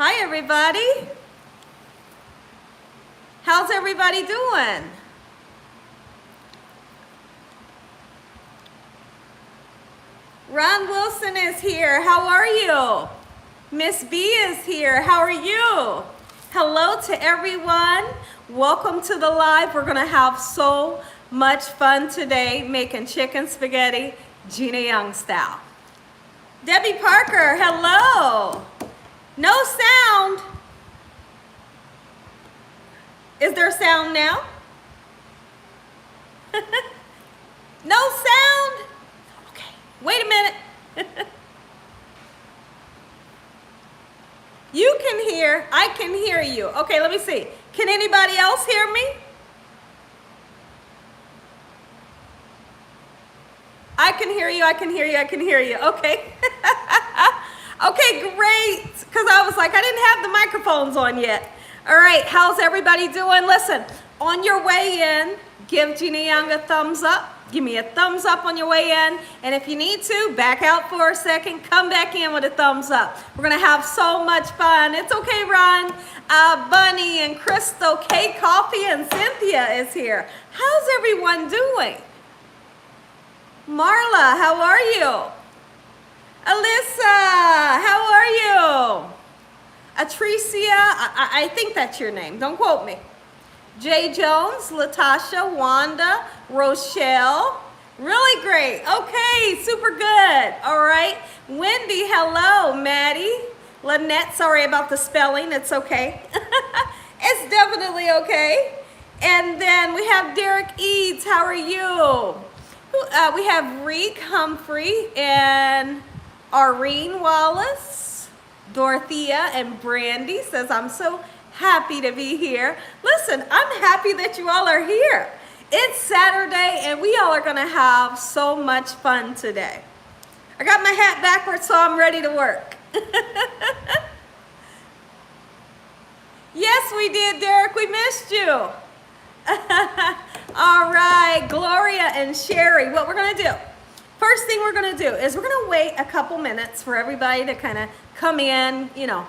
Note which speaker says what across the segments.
Speaker 1: Hi, everybody. How's everybody doing? Ron Wilson is here. How are you? Miss B is here. How are you? Hello to everyone. Welcome to the live. We're going to have so much fun today making chicken spaghetti Gina Young style. Debbie Parker, hello. No sound. Is there sound now? No sound? Okay, wait a minute. You can hear, I can hear you. Okay, let me see. Can anybody else hear me? I can hear you, I can hear you, I can hear you. Okay. Okay, great. Because I was like, I didn't have the microphones on yet. All right, how's everybody doing? Listen, on your way in, give Gina Young a thumbs up. Give me a thumbs up on your way in. And if you need to, back out for a second, come back in with a thumbs up. We're going to have so much fun. It's okay, Ron. Bunny and Crystal, Kate Coffee, and Cynthia is here. How's everyone doing? Marla, how are you? Alyssa, how are you? Atricia, I think that's your name. Don't quote me. Jay Jones, Latasha, Wanda, Rochelle. Really great. Okay, super good. All right. Wendy, hello. Maddie. Lynette, sorry about the spelling. It's okay. It's definitely okay. And then we have Derek Eads. How are you? We have Reek Humphrey and Irene Wallace. Dorothea and Brandy says, I'm so happy to be here. Listen, I'm happy that you all are here. It's Saturday and we all are going to have so much fun today. I got my hat backwards, so I'm ready to work. Yes, we did, Derek. We missed you. All right, Gloria and Sherry, what we're going to do. First thing we're going to do is we're going to wait a couple minutes for everybody to kind of come in, you know,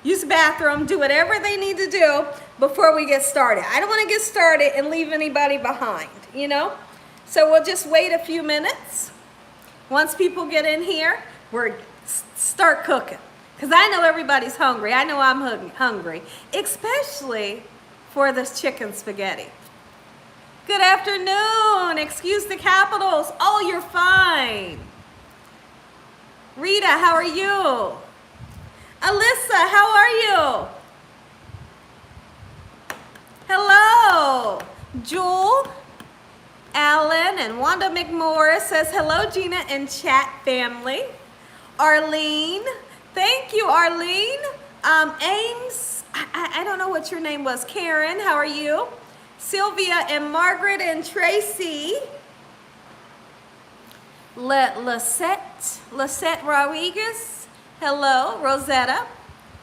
Speaker 1: use the bathroom, do whatever they need to do before we get started. I don't want to get started and leave anybody behind, you know? So we'll just wait a few minutes. Once people get in here, we'll start cooking. Because I know everybody's hungry. I know I'm hungry, especially for this chicken spaghetti. Good afternoon. Excuse the capitals. Oh, you're fine. Rita, how are you? Alyssa, how are you? Hello. Jewel, Alan, and Wanda McMorris says, hello, Gina and chat family. Arlene, thank you, Arlene. Ames, I don't know what your name was. Karen, how are you? Sylvia and Margaret and Tracy. Lisette Rodriguez, hello. Rosetta.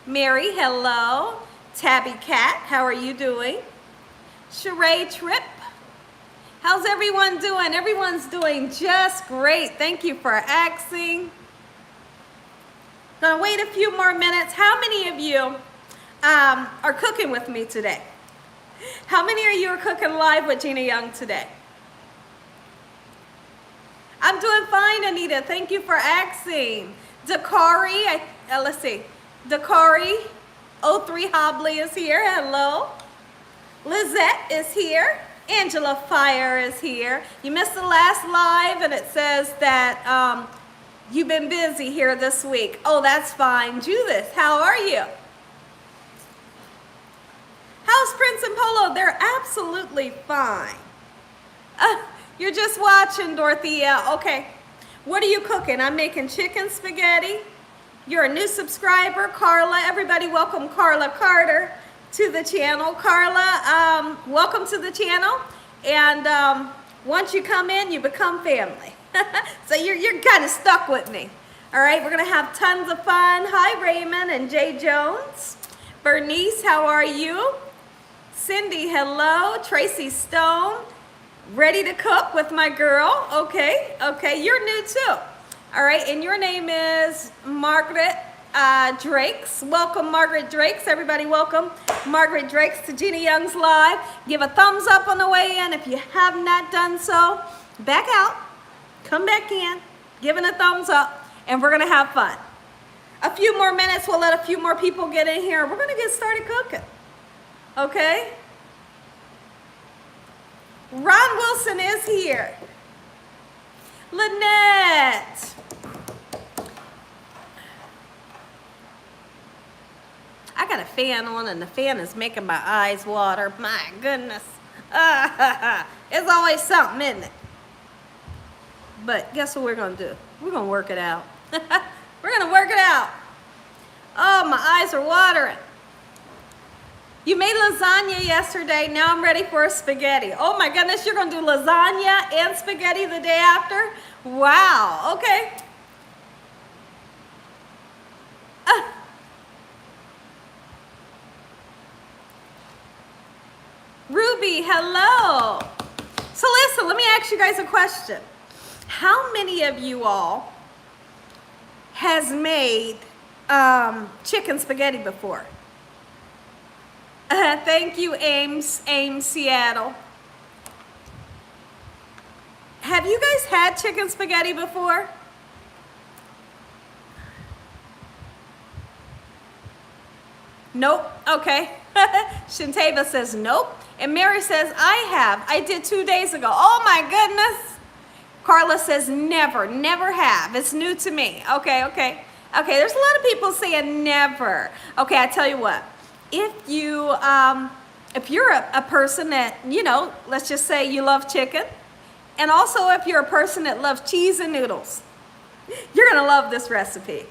Speaker 1: Mary, hello. Tabby Cat, how are you doing? Sheree Tripp, how's everyone doing? Everyone's doing just great. Thank you for asking. Gonna wait a few more minutes. How many of you are cooking with me today? How many of you are cooking live with Gina Young today? I'm doing fine, Anita. Thank you for asking. Dakari, let's see. Dakari 03 Hobley is here. Hello. Lizette is here. Angela Fire is here. You missed the last live and it says that you've been busy here this week. Oh, that's fine. Judith, how are you? How's Prince and Polo? They're absolutely fine. You're just watching, Dorothea. Okay. What are you cooking? I'm making chicken spaghetti. You're a new subscriber, Carla. Everybody welcome Carla Carter to the channel. Carla, welcome to the channel. And once you come in, you become family. So you're kind of stuck with me. All right, we're going to have tons of fun. Hi, Raymond and Jay Jones. Bernice, how are you? Cindy, hello. Tracy Stone, ready to cook with my girl. Okay, you're new too. All right, and your name is Margaret Drakes. Welcome, Margaret Drakes. Everybody welcome Margaret Drakes to Gina Young's Live. Give a thumbs up on the way in. If you have not done so, back out, come back in, giving a thumbs up, and we're going to have fun. A few more minutes. We'll let a few more people get in here. We're going to get started cooking. Okay? Ron Wilson is here. Lynette. I got a fan on and the fan is making my eyes water. My goodness. It's always something, isn't it? But guess what we're going to do? We're going to work it out. We're going to work it out. Oh, my eyes are watering. You made lasagna yesterday. Now I'm ready for a spaghetti. Oh my goodness, you're going to do lasagna and spaghetti the day after? Wow, okay. Ruby, hello. So listen, let me ask you guys a question. How many of you all has made chicken spaghetti before? Thank you, Ames, Seattle. Have you guys had chicken spaghetti before? Nope. Okay. Shantava says nope. And Mary says, I have. I did 2 days ago. Oh my goodness. Carla says never, never have. It's new to me. Okay, okay. Okay, there's a lot of people saying never. Okay, I tell you what. If you're a person that, you know, let's just say you love chicken, and also if you're a person that loves cheese and noodles, you're going to love this recipe.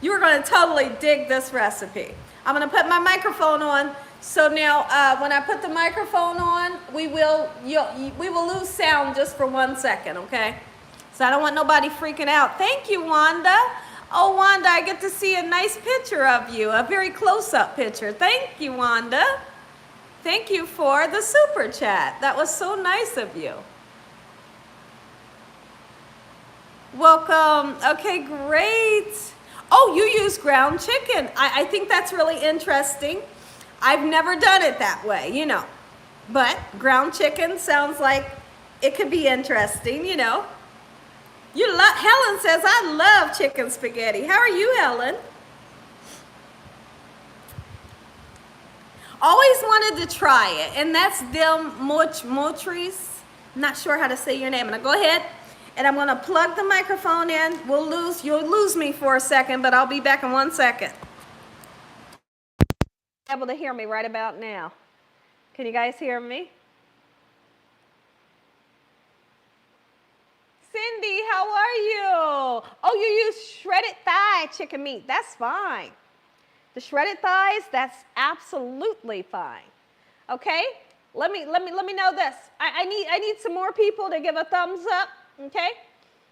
Speaker 1: You're going to totally dig this recipe. I'm going to put my microphone on. So now when I put the microphone on, we will lose sound just for 1 second, okay? So I don't want nobody freaking out. Thank you, Wanda. Oh, Wanda, I get to see a nice picture of you, a very close-up picture. Thank you, Wanda. Thank you for the super chat. That was so nice of you. Welcome. Okay, great. Oh, you use ground chicken. I think that's really interesting. I've never done it that way, you know. But ground chicken sounds like it could be interesting, you know. Helen says, I love chicken spaghetti. How are you, Helen? Always wanted to try it, and that's Del Motris. Not sure how to say your name. I'm gonna go ahead and I'm gonna plug the microphone in. You'll lose me for a second, but I'll be back in 1 second. Able to hear me right about now. Can you guys hear me? Cindy, how are you? Oh, you use shredded thigh chicken meat. That's fine. The shredded thighs, that's absolutely fine. Okay? Let me know this. I need some more people to give a thumbs up. Okay?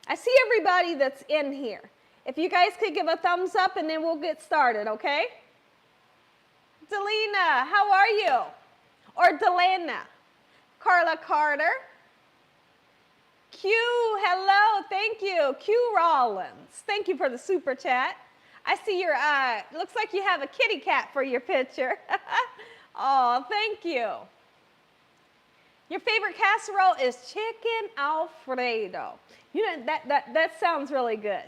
Speaker 1: I see everybody that's in here. If you guys could give a thumbs up and then we'll get started, okay? Delina, how are you? Or Delana. Carla Carter. Q, hello, thank you. Q Rollins, thank you for the super chat. I see your, looks like you have a kitty cat for your picture. Oh, thank you. Your favorite casserole is chicken Alfredo. You know, that sounds really good.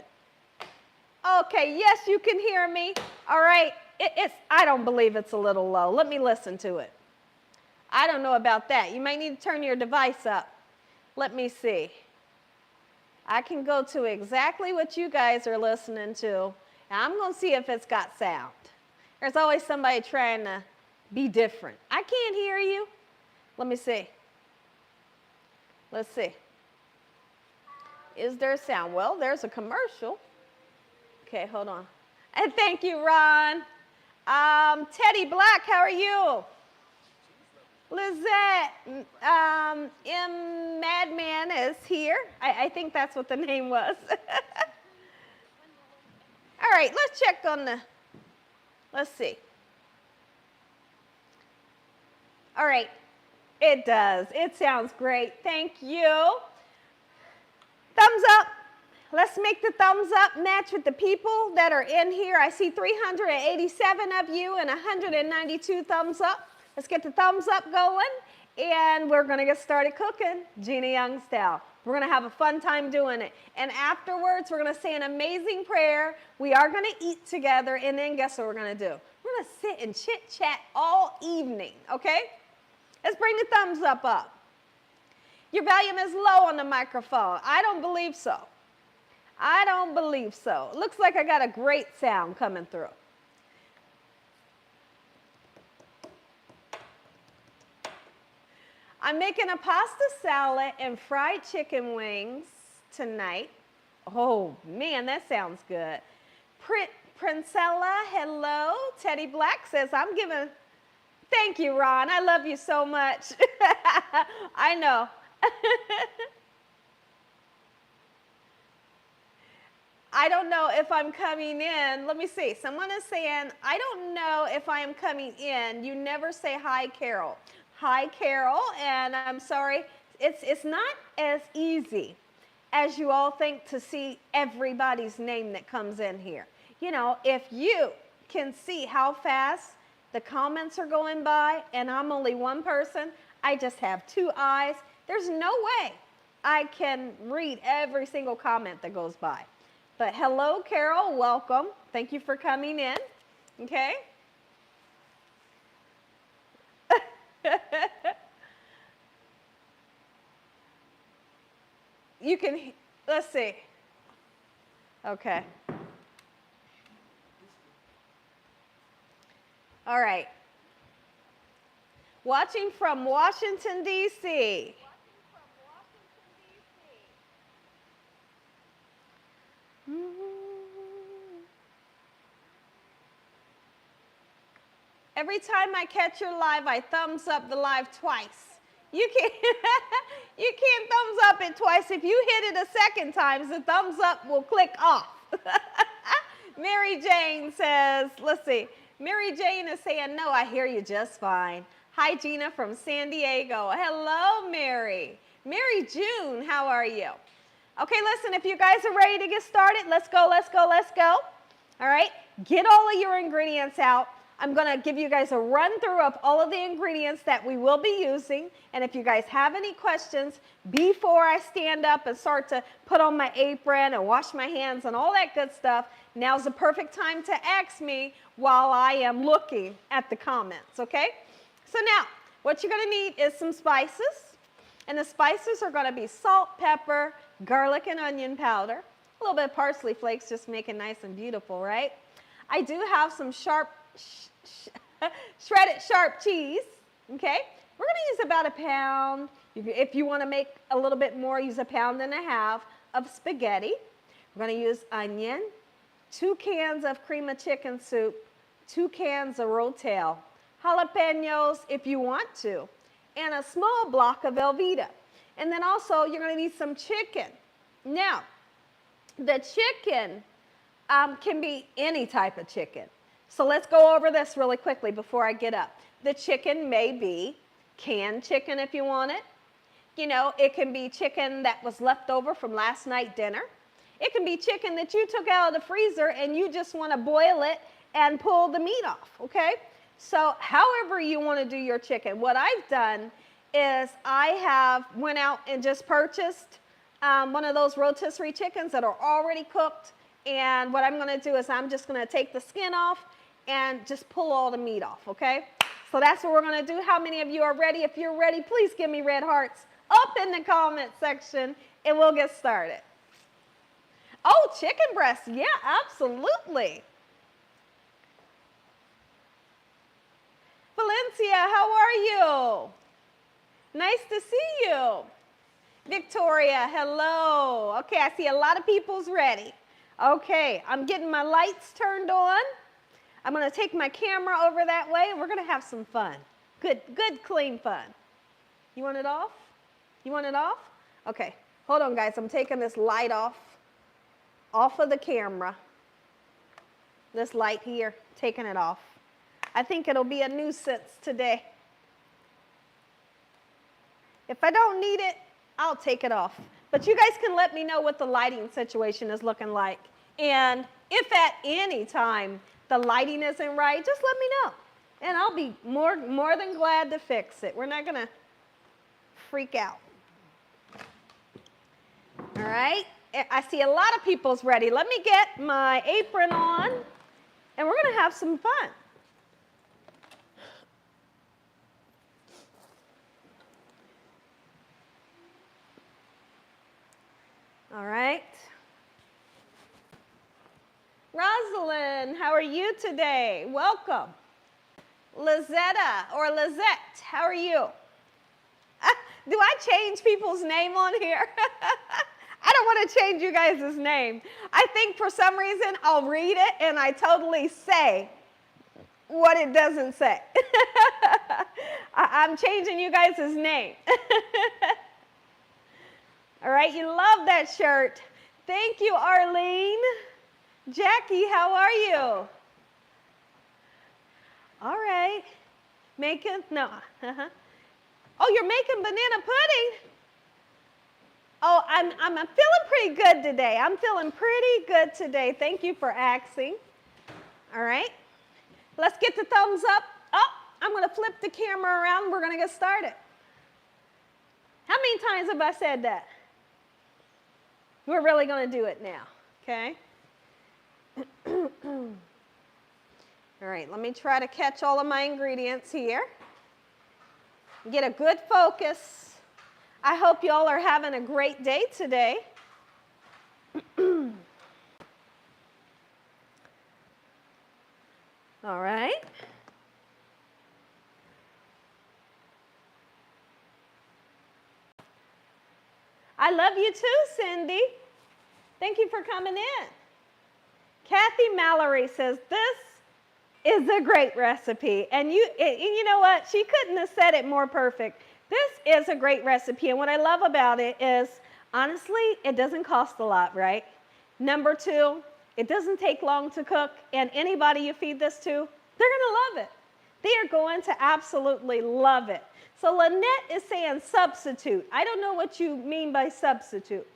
Speaker 1: Okay, yes, you can hear me. All right, I don't believe it's a little low. Let me listen to it. I don't know about that. You might need to turn your device up. Let me see. I can go to exactly what you guys are listening to, and I'm going to see if it's got sound. There's always somebody trying to be different. I can't hear you. Let me see. Let's see. Is there sound? Well, there's a commercial. Okay, hold on. And thank you, Ron. Teddy Black, how are you? Lizette, M. Madman is here. I think that's what the name was. All right, let's check on let's see. All right, it does. It sounds great. Thank you. Thumbs up. Let's make the thumbs up match with the people that are in here. I see 387 of you and 192 thumbs up. Let's get the thumbs up going, and we're going to get started cooking Gina Young style. We're going to have a fun time doing it. And afterwards, we're going to say an amazing prayer. We are going to eat together, and then guess what we're going to do? We're going to sit and chit-chat all evening, okay? Let's bring the thumbs up. Your volume is low on the microphone. I don't believe so. I don't believe so. Looks like I got a great sound coming through. I'm making a pasta salad and fried chicken wings tonight. Oh, man, that sounds good. Princella, hello. Teddy Black says, I'm giving... Thank you, Ron. I love you so much. I know. I don't know if I'm coming in. Let me see. Someone is saying, I don't know if I am coming in. You never say hi, Carol. Hi, Carol, and I'm sorry. It's not as easy as you all think to see everybody's name that comes in here. You know, if you can see how fast the comments are going by, and I'm only one person, I just have 2 eyes, there's no way I can read every single comment that goes by. But hello, Carol, welcome. Thank you for coming in, okay? You can, let's see. Okay. All right. Watching from Washington, D.C. Every time I catch your live, I thumbs up the live twice. You can't, you can't thumbs up it twice. If you hit it a second time, the thumbs up will click off. Mary Jane says, let's see. Mary Jane is saying, no, I hear you just fine. Hi, Gina from San Diego. Hello, Mary. Mary June, how are you? Okay, listen, if you guys are ready to get started, let's go, let's go, let's go. All right, get all of your ingredients out. I'm going to give you guys a run through of all of the ingredients that we will be using. And if you guys have any questions before I stand up and start to put on my apron and wash my hands and all that good stuff, now's the perfect time to ask me while I am looking at the comments, okay? So now, what you're going to need is some spices. And the spices are going to be salt, pepper, garlic, and onion powder. A little bit of parsley flakes, just make it nice and beautiful, right? I do have some shredded sharp cheese, okay? We're going to use about a pound. If you want to make a little bit more, use 1.5 pounds of spaghetti. We're going to use onion, 2 cans of cream of chicken soup, 2 cans of rotel, jalapenos if you want to, and a small block of Velveeta. And then also you're going to need some chicken. Now, the chicken can be any type of chicken. So let's go over this really quickly before I get up. The chicken may be canned chicken if you want it. You know, it can be chicken that was left over from last night's dinner. It can be chicken that you took out of the freezer and you just want to boil it and pull the meat off, okay? So however you want to do your chicken. What I've done is I went out and just purchased one of those rotisserie chickens that are already cooked. And what I'm going to do is I'm just going to take the skin off and just pull all the meat off, okay? So that's what we're going to do. How many of you are ready? If you're ready, please give me red hearts up in the comment section, and we'll get started. Oh, chicken breast. Yeah, absolutely. Valencia, how are you? Nice to see you. Victoria, hello. Okay, I see a lot of people's ready. Okay, I'm getting my lights turned on. I'm going to take my camera over that way, and we're going to have some fun. Good, clean fun. You want it off? You want it off? Okay, hold on, guys. I'm taking this light off of the camera. This light here, taking it off. I think it'll be a nuisance today. If I don't need it, I'll take it off. But you guys can let me know what the lighting situation is looking like. And if at any time the lighting isn't right, just let me know. And I'll be more than glad to fix it. We're not going to freak out. All right. I see a lot of people's ready. Let me get my apron on, and we're going to have some fun. All right. Rosalind, how are you today? Welcome. Lizetta or Lizette, how are you? Do I change people's name on here? I don't want to change you guys' name. I think for some reason I'll read it and I totally say what it doesn't say. I'm changing you guys' name. All right, you love that shirt. Thank you, Arlene. Jackie, how are you? All right. Making, no. Oh, you're making banana pudding? Oh, I'm feeling pretty good today. I'm feeling pretty good today. Thank you for asking. All right. Let's get the thumbs up. Oh, I'm going to flip the camera around. We're going to get started. How many times have I said that? We're really going to do it now, okay? All right, let me try to catch all of my ingredients here. Get a good focus. I hope y'all are having a great day today. All right. I love you too, Cindy. Thank you for coming in. Kathy Mallory says, this is a great recipe. And you know what? She couldn't have said it more perfect. This is a great recipe. And what I love about it is, honestly, it doesn't cost a lot, right? Number two, it doesn't take long to cook. And anybody you feed this to, they're going to love it. They are going to absolutely love it. So Lynette is saying substitute. I don't know what you mean by substitute.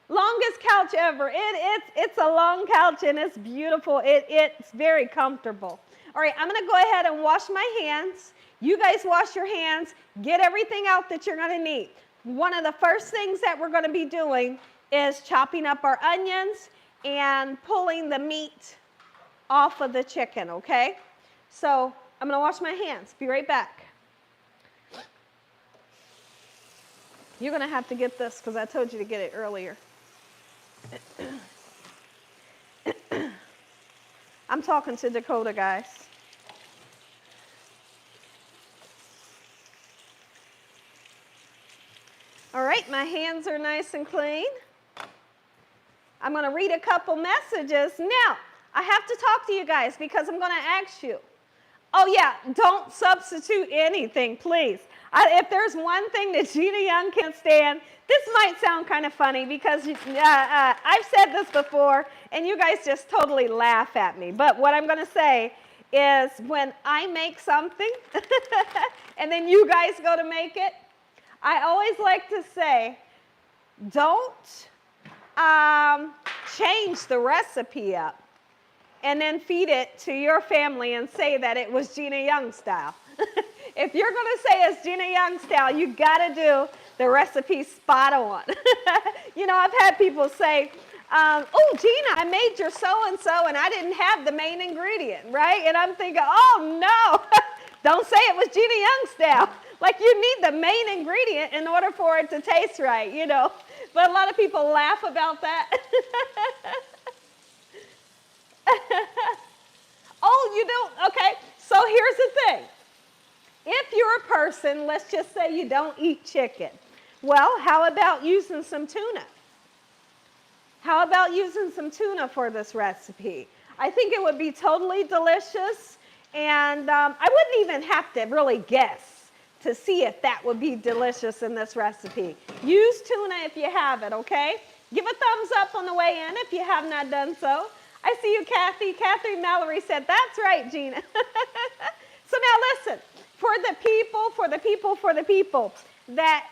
Speaker 1: Longest couch ever. It's a long couch and it's beautiful. It's very comfortable. All right, I'm going to go ahead and wash my hands. You guys wash your hands. Get everything out that you're going to need. One of the first things that we're going to be doing is chopping up our onions and pulling the meat off of the chicken, okay? So I'm going to wash my hands. Be right back. You're going to have to get this because I told you to get it earlier. I'm talking to Dakota, guys. All right, my hands are nice and clean. I'm going to read a couple messages. Now, I have to talk to you guys because I'm going to ask you. Oh, yeah, don't substitute anything, please. If there's one thing that Gina Young can't stand, this might sound kind of funny because I've said this before, and you guys just totally laugh at me. But what I'm going to say is when I make something and then you guys go to make it, I always like to say, don't change the recipe up and then feed it to your family and say that it was Gina Young style. If you're going to say it's Gina Young style, you got to do the recipe spot on. You know, I've had people say, oh, Gina, I made your so-and-so and I didn't have the main ingredient, right? And I'm thinking, oh, no, don't say it was Gina Young style. Like you need the main ingredient in order for it to taste right, you know. But a lot of people laugh about that. Oh, you don't? Okay, so here's the thing. If you're a person, let's just say you don't eat chicken. Well, how about using some tuna? How about using some tuna for this recipe? I think it would be totally delicious, and I wouldn't even have to really guess to see if that would be delicious in this recipe. Use tuna if you have it, okay? Give a thumbs up on the way in if you have not done so. I see you, Kathy. Kathy Mallory said, that's right, Gina. So now listen, For the people that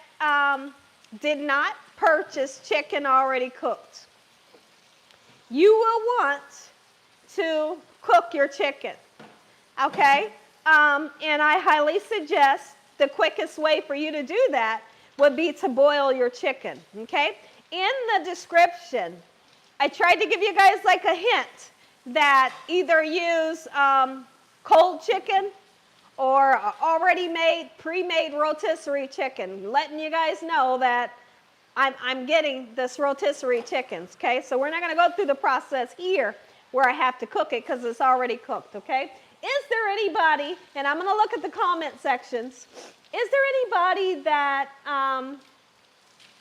Speaker 1: did not purchase chicken already cooked, you will want to cook your chicken, okay? And I highly suggest the quickest way for you to do that would be to boil your chicken, okay? In the description, I tried to give you guys like a hint that either use cold chicken or already made, pre-made rotisserie chicken, letting you guys know that I'm getting this rotisserie chickens, okay? So we're not going to go through the process here where I have to cook it because it's already cooked, okay? Is there anybody, and I'm going to look at the comment sections, is there anybody that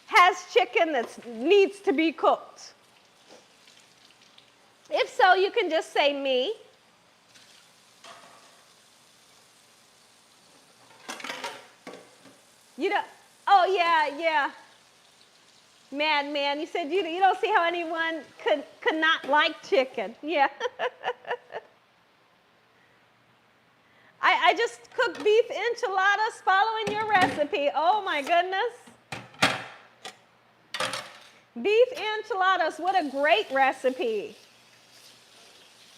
Speaker 1: has chicken that needs to be cooked? If so, you can just say me. You don't, oh yeah. Madman, you said you don't see how anyone could not like chicken. Yeah. I just cooked beef enchiladas following your recipe. Oh my goodness. Beef enchiladas, what a great recipe.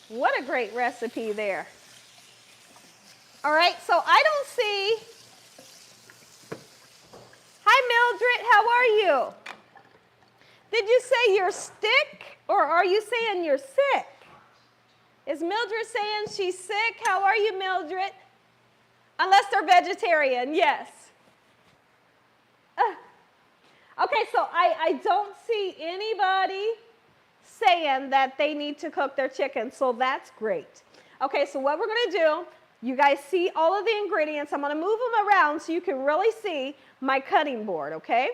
Speaker 1: What a great recipe there. All right, so I don't see. Hi Mildred, how are you? Did you say you're sick or are you saying you're sick? Is Mildred saying she's sick? How are you, Mildred? Unless they're vegetarian, yes. Okay, so I don't see anybody saying that they need to cook their chicken, so that's great. Okay, so what we're going to do, you guys see all of the ingredients. I'm going to move them around so you can really see my cutting board, okay?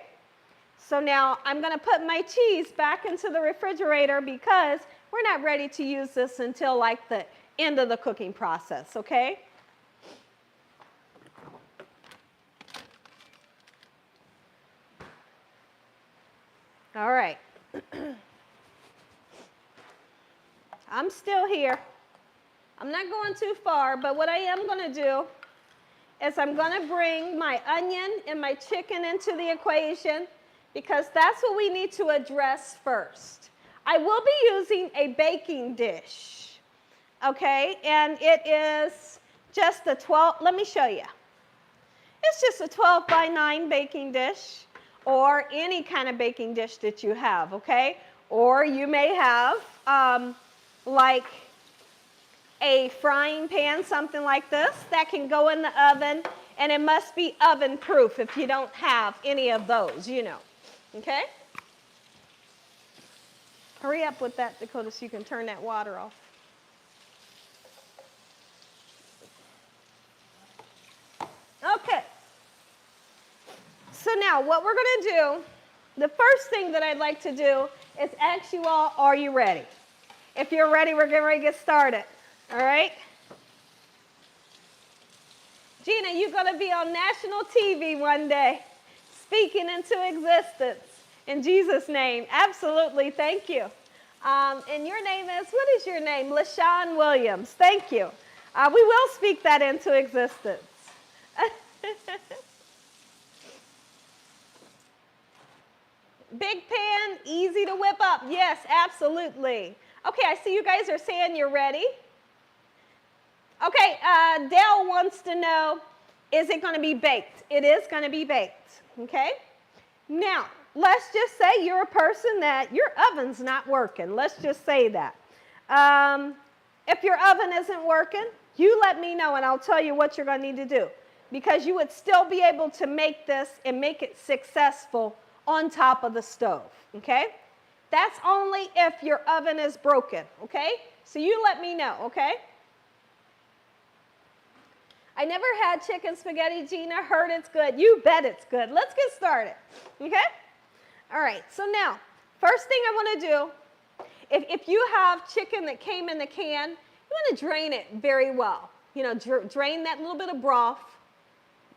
Speaker 1: So now I'm going to put my cheese back into the refrigerator because we're not ready to use this until like the end of the cooking process, okay? All right. I'm still here. I'm not going too far, but what I am going to do is I'm going to bring my onion and my chicken into the equation because that's what we need to address first. I will be using a baking dish, okay? And it is just a 12, let me show you. It's just a 12 by 9 baking dish or any kind of baking dish that you have, okay? Or you may have like a frying pan, something like this, that can go in the oven, and it must be oven proof if you don't have any of those, you know, okay? Hurry up with that, Dakota, so you can turn that water off. Okay. So now what we're going to do, the first thing that I'd like to do is ask you all, are you ready? If you're ready, we're getting ready to get started. All right? Gina, you're going to be on national TV one day, speaking into existence. In Jesus' name. Absolutely. Thank you. And your name is, what is your name? LaShawn Williams. Thank you. We will speak that into existence. Big pan, easy to whip up. Yes, absolutely. Okay, I see you guys are saying you're ready. Okay, Dale wants to know, is it going to be baked? It is going to be baked, okay? Now, let's just say you're a person that your oven's not working. Let's just say that. If your oven isn't working, you let me know and I'll tell you what you're going to need to do because you would still be able to make this and make it successful on top of the stove, okay? That's only if your oven is broken, okay? So you let me know, okay? I never had chicken spaghetti, Gina. Heard it's good. You bet it's good. Let's get started, okay? All right, so now, first thing I want to do, if you have chicken that came in the can, you want to drain it very well. You know, drain that little bit of broth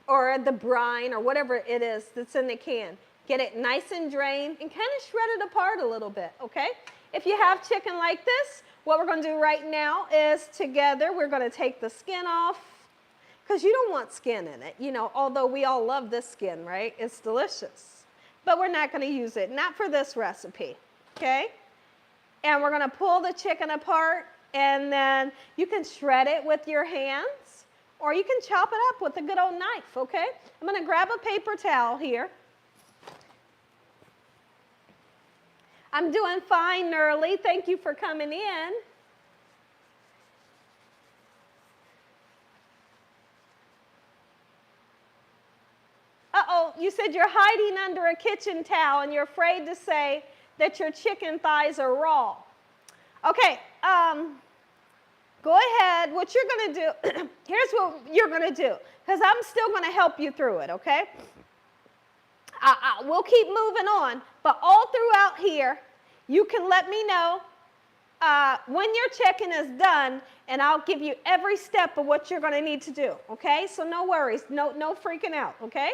Speaker 1: or the brine or whatever it is that's in the can. Get it nice and drained and kind of shred it apart a little bit, okay? If you have chicken like this, what we're going to do right now is together we're going to take the skin off because you don't want skin in it, you know, although we all love this skin, right? It's delicious. But we're not going to use it, not for this recipe, okay? And we're going to pull the chicken apart, and then you can shred it with your hands, or you can chop it up with a good old knife, okay? I'm going to grab a paper towel here. I'm doing fine, Nerly. Thank you for coming in. Uh-oh, you said you're hiding under a kitchen towel and you're afraid to say that your chicken thighs are raw. Okay, go ahead. What you're going to do, here's what you're going to do, because I'm still going to help you through it, okay? We'll keep moving on, but all throughout here, you can let me know when your chicken is done, and I'll give you every step of what you're going to need to do, okay? So no worries, no freaking out, okay?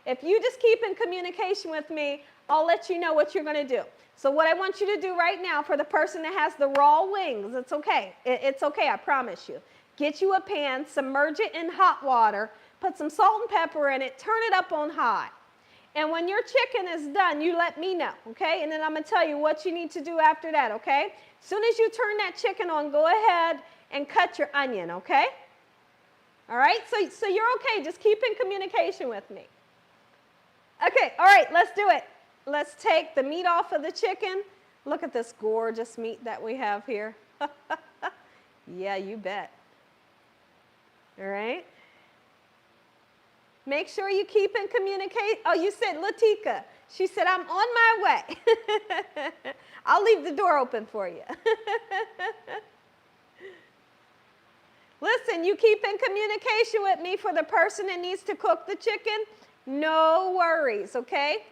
Speaker 1: If you just keep in communication with me, I'll let you know what you're going to do. So what I want you to do right now for the person that has the raw wings, it's okay. It's okay, I promise you. Get you a pan, submerge it in hot water, put some salt and pepper in it, turn it up on high. And when your chicken is done, you let me know, okay? And then I'm going to tell you what you need to do after that, okay? As soon as you turn that chicken on, go ahead and cut your onion, okay? All right? So you're okay. Just keep in communication with me. Okay, all right, let's do it. Let's take the meat off of the chicken. Look at this gorgeous meat that we have here. Yeah, you bet. All right? Make sure you keep in communication. Oh, you said Latika. She said, I'm on my way. I'll leave the door open for you. Listen, you keep in communication with me for the person that needs to cook the chicken. No worries, okay?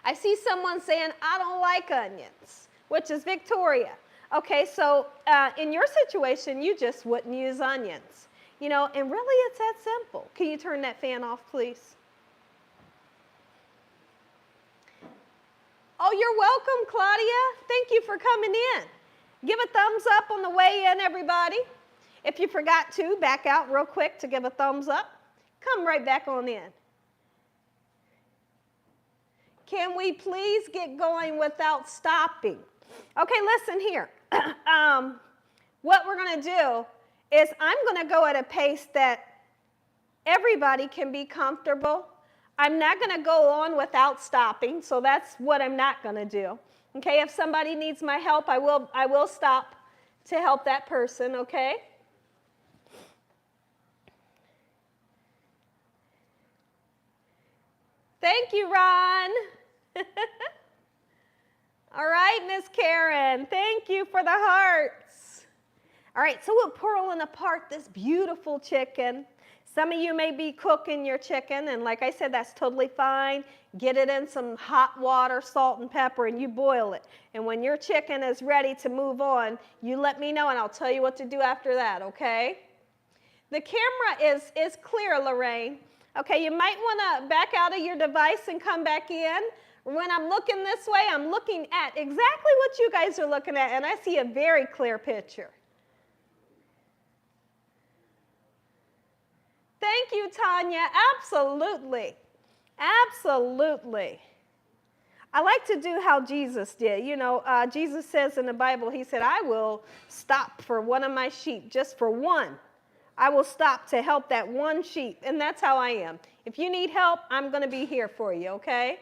Speaker 1: I see someone saying, I don't like onions, which is Victoria. Okay, so in your situation, you just wouldn't use onions. You know, and really it's that simple. Can you turn that fan off, please? Oh, you're welcome, Claudia. Thank you for coming in. Give a thumbs up on the way in, everybody. If you forgot to, back out real quick to give a thumbs up. Come right back on in. Can we please get going without stopping? Okay, listen here. What we're going to do is I'm going to go at a pace that everybody can be comfortable. I'm not going to go on without stopping, so that's what I'm not going to do. Okay, if somebody needs my help, I will stop to help that person, okay? Thank you, Ron. All right, Miss Karen, thank you for the hearts. All right, so we're pulling apart this beautiful chicken. Some of you may be cooking your chicken, and like I said, that's totally fine. Get it in some hot water, salt and pepper, and you boil it. And when your chicken is ready to move on, you let me know, and I'll tell you what to do after that, okay? The camera is clear, Lorraine. Okay, you might want to back out of your device and come back in. When I'm looking this way, I'm looking at exactly what you guys are looking at, and I see a very clear picture. Thank you, Tanya. Absolutely. Absolutely. I like to do how Jesus did. You know, Jesus says in the Bible, he said, I will stop for one of my sheep, just for one. I will stop to help that one sheep, and that's how I am. If you need help, I'm going to be here for you, okay?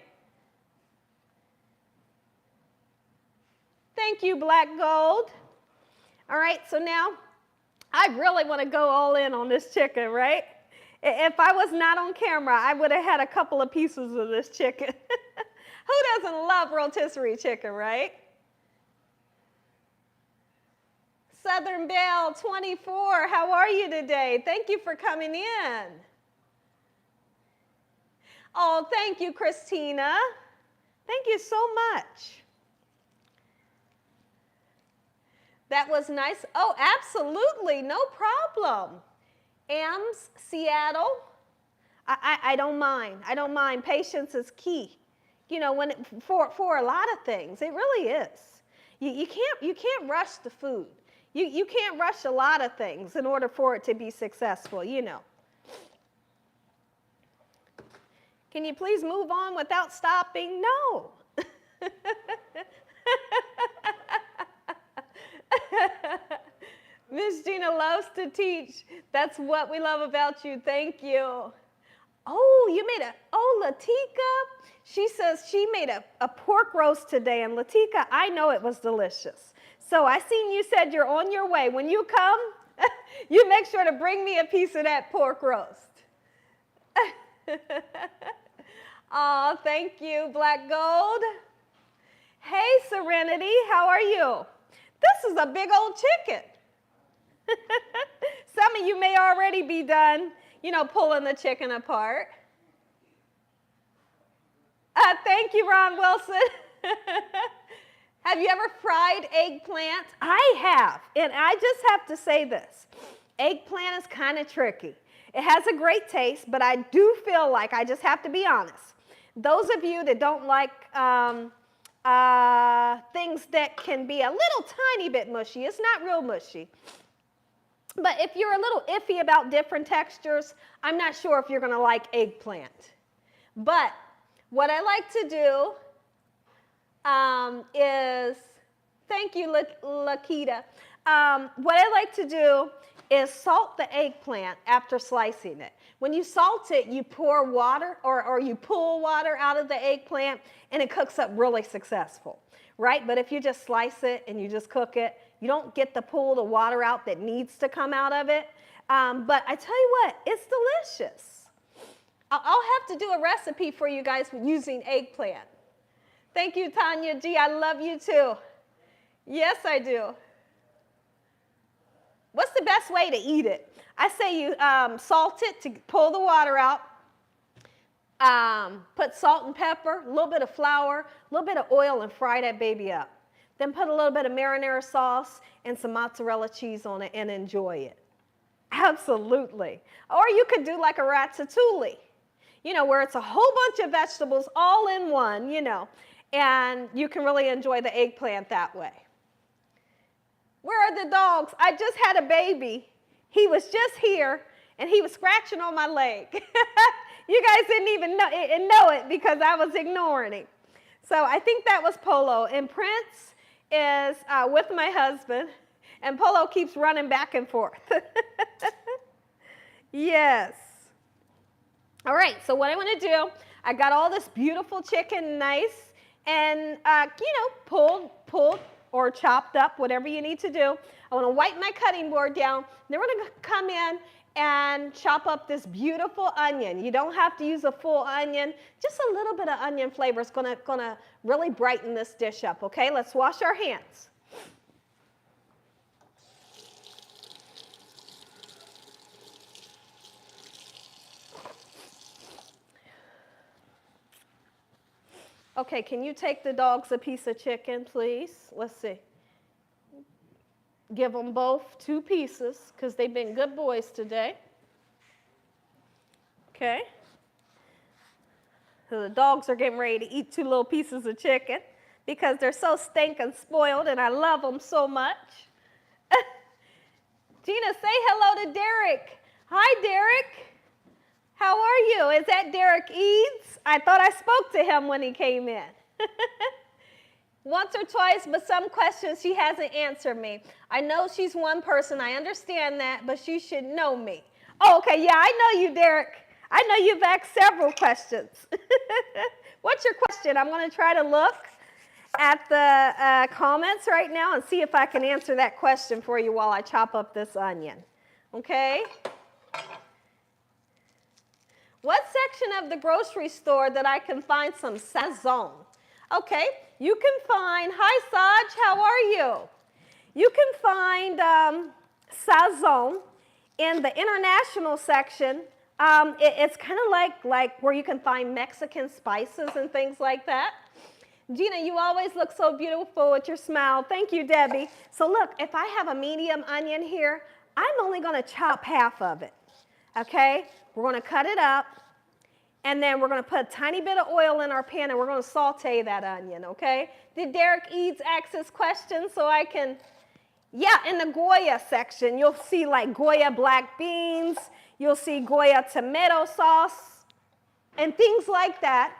Speaker 1: Thank you, Black Gold. All right, so now I really want to go all in on this chicken, right? If I was not on camera, I would have had a couple of pieces of this chicken. Who doesn't love rotisserie chicken, right? Southern Belle 24, how are you today? Thank you for coming in. Oh, thank you, Christina. Thank you so much. That was nice. Oh, absolutely, no problem. Ames, Seattle. I don't mind. I don't mind. Patience is key. You know, for a lot of things, it really is. You can't rush the food. You can't rush a lot of things in order for it to be successful, you know. Can you please move on without stopping? No. Miss Gina loves to teach. That's what we love about you. Thank you. Oh, you made Latika, she says she made a pork roast today. And Latika, I know it was delicious. So I seen you said you're on your way. When you come, you make sure to bring me a piece of that pork roast. Oh, thank you, Black Gold. Hey, Serenity, how are you? This is a big old chicken. Some of you may already be done, you know, pulling the chicken apart. Thank you, Ron Wilson. Have you ever fried eggplant? I have, and I just have to say this. Eggplant is kind of tricky. It has a great taste, but I do feel like, I just have to be honest, those of you that don't like things that can be a little tiny bit mushy, it's not real mushy. But if you're a little iffy about different textures, I'm not sure if you're going to like eggplant. But what I like to do is, thank you, Lakita. What I like to do is salt the eggplant after slicing it. When you salt it, you pour water or you pull water out of the eggplant, and it cooks up really successful, right? But if you just slice it and you just cook it, you don't get the pull the water out that needs to come out of it. But I tell you what, it's delicious. I'll have to do a recipe for you guys using eggplant. Thank you, Tanya G. I love you too. Yes, I do. What's the best way to eat it? I say you salt it to pull the water out. Put salt and pepper, a little bit of flour, a little bit of oil, and fry that baby up. Then put a little bit of marinara sauce and some mozzarella cheese on it and enjoy it. Absolutely. Or you could do like a ratatouille, you know, where it's a whole bunch of vegetables all in one, you know, and you can really enjoy the eggplant that way. Where are the dogs? I just had a baby. He was just here, and he was scratching on my leg. You guys didn't even know it because I was ignoring him. So I think that was Polo. And Prince is with my husband, and Polo keeps running back and forth. Yes. All right, so what I want to do, I got all this beautiful chicken nice and, you know, pulled or chopped up, whatever you need to do. I want to wipe my cutting board down. Then we're going to come in and chop up this beautiful onion. You don't have to use a full onion. Just a little bit of onion flavor is going to really brighten this dish up, okay? Let's wash our hands. Okay, can you take the dogs a piece of chicken, please? Let's see. Give them both 2 pieces because they've been good boys today. Okay. So the dogs are getting ready to eat 2 little pieces of chicken because they're so stinking spoiled and I love them so much. Gina, say hello to Derek. Hi, Derek. How are you? Is that Derek Eads? I thought I spoke to him when he came in. Once or twice, but some questions she hasn't answered me. I know she's one person, I understand that, but she should know me. Oh, okay, yeah, I know you, Derek. I know you've asked several questions. What's your question? I'm going to try to look at the comments right now and see if I can answer that question for you while I chop up this onion. Okay? What section of the grocery store that I can find some sazon? Okay, you can find, hi Saj, how are you? You can find sazon in the international section. It's kind of like where you can find Mexican spices and things like that. Gina, you always look so beautiful with your smile. Thank you, Debbie. So look, if I have a medium onion here, I'm only going to chop half of it, okay? We're going to cut it up, and then we're going to put a tiny bit of oil in our pan, and we're going to saute that onion, okay? Did Derek Eads ask this question so I can Yeah, in the Goya section, you'll see like Goya black beans, you'll see Goya tomato sauce, and things like that.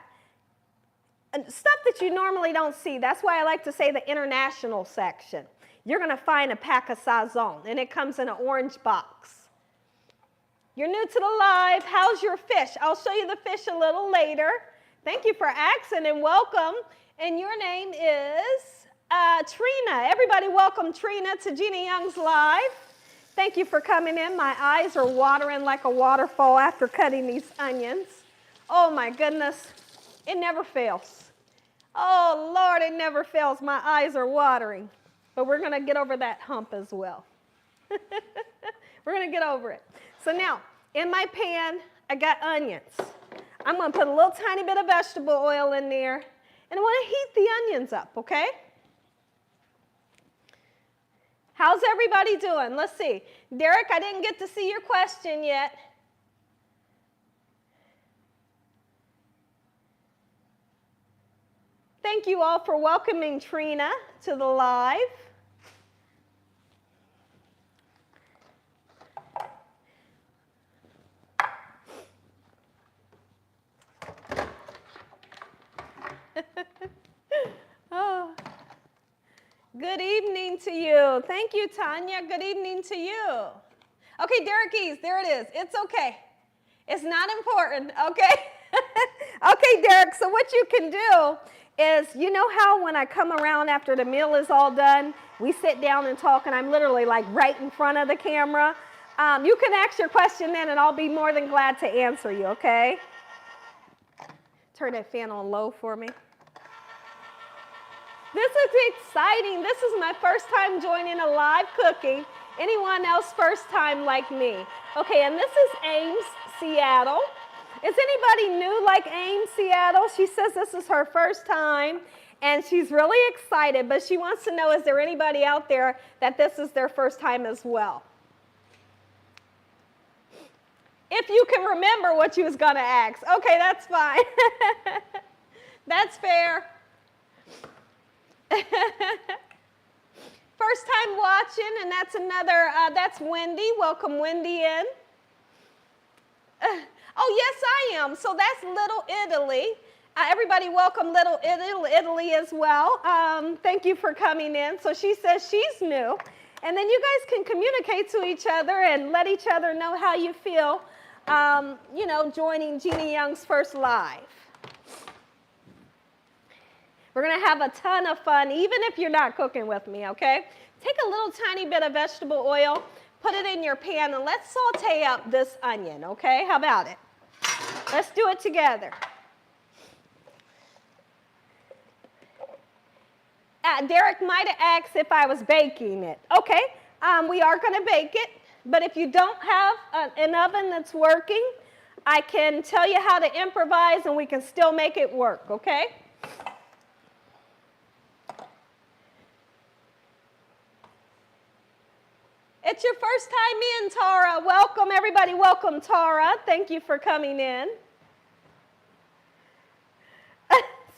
Speaker 1: And stuff that you normally don't see. That's why I like to say the international section. You're going to find a pack of Sazon, and it comes in an orange box. You're new to the live. How's your fish? I'll show you the fish a little later. Thank you for asking and welcome. And your name is Trina. Everybody welcome Trina to Gina Young's Live. Thank you for coming in. My eyes are watering like a waterfall after cutting these onions. Oh my goodness, it never fails. Oh Lord, it never fails. My eyes are watering. But we're going to get over that hump as well. We're going to get over it. So now, in my pan, I got onions. I'm going to put a little tiny bit of vegetable oil in there, and I want to heat the onions up, okay? How's everybody doing? Let's see. Derek, I didn't get to see your question yet. Thank you all for welcoming Trina to the live. Oh. Good evening to you. Thank you, Tanya. Good evening to you. Okay, Derek Ease, there it is. It's okay. It's not important, okay? Okay, Derek, so what you can do is, you know how when I come around after the meal is all done, we sit down and talk, and I'm literally like right in front of the camera? You can ask your question then, and I'll be more than glad to answer you, okay? Turn that fan on low for me. This is exciting. This is my first time joining a live cooking. Anyone else first time like me? Okay, and this is Ames, Seattle. Is anybody new like Ames, Seattle? She says this is her first time, and she's really excited, but she wants to know, is there anybody out there that this is their first time as well? If you can remember what you was going to ask. Okay, that's fine. That's fair. First time watching, and that's another, that's Wendy. Welcome Wendy in. Oh, yes, I am. So that's Little Italy. Everybody welcome Little Italy as well. Thank you for coming in. So she says she's new. And then you guys can communicate to each other and let each other know how you feel, you know, joining Gina Young's first live. We're going to have a ton of fun, even if you're not cooking with me, okay? Take a little tiny bit of vegetable oil, put it in your pan, and let's saute up this onion, okay? How about it? Let's do it together. Derek might have asked if I was baking it. Okay, we are going to bake it, but if you don't have an oven that's working, I can tell you how to improvise and we can still make it work, okay? It's your first time in, Tara. Welcome, everybody. Welcome, Tara. Thank you for coming in.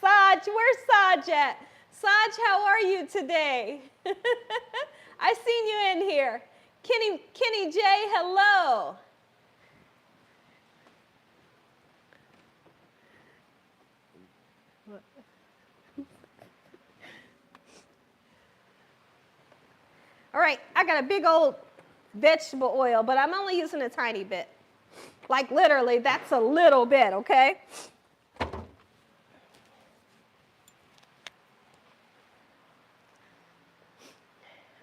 Speaker 1: Saj, where's Saj at? Saj, how are you today? I seen you in here. Kenny J, hello. All right, I got a big old vegetable oil, but I'm only using a tiny bit. Like literally, that's a little bit, okay?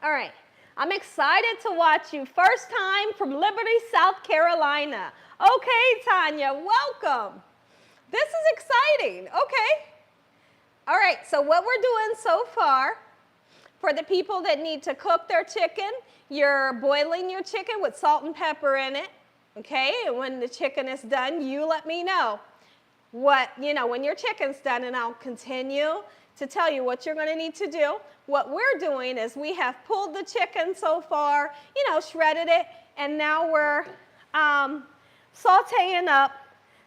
Speaker 1: All right, I'm excited to watch you. First time from Liberty, South Carolina. Okay, Tanya, welcome. This is exciting, okay. All right, so what we're doing so far, for the people that need to cook their chicken, you're boiling your chicken with salt and pepper in it, okay? And when the chicken is done, you let me know when your chicken's done, and I'll continue to tell you what you're going to need to do. What we're doing is we have pulled the chicken so far, shredded it, and now we're sauteing up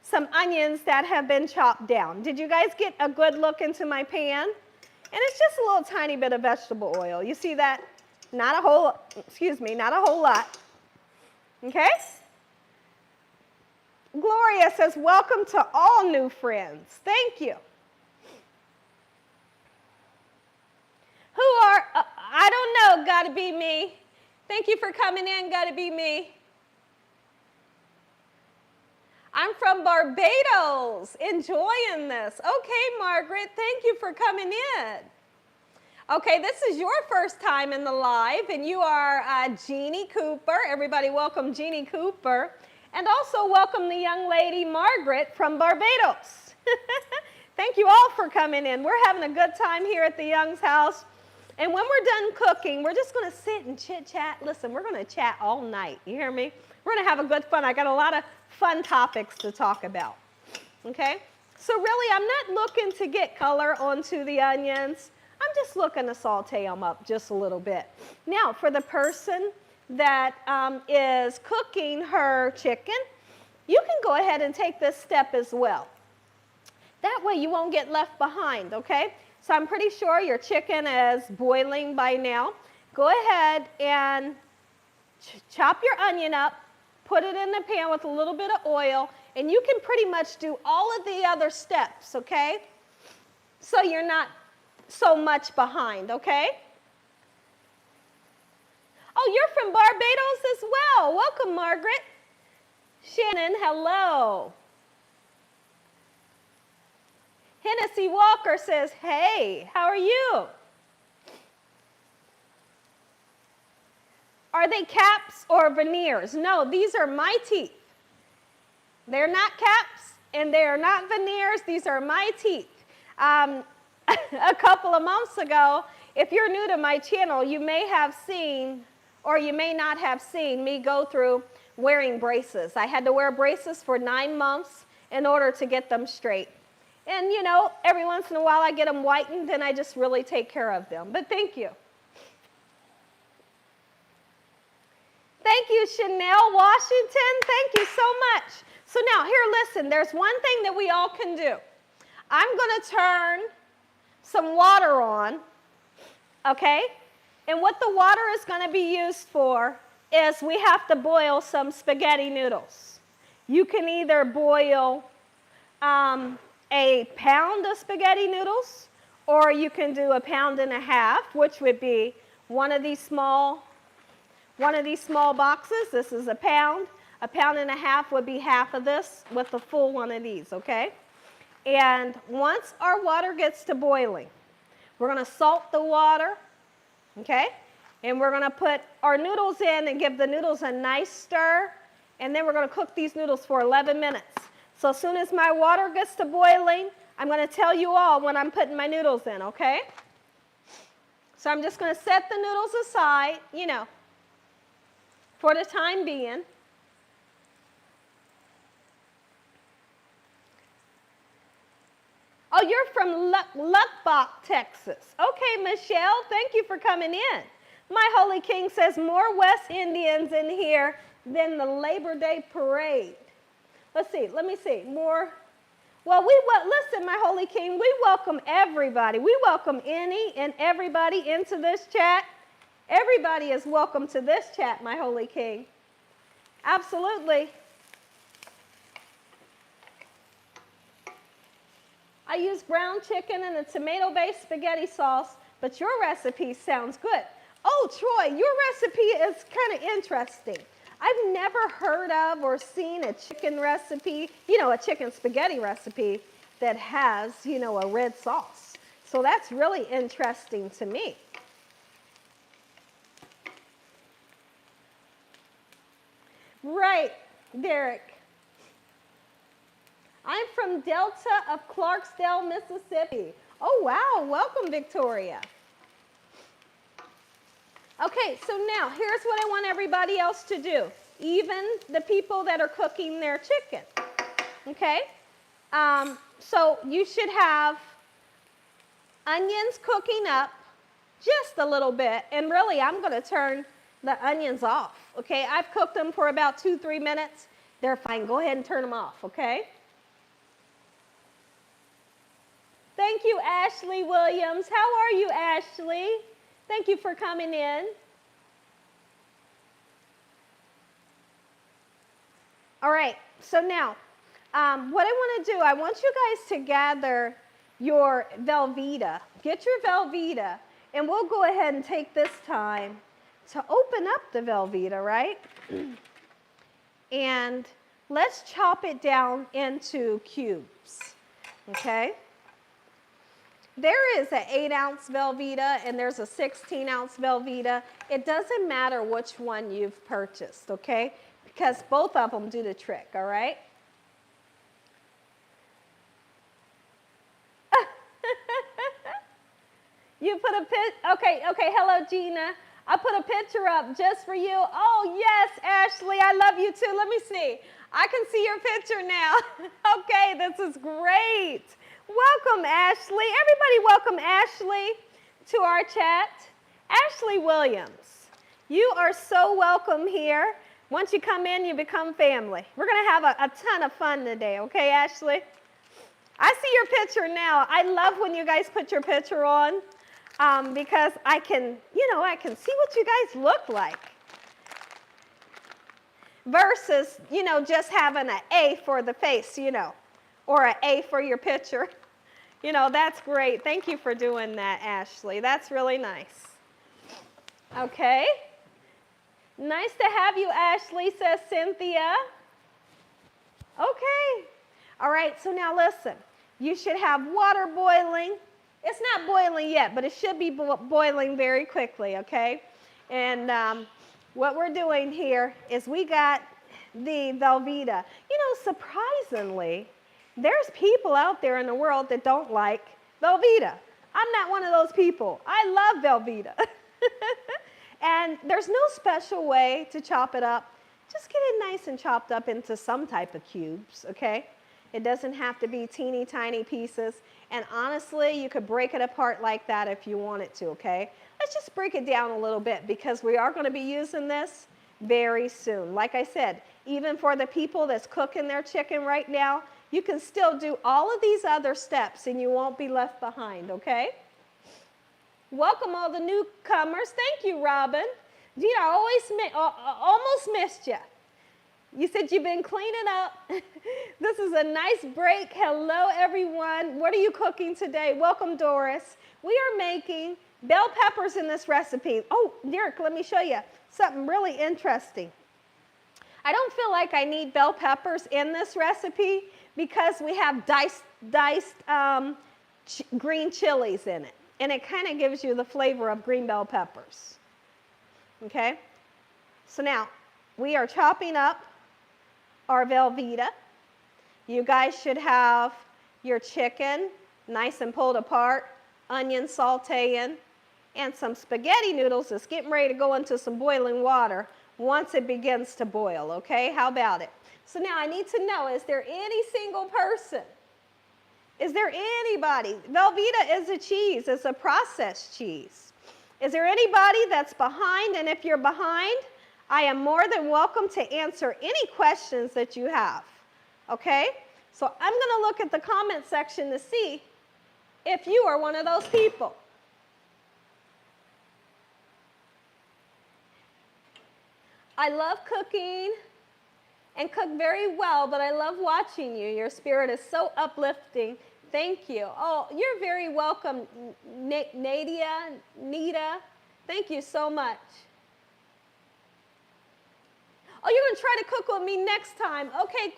Speaker 1: some onions that have been chopped down. Did you guys get a good look into my pan? And it's just a little tiny bit of vegetable oil. You see that? Not a whole, not a whole lot. Okay? Gloria says, welcome to all new friends. Thank you. Who are, I don't know, gotta be me. Thank you for coming in, gotta be me. I'm from Barbados, enjoying this. Okay, Margaret, thank you for coming in. Okay, this is your first time in the live, and you are Jeannie Cooper. Everybody welcome Jeannie Cooper. And also welcome the young lady, Margaret, from Barbados. Thank you all for coming in. We're having a good time here at the Young's house. And when we're done cooking, we're just going to sit and chit-chat. Listen, we're going to chat all night. You hear me? We're going to have a good fun. I got a lot of fun topics to talk about. Okay? So really, I'm not looking to get color onto the onions. I'm just looking to saute them up just a little bit. Now, for the person that is cooking her chicken, you can go ahead and take this step as well. That way you won't get left behind, okay? So I'm pretty sure your chicken is boiling by now. Go ahead and chop your onion up, put it in the pan with a little bit of oil, and you can pretty much do all of the other steps, okay? So you're not so much behind, okay? Oh, you're from Barbados as well. Welcome, Margaret. Shannon, hello. Hennessy Walker says, hey, how are you? Are they caps or veneers? No, these are my teeth. They're not caps and they're not veneers. These are my teeth. A couple of months ago, if you're new to my channel, you may have seen or you may not have seen me go through wearing braces. I had to wear braces for 9 months in order to get them straight. And, you know, every once in a while I get them whitened and I just really take care of them. But thank you. Thank you, Chanel Washington. Thank you so much. So now, here, listen, there's one thing that we all can do. I'm going to turn some water on, okay? And what the water is going to be used for is we have to boil some spaghetti noodles. You can either boil a pound of spaghetti noodles, or you can do 1.5 pounds, which would be one of these small boxes. This is 1 pound. 1.5 pounds would be half of this with a full one of these, okay? And once our water gets to boiling, we're going to salt the water, okay? And we're going to put our noodles in and give the noodles a nice stir, and then we're going to cook these noodles for 11 minutes. So as soon as my water gets to boiling, I'm going to tell you all when I'm putting my noodles in, okay? So I'm just going to set the noodles aside, you know, for the time being. Oh, you're from Luckbach, Texas. Okay, Michelle, thank you for coming in. My Holy King says more West Indians in here than the Labor Day parade. Let's see, let me see, more. Well, listen, my Holy King, we welcome everybody. We welcome any and everybody into this chat. Everybody is welcome to this chat, my Holy King. Absolutely. I use brown chicken and a tomato-based spaghetti sauce, but your recipe sounds good. Oh, Troy, your recipe is kind of interesting. I've never heard of or seen a chicken recipe, you know, a chicken spaghetti recipe that has, you know, a red sauce. So that's really interesting to me. Right, Derek. I'm from Delta of Clarksdale, Mississippi. Oh, wow, welcome, Victoria. Okay, so now here's what I want everybody else to do, even the people that are cooking their chicken, okay? So you should have onions cooking up just a little bit, and really I'm going to turn the onions off, okay? I've cooked them for about 2-3 minutes. They're fine. Go ahead and turn them off, okay? Thank you, Ashley Williams. How are you, Ashley? Thank you for coming in. All right, so now, what I want to do, I want you guys to gather your Velveeta. Get your Velveeta, and we'll go ahead and take this time to open up the Velveeta, right? And let's chop it down into cubes, okay? There is an 8-ounce Velveeta and there's a 16-ounce Velveeta. It doesn't matter which one you've purchased, okay? Because both of them do the trick, all right? You put a okay, hello Gina. I put a picture up just for you. Oh yes, Ashley, I love you too. Let me see. I can see your picture now. Okay, this is great. Welcome, Ashley. Everybody welcome Ashley to our chat. Ashley Williams, you are so welcome here. Once you come in, you become family. We're going to have a ton of fun today, okay, Ashley? I see your picture now. I love when you guys put your picture on because I can see what you guys look like. Versus, just having an A for the face, or an A for your picture. That's great. Thank you for doing that, Ashley. That's really nice. Okay. Nice to have you, Ashley, says Cynthia. Okay. All right, so now listen. You should have water boiling. It's not boiling yet, but it should be boiling very quickly, okay? And what we're doing here is we got the Velveeta. Surprisingly, there's people out there in the world that don't like Velveeta. I'm not one of those people. I love Velveeta. And there's no special way to chop it up. Just get it nice and chopped up into some type of cubes, okay? It doesn't have to be teeny tiny pieces. And honestly, you could break it apart like that if you wanted to, okay? Let's just break it down a little bit because we are going to be using this very soon. Like I said, even for the people that's cooking their chicken right now, you can still do all of these other steps and you won't be left behind, okay? Welcome all the newcomers. Thank you, Robin. Gina, I almost missed you. You said you've been cleaning up. This is a nice break. Hello, everyone. What are you cooking today? Welcome, Doris. We are making bell peppers in this recipe. Oh, Derek, let me show you something really interesting. I don't feel like I need bell peppers in this recipe because we have diced green chilies in it. And it kind of gives you the flavor of green bell peppers. Okay? So now, we are chopping up our Velveeta. You guys should have your chicken nice and pulled apart, onion sauteing, and some spaghetti noodles that's getting ready to go into some boiling water once it begins to boil, okay? How about it? So now I need to know, is there any single person? Is there anybody? Velveeta is a cheese. It's a processed cheese. Is there anybody that's behind? And if you're behind, I am more than welcome to answer any questions that you have, okay? So I'm going to look at the comment section to see if you are one of those people. I love cooking and cook very well, but I love watching you. Your spirit is so uplifting. Thank you. Oh, you're very welcome, Nadia, Nita. Thank you so much. Oh, you're going to try to cook with me next time. Okay,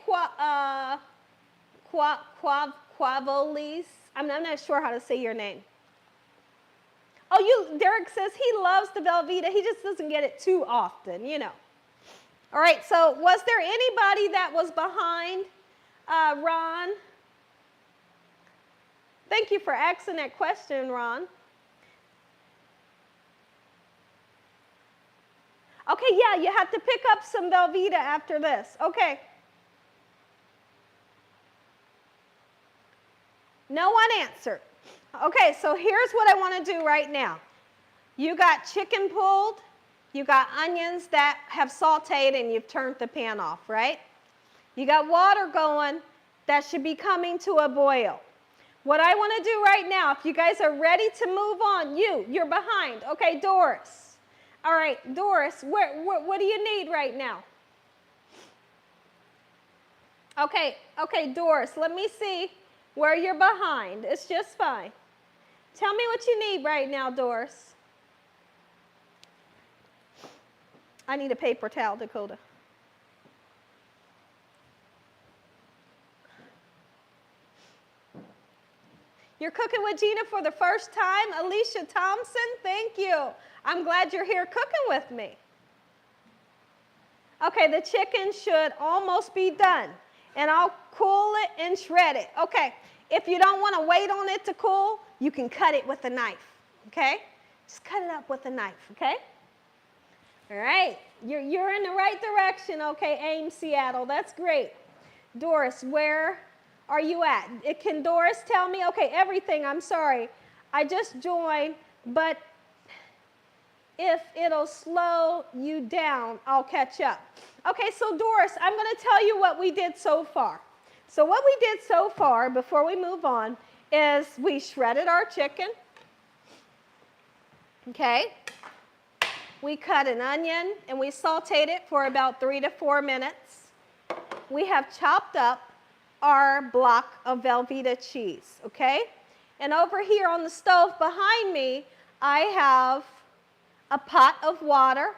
Speaker 1: Quavolis. I'm not sure how to say your name. Oh, Derek says he loves the Velveeta. He just doesn't get it too often, All right, so was there anybody that was behind Ron? Thank you for asking that question, Ron. Okay, yeah, you have to pick up some Velveeta after this. Okay. No one answered. Okay, so here's what I want to do right now. You got chicken pulled. You got onions that have sauteed and you've turned the pan off, right? You got water going that should be coming to a boil. What I want to do right now, if you guys are ready to move on, you're behind. Okay, Doris. All right, Doris, what do you need right now? Okay, Doris, let me see where you're behind. It's just fine. Tell me what you need right now, Doris. I need a paper towel, Dakota. You're cooking with Gina for the first time. Alicia Thompson, thank you. I'm glad you're here cooking with me. Okay, the chicken should almost be done. And I'll cool it and shred it. Okay, if you don't want to wait on it to cool, you can cut it with a knife, okay? Just cut it up with a knife, okay? All right, you're in the right direction, okay, Ames, Seattle. That's great. Doris, where are you at? Can Doris tell me? Okay, everything, I'm sorry. I just joined, but if it'll slow you down, I'll catch up. Okay, so Doris, I'm going to tell you what we did so far. So what we did so far, before we move on, is we shredded our chicken. Okay. We cut an onion and we sauteed it for about 3 to 4 minutes. We have chopped up our block of Velveeta cheese, okay? And over here on the stove behind me, I have a pot of water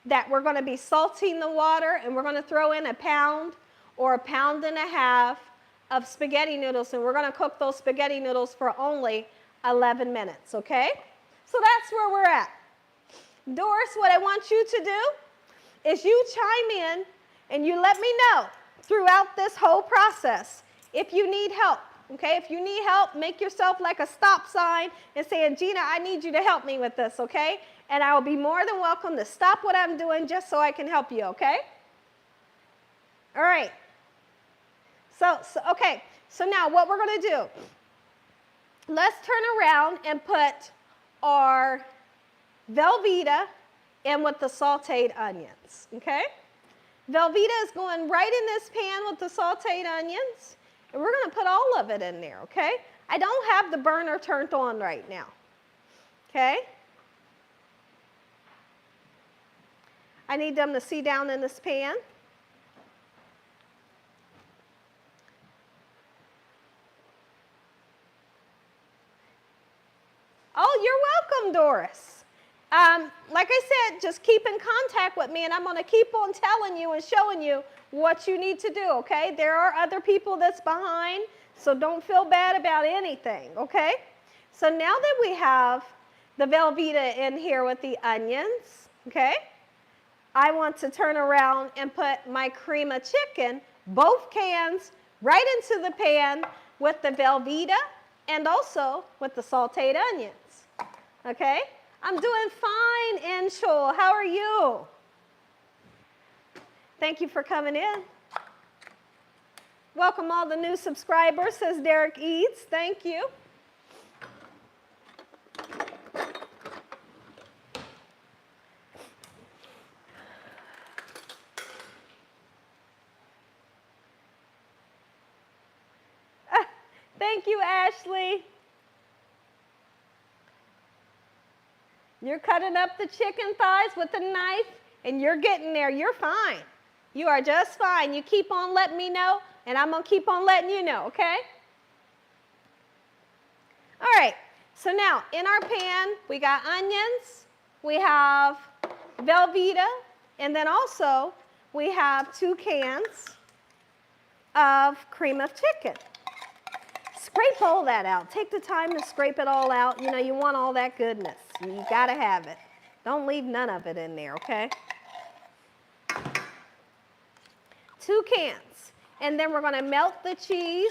Speaker 1: that we're going to be salting the water, and we're going to throw in a pound or a pound and a half of spaghetti noodles, and we're going to cook those spaghetti noodles for only 11 minutes, okay? So that's where we're at. Doris, what I want you to do is you chime in and you let me know throughout this whole process if you need help, okay? If you need help, make yourself like a stop sign and say, Gina, I need you to help me with this, okay? And I will be more than welcome to stop what I'm doing just so I can help you, okay? All right. Okay, so now what we're going to do, let's turn around and put our Velveeta in with the sauteed onions, okay? Velveeta is going right in this pan with the sauteed onions, and we're going to put all of it in there, okay? I don't have the burner turned on right now, okay? I need them to see down in this pan. Oh, you're welcome, Doris. Like I said, just keep in contact with me, and I'm going to keep on telling you and showing you what you need to do, okay? There are other people that's behind, so don't feel bad about anything, okay? So now that we have the Velveeta in here with the onions, okay, I want to turn around and put my cream of chicken, both cans, right into the pan with the Velveeta and also with the sauteed onions, okay? I'm doing fine, Anshul. How are you? Thank you for coming in. Welcome all the new subscribers, says Derek Eads. Thank you. Thank you, Ashley. You're cutting up the chicken thighs with a knife, and you're getting there. You're fine. You are just fine. You keep on letting me know, and I'm going to keep on letting you know, okay? All right. So now, in our pan, we got onions, we have Velveeta, and then also we have 2 cans of cream of chicken. Scrape all that out. Take the time to scrape it all out. You know, you want all that goodness. You got to have it. Don't leave none of it in there, okay? 2 cans. And then we're going to melt the cheese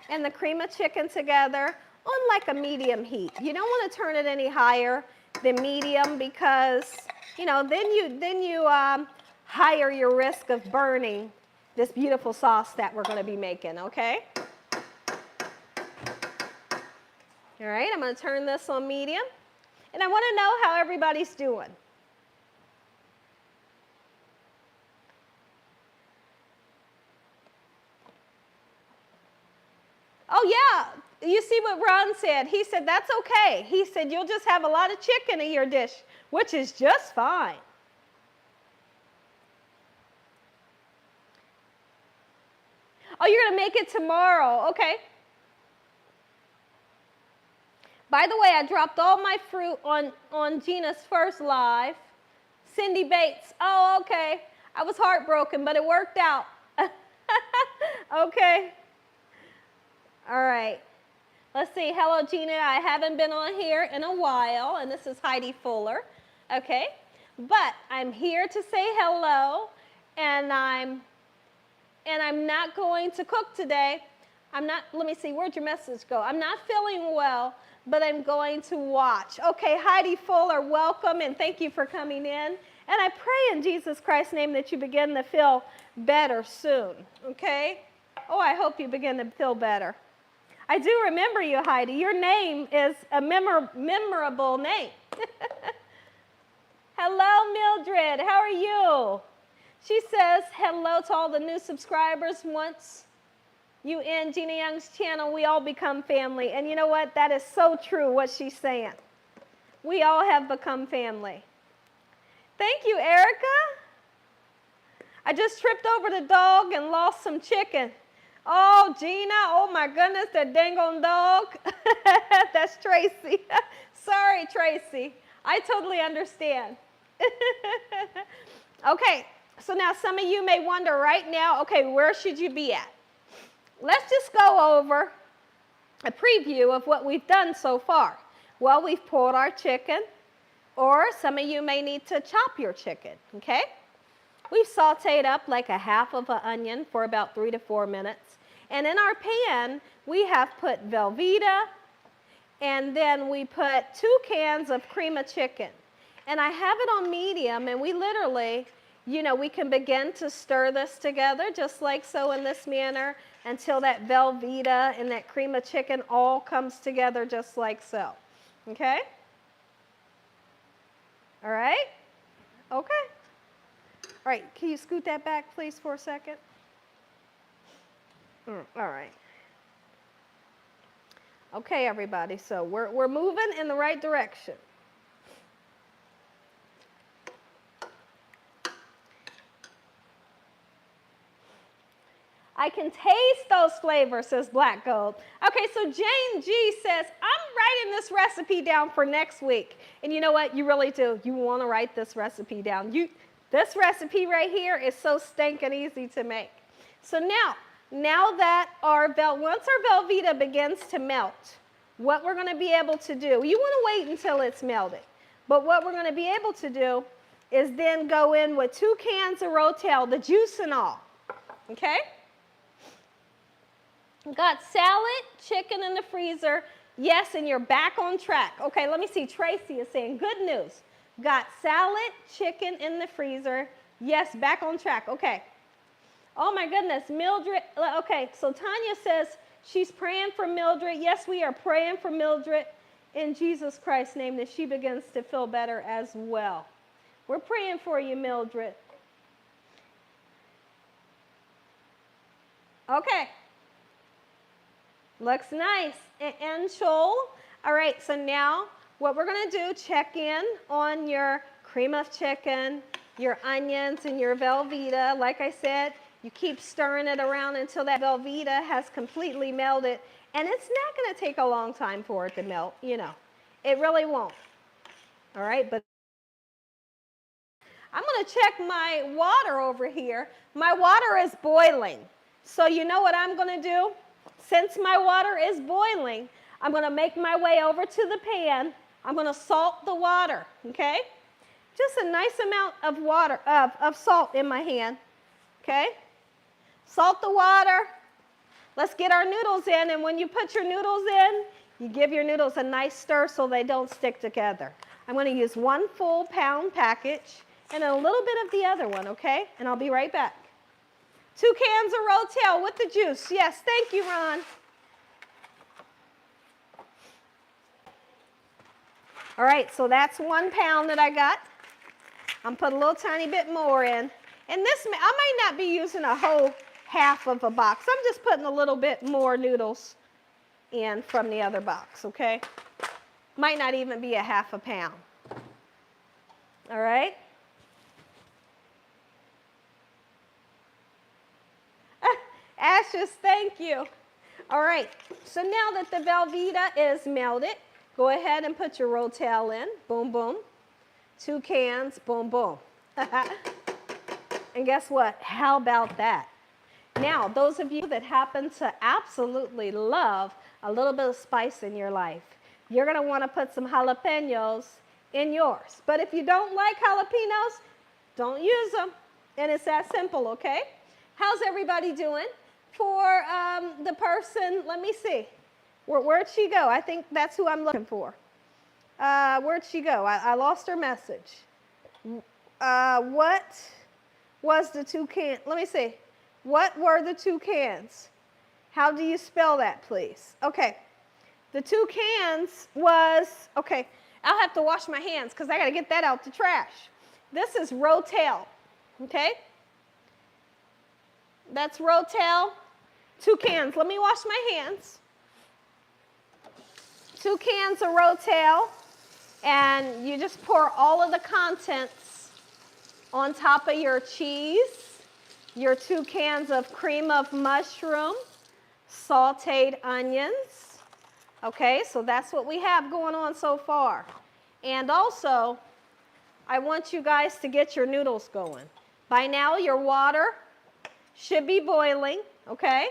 Speaker 1: and the cream of chicken together on like a medium heat. You don't want to turn it any higher than medium because, you know, then you higher your risk of burning this beautiful sauce that we're going to be making, okay? All right, I'm going to turn this on medium. And I want to know how everybody's doing. Oh, yeah. You see what Ron said? He said, that's okay. He said, you'll just have a lot of chicken in your dish, which is just fine. Oh, you're going to make it tomorrow. Okay. By the way, I dropped all my fruit on Gina's first live. Cindy Bates. Oh, okay. I was heartbroken, but it worked out. Okay. All right. Let's see. Hello, Gina. I haven't been on here in a while, and this is Heidi Fuller. Okay. But I'm here to say hello, and I'm not going to cook today. Let me see, where'd your message go? I'm not feeling well, but I'm going to watch. Okay, Heidi Fuller, welcome, and thank you for coming in. And I pray in Jesus Christ's name that you begin to feel better soon, okay? Oh, I hope you begin to feel better. I do remember you, Heidi. Your name is a memorable name. Hello, Mildred. How are you? She says, hello to all the new subscribers. Once you in Gina Young's channel, we all become family. And you know what? That is so true, what she's saying. We all have become family. Thank you, Erica. I just tripped over the dog and lost some chicken. Oh, Gina, oh my goodness, that dang on dog. That's Tracy. Sorry, Tracy. I totally understand. Okay, so now some of you may wonder right now, okay, where should you be at? Let's just go over a preview of what we've done so far. Well, we've pulled our chicken, or some of you may need to chop your chicken, okay? We've sauteed up like a half of an onion for about 3 to 4 minutes. And in our pan, we have put Velveeta, and then we put 2 cans of cream of chicken. And I have it on medium, and we literally, you know, we can begin to stir this together just like so in this manner until that Velveeta and that cream of chicken all comes together just like so. Okay? All right? Okay. All right, can you scoot that back, please, for a second? All right. Okay, everybody, so we're moving in the right direction. I can taste those flavors, says Black Gold. Okay, so Jane G says, I'm writing this recipe down for next week. And you know what? You really do. You want to write this recipe down. This recipe right here is so stinking easy to make. So now that once our Velveeta begins to melt, what we're going to be able to do, you want to wait until it's melted. But what we're going to be able to do is then go in with 2 cans of Rotel, the juice and all. Okay? Got salad, chicken in the freezer. Yes, and you're back on track. Okay, let me see. Tracy is saying, good news. Got salad, chicken in the freezer. Yes, back on track. Okay. Oh, my goodness. Mildred. Okay, so Tanya says she's praying for Mildred. Yes, we are praying for Mildred in Jesus Christ's name that she begins to feel better as well. We're praying for you, Mildred. Okay. Looks nice. And Chol. All right, so now what we're going to do, check in on your cream of chicken, your onions, and your Velveeta. Like I said, you keep stirring it around until that Velveeta has completely melted. And it's not going to take a long time for it to melt, you know. It really won't. All right, but I'm going to check my water over here. My water is boiling. So you know what I'm going to do? Since my water is boiling, I'm going to make my way over to the pan. I'm going to salt the water, okay? Just a nice amount of water, of salt in my hand, okay? Salt the water. Let's get our noodles in, and when you put your noodles in, you give your noodles a nice stir so they don't stick together. I'm going to use 1 full pound package and a little bit of the other one, okay? And I'll be right back. 2 cans of Rotel with the juice. Yes, thank you, Ron. All right, so that's 1 pound that I got. I'm putting a little tiny bit more in. And this, I might not be using a whole half of a box. I'm just putting a little bit more noodles in from the other box, okay? Might not even be a half a pound. All right? Ashley precious. Thank you. All right. So now that the Velveeta is melted, go ahead and put your Rotel in. Boom, boom. 2 cans. Boom, boom. And guess what? How about that? Now, those of you that happen to absolutely love a little bit of spice in your life, you're going to want to put some jalapenos in yours. But if you don't like jalapenos, don't use them. And it's that simple, okay? How's everybody doing? For the person, let me see. Where'd she go? I think that's who I'm looking for. Where'd she go? I lost her message. What was the 2 cans? Let me see. What were the 2 cans? How do you spell that, please? Okay. The 2 cans was, okay, I'll have to wash my hands because I got to get that out the trash. This is Rotel, okay? That's Rotel. 2 cans. Let me wash my hands. 2 cans of Rotel, and you just pour all of the contents on top of your cheese, your 2 cans of cream of mushroom, sauteed onions. Okay, so that's what we have going on so far. And also, I want you guys to get your noodles going. By now, your water should be boiling, okay?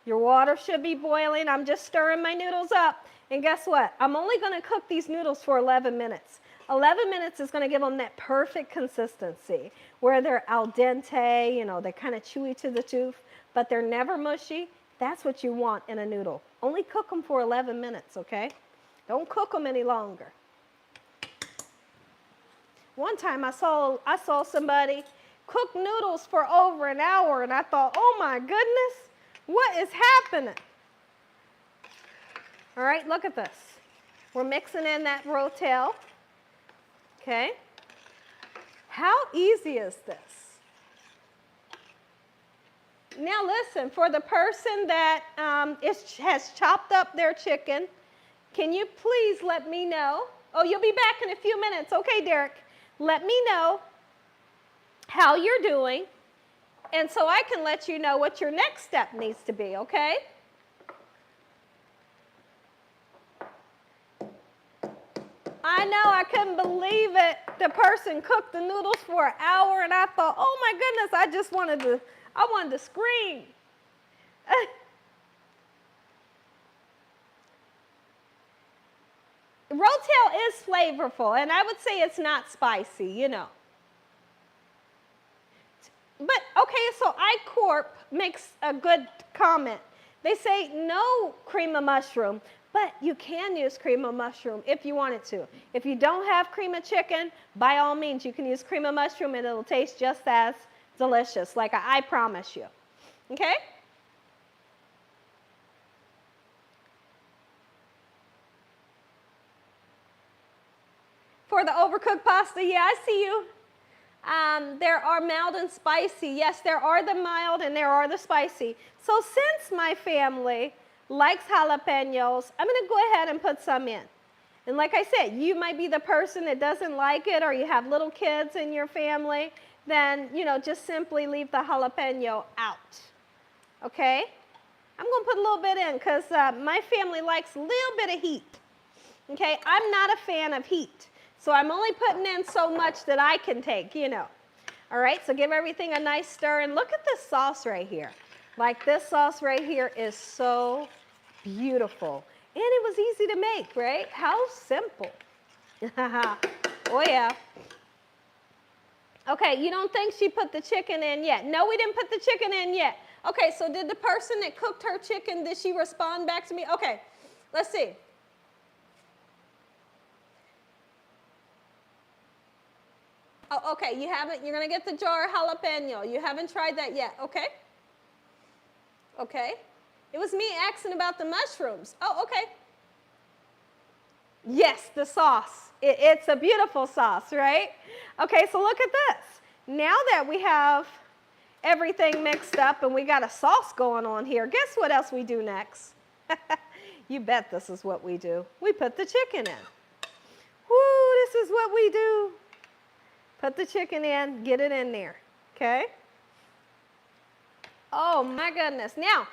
Speaker 1: Your water should be boiling. I'm just stirring my noodles up. And guess what? I'm only going to cook these noodles for 11 minutes. 11 minutes is going to give them that perfect consistency where they're al dente, you know, they're kind of chewy to the tooth, but they're never mushy. That's what you want in a noodle. Only cook them for 11 minutes, okay? Don't cook them any longer. One time I saw somebody cook noodles for over an hour, and I thought, oh my goodness, what is happening? All right, look at this. We're mixing in that Rotel. Okay. How easy is this? Now listen, for the person that has chopped up their chicken, can you please let me know? Oh, you'll be back in a few minutes. Okay, Derek. Let me know how you're doing, and so I can let you know what your next step needs to be, okay? I know, I couldn't believe it. The person cooked the noodles for an hour, and I thought, oh my goodness, I wanted to scream. Rotel is flavorful, and I would say it's not spicy, you know. But, okay, so iCorp makes a good comment. They say no cream of mushroom, but you can use cream of mushroom if you wanted to. If you don't have cream of chicken, by all means, you can use cream of mushroom, and it'll taste just as delicious, like I promise you. Okay? For the overcooked pasta, yeah, I see you. There are mild and spicy. Yes, there are the mild and there are the spicy. So since my family likes jalapenos, I'm going to go ahead and put some in. And like I said, you might be the person that doesn't like it, or you have little kids in your family, then, you know, just simply leave the jalapeno out. Okay? I'm going to put a little bit in because my family likes a little bit of heat. Okay? I'm not a fan of heat. So I'm only putting in so much that I can take, you know. All right, so give everything a nice stir. And look at this sauce right here. Like, this sauce right here is so beautiful. And it was easy to make, right? How simple. Oh, yeah. Okay, you don't think she put the chicken in yet? No, we didn't put the chicken in yet. Okay, so did the person that cooked her chicken, did she respond back to me? Okay, let's see. Oh, okay, you haven't, you're going to get the jar of jalapeno. You haven't tried that yet, okay? Okay. It was me asking about the mushrooms. Oh, okay. Yes, the sauce. It's a beautiful sauce, right? Okay, so look at this. Now that we have everything mixed up and we got a sauce going on here, guess what else we do next? You bet this is what we do. We put the chicken in. Woo, this is what we do. Put the chicken in, get it in there, okay? Oh my goodness. Now,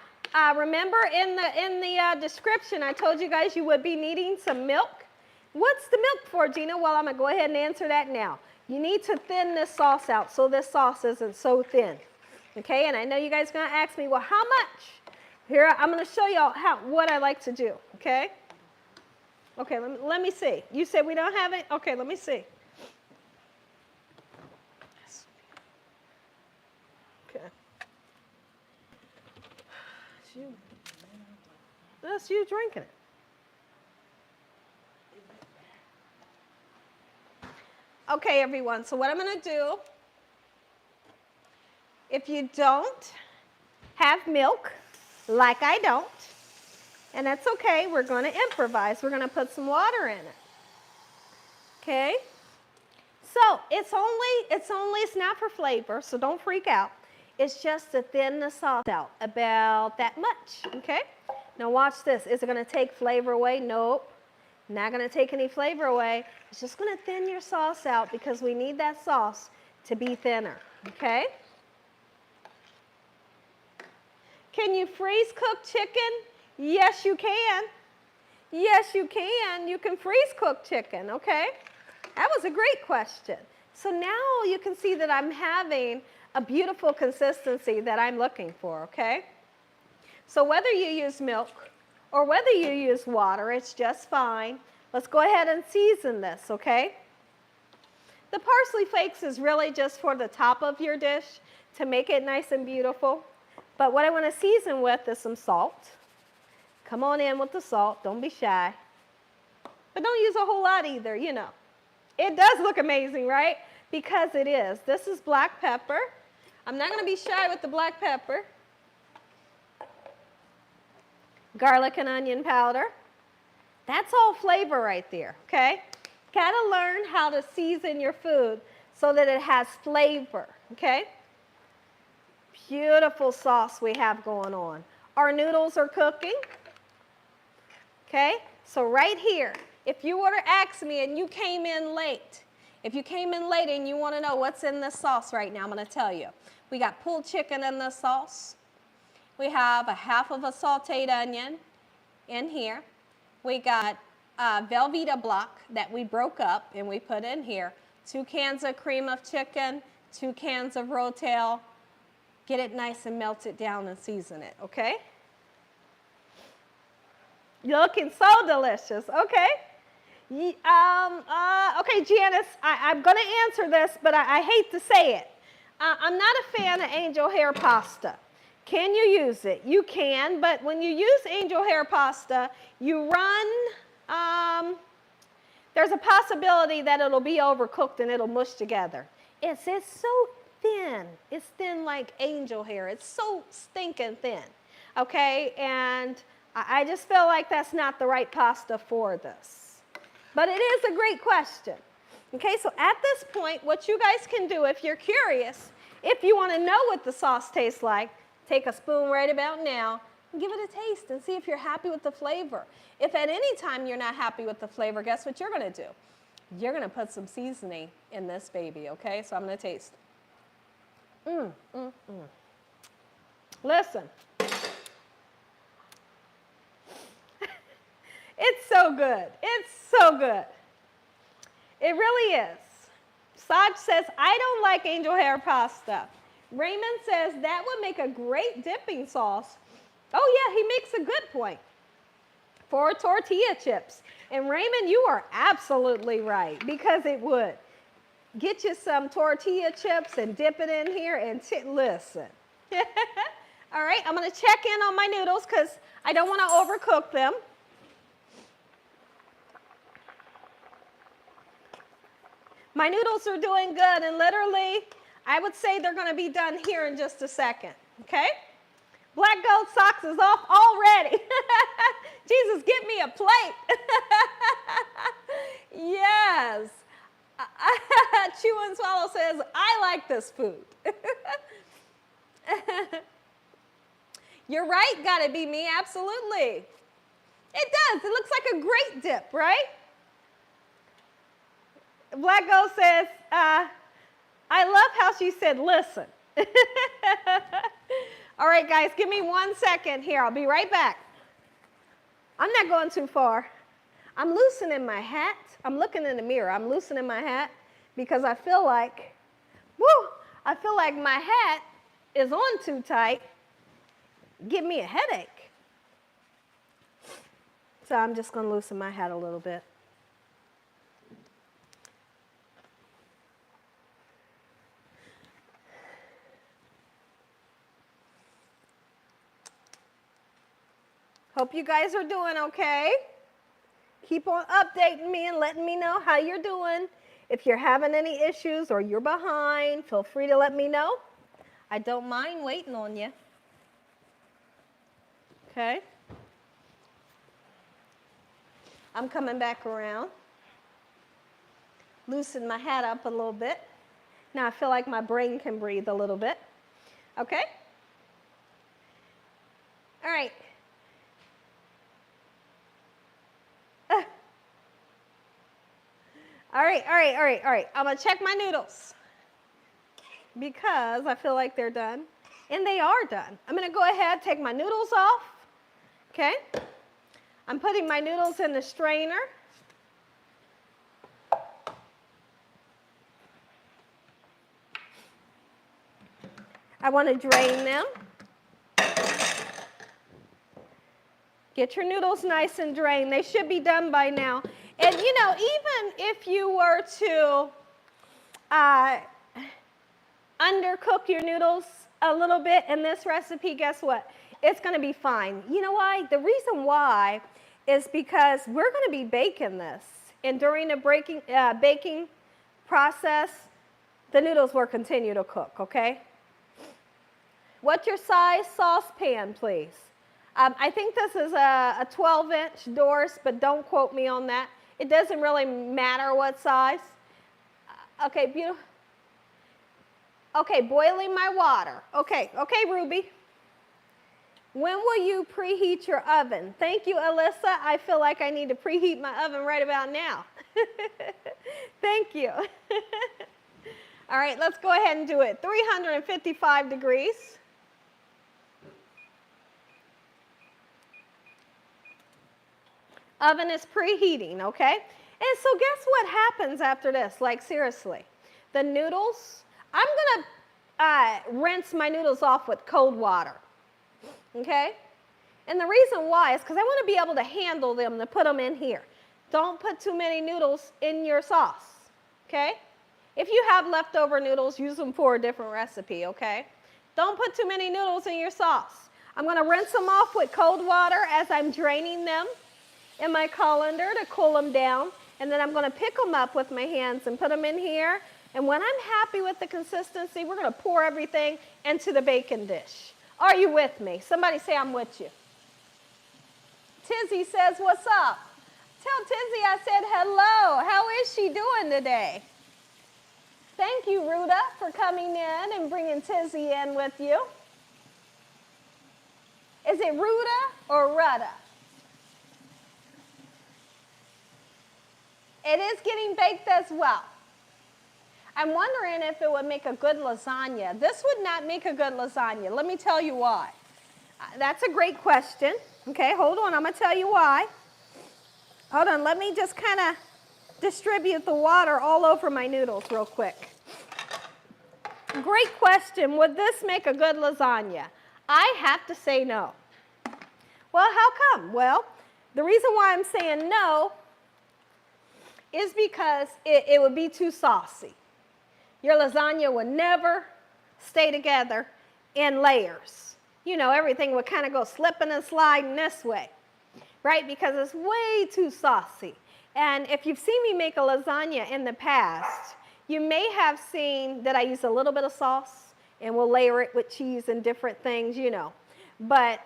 Speaker 1: remember in the description, I told you guys you would be needing some milk. What's the milk for, Gina? Well, I'm going to go ahead and answer that now. You need to thin this sauce out so this sauce isn't so thin. Okay, and I know you guys are going to ask me, well, how much? Here, I'm going to show y'all what I like to do, okay? Okay, let me see. You said we don't have it? Okay, let me see. Okay. That's you drinking it. Okay, everyone, so what I'm going to do, if you don't have milk, like I don't, and that's okay, we're going to improvise. We're going to put some water in it. Okay? So it's not for flavor, so don't freak out. It's just to thin the sauce out about that much, okay? Now watch this. Is it going to take flavor away? Nope. Not going to take any flavor away. It's just going to thin your sauce out because we need that sauce to be thinner, okay? Can you freeze cook chicken? Yes, you can. Yes, you can. You can freeze cook chicken, okay? That was a great question. So now you can see that I'm having a beautiful consistency that I'm looking for, okay? So whether you use milk or whether you use water, it's just fine. Let's go ahead and season this, okay? The parsley flakes is really just for the top of your dish to make it nice and beautiful. But what I want to season with is some salt. Come on in with the salt. Don't be shy. But don't use a whole lot either, you know. It does look amazing, right? Because it is. This is black pepper. I'm not going to be shy with the black pepper. Garlic and onion powder. That's all flavor right there, okay? Got to learn how to season your food so that it has flavor, okay? Beautiful sauce we have going on. Our noodles are cooking. Okay, so right here, if you were to ask me and you came in late, if you came in late and you want to know what's in this sauce right now, I'm going to tell you. We got pulled chicken in this sauce. We have a half of a sauteed onion in here. We got Velveeta block that we broke up and we put in here. 2 cans of cream of chicken, 2 cans of rotel. Get it nice and melt it down and season it, okay? You're looking so delicious, okay? Okay, Janice, I'm going to answer this, but I hate to say it. I'm not a fan of angel hair pasta. Can you use it? You can, but when you use angel hair pasta, you run, there's a possibility that it'll be overcooked and it'll mush together. It's so thin. It's thin like angel hair. It's so stinking thin, okay? And I just feel like that's not the right pasta for this. But it is a great question. Okay, so at this point, what you guys can do if you're curious, if you want to know what the sauce tastes like, take a spoon right about now and give it a taste and see if you're happy with the flavor. If at any time you're not happy with the flavor, guess what you're going to do? You're going to put some seasoning in this baby, okay? So I'm going to taste. Listen. It's so good. It's so good. It really is. Saj says, I don't like angel hair pasta. Raymond says, that would make a great dipping sauce. Oh yeah, he makes a good point. For tortilla chips. And Raymond, you are absolutely right, because it would. Get you some tortilla chips and dip it in here and listen. All right, I'm going to check in on my noodles because I don't want to overcook them. My noodles are doing good, and literally, I would say they're going to be done here in just a second, okay? Black Gold Socks is off already. Jesus, get me a plate. Yes. Chew and Swallow says, I like this food. You're right, gotta be me, absolutely. It does, it looks like a great dip, right? Black Gold says, I love how she said, listen. All right, guys, give me 1 second here. I'll be right back. I'm not going too far. I'm loosening my hat. I'm looking in the mirror. I'm loosening my hat because I feel like, I feel like my hat is on too tight. Give me a headache. So I'm just going to loosen my hat a little bit. Hope you guys are doing okay. Keep on updating me and letting me know how you're doing. If you're having any issues or you're behind, feel free to let me know. I don't mind waiting on you. Okay? I'm coming back around. Loosen my hat up a little bit. Now I feel like my brain can breathe a little bit. Okay? All right. All right. I'm going to check my noodles because I feel like they're done. And they are done. I'm going to go ahead, take my noodles off. Okay? I'm putting my noodles in the strainer. I want to drain them. Get your noodles nice and drained. They should be done by now. And you know, even if you were to undercook your noodles a little bit in this recipe, guess what? It's going to be fine. You know why? The reason why is because we're going to be baking this. And during the baking process, the noodles will continue to cook, okay? What's your size saucepan, please? I think this is a 12-inch Doris, but don't quote me on that. It doesn't really matter what size. Okay, beautiful. Okay, boiling my water. Okay, Ruby. When will you preheat your oven? Thank you, Alyssa. I feel like I need to preheat my oven right about now. Thank you. All right, let's go ahead and do it. 355 degrees. Oven is preheating, okay? And so guess what happens after this? Like, seriously. The noodles, I'm going to rinse my noodles off with cold water, okay? And the reason why is because I want to be able to handle them, to put them in here. Don't put too many noodles in your sauce, okay? If you have leftover noodles, use them for a different recipe, okay? Don't put too many noodles in your sauce. I'm going to rinse them off with cold water as I'm draining them in my colander to cool them down, and then I'm going to pick them up with my hands and put them in here. And when I'm happy with the consistency, we're going to pour everything into the baking dish. Are you with me? Somebody say I'm with you. Tizzy says, what's up? Tell Tizzy I said hello. How is she doing today? Thank you, Ruda, for coming in and bringing Tizzy in with you. Is it Ruda or Rudda? It is getting baked as well. I'm wondering if it would make a good lasagna. This would not make a good lasagna. Let me tell you why. That's a great question. Okay, hold on. I'm going to tell you why. Hold on. Let me just kind of distribute the water all over my noodles real quick. Great question. Would this make a good lasagna? I have to say no. Well, how come? Well, the reason why I'm saying no is because it would be too saucy. Your lasagna would never stay together in layers. You know, everything would kind of go slipping and sliding this way, right? Because it's way too saucy. And if you've seen me make a lasagna in the past, you may have seen that I use a little bit of sauce and we'll layer it with cheese and different things, you know. But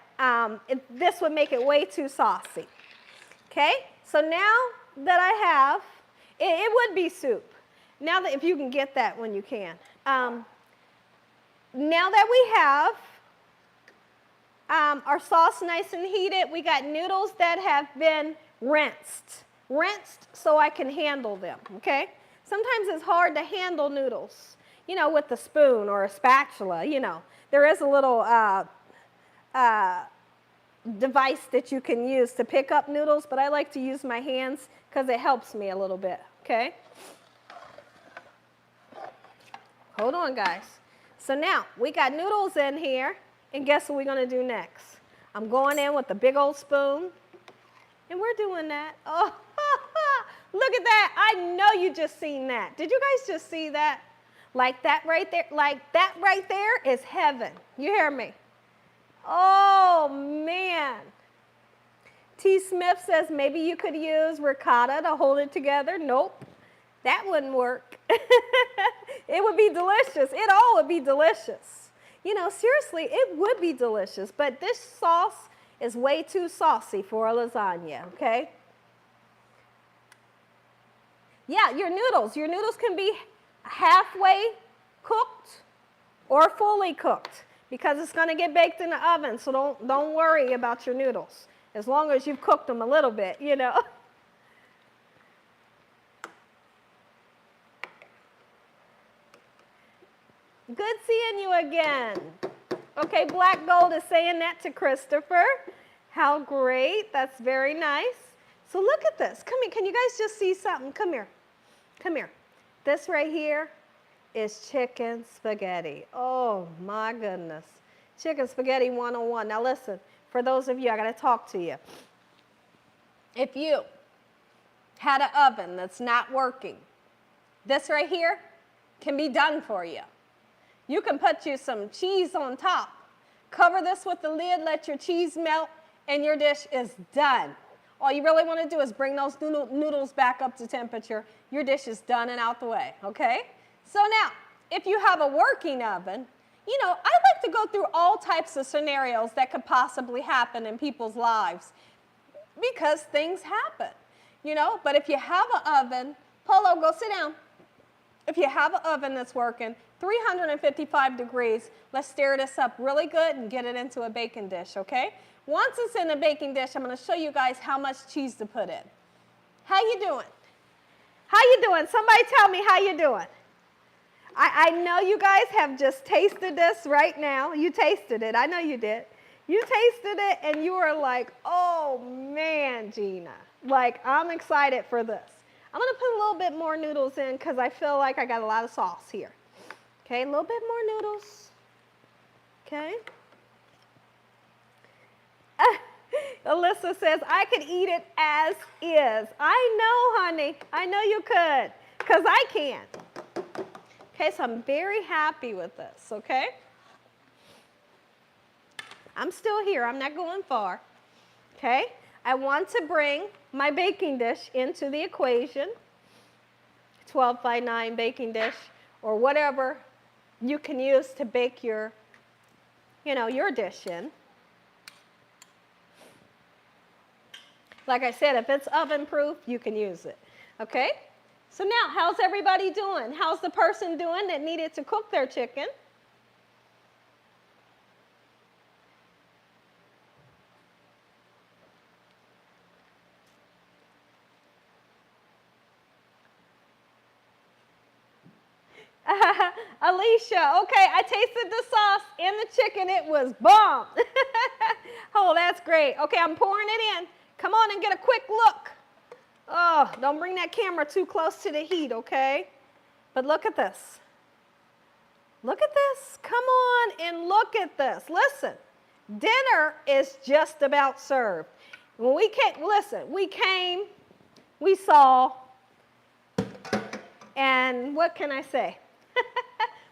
Speaker 1: this would make it way too saucy. Okay? So now that I have, it would be soup. Now that, if you can get that when you can. Now that we have our sauce nice and heated, we got noodles that have been rinsed so I can handle them, okay? Sometimes it's hard to handle noodles, you know, with a spoon or a spatula, you know. There is a little device that you can use to pick up noodles, but I like to use my hands because it helps me a little bit, okay? Hold on, guys. So now, we got noodles in here, and guess what we're going to do next? I'm going in with a big old spoon, and we're doing that. Oh, look at that. I know you just seen that. Did you guys just see that? Like that right there is heaven. You hear me? Oh, man. T. Smith says maybe you could use ricotta to hold it together. Nope, that wouldn't work. It would be delicious. It all would be delicious. You know, seriously, it would be delicious, but this sauce is way too saucy for a lasagna, okay? Yeah, your noodles can be halfway cooked or fully cooked because it's going to get baked in the oven, so don't worry about your noodles as long as you've cooked them a little bit, you know. Good seeing you again. Okay, Black Gold is saying that to Christopher. How great. That's very nice. So look at this. Come here. Can you guys just see something? Come here. Come here. This right here is chicken spaghetti. Oh, my goodness. Chicken spaghetti 101. Now listen, for those of you, I got to talk to you. If you had an oven that's not working, this right here can be done for you. You can put you some cheese on top. Cover this with the lid, let your cheese melt, and your dish is done. All you really want to do is bring those noodles back up to temperature. Your dish is done and out the way, okay? So now, if you have a working oven, you know, I like to go through all types of scenarios that could possibly happen in people's lives because things happen, you know? But if you have an oven, Polo, go sit down. If you have an oven that's working, 355 degrees, let's stir this up really good and get it into a baking dish, okay? Once it's in a baking dish, I'm going to show you guys how much cheese to put in. How you doing? How you doing? Somebody tell me how you doing. I know you guys have just tasted this right now. You tasted it. I know you did. You tasted it and you were like, oh man, Gina. Like, I'm excited for this. I'm going to put a little bit more noodles in because I feel like I got a lot of sauce here. Okay, a little bit more noodles. Okay. Alyssa says, I could eat it as is. I know, honey. I know you could because I can. Okay, so I'm very happy with this, okay? I'm still here. I'm not going far. Okay? I want to bring my baking dish into the equation, 12 by 9 baking dish, or whatever you can use to bake your, you know, your dish in. Like I said, if it's oven proof, you can use it. Okay? So now, how's everybody doing? How's the person doing that needed to cook their chicken? Alicia, okay, I tasted the sauce in the chicken. It was bomb. Oh, that's great. Okay, I'm pouring it in. Come on and get a quick look. Oh, don't bring that camera too close to the heat, okay? But look at this. Look at this. Come on and look at this. Listen, dinner is just about served. When we came, listen, we came, we saw, and what can I say?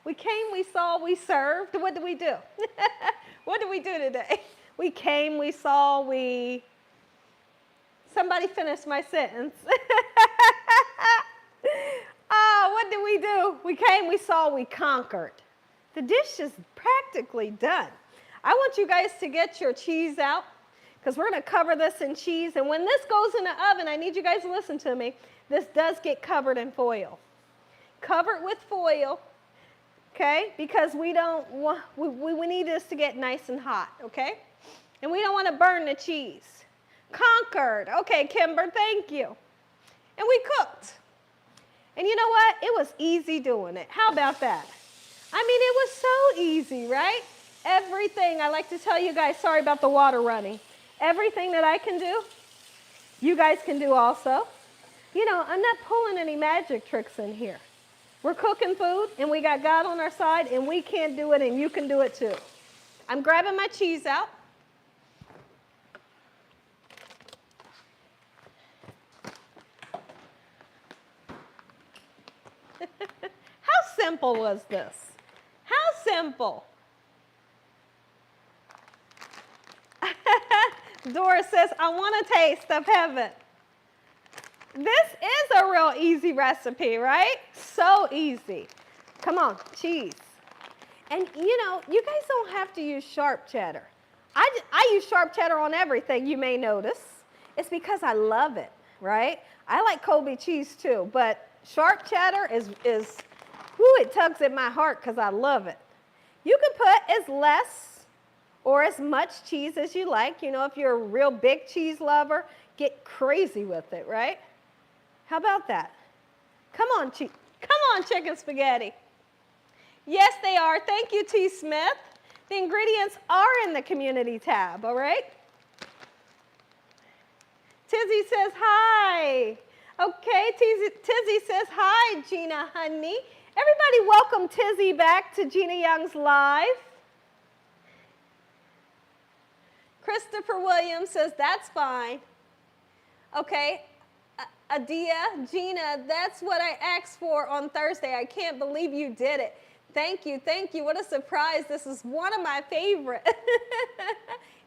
Speaker 1: We came, we saw, we served. What did we do? What did we do today? We came, we saw, we... Somebody finish my sentence. Oh, what did we do? We came, we saw, we conquered. The dish is practically done. I want you guys to get your cheese out because we're going to cover this in cheese. And when this goes in the oven, I need you guys to listen to me. This does get covered in foil. Covered with foil, okay? Because we don't want, we need this to get nice and hot, okay? And we don't want to burn the cheese. Conquered. Okay, Kimber, thank you. And we cooked. And you know what? It was easy doing it. How about that? I mean, it was so easy, right? everything, I like to tell you guys, sorry about the water running, everything that I can do, you guys can do also. You know, I'm not pulling any magic tricks in here. We're cooking food, and we got God on our side, and we can do it, and you can do it too. I'm grabbing my cheese out. How simple was this? How simple? Dora says, I want a taste of heaven. This is a real easy recipe, right? So easy. Come on, cheese. And you know, you guys don't have to use sharp cheddar. I use sharp cheddar on everything, you may notice. It's because I love it, right? I like Colby cheese too, but sharp cheddar is it tugs at my heart because I love it. You can put as less or as much cheese as you like. You know, if you're a real big cheese lover, get crazy with it, right? How about that? Come on, chicken spaghetti. Yes, they are. Thank you, T. Smith. The ingredients are in the community tab, all right? Tizzy says hi. Okay, Tizzy says hi, Gina, honey. Everybody welcome Tizzy back to Gina Young's Live. Christopher Williams says, that's fine. Okay, Adia, Gina, that's what I asked for on Thursday. I can't believe you did it. Thank you, thank you. What a surprise. This is one of my favorite.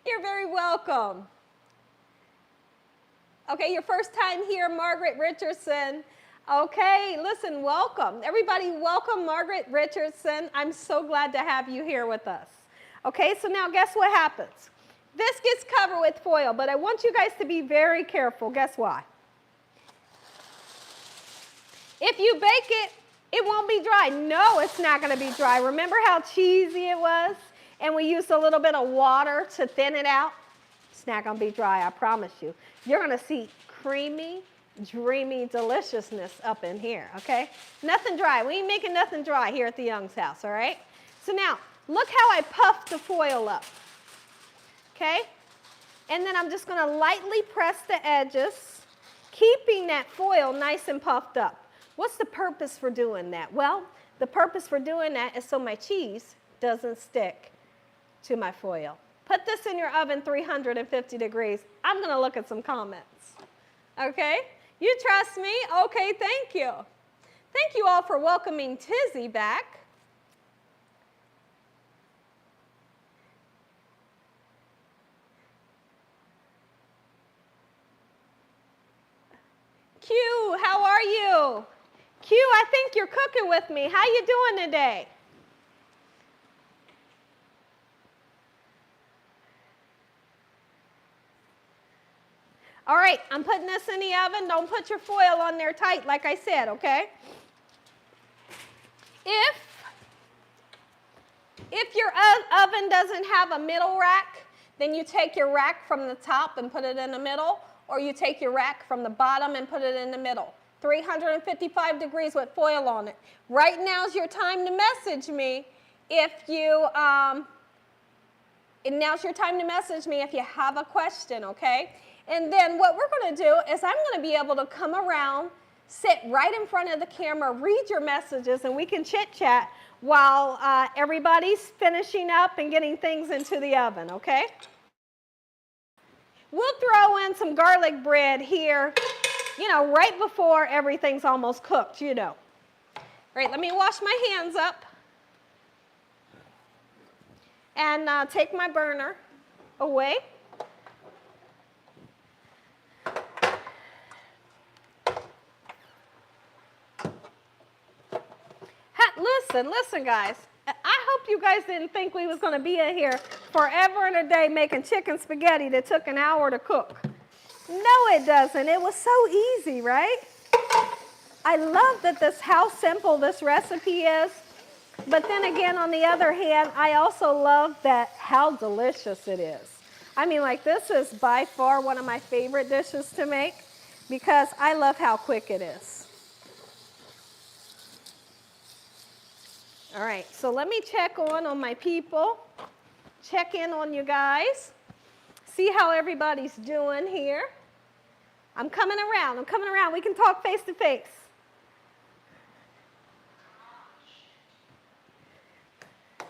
Speaker 1: You're very welcome. Okay, your first time here, Margaret Richardson. Okay, listen, welcome. Everybody welcome Margaret Richardson. I'm so glad to have you here with us. Okay, so now guess what happens? This gets covered with foil, but I want you guys to be very careful. Guess why? If you bake it, it won't be dry. No, it's not going to be dry. Remember how cheesy it was? And we used a little bit of water to thin it out? It's not going to be dry, I promise you. You're going to see creamy, dreamy deliciousness up in here, okay? Nothing dry. We ain't making nothing dry here at the Young's house, all right? So now, look how I puffed the foil up, okay? And then I'm just going to lightly press the edges, keeping that foil nice and puffed up. What's the purpose for doing that? Well, the purpose for doing that is so my cheese doesn't stick to my foil. Put this in your oven 350 degrees. I'm going to look at some comments. Okay? You trust me? Okay, thank you. Thank you all for welcoming Tizzy back. Q, how are you? Q, I think you're cooking with me. How you doing today? All right, I'm putting this in the oven. Don't put your foil on there tight, like I said, okay? If your oven doesn't have a middle rack, then you take your rack from the top and put it in the middle, or you take your rack from the bottom and put it in the middle. 355 degrees with foil on it. Right now is your time to message me if you, now's your time to message me if you have a question, okay? And then what we're going to do is I'm going to be able to come around, sit right in front of the camera, read your messages, and we can chit-chat while everybody's finishing up and getting things into the oven, okay? We'll throw in some garlic bread here, you know, right before everything's almost cooked, you know. All right, let me wash my hands up and take my burner away. Listen, guys. I hope you guys didn't think we was going to be in here forever and a day making chicken spaghetti that took an hour to cook. No, it doesn't. It was so easy, right? I love that how simple this recipe is. But then again, on the other hand, I also love how delicious it is. I mean, like, this is by far one of my favorite dishes to make because I love how quick it is. All right, so let me check on my people. check in on you guys. See how everybody's doing here. I'm coming around. I'm coming around. We can talk face to face.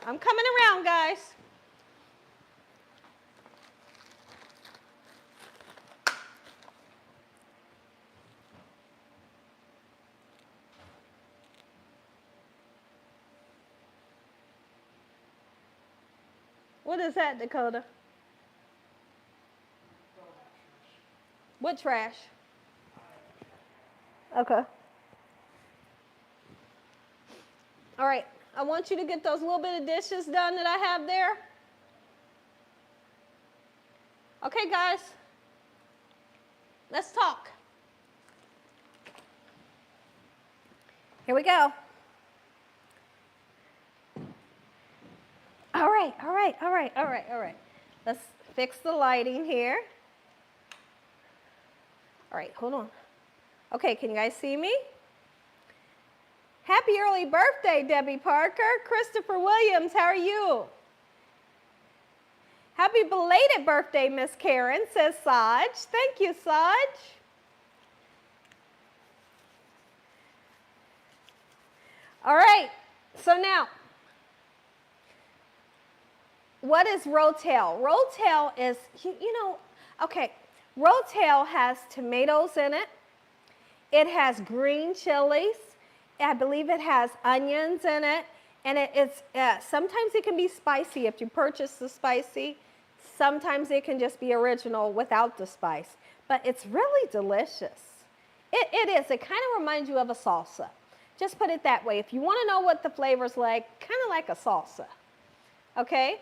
Speaker 1: I'm coming around, guys. What is that, Dakota? What trash? Okay. All right. I want you to get those little bit of dishes done that I have there. Okay, guys. Let's talk. Here we go. All right. Let's fix the lighting here. All right, hold on. Okay, can you guys see me? Happy early birthday, Debbie Parker. Christopher Williams, how are you? Happy belated birthday, Miss Karen, says Saj. Thank you, Saj. All right, so now, what is rotel? Rotel is, okay, rotel has tomatoes in it. It has green chilies. I believe it has onions in it. And it's sometimes it can be spicy if you purchase the spicy. Sometimes it can just be original without the spice. But it's really delicious. It is. It kind of reminds you of a salsa. Just put it that way. If you want to know what the flavor's like, kind of like a salsa. Okay?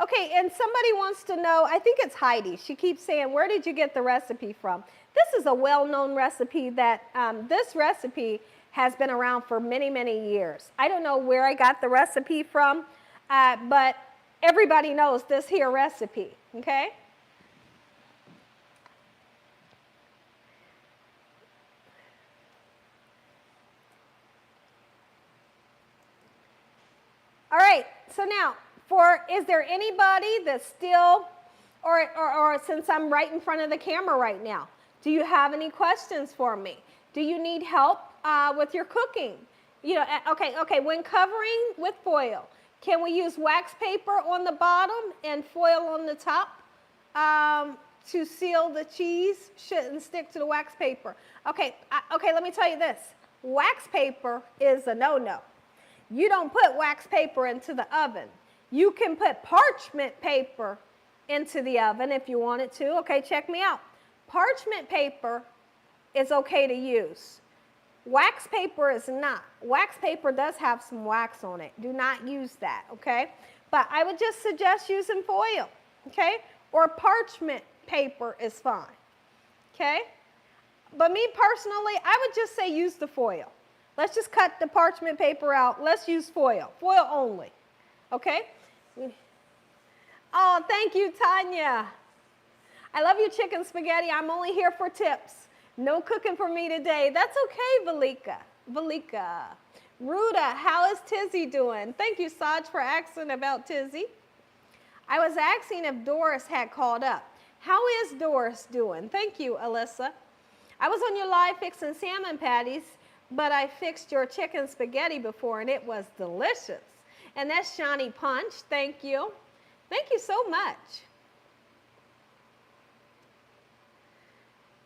Speaker 1: Okay, and somebody wants to know, I think it's Heidi. She keeps saying, where did you get the recipe from? This is a well-known recipe that, this recipe has been around for many, many years. I don't know where I got the recipe from, but everybody knows this here recipe, okay? All right, so now, is there anybody that's still, or since I'm right in front of the camera right now, do you have any questions for me? Do you need help with your cooking? Okay, when covering with foil, can we use wax paper on the bottom and foil on the top to seal the cheese? Shouldn't stick to the wax paper. Okay, let me tell you this. Wax paper is a no-no. You don't put wax paper into the oven. You can put parchment paper into the oven if you wanted to. Okay, check me out. Parchment paper is okay to use. Wax paper is not. Wax paper does have some wax on it. Do not use that, okay? But I would just suggest using foil, okay? Or parchment paper is fine, okay? But me personally, I would just say use the foil. Let's just cut the parchment paper out. Let's use foil. Foil only, okay? Oh, thank you, Tanya. I love you, chicken spaghetti. I'm only here for tips. No cooking for me today. That's okay, Valika. Ruda, how is Tizzy doing? Thank you, Saj, for asking about Tizzy. I was asking if Doris had called up. How is Doris doing? Thank you, Alyssa. I was on your live fixing salmon patties, but I fixed your chicken spaghetti before, and it was delicious. And that's Shawnee Punch. Thank you. Thank you so much.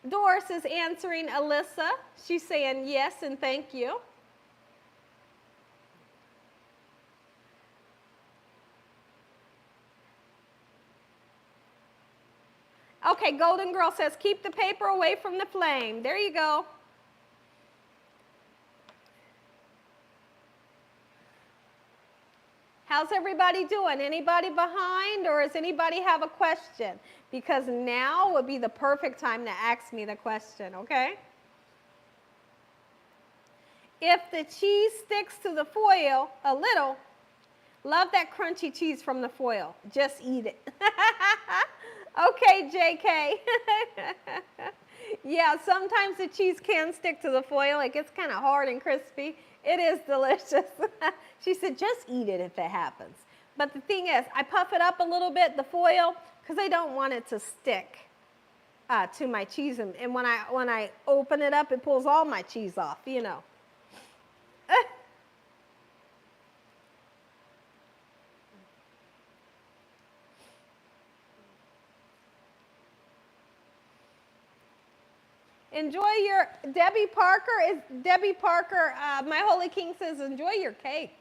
Speaker 1: Doris is answering Alyssa. She's saying yes and thank you. Okay, Golden Girl says, keep the paper away from the flame. There you go. How's everybody doing? Anybody behind, or does anybody have a question? Because now would be the perfect time to ask me the question, okay? If the cheese sticks to the foil a little, love that crunchy cheese from the foil. Just eat it. Okay, JK. Yeah, sometimes the cheese can stick to the foil. It gets kind of hard and crispy. It is delicious. She said, just eat it if it happens. But the thing is, I puff it up a little bit, the foil, because I don't want it to stick to my cheese. And when I open it up, it pulls all my cheese off, you know. Enjoy your, Debbie Parker, my Holy King says, enjoy your cake.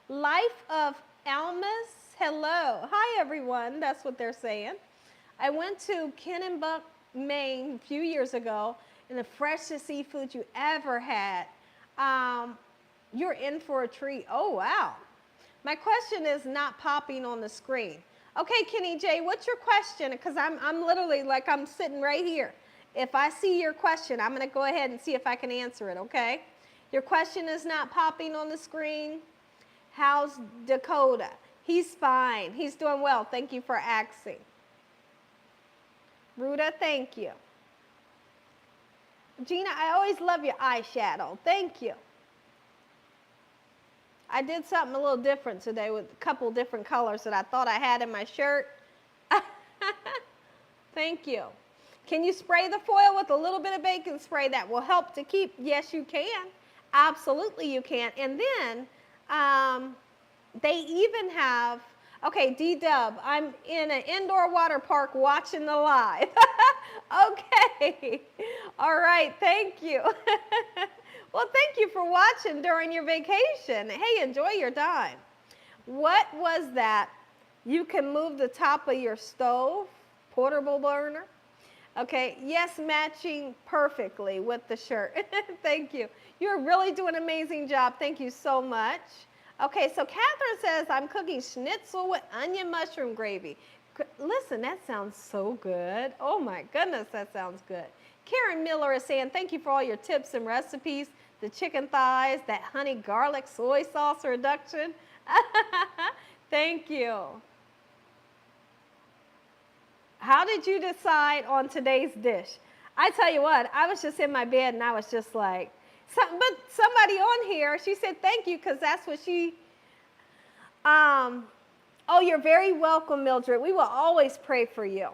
Speaker 1: Life of Almas, hello. Hi, everyone. That's what they're saying. I went to Kennebunk, Maine a few years ago, and the freshest seafood you ever had. You're in for a treat. Oh, wow. My question is not popping on the screen. Okay, Kenny J, what's your question? Because I'm literally like I'm sitting right here. If I see your question, I'm going to go ahead and see if I can answer it, okay? Your question is not popping on the screen. How's Dakota? He's fine. He's doing well. Thank you for asking. Ruda, thank you. Gina, I always love your eyeshadow. Thank you. I did something a little different today with a couple different colors that I thought I had in my shirt. Thank you. Can you spray the foil with a little bit of baking spray that will help to keep? Yes, you can. Absolutely, you can. And then they even have, okay, D-Dub, I'm in an indoor water park watching the live. Okay. All right, thank you. Well, thank you for watching during your vacation. Hey, enjoy your time. What was that? You can move the top of your stove, portable burner. Okay, yes, matching perfectly with the shirt. Thank you. You're really doing an amazing job. Thank you so much. Okay, so Catherine says, I'm cooking schnitzel with onion mushroom gravy. Listen, that sounds so good. Oh my goodness, that sounds good. Karen Miller is saying, thank you for all your tips and recipes. The chicken thighs, that honey garlic soy sauce reduction. Thank you. How did you decide on today's dish? I tell you what, I was just in my bed and I was just like, but somebody on here, she said thank you because that's what she, oh, you're very welcome, Mildred. We will always pray for you.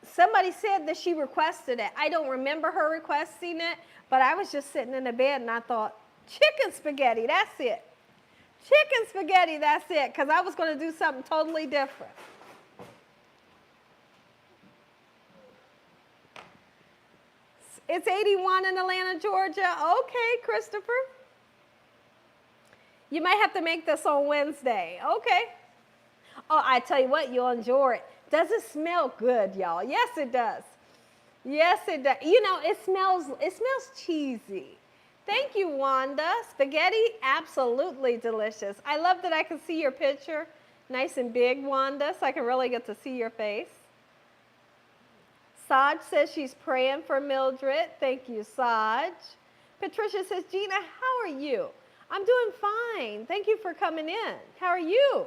Speaker 1: Somebody said that she requested it. I don't remember her requesting it, but I was just sitting in the bed and I thought, chicken spaghetti, that's it. Chicken spaghetti, that's it, because I was going to do something totally different. It's 81 in Atlanta, Georgia. Okay, Christopher. You might have to make this on Wednesday. Okay. Oh, I tell you what, you'll enjoy it. Does it smell good, y'all? Yes, it does. Yes, it does. You know, it smells cheesy. Thank you, Wanda. Spaghetti, absolutely delicious. I love that I can see your picture. Nice and big, Wanda, so I can really get to see your face. Saj says she's praying for Mildred. Thank you, Saj. Patricia says, Gina, how are you? I'm doing fine. Thank you for coming in. How are you?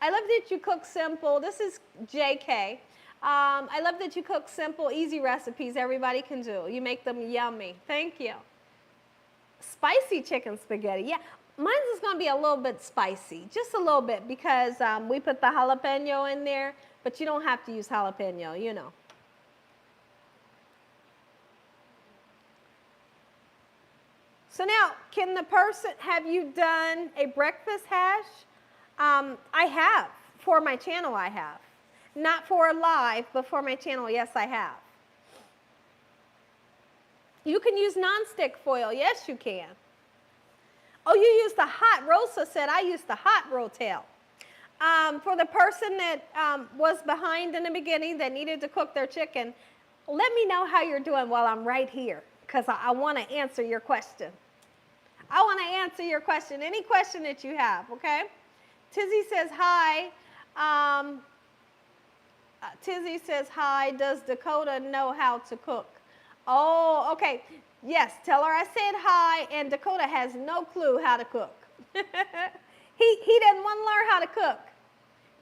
Speaker 1: I love that you cook simple. This is JK. I love that you cook simple, easy recipes everybody can do. You make them yummy. Thank you. Spicy chicken spaghetti. Yeah, mine's is going to be a little bit spicy, just a little bit, because we put the jalapeno in there, but you don't have to use jalapeno, you know. So now, can the person, have you done a breakfast hash? I have. For my channel, I have. Not for live, but for my channel, yes, I have. You can use nonstick foil. Yes, you can. Oh, you use the hot. Rosa said, I use the hot rotel. For the person that was behind in the beginning that needed to cook their chicken, let me know how you're doing while I'm right here, because I want to answer your question. I want to answer your question, any question that you have, okay? Tizzy says, hi. Tizzy says, hi, does Dakota know how to cook? Oh, okay. Yes, tell her I said hi, and Dakota has no clue how to cook. he didn't want to learn how to cook.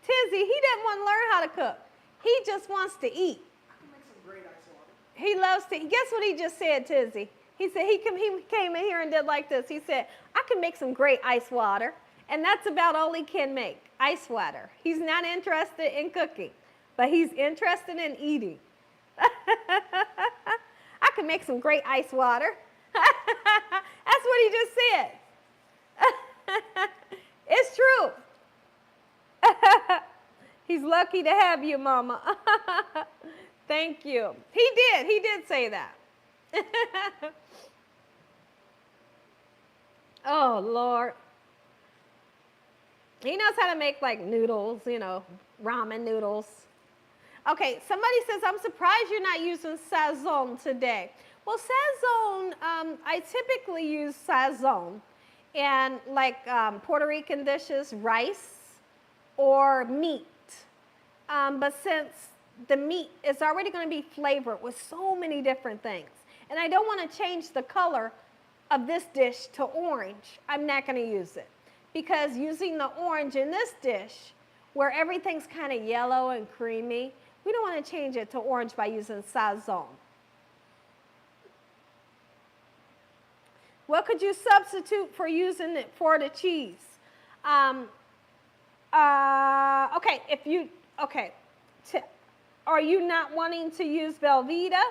Speaker 1: Tizzy, he didn't want to learn how to cook. He just wants to eat.
Speaker 2: I can make some great ice water.
Speaker 1: He loves to eat. Guess what he just said, Tizzy? He said he came in here and did like this. He said, I can make some great ice water. And that's about all he can make, ice water. He's not interested in cooking, but he's interested in eating. I can make some great ice water. That's what he just said. It's true. He's lucky to have you, Mama. Thank you. He did say that. Oh, Lord. He knows how to make like noodles, ramen noodles. Okay, somebody says, I'm surprised you're not using sazon today. Well, sazon, I typically use sazon in like Puerto Rican dishes, rice or meat. But since the meat is already going to be flavored with so many different things, and I don't want to change the color of this dish to orange, I'm not going to use it. Because using the orange in this dish, where everything's kind of yellow and creamy, we don't want to change it to orange by using sazon. What could you substitute for using it for the cheese? Are you not wanting to use Velveeta,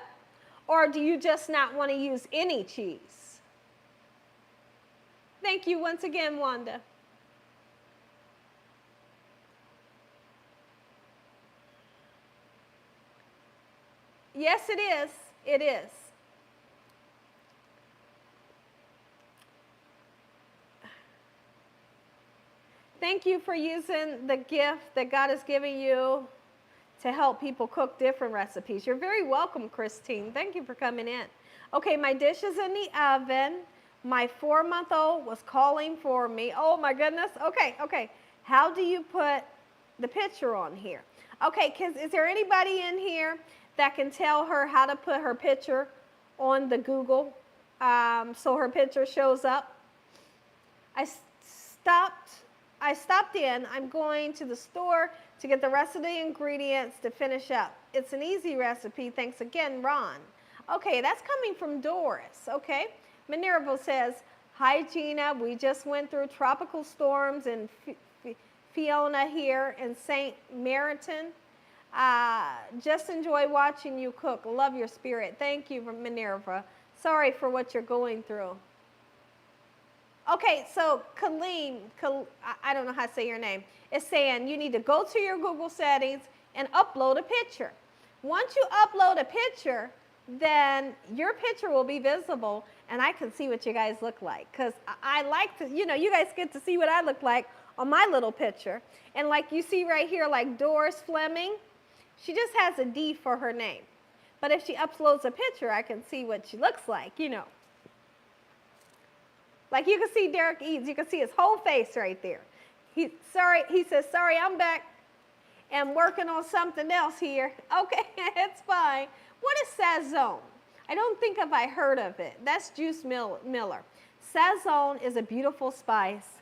Speaker 1: or do you just not want to use any cheese? Thank you once again, Wanda. Yes, it is. It is. Thank you for using the gift that God has given you to help people cook different recipes. You're very welcome, Christine. Thank you for coming in. Okay, my dish is in the oven. My 4-month-old was calling for me. Oh my goodness. Okay. How do you put the picture on here? Okay, is there anybody in here that can tell her how to put her picture on the Google so her picture shows up? I stopped in. I'm going to the store to get the rest of the ingredients to finish up. It's an easy recipe. Thanks again, Ron. Okay, that's coming from Doris. Okay. Minerva says, hi, Gina. We just went through tropical storms in Fiona here in St. Mariton. Just enjoy watching you cook. Love your spirit. Thank you, Minerva. Sorry for what you're going through. Okay, so Colleen, I don't know how to say your name, is saying you need to go to your Google settings and upload a picture. Once you upload a picture, then your picture will be visible and I can see what you guys look like. Because I like to, you guys get to see what I look like on my little picture. And like you see right here, like Doris Fleming, she just has a D for her name. But if she uploads a picture, I can see what she looks like, Like you can see Derek Eads, you can see his whole face right there. He says, sorry, I'm back and working on something else here. Okay, it's fine. What is sazon? I don't think I heard of it. That's Juice Miller. Sazon is a beautiful spice,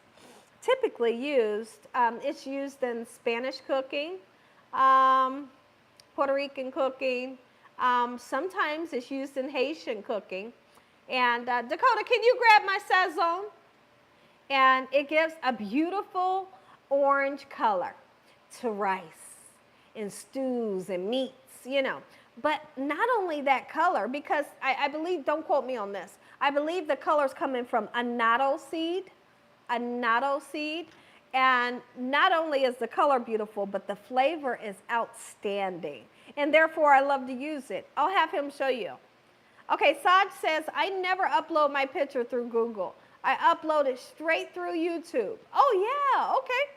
Speaker 1: typically used. It's used in Spanish cooking, Puerto Rican cooking. Sometimes it's used in Haitian cooking. And Dakota, can you grab my sazon? And it gives a beautiful orange color to rice and stews and meats, But not only that color, because I believe, don't quote me on this, I believe the color's coming from annatto seed. And not only is the color beautiful, but the flavor is outstanding. And therefore, I love to use it. I'll have him show you. Okay, Saj says, I never upload my picture through Google. I upload it straight through YouTube. Oh, yeah, okay.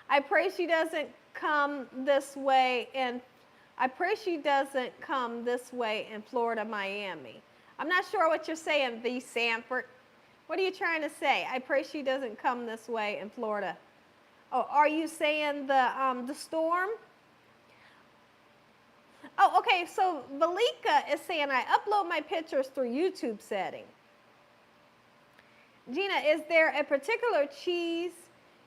Speaker 1: I pray she doesn't come this way in Florida, Miami. I'm not sure what you're saying, V. Sanford. What are you trying to say? I pray she doesn't come this way in Florida. Oh, are you saying the storm? Oh, okay, so Valika is saying I upload my pictures through YouTube setting. Gina, is there a particular cheese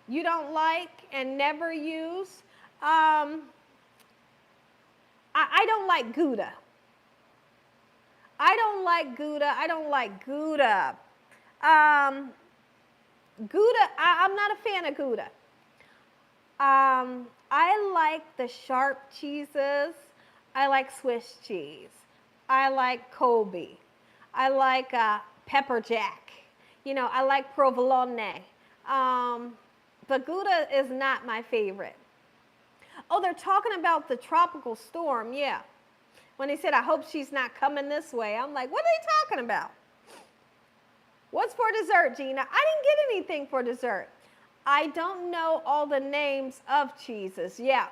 Speaker 1: you don't like and never use? I I don't like Gouda. I don't like Gouda. I don't like Gouda. Um, Gouda, I'm not a fan of Gouda. I like the sharp cheeses. I like Swiss cheese. I like Colby. I like pepper jack. You know, I like provolone. But Gouda is not my favorite. Oh, they're talking about the tropical storm. Yeah. When they said, I hope she's not coming this way. I'm like, what are they talking about? What's for dessert, Gina? I didn't get anything for dessert. I don't know all the names of cheeses. Yeah,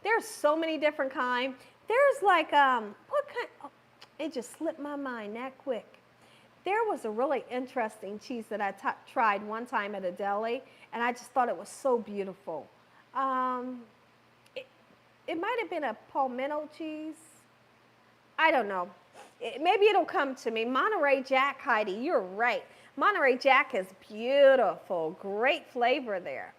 Speaker 1: there's so many different kinds. There's like, what kind? Oh, it just slipped my mind that quick. There was a really interesting cheese that I tried one time at a deli, and I just thought it was so beautiful. It might have been a palmetto cheese. I don't know. Maybe it'll come to me. Monterey Jack, Heidi, you're right. Monterey Jack is beautiful. Great flavor there.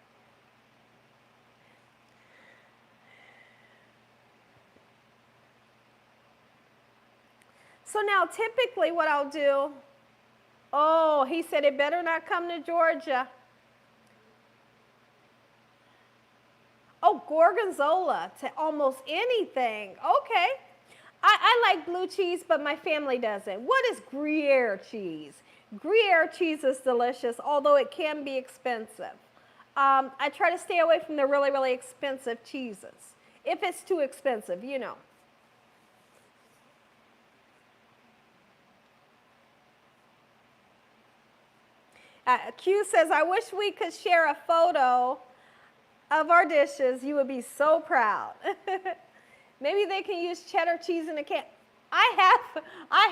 Speaker 1: So now typically what I'll do, oh, he said it better not come to Georgia. Oh, gorgonzola to almost anything. Okay. I like blue cheese, but my family doesn't. What is Gruyere cheese? Gruyere cheese is delicious, although it can be expensive. I try to stay away from the really, really expensive cheeses. If it's too expensive, you know. Q says, I wish we could share a photo of our dishes. You would be so proud. Maybe they can use cheddar cheese in a can. I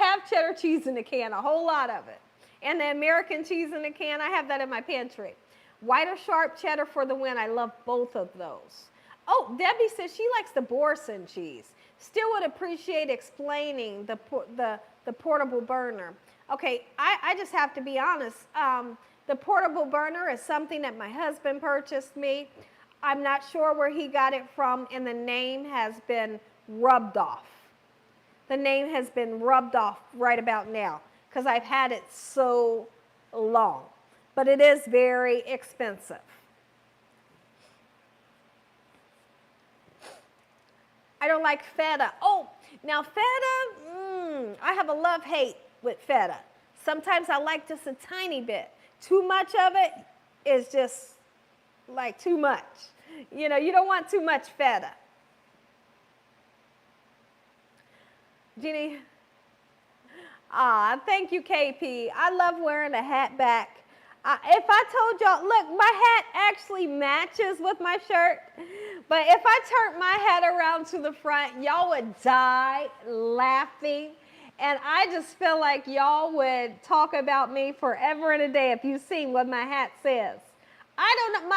Speaker 1: have cheddar cheese in a can, a whole lot of it. And the American cheese in a can, I have that in my pantry. White or sharp cheddar for the win. I love both of those. Oh, Debbie says she likes the Boursin cheese. Still would appreciate explaining the portable burner. Okay, I just have to be honest. The portable burner is something that my husband purchased me. I'm not sure where he got it from, and the name has been rubbed off. The name has been rubbed off right about now because I've had it so long. But it is very expensive. I don't like feta. Oh, now feta, I have a love-hate with feta. Sometimes I like just a tiny bit. Too much of it is just like too much. You know, you don't want too much feta. Jeannie, thank you, KP. I love wearing a hat back. If I told y'all, look, my hat actually matches with my shirt, but if I turned my hat around to the front, y'all would die laughing, and I just feel like y'all would talk about me forever and a day if you've seen what my hat says. I don't know,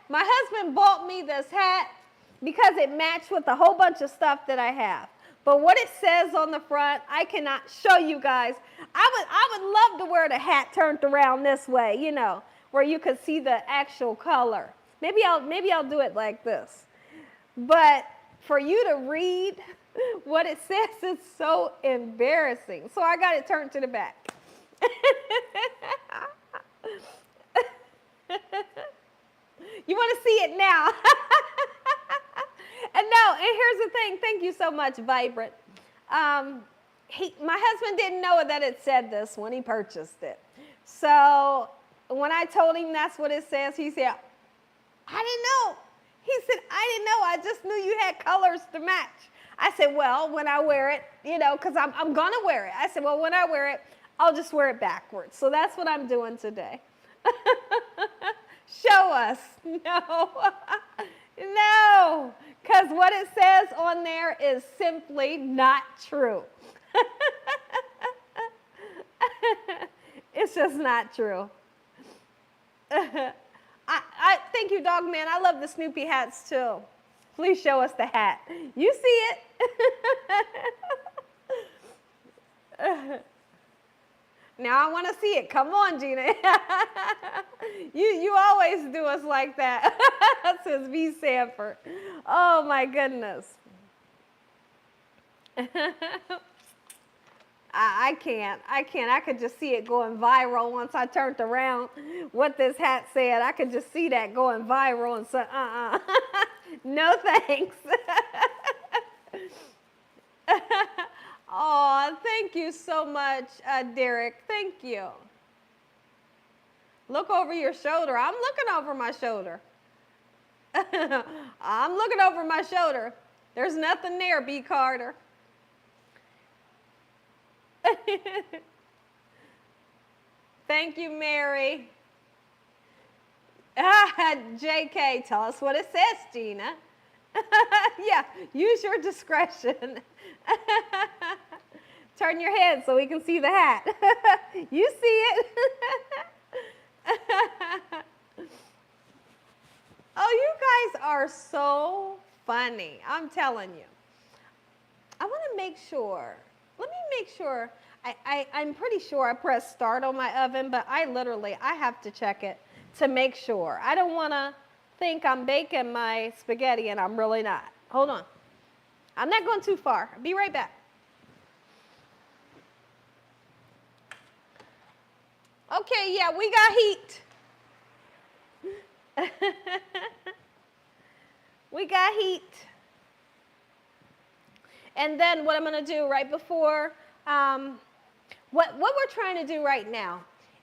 Speaker 1: my husband bought me this hat because it matched with a whole bunch of stuff that I have. But what it says on the front, I cannot show you guys. I would love to wear the hat turned around this way, you know, where you could see the actual color. Maybe I'll do it like this. But for you to read what it says is so embarrassing. So I got it turned to the back. You want to see it now? And no, and here's the thing. Thank you so much, Vibrant. My husband didn't know that it said this when he purchased it. So when I told him that's what it says, he said, I didn't know. He said, I didn't know. I just knew you had colors to match. I said, well, when I wear it, you know, because I'm going to wear it. I said, well, when I wear it, I'll just wear it backwards. So that's what I'm doing today. Show us. No. No. Because what it says on there is simply not true. It's just not true. I thank you, Dog Man. I love the Snoopy hats too. Please show us the hat. You see it. Now I want to see it. Come on, Gina. You always do us like that. Says V. Sanford. Oh my goodness. I can't. I can't. I could just see it going viral once I turned around. What this hat said, I could just see that going viral and say, no thanks. Oh, thank you so much, Derek. Thank you. Look over your shoulder. I'm looking over my shoulder. I'm looking over my shoulder. There's nothing there, B. Carter. Thank you, Mary. JK, tell us what it says, Gina. Yeah, use your discretion. Turn your head so we can see the hat. You see it. Oh, you guys are so funny. I'm telling you. I want to make sure. Let me make sure. I'm pretty sure I pressed start on my oven, but I have to check it to make sure. I don't want to think I'm baking my spaghetti and I'm really not. Hold on. I'm not going too far. I'll be right back. Okay, yeah, we got heat. We got heat. And then what I'm going to do right before, what we're trying to do right now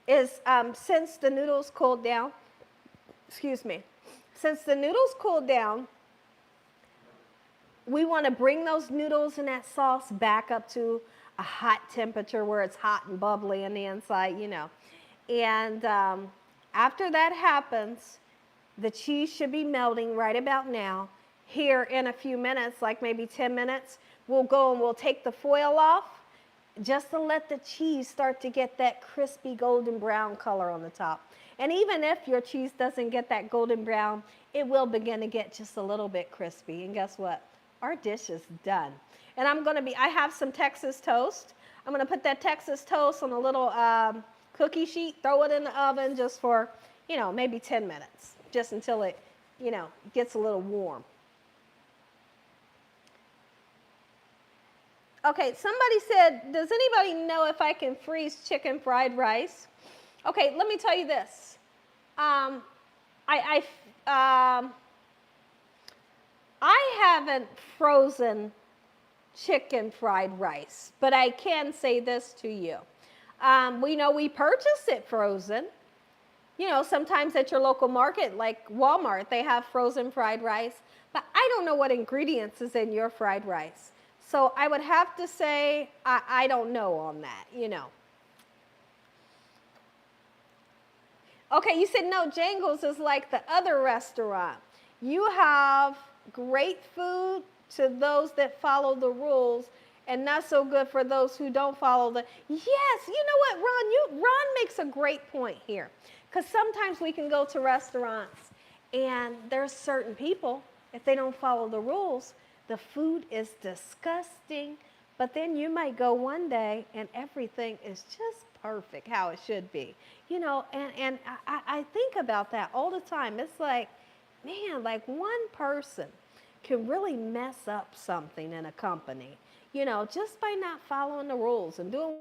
Speaker 1: is since the noodles cooled down, since the noodles cooled down, we want to bring those noodles and that sauce back up to a hot temperature where it's hot and bubbly on the inside, you know. And after that happens, the cheese should be melting right about now. Here in a few minutes, like maybe 10 minutes, we'll go and we'll take the foil off just to let the cheese start to get that crispy golden brown color on the top. And even if your cheese doesn't get that golden brown, it will begin to get just a little bit crispy. And guess what? Our dish is done. And I have some Texas toast. I'm going to put that Texas toast on a little cookie sheet, throw it in the oven just for, maybe 10 minutes, just until it, gets a little warm. Okay, somebody said, does anybody know if I can freeze chicken fried rice? Okay, let me tell you this. I haven't frozen chicken fried rice, but I can say this to you. We purchase it frozen. Sometimes at your local market, like Walmart, they have frozen fried rice, but I don't know what ingredients is in your fried rice. So I would have to say, I don't know on that, Okay, you said no, Jangles is like the other restaurant. You have great food to those that follow the rules and not so good for those who don't follow the... Yes, you know what, Ron makes a great point here. Because sometimes we can go to restaurants and there's certain people, if they don't follow the rules, the food is disgusting, but then you might go one day and everything is just perfect how it should be. And I think about that all the time. It's like, man, like one person can really mess up something in a company, just by not following the rules and doing,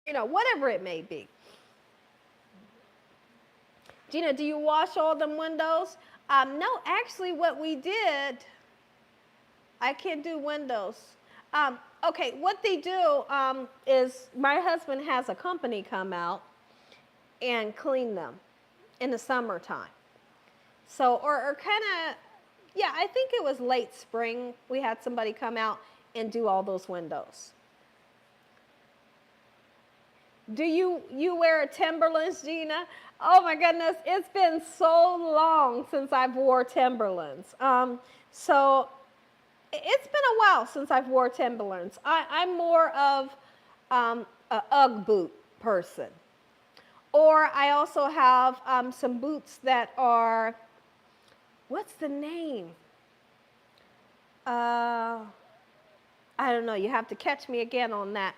Speaker 1: whatever it may be. Gina, do you wash all them windows? No, actually what we did, I can't do windows. Okay, what they do is my husband has a company come out and clean them in the summertime. So, or kind of, yeah, I think it was late spring. We had somebody come out and do all those windows. Do you wear Timberlands, Gina? Oh my goodness, it's been so long since I've wore Timberlands. So it's been a while since I've wore Timberlands. I'm more of a Ugg boot person. Or I also have some boots that are, what's the name? I don't know. You have to catch me again on that.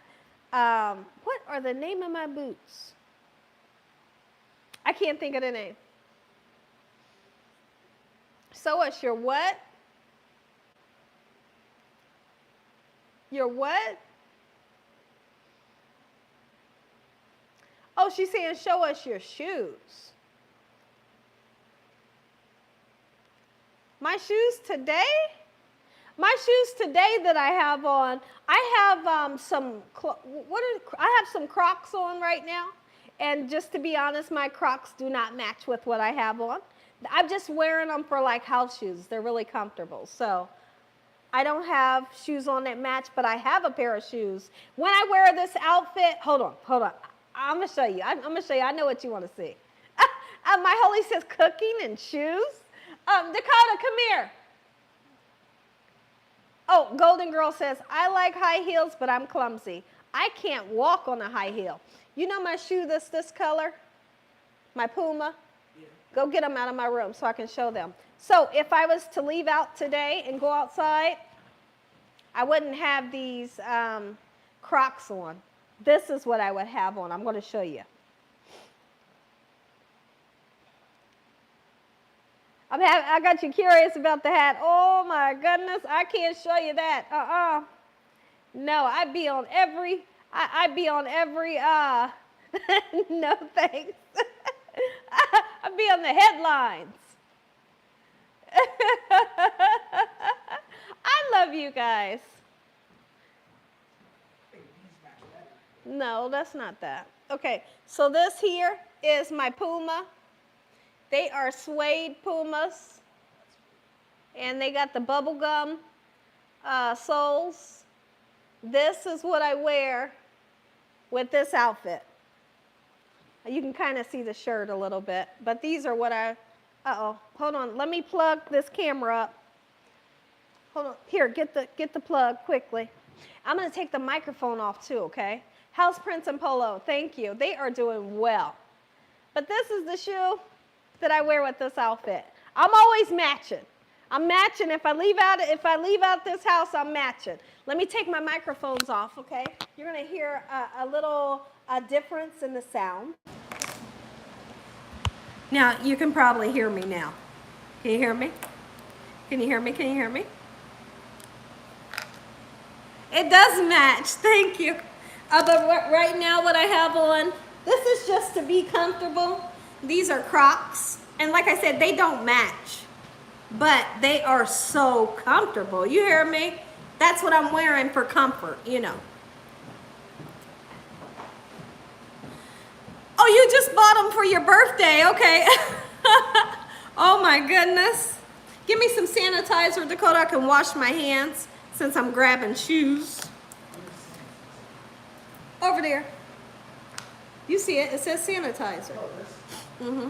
Speaker 1: What are the name of my boots? I can't think of the name. So what's your what? Your what? Oh, she's saying show us your shoes. My shoes today? My shoes today that I have on, I have I have some Crocs on right now. And just to be honest, my Crocs do not match with what I have on. I'm just wearing them for like house shoes. They're really comfortable. So I don't have shoes on that match, but I have a pair of shoes. When I wear this outfit, hold on. I'm going to show you. I'm going to show you. I know what you want to see. My Holy says cooking and shoes. Dakota, come here. Oh, Golden Girl says, I like high heels, but I'm clumsy. I can't walk on a high heel. You know my shoe that's this color? My Puma? Yeah. Go get them out of my room so I can show them. So if I was to leave out today and go outside, I wouldn't have these Crocs on. This is what I would have on. I'm going to show you. I got you curious about the hat. Oh my goodness, I can't show you that. No, I'd be on every, no thanks. I'd be on the headlines. I love you guys. No, that's not that. Okay, so this here is my Puma. They are suede Pumas, and they got the bubblegum soles. This is what I wear with this outfit. You can kind of see the shirt a little bit, but these are what hold on, let me plug this camera up. Hold on, here, get the plug quickly. I'm gonna take the microphone off too, okay? House Prince and Polo, thank you. They are doing well. But this is the shoe that I wear with this outfit. I'm always matching. I'm matching. If I leave out this house, I'm matching. Let me take my microphones off, okay? You're gonna hear a little difference in the sound. Now, you can probably hear me now. Can you hear me? Can you hear me? Can you hear me? It does match, thank you. But right now what I have on, this is just to be comfortable. These are Crocs, and like I said, they don't match, but they are so comfortable. You hear me? That's what I'm wearing for comfort, you know. Oh, you just bought them for your birthday, okay. Oh my goodness. Give me some sanitizer, Dakota. I can wash my hands since I'm grabbing shoes. Over there. You see it, it says sanitizer. Mm-hmm.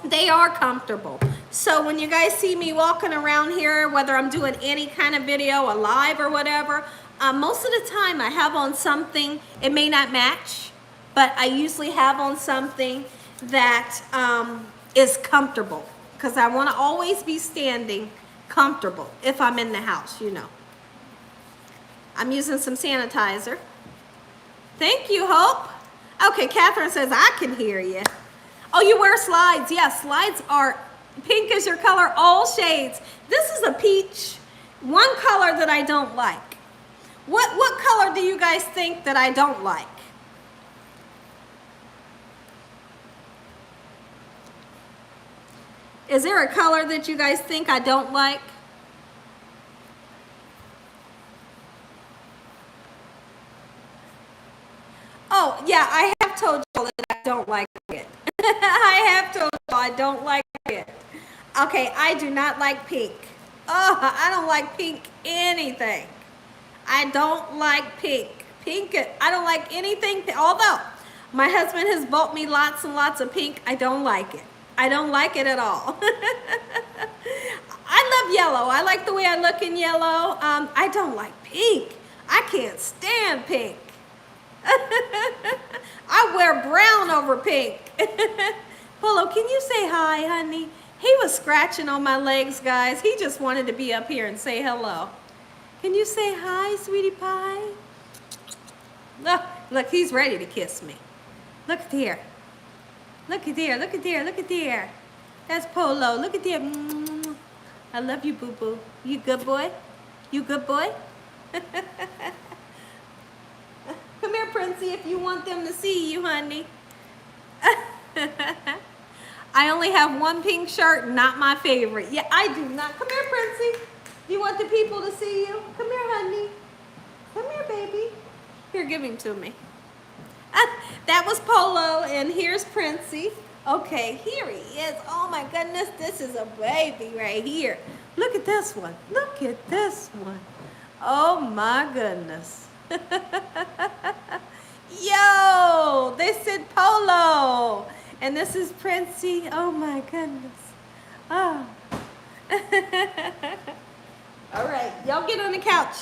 Speaker 1: They are comfortable. So when you guys see me walking around here, whether I'm doing any kind of video, a live or whatever, most of the time I have on something, it may not match, but I usually have on something that is comfortable, because I want to always be standing comfortable if I'm in the house, you know. I'm using some sanitizer. Thank you, Hope. Okay, Catherine says, I can hear you. Oh, you wear slides. Yes, slides are pink is your color, all shades. This is a peach. One color that I don't like. What color do you guys think that I don't like? Is there a color that you guys think I don't like? Oh, yeah, I have told you that I don't like it. I have told you I don't like it. Okay, I do not like pink. Oh, I don't like pink anything. I don't like pink. Pink, I don't like anything. Although my husband has bought me lots and lots of pink, I don't like it. I don't like it at all. I love yellow. I like the way I look in yellow. I don't like pink. I can't stand pink. I wear brown over pink. Polo, can you say hi, honey? He was scratching on my legs, guys. He just wanted to be up here and say hello. Can you say hi, sweetie pie? Look, he's ready to kiss me. Look at there. Look at there, look at there, look at there. That's Polo. Look at there. I love you, boo-boo. You good boy? You good boy? Come here, Princey, if you want them to see you, honey. I only have one pink shirt, not my favorite. Yeah, I do not. Come here, Princey. Do you want the people to see you? Come here, honey. Come here, baby. Here, give him to me. That was Polo, and here's Princey. Okay, here he is. Oh my goodness, this is a baby right here. Look at this one. Look at this one. Oh my goodness. Yo, they said Polo. And this is Princey. Oh my goodness. Oh. All right, y'all get on the couch.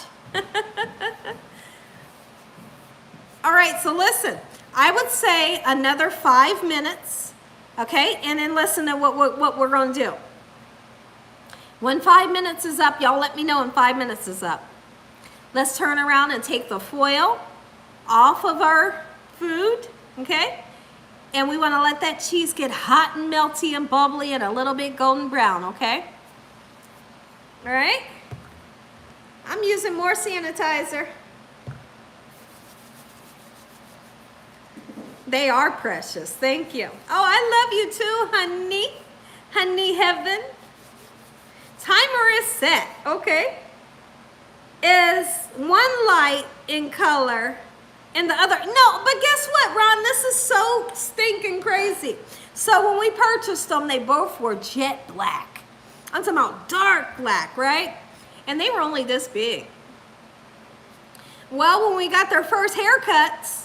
Speaker 1: All right, so listen. I would say another 5 minutes, okay? And then listen to what we're going to do. When 5 minutes is up, y'all let me know when 5 minutes is up. Let's turn around and take the foil off of our food, okay? And we want to let that cheese get hot and melty and bubbly and a little bit golden brown, okay? All right? I'm using more sanitizer. They are precious. Thank you. Oh, I love you too, honey. Honey heaven. Timer is set. Okay. Is one light in color and the other. No, but guess what, Ron? This is so stinking crazy. So when we purchased them, they both were jet black. I'm talking about dark black, right? And they were only this big. Well, when we got their first haircuts,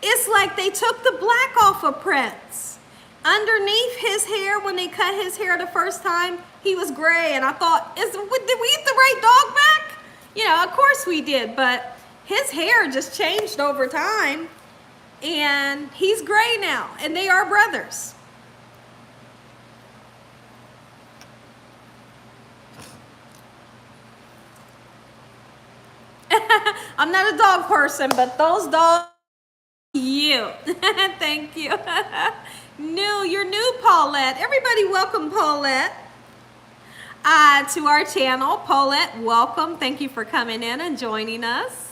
Speaker 1: it's like they took the black off of Prince. Underneath his hair, when they cut his hair the first time, he was gray. And I thought, did we get the right dog back? You know, of course we did. But his hair just changed over time. And he's gray now. And they are brothers. I'm not a dog person, but those dogs... You. Thank you. You're new, Paulette. Everybody welcome Paulette to our channel. Paulette, welcome. Thank you for coming in and joining us.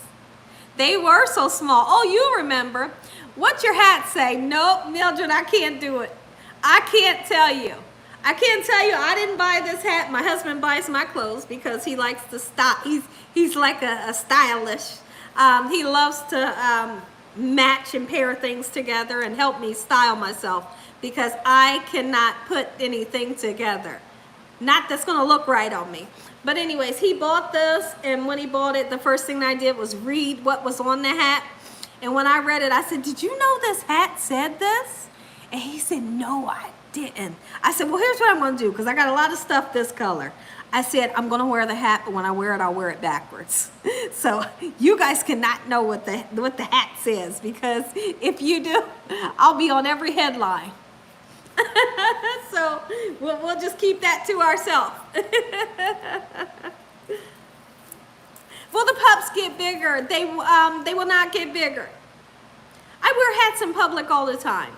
Speaker 1: They were so small. Oh, you remember. What's your hat say? Nope, Mildred, I can't do it. I can't tell you. I can't tell you. I didn't buy this hat. My husband buys my clothes because he likes to style. He's like a stylish. He loves to match and pair things together and help me style myself because I cannot put anything together. Not that's going to look right on me. But anyways, he bought this, and when he bought it, the first thing I did was read what was on the hat. And when I read it, I said, did you know this hat said this? And he said, no, I didn't. I said, well, here's what I'm going to do because I got a lot of stuff this color. I said, I'm going to wear the hat, but when I wear it, I'll wear it backwards. So you guys cannot know what the hat says because if you do, I'll be on every headline. So we'll just keep that to ourselves. Will the pups get bigger? They will not get bigger. I wear hats in public all the time.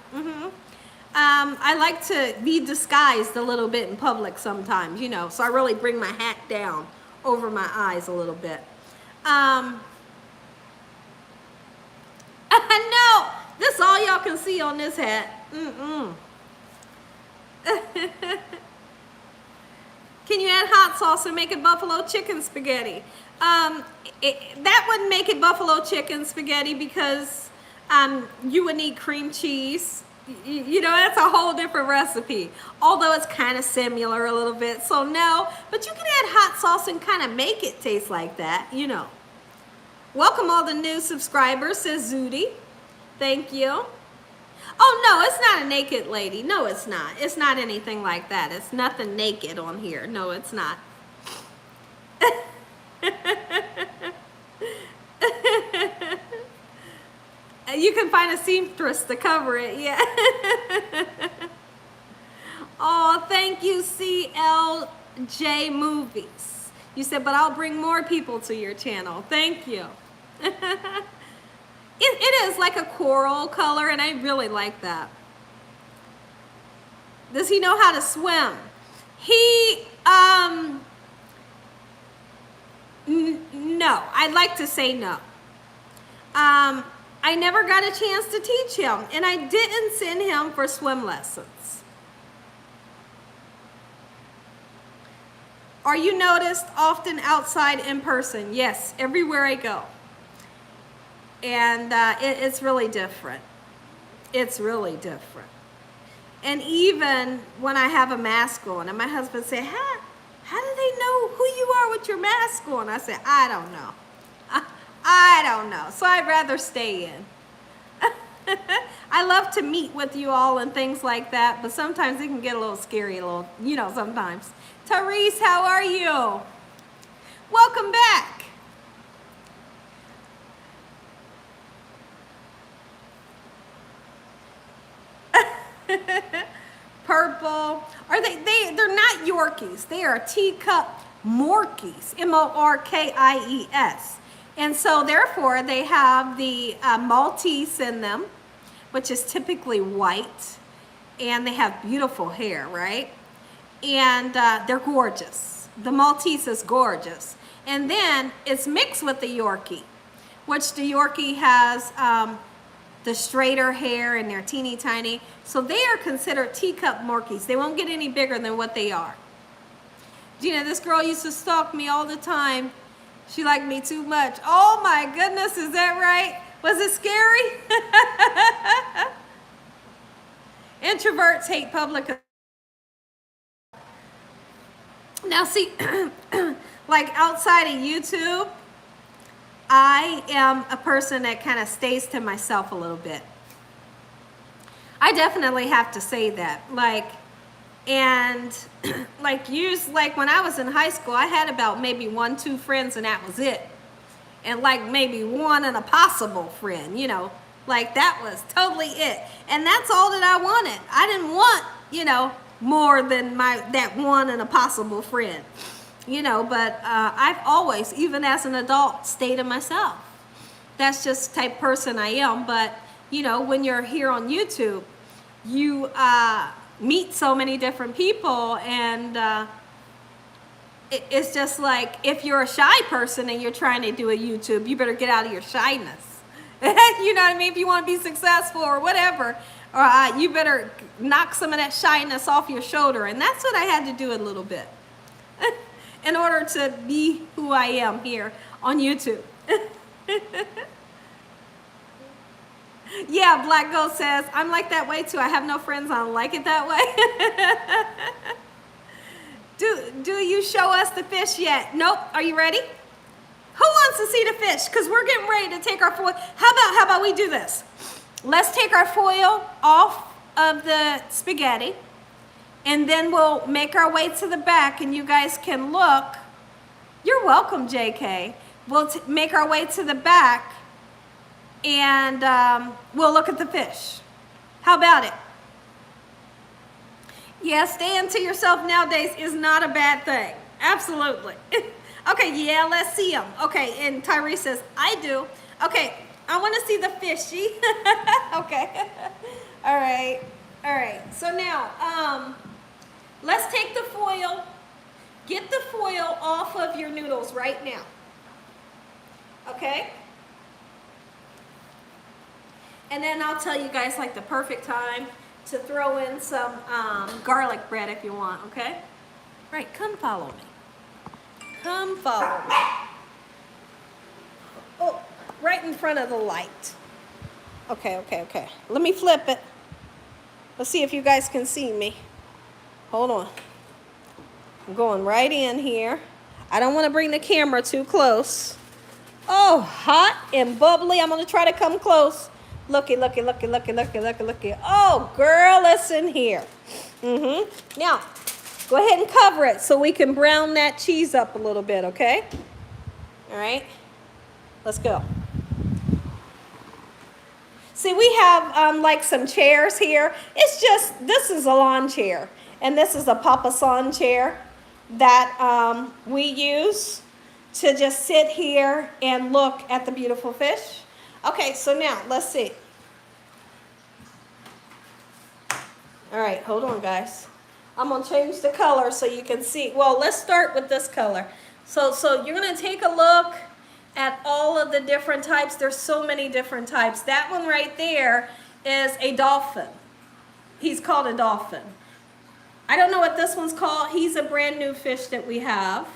Speaker 1: I like to be disguised a little bit in public sometimes, you know, so I really bring my hat down over my eyes a little bit. No, this is all y'all can see on this hat. Can you add hot sauce and make it buffalo chicken spaghetti? That wouldn't make it buffalo chicken spaghetti because you would need cream cheese. You know, that's a whole different recipe. Although it's kind of similar a little bit. So no, but you can add hot sauce and kind of make it taste like that, you know. Welcome all the new subscribers, says Zudi. Thank you. Oh no, it's not a naked lady. No, it's not. It's not anything like that. It's nothing naked on here. No, it's not. You can find a seamstress to cover it, yeah. Oh, thank you, CLJ Movies. You said, but I'll bring more people to your channel. Thank you. It is like a coral color, and I really like that. Does he know how to swim? He, No, I'd like to say no. I never got a chance to teach him, and I didn't send him for swim lessons. Are you noticed often outside in person? Yes, everywhere I go. And it's really different. It's really different. And even when I have a mask on, and my husband said, how do they know who you are with your mask on? I said, I don't know. I don't know. So I'd rather stay in. I love to meet with you all and things like that, but sometimes it can get a little scary, sometimes. Therese, how are you? Welcome back. Purple. They're not Yorkies. They are teacup Morkies, Morkies. And so therefore they have the Maltese in them, which is typically white, and they have beautiful hair, right? And they're gorgeous. The Maltese is gorgeous. And then it's mixed with the Yorkie, which the Yorkie has the straighter hair and they're teeny tiny. So they are considered teacup Morkies. They won't get any bigger than what they are. Gina, this girl used to stalk me all the time. She liked me too much. Oh my goodness, is that right? Was it scary? Introverts hate public. Now see, like outside of YouTube, I am a person that kind of stays to myself a little bit. I definitely have to say that. Like when I was in high school, I had about maybe 1-2 friends and that was it. And like maybe one and a possible friend, like that was totally it. And that's all that I wanted. I didn't want, more than that one and a possible friend. But I've always, even as an adult, stayed to myself. That's just the type of person I am. But, when you're here on YouTube, you meet so many different people, and it's just like, if you're a shy person and you're trying to do a YouTube, you better get out of your shyness. You know what I mean? If you want to be successful or whatever, you better knock some of that shyness off your shoulder. And that's what I had to do a little bit in order to be who I am here on YouTube. Yeah, Black Ghost says, I'm like that way too. I have no friends. I don't like it that way. Do you show us the fish yet? Nope. Are you ready? Who wants to see the fish? Because we're getting ready to take our foil. How about we do this? Let's take our foil off of the spaghetti, and then we'll make our way to the back, and you guys can look. You're welcome, JK. We'll make our way to the back, and we'll look at the fish. How about it? Yeah, staying to yourself nowadays is not a bad thing. Absolutely. Okay, yeah, let's see them. Okay, and Tyree says, I do. Okay, I want to see the fishy. Okay. All right. So now, let's take the foil. Get the foil off of your noodles right now. Okay? And then I'll tell you guys like the perfect time to throw in some garlic bread if you want, okay? Right, come follow me. Come follow me. Oh, right in front of the light. Okay. Let me flip it. Let's see if you guys can see me. Hold on. I'm going right in here. I don't want to bring the camera too close. Oh, hot and bubbly. I'm going to try to come close. Looky. Oh, girl, listen here. Now, go ahead and cover it so we can brown that cheese up a little bit, okay? All right. Let's go. See, we have like some chairs here. This is a lawn chair, and this is a papasan chair that we use to just sit here and look at the beautiful fish. Okay, so now let's see. All right, hold on, guys. I'm gonna change the color so you can see. Well, let's start with this color. So you're gonna take a look at all of the different types. There's so many different types. That one right there is a dolphin. He's called a dolphin. I don't know what this one's called. He's a brand new fish that we have.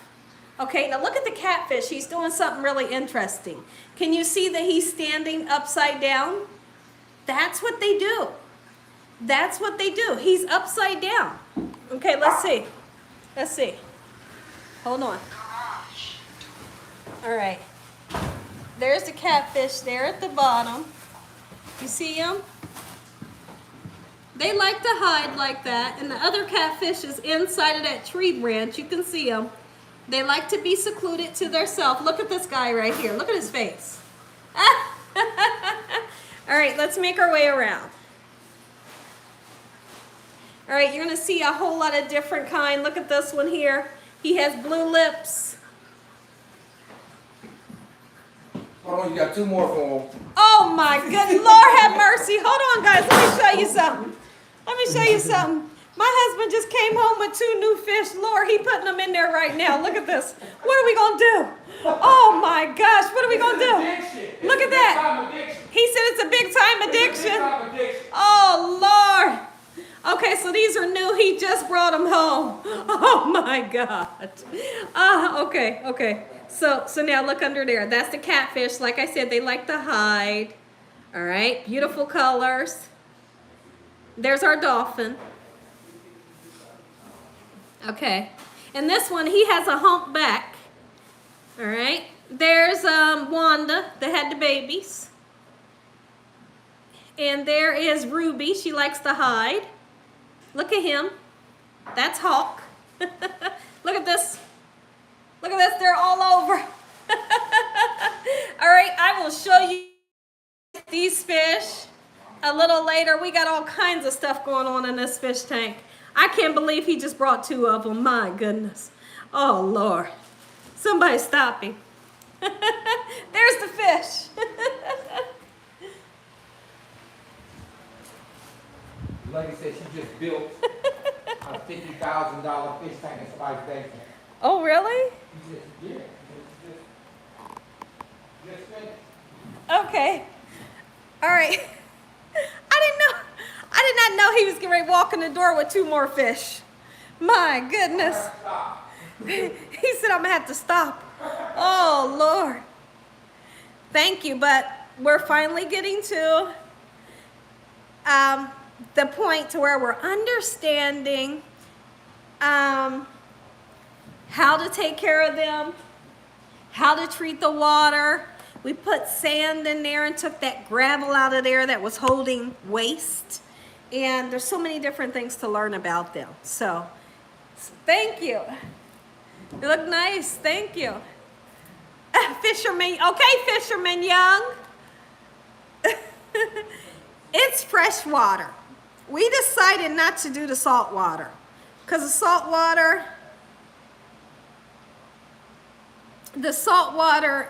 Speaker 1: Okay, now look at the catfish. He's doing something really interesting. Can you see that he's standing upside down? That's what they do. That's what they do. He's upside down. Okay, let's see. Let's see. Hold on. All right. There's the catfish there at the bottom. You see him? They like to hide like that, and the other catfish is inside of that tree branch. You can see them. They like to be secluded to themselves. Look at this guy right here. Look at his face. All right, let's make our way around. All right, you're going to see a whole lot of different kind. Look at this one here. He has blue lips.
Speaker 2: Hold on, you got two more for him.
Speaker 1: Oh my good Lord have mercy. Hold on, guys. Let me show you something. Let me show you something. My husband just came home with 2 new fish. Lord, he putting them in there right now. Look at this. What are we going to do? Oh my gosh, what are we going to do? Look at that. He said it's a big time addiction. Oh Lord. Okay, so these are new. He just brought them home. Oh my God. Okay. So now look under there. That's the catfish. Like I said, they like to hide. All right, beautiful colors. There's our dolphin. Okay, and this one, he has a humpback. All right, there's Wanda that had the babies. And there is Ruby. She likes to hide. Look at him. That's Hawk. Look at this. Look at this. They're all over. All right, I will show you these fish a little later. We got all kinds of stuff going on in this fish tank. I can't believe he just brought 2 of them. My goodness. Oh, Lord. Somebody stop him. There's the fish.
Speaker 2: The lady said she just built a $50,000 fish tank in somebody's basement.
Speaker 1: Oh, really?
Speaker 2: Yeah. Just finished.
Speaker 1: Okay. All right. I did not know he was getting ready to walk in the door with 2 more fish. My goodness. He said I'm going to have to stop. Oh, Lord. Thank you, but we're finally getting to the point to where we're understanding how to take care of them, how to treat the water. We put sand in there and took that gravel out of there that was holding waste. And there's so many different things to learn about them. So, thank you. You look nice. Thank you. Fisherman. Okay, Fisherman Young. It's fresh water. We decided not to do the salt water because the salt water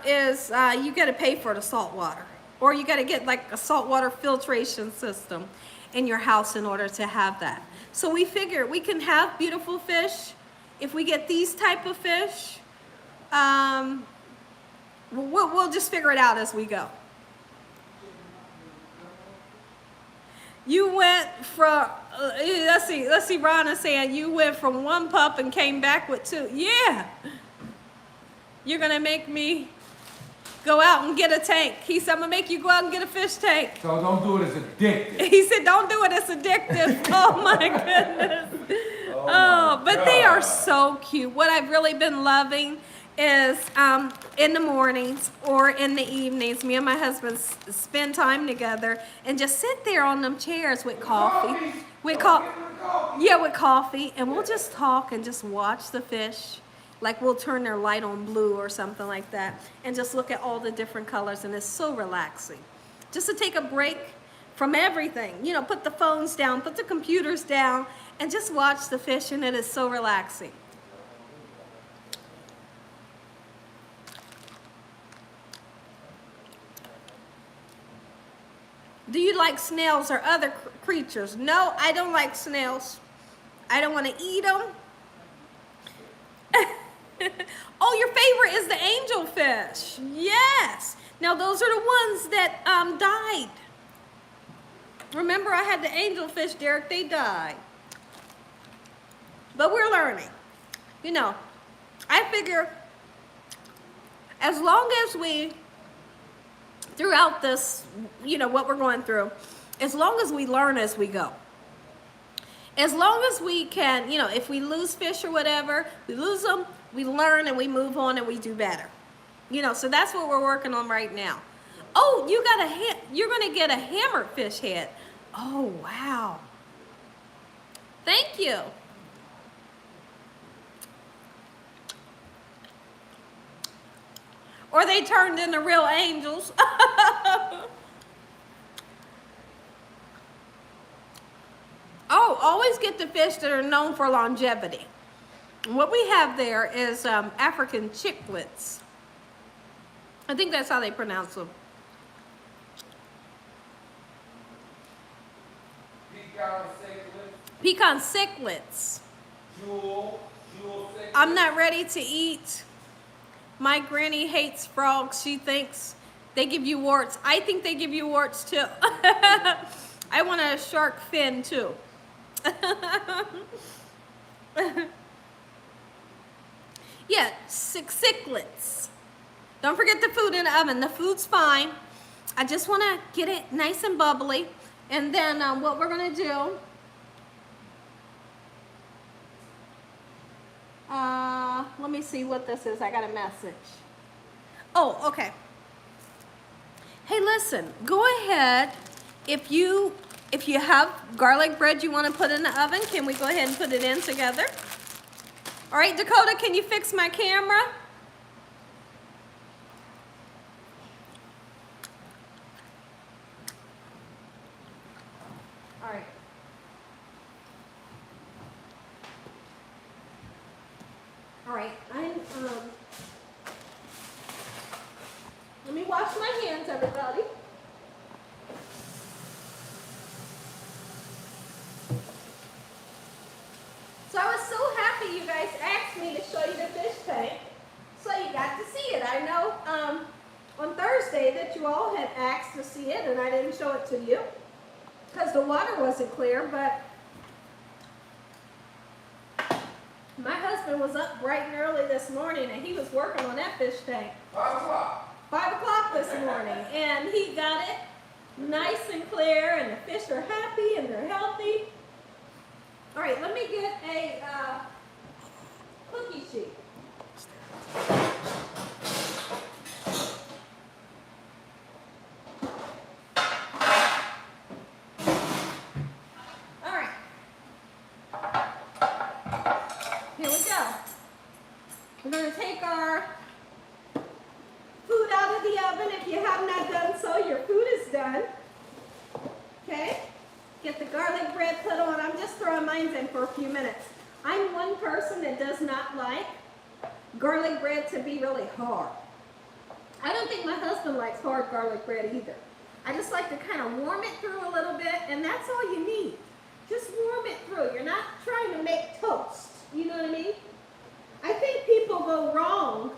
Speaker 1: is, you got to pay for the salt water, or you got to get like a saltwater filtration system in your house in order to have that. So we figure we can have beautiful fish if we get these type of fish. We'll just figure it out as we go. You went from, let's see, Ron is saying you went from 1 pup and came back with 2. Yeah. You're going to make me go out and get a tank. He said, I'm going to make you go out and get a fish tank.
Speaker 2: So don't do it, it's addictive.
Speaker 1: He said, don't do it, it's addictive. Oh my goodness. Oh, but they are so cute. What I've really been loving is in the mornings or in the evenings, me and my husband spend time together and just sit there on them chairs with coffee. With coffee, and we'll just talk and just watch the fish. Like we'll turn their light on blue or something like that and just look at all the different colors, and it's so relaxing. Just to take a break from everything. You know, put the phones down, put the computers down, and just watch the fish, and it is so relaxing. Do you like snails or other creatures? No, I don't like snails. I don't want to eat them. Oh, Oh, your favorite is the angelfish. Yes. Now those are the ones that died. Remember, I had the angelfish, Derek. They died. But we're learning. You know, I figure as long as we, throughout this, you know, what we're going through, as long as we learn as we go. As long as we can, you know, if we lose fish or whatever, we lose them, we learn and we move on and we do better. You know, so that's what we're working on right now. Oh, you got a hit. You're going to get a hammered fish head. Oh, wow. Thank you. Or they turned into real angels. Oh, always get the fish that are known for longevity. What we have there is African chicklets. I think that's how they pronounce them. Pecan cichlids.
Speaker 2: Jewel cichlids.
Speaker 1: I'm not ready to eat. My granny hates frogs. She thinks they give you warts. I think they give you warts too. I want a shark fin too. Yeah, cichlids. Don't forget the food in the oven. The food's fine. I just want to get it nice and bubbly. And then what we're going to do, let me see what this is. I got a message. Oh, okay. Hey, listen, go ahead. If you have garlic bread you want to put in the oven, can we go ahead and put it in together? All right, Dakota, can you fix my camera? All right. All right, let me wash my hands, everybody. So I was so happy you guys asked me to show you the fish tank, so you got to see it. I know on Thursday that you all had asked to see it, and I didn't show it to you because the water wasn't clear, but my husband was up bright and early this morning, and he was working on that fish tank.
Speaker 2: 5 o'clock.
Speaker 1: 5 o'clock this morning, and he got it nice and clear, and the fish are happy and they're healthy. All right, let me get a cookie sheet. All right. Here we go. We're going to take our food out of the oven. If you have not done so, your food is done. Okay? Get the garlic bread put on. I'm just throwing mine in for a few minutes. I'm one person that does not like garlic bread to be really hard. I don't think my husband likes hard garlic bread either. I just like to kind of warm it through a little bit, and that's all you need. Just warm it through. You're not trying to make toast. You know what I mean? I think people go wrong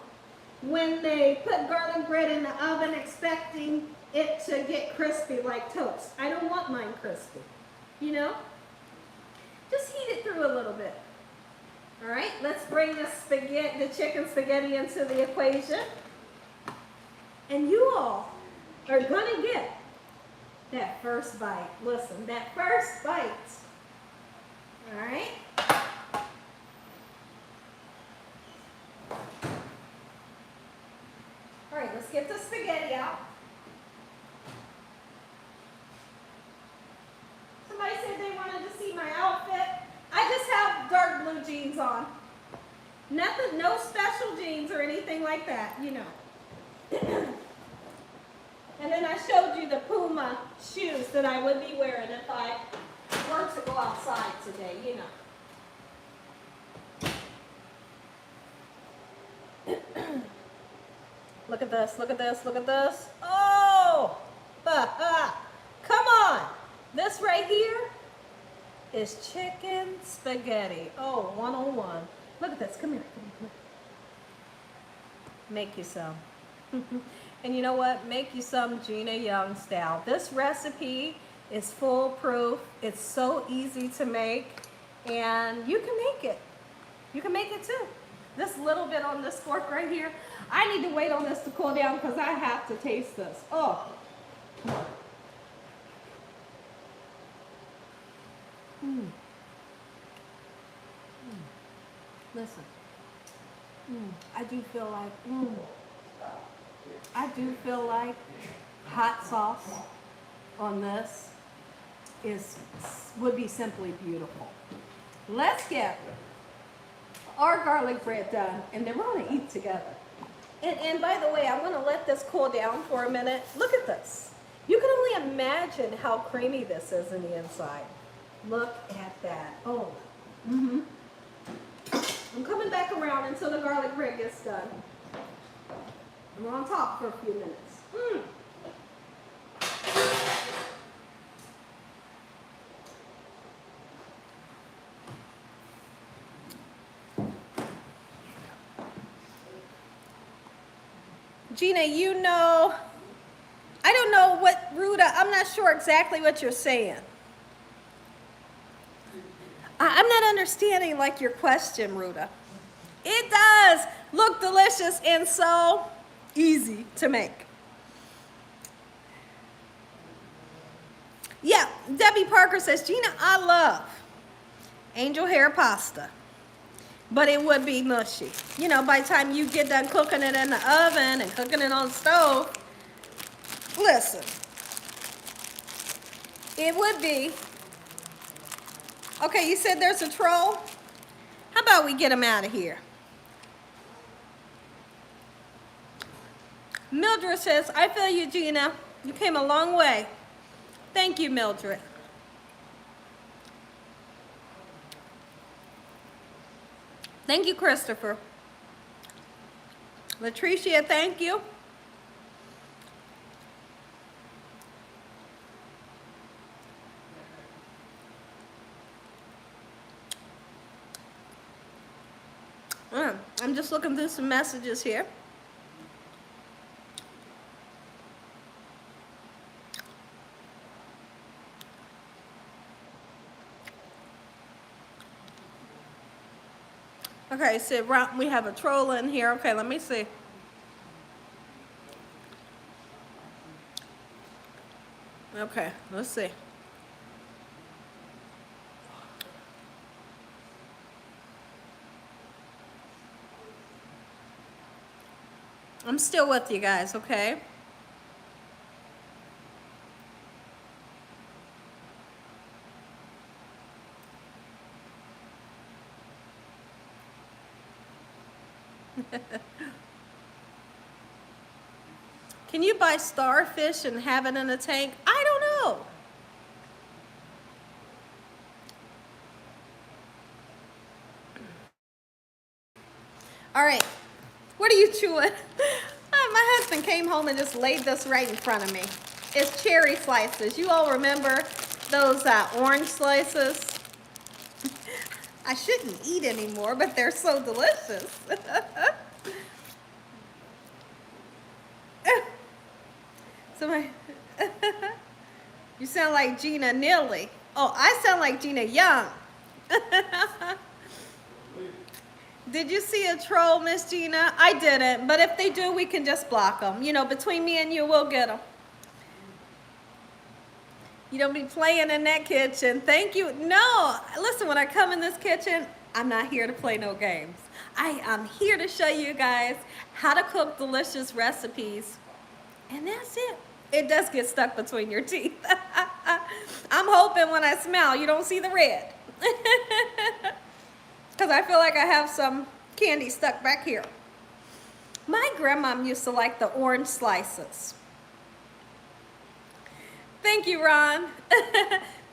Speaker 1: when they put garlic bread in the oven expecting it to get crispy like toast. I don't want mine crispy. You know? Just heat it through a little bit. All right, let's bring the chicken spaghetti into the equation. And you all are gonna get that first bite. Listen, that first bite. All right? All right, let's get the spaghetti out. Somebody said they wanted to see my outfit. I just have dark blue jeans on. Nothing, no special jeans or anything like that, you know. And then I showed you the Puma shoes that I would be wearing if I were to go outside today, you know. Look at this, look at this, look at this. Oh! Come on! This right here is chicken spaghetti. Oh, 101. Look at this. Come here. Come here, come Make you some. And you know what? Make you some Gina Young style. This recipe is foolproof. It's so easy to make, and you can make it. You can make it too. This little bit on this fork right here. I need to wait on this to cool down because I have to taste this. Oh. Listen. I do feel like hot sauce on this would be simply beautiful. Let's get our garlic bread done, and then we're gonna eat together. And by the way, I'm gonna let this cool down for a minute. Look at this. You can only imagine how creamy this is in the inside. Look at that. Oh. I'm coming back around until the garlic bread gets done. We're on top for a few minutes. Gina, you know, I don't know what, Ruda, I'm not sure exactly what you're saying. I'm not understanding like your question, Ruda. It does look delicious and so easy to make. Yeah, Debbie Parker says, Gina, I love angel hair pasta, but it would be mushy. You know, by the time you get done cooking it in the oven and cooking it on the stove, listen, it would be. Okay, you said there's a troll? How about we get him out of here? Mildred says, I feel you, Gina. You came a long way. Thank you, Mildred. Thank you, Christopher. Latricia, thank you. I'm just looking through some messages here. Okay, so we have a troll in here. Okay, let me see. Okay, let's see. I'm still with you guys, okay? Can you buy starfish and have it in a tank? I don't know. All right, what are you chewing? My husband came home and just laid this right in front of me. It's cherry slices. You all remember those orange slices? I shouldn't eat anymore, but they're so delicious. You sound like Gina Neely. Oh, I sound like Gina Young. Did you see a troll, Miss Gina? I didn't, but if they do, we can just block them. You know, between me and you, we'll get them. You don't be playing in that kitchen. Thank you. No, listen, when I come in this kitchen, I'm not here to play no games. I'm here to show you guys how to cook delicious recipes, and that's it. It does get stuck between your teeth. I'm hoping when I smell, you don't see the red. Because I feel like I have some candy stuck back here. My grandma used to like the orange slices. Thank you, Ron.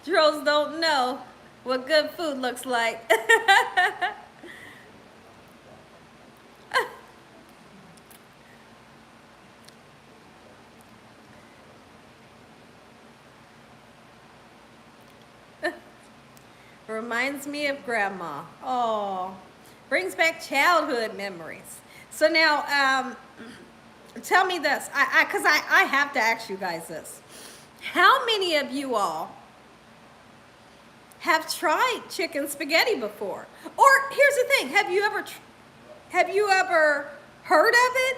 Speaker 1: Drills don't know what good food looks like. Reminds me of grandma. Oh, brings back childhood memories. So now, tell me this, because I have to ask you guys this. How many of you all have tried chicken spaghetti before? Or here's the thing, have you ever heard of it?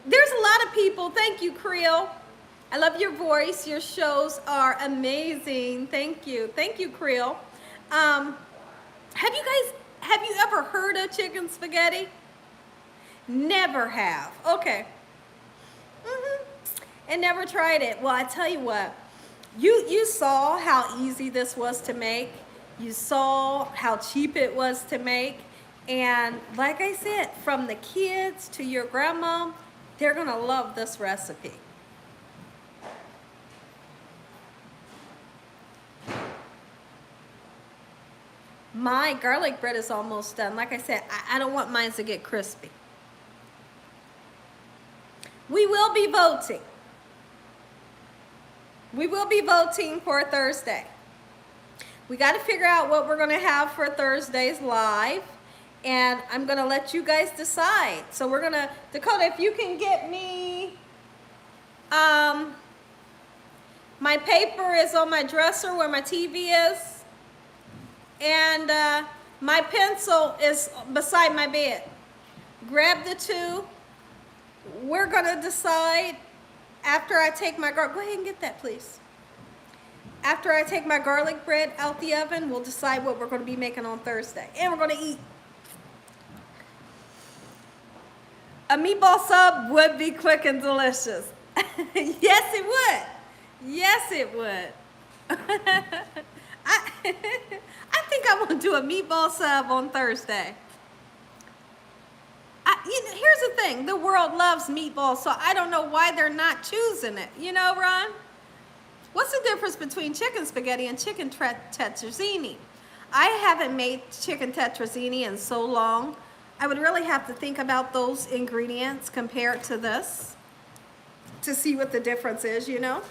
Speaker 1: There's a lot of people, thank you, Creole. I love your voice, your shows are amazing. Thank you, Creole. Have you ever heard of chicken spaghetti? Never have, okay. And never tried it. Well, I tell you what, you saw how easy this was to make. You saw how cheap it was to make. And like I said, from the kids to your grandma, they're gonna love this recipe. My garlic bread is almost done. Like I said, I don't want mine to get crispy. We will be voting. We will be voting for Thursday. We got to figure out what we're going to have for Thursday's live. And I'm going to let you guys decide. So we're going to, Dakota, if you can get me, my paper is on my dresser where my TV is. And my pencil is beside my bed. Grab the two. We're going to decide after I take my garlic. Go ahead and get that, please. After I take my garlic bread out the oven, we'll decide what we're going to be making on Thursday. And we're going to eat. A meatball sub would be quick and delicious. Yes, it would. Yes, it would. I think I'm going to do a meatball sub on Thursday. Here's the thing. The world loves meatballs, so I don't know why they're not choosing it. You know, Ron? What's the difference between chicken spaghetti and chicken tetrazzini? I haven't made chicken tetrazzini in so long. I would really have to think about those ingredients compared to this to see what the difference is, you know?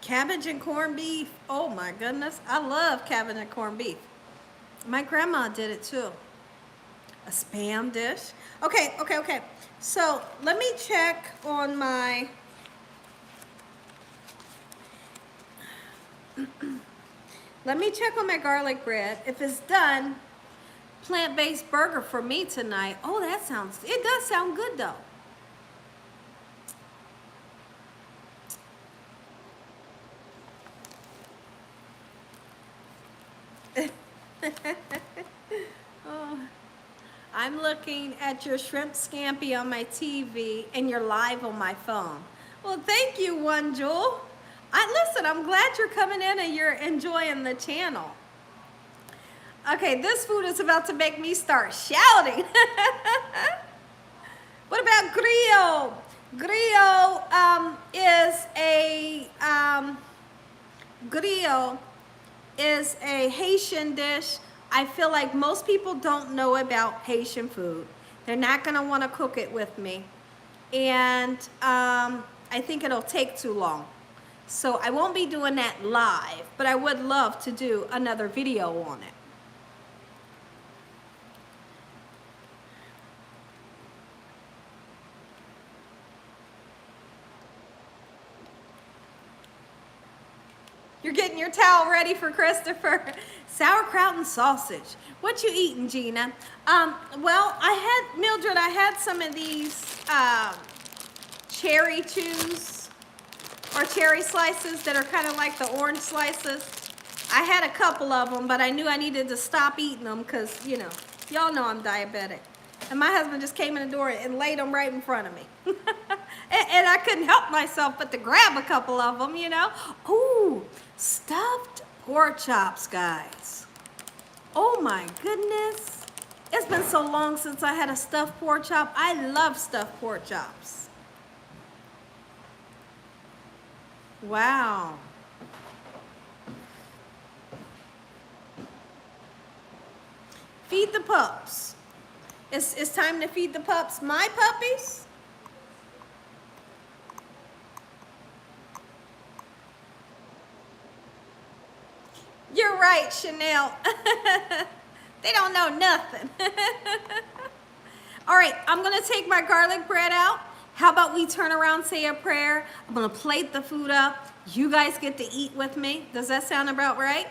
Speaker 1: Cabbage and corned beef. Oh my goodness. I love cabbage and corned beef. My grandma did it too. A Spam dish. Okay. So let me check on my... Let me check on my garlic bread. If it's done, plant-based burger for me tonight. Oh, it does sound good though. Oh, I'm looking at your shrimp scampi on my TV and you're live on my phone. Well, thank you, One Jewel. Listen, I'm glad you're coming in and you're enjoying the channel. Okay, this food is about to make me start shouting. What about griot? Griot is a Haitian dish. I feel like most people don't know about Haitian food. They're not gonna wanna cook it with me. And I think it'll take too long. So I won't be doing that live, but I would love to do another video on it. You're getting your towel ready for Christopher. Sauerkraut and sausage. What you eating, Gina? Well, Mildred, I had some of these cherry chews or cherry slices that are kind of like the orange slices. I had a couple of them, but I knew I needed to stop eating them because, you know, y'all know I'm diabetic. And my husband just came in the door and laid them right in front of me. and I couldn't help myself but to grab a couple of them, you know. Ooh, stuffed pork chops, guys. Oh my goodness. It's been so long since I had a stuffed pork chop. I love stuffed pork chops. Wow. Feed the pups. It's time to feed the pups. My puppies. You're right, Chanel. They don't know nothing. All right, I'm gonna take my garlic bread out. How about we turn around, say a prayer? I'm gonna plate the food up. You guys get to eat with me. Does that sound about right?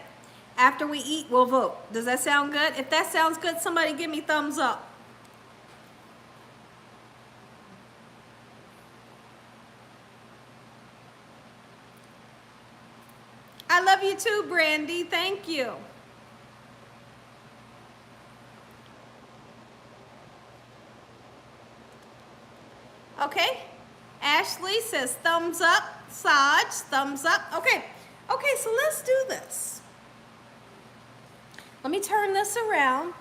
Speaker 1: After we eat, we'll vote. Does that sound good? If that sounds good, somebody give me thumbs up. I love you too, Brandy. Thank you. Okay. Ashley says thumbs up. Saj, thumbs up. Okay. Okay, so let's do this. Let me turn this around.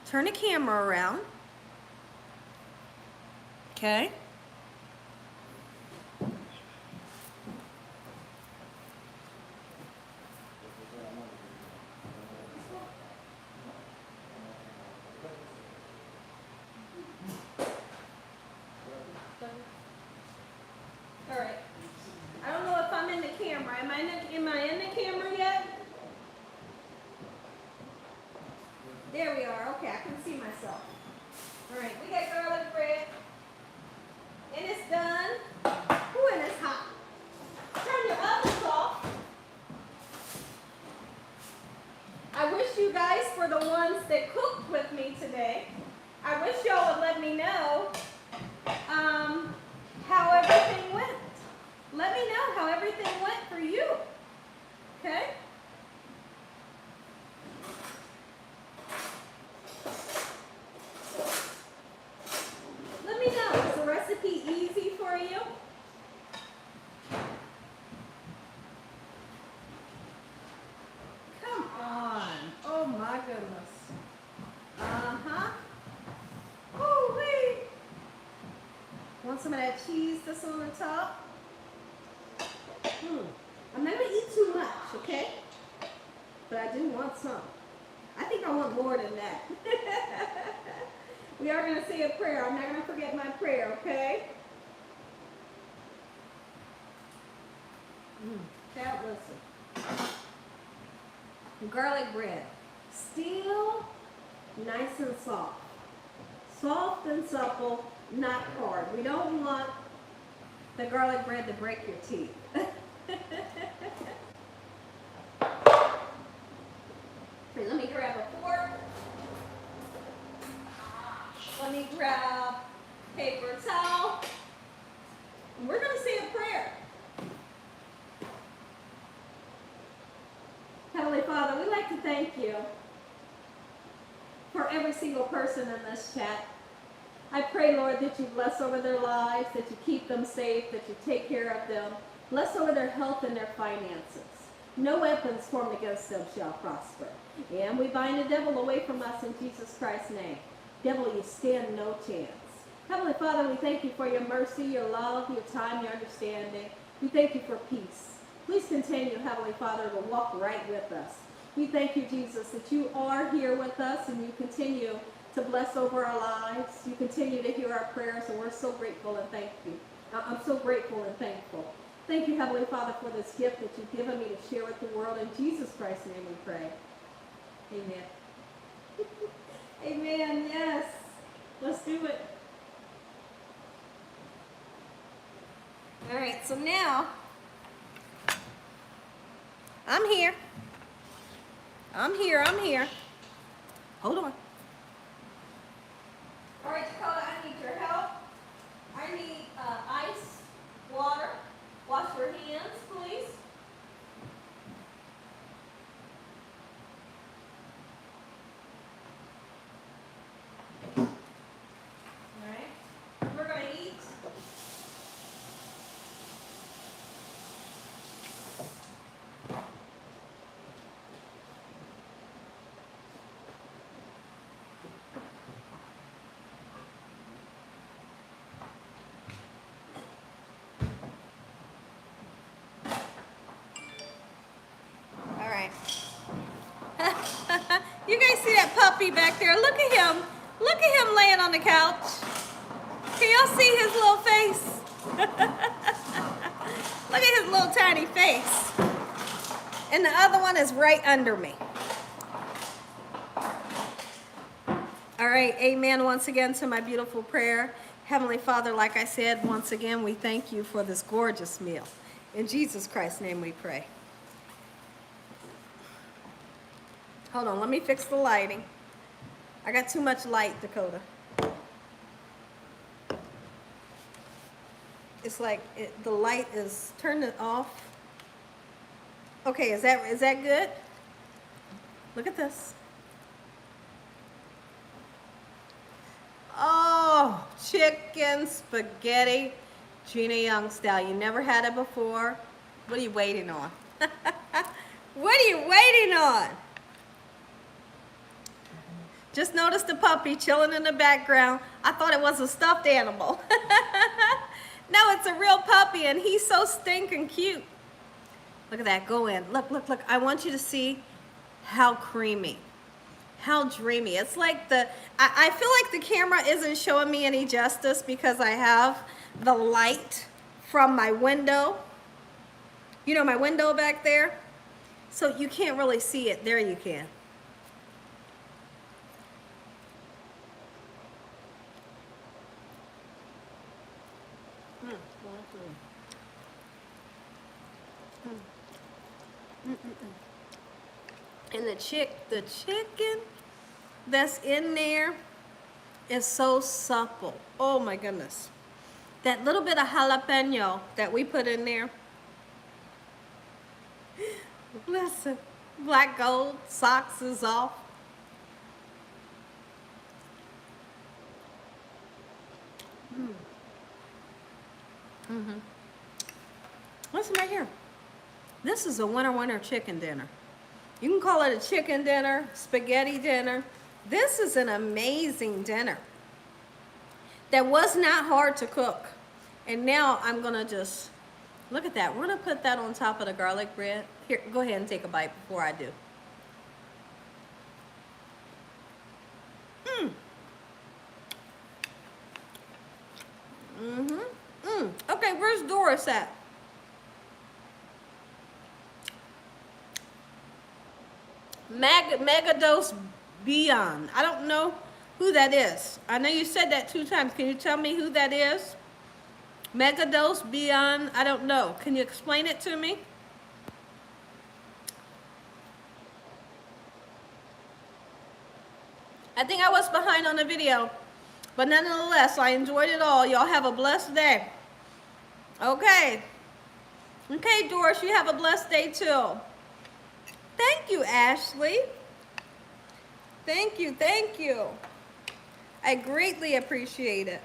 Speaker 1: Turn the camera around. Okay. All right. I don't know if I'm in the camera. Am I in the camera yet? There we are. Okay, I can see myself. All right, we got garlic bread. And it's done. Ooh, and it's hot. Turn your ovens off. I wish you guys were the ones that cooked with me today. I wish y'all would let me know how everything went. Let me know how everything went for you. Okay? Let me know. Is the recipe easy for you? Come on. Oh my goodness. Uh-huh. Oh, wait. Want some of that cheese that's on the top? I'm not going to eat too much, okay? But I do want some. I think I want more than that. We are going to say a prayer. I'm not going to forget my prayer, okay? Child, listen. Garlic bread. Still nice and soft. Soft and supple, not hard. We don't want the garlic bread to break your teeth. Let me grab a fork. Let me grab paper towel. And we're going to say a prayer. Heavenly Father, we'd like to thank you for every single person in this chat. I pray, Lord, that you bless over their lives, that you keep them safe, that you take care of them. Bless over their health and their finances. No weapons formed against them shall prosper. And we bind the devil away from us in Jesus Christ's name. Devil, you stand no chance. Heavenly Father, we thank you for your mercy, your love, your time, your understanding. We thank you for peace. Please continue, Heavenly Father, to walk right with us. We thank you, Jesus, that you are here with us and you continue to bless over our lives. You continue to hear our prayers, and we're so grateful and thank you. I'm so grateful and thankful. Thank you, Heavenly Father, for this gift that you've given me to share with the world. In Jesus Christ's name we pray. Amen. Amen, yes. Let's do it. All right, so now, I'm here. Hold on. All right, Dakota, I need your help. I need ice, water. Wash your hands, please. All right, we're going to eat. You guys see that puppy back there? Look at him. Look at him laying on the couch. Can y'all see his little face? Look at his little tiny face. And the other one is right under me. All right, amen once again to my beautiful prayer. Heavenly Father, like I said, once again, we thank you for this gorgeous meal. In Jesus Christ's name we pray. Hold on, let me fix the lighting. I got too much light, Dakota. It's like the light is, turn it off. Okay, is that good? Look at this. Oh, chicken spaghetti, Gina Young style. You never had it before? What are you waiting on? What are you waiting on? Just noticed the puppy chilling in the background. I thought it was a stuffed animal. No, it's a real puppy, and he's so stinking cute. Look at that, go in. Look, look, look. I want you to see how creamy, how dreamy. It's like I feel like the camera isn't showing me any justice because I have the light from my window. You know, my window back there. So you can't really see it. There you can. And the chicken that's in there is so supple. Oh my goodness. That little bit of jalapeno that we put in there. Listen, black gold, socks is off. Listen right here. This is a winter chicken dinner. You can call it a chicken dinner, spaghetti dinner. This is an amazing dinner that was not hard to cook. And now I'm gonna just, look at that. We're gonna put that on top of the garlic bread. Here, go ahead and take a bite before I do. Okay, where's Doris at? Megadose Beyond. I don't know who that is. I know you said that 2 times. Can you tell me who that is? Megadose Beyond. I don't know. Can you explain it to me? I think I was behind on the video, but nonetheless, I enjoyed it all. Y'all have a blessed day. Okay. Okay, Doris, you have a blessed day too. Thank you, Ashley. Thank you, thank you. I greatly appreciate it.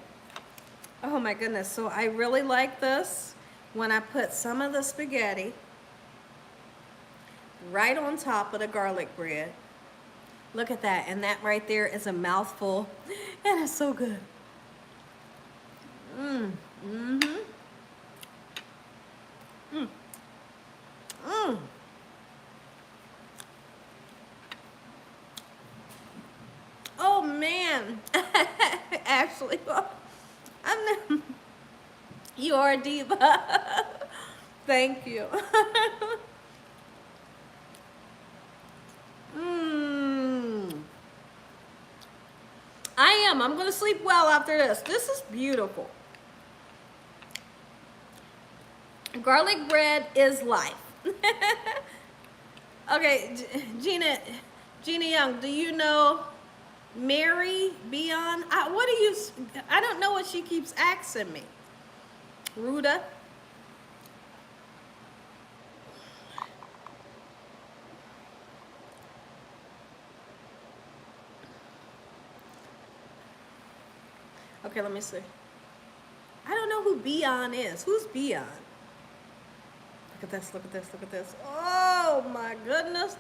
Speaker 1: Oh my goodness, so I really like this when I put some of the spaghetti right on top of the garlic bread. Look at that, and that right there is a mouthful, and it's so good. Oh man, Ashley, you are a diva. Thank you. I am. I'm going to sleep well after this. This is beautiful. Garlic bread is life. Okay, Gina Young, do you know Mary Beyond? What do you? I don't know what she keeps asking me. Ruda. Okay, let me see. I don't know who Beyond is. Who's Beyond? Look at this, look at this, look at this. Oh my goodness.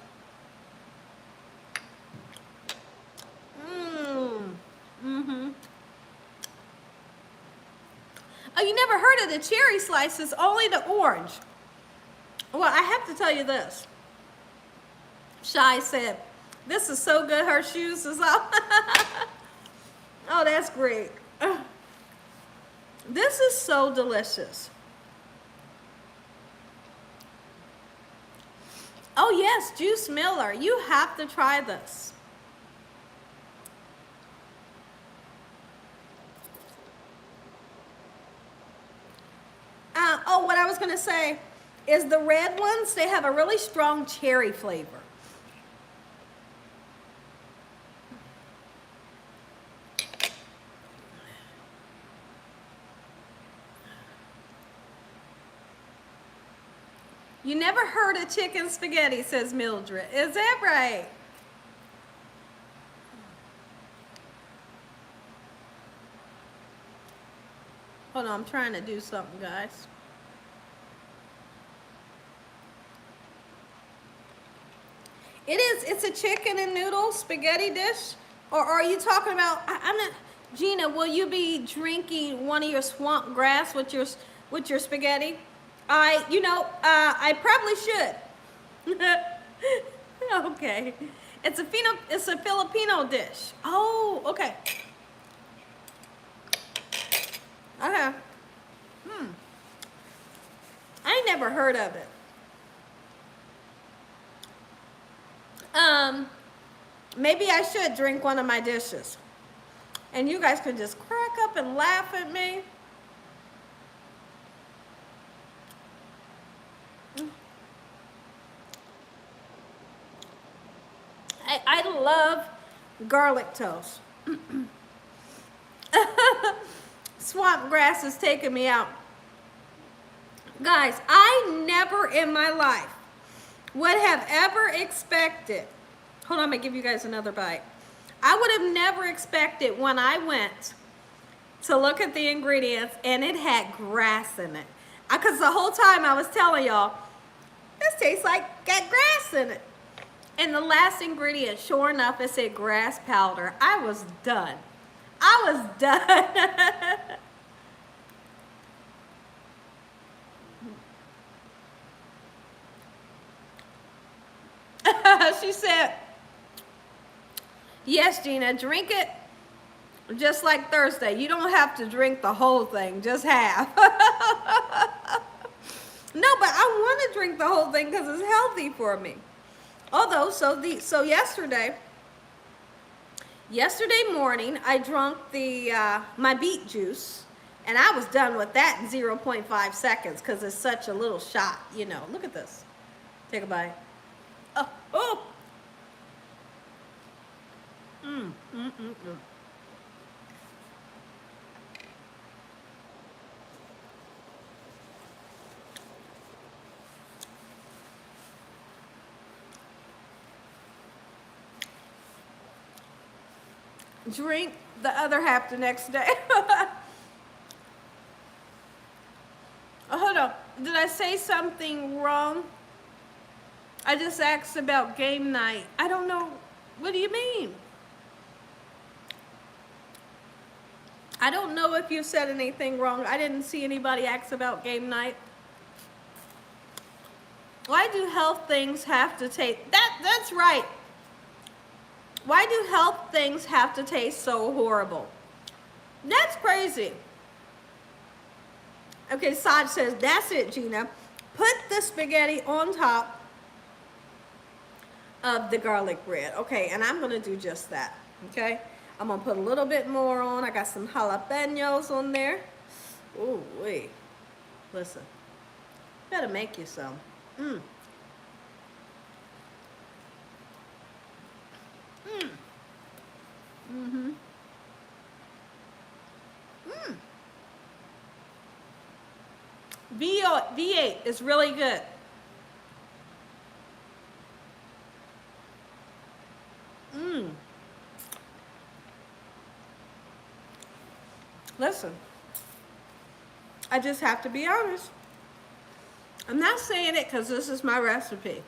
Speaker 1: Oh, you never heard of the cherry slices, only the orange. Well, I have to tell you this. Shai said, this is so good, her shoes is off. Oh, that's great. This is so delicious. Oh yes, Juice Miller. You have to try this. Oh, what I was gonna say is the red ones, they have a really strong cherry flavor. You never heard of chicken spaghetti, says Mildred. Is that right? Hold on, I'm trying to do something, guys. It's a chicken and noodle spaghetti dish. Or are you talking about, I'm not, Gina, will you be drinking one of your swamp grass with your spaghetti? I probably should. Okay. It's a Filipino dish. Oh, okay. Okay. I ain't never heard of it. Maybe I should drink one of my dishes. And you guys could just crack up and laugh at me. I love garlic toast. Swamp grass is taking me out. Guys, I never in my life would have ever expected, hold on, I'm gonna give you guys another bite. I would have never expected when I went to look at the ingredients and it had grass in it. Because the whole time I was telling y'all, this tastes like got grass in it. And the last ingredient, sure enough, it said grass powder. I was done. I was done. She said, yes, Gina, drink it just like Thursday. You don't have to drink the whole thing, just half. No, but I want to drink the whole thing because it's healthy for me. Although, so yesterday morning, I drank my beet juice, and I was done with that in 0.5 seconds because it's such a little shot, you know. Look at this. Take a bite. Oh. Drink the other half the next day. Oh, hold on. Did I say something wrong? I just asked about game night. I don't know. What do you mean? I don't know if you said anything wrong. I didn't see anybody ask about game night. Why do health things have to taste? That's right. Why do health things have to taste so horrible? That's crazy. Okay, Saj says, that's it, Gina. Put the spaghetti on top of the garlic bread. Okay, and I'm gonna do just that, okay? I'm gonna put a little bit more on. I got some jalapenos on there. Ooh, wait. Listen, better make you some. V8 is really good. Listen, I just have to be honest. I'm not saying it because this is my recipe.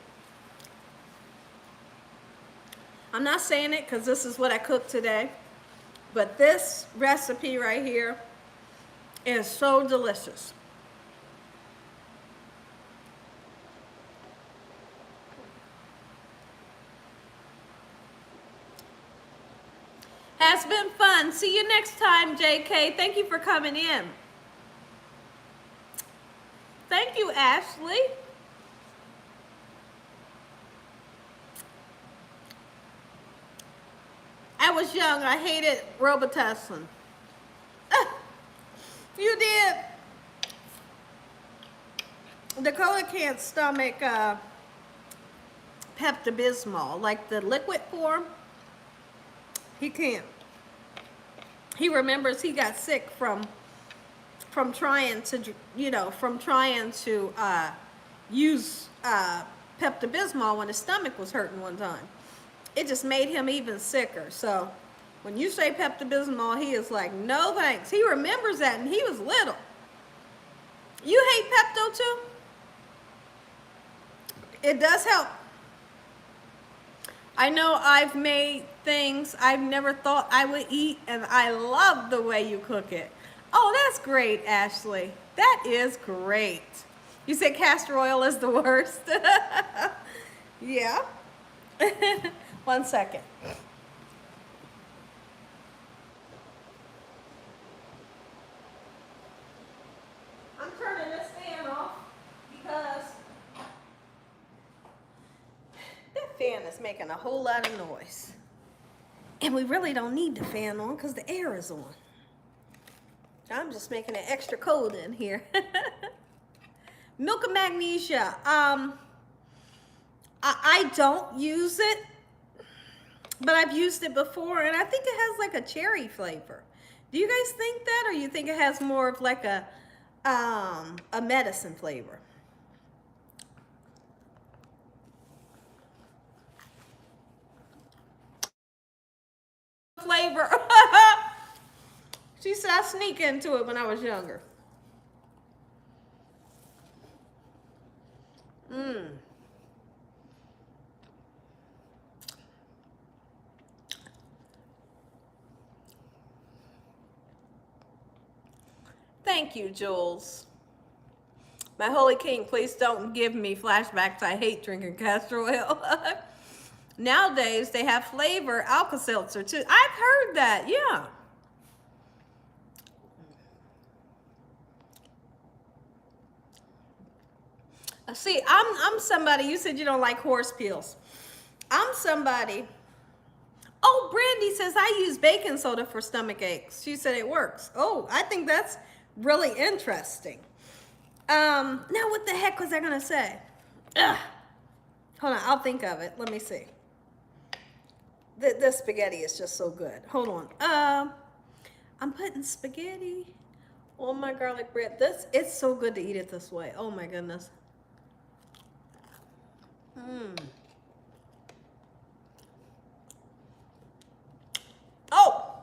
Speaker 1: I'm not saying it because this is what I cooked today. But this recipe right here is so delicious. Has been fun. See you next time, JK. Thank you for coming in. Thank you, Ashley. I was young, I hated Robitussin. You did. Dakota can't stomach Pepto-Bismol, like the liquid form. He can't. He remembers he got sick from trying to, use Pepto-Bismol when his stomach was hurting one time. It just made him even sicker. So when you say Pepto-Bismol, he is like, no thanks. He remembers that, and he was little. You hate Pepto too? It does help. I know I've made things I've never thought I would eat, and I love the way you cook it. Oh, that's great, Ashley. That is great. You said castor oil is the worst? Yeah. 1 second. I'm turning this fan off because that fan is making a whole lot of noise. And we really don't need the fan on because the air is on. I'm just making it extra cold in here. Milk of magnesia. I don't use it, but I've used it before, and I think it has like a cherry flavor. Do you guys think that, or you think it has more of like a medicine flavor? Flavor. She said I sneak into it when I was younger. Thank you, Jules. My holy king, please don't give me flashbacks. I hate drinking castor oil. Nowadays, they have flavor Alka-Seltzer too. I've heard that, yeah. See, I'm somebody, you said you don't like horse pills. I'm somebody. Oh, Brandy says I use baking soda for stomach aches. She said it works. Oh, I think that's really interesting. Now what the heck was I gonna say? Ugh. Hold on, I'll think of it. Let me see. This spaghetti is just so good. Hold on. I'm putting spaghetti on my garlic bread. It's so good to eat it this way. Oh my goodness. Oh.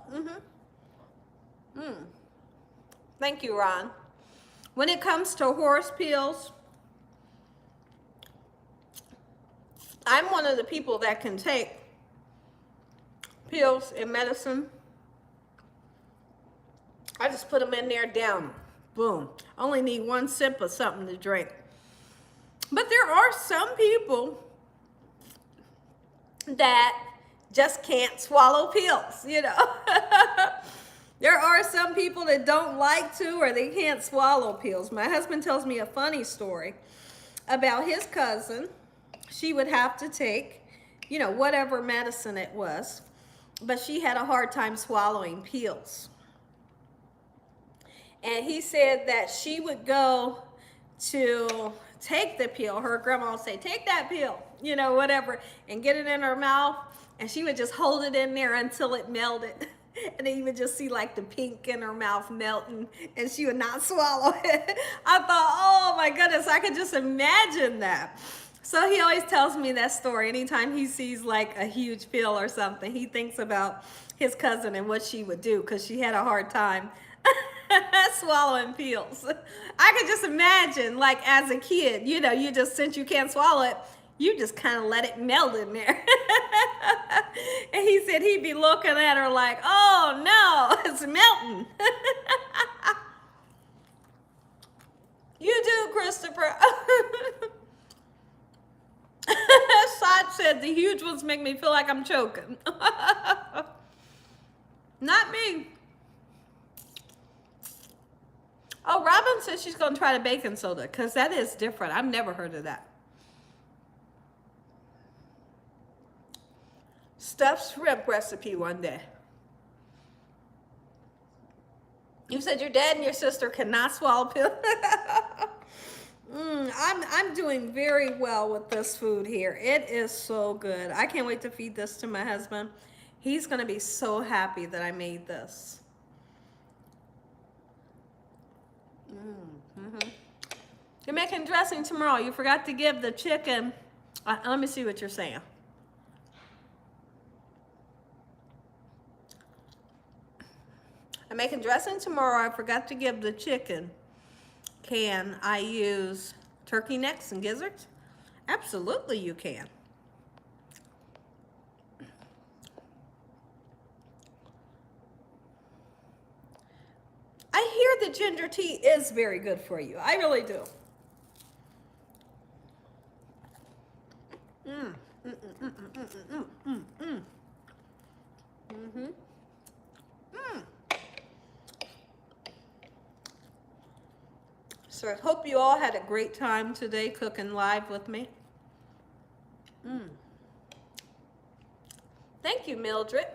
Speaker 1: Thank you, Ron. When it comes to horse pills, I'm one of the people that can take pills and medicine. I just put them in there, down, boom. Only need 1 sip of something to drink. But there are some people that just can't swallow pills, you know. There are some people that don't like to, or they can't swallow pills. My husband tells me a funny story about his cousin. She would have to take, you know, whatever medicine it was, but she had a hard time swallowing pills. And he said that she would go to take the pill. Her grandma would say, take that pill, you know, whatever, and get it in her mouth. And she would just hold it in there until it melted. And then you would just see like the pink in her mouth melting, and she would not swallow it. I thought, oh my goodness, I could just imagine that. So he always tells me that story. Anytime he sees like a huge pill or something, he thinks about his cousin and what she would do, because she had a hard time swallowing pills. I could just imagine, like as a kid, you know, you just, since you can't swallow it, you just kind of let it melt in there. And he said he'd be looking at her like, oh no, it's melting. You do, Christopher. Sod said the huge ones make me feel like I'm choking. Not me. Oh, Robin says she's going to try the baking soda, because that is different. I've never heard of that. stuffed shrimp recipe one day. You said your dad and your sister cannot swallow pills. I'm doing very well with this food here. It is so good. I can't wait to feed this to my husband. He's gonna be so happy that I made this. You're making dressing tomorrow. You forgot to give the chicken. Let me see what you're saying. I'm making dressing tomorrow. I forgot to give the chicken. Can I use turkey necks and gizzards? Absolutely you can. I hear the ginger tea is very good for you. I really do. So I hope you all had a great time today cooking live with me. Thank you, Mildred.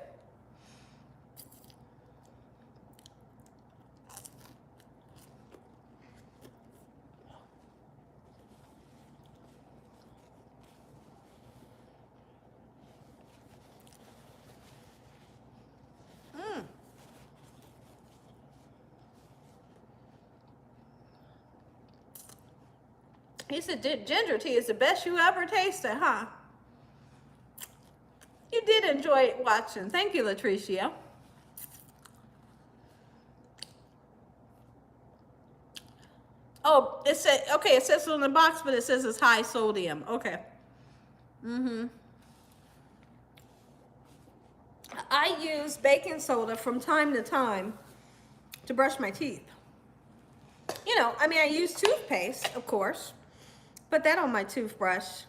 Speaker 1: He said ginger tea is the best you ever tasted, huh? You did enjoy watching. Thank you, Latricia. Oh, it said, okay, it says on the box, but it says it's high sodium. Okay. I use baking soda from time to time to brush my teeth. You know, I mean, I use toothpaste, of course. Put that on my toothbrush,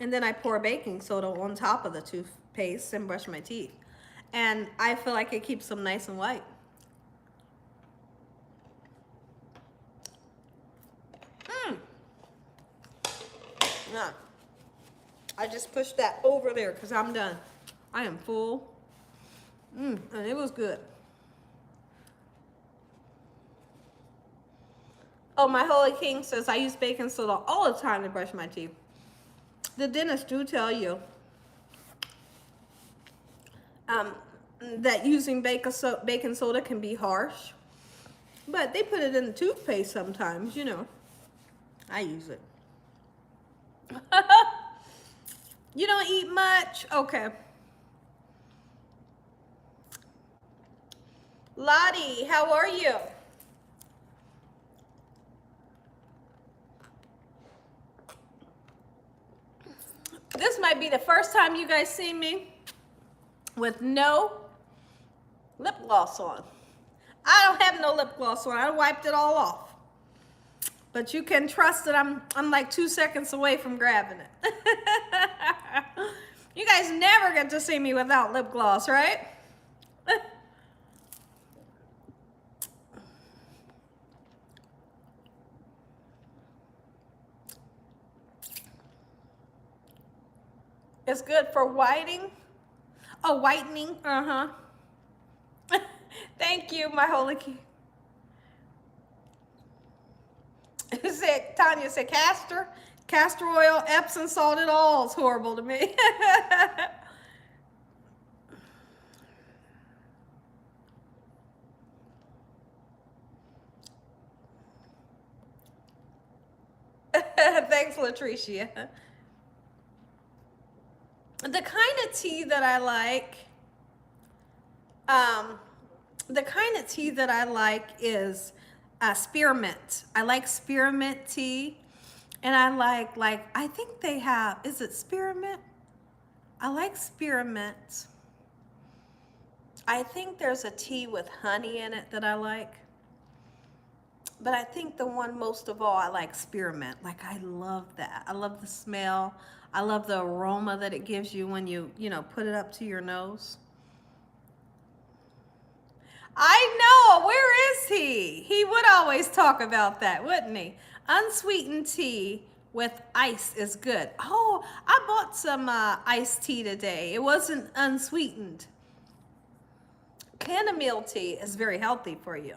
Speaker 1: and then I pour baking soda on top of the toothpaste and brush my teeth. And I feel like it keeps them nice and white. Nah. I just pushed that over there because I'm done. I am full. And it was good. Oh, my Holy King says I use baking soda all the time to brush my teeth. The dentists do tell you that using baking soda can be harsh, but they put it in the toothpaste sometimes, you know. I use it. You don't eat much? Okay. Lottie, how are you? This might be the first time you guys see me with no lip gloss on. I don't have no lip gloss on. I wiped it all off. But you can trust that I'm like 2 seconds away from grabbing it. You guys never get to see me without lip gloss, right? It's good for whitening. Oh, whitening. Thank you, my Holy King. Tanya said castor oil, Epsom salt, it all is horrible to me. Thanks, Latricia. The kind of tea that I like, is spearmint. I like spearmint tea, and I like I think they have. Is it spearmint? I like spearmint. I think there's a tea with honey in it that I like. But I think the one most of all, I like spearmint. Like, I love that. I love the smell. I love the aroma that it gives you when you put it up to your nose. I know. Where is he? He would always talk about that, wouldn't he? Unsweetened tea with ice is good. Oh, I bought some iced tea today. It wasn't unsweetened. Chamomile tea is very healthy for you.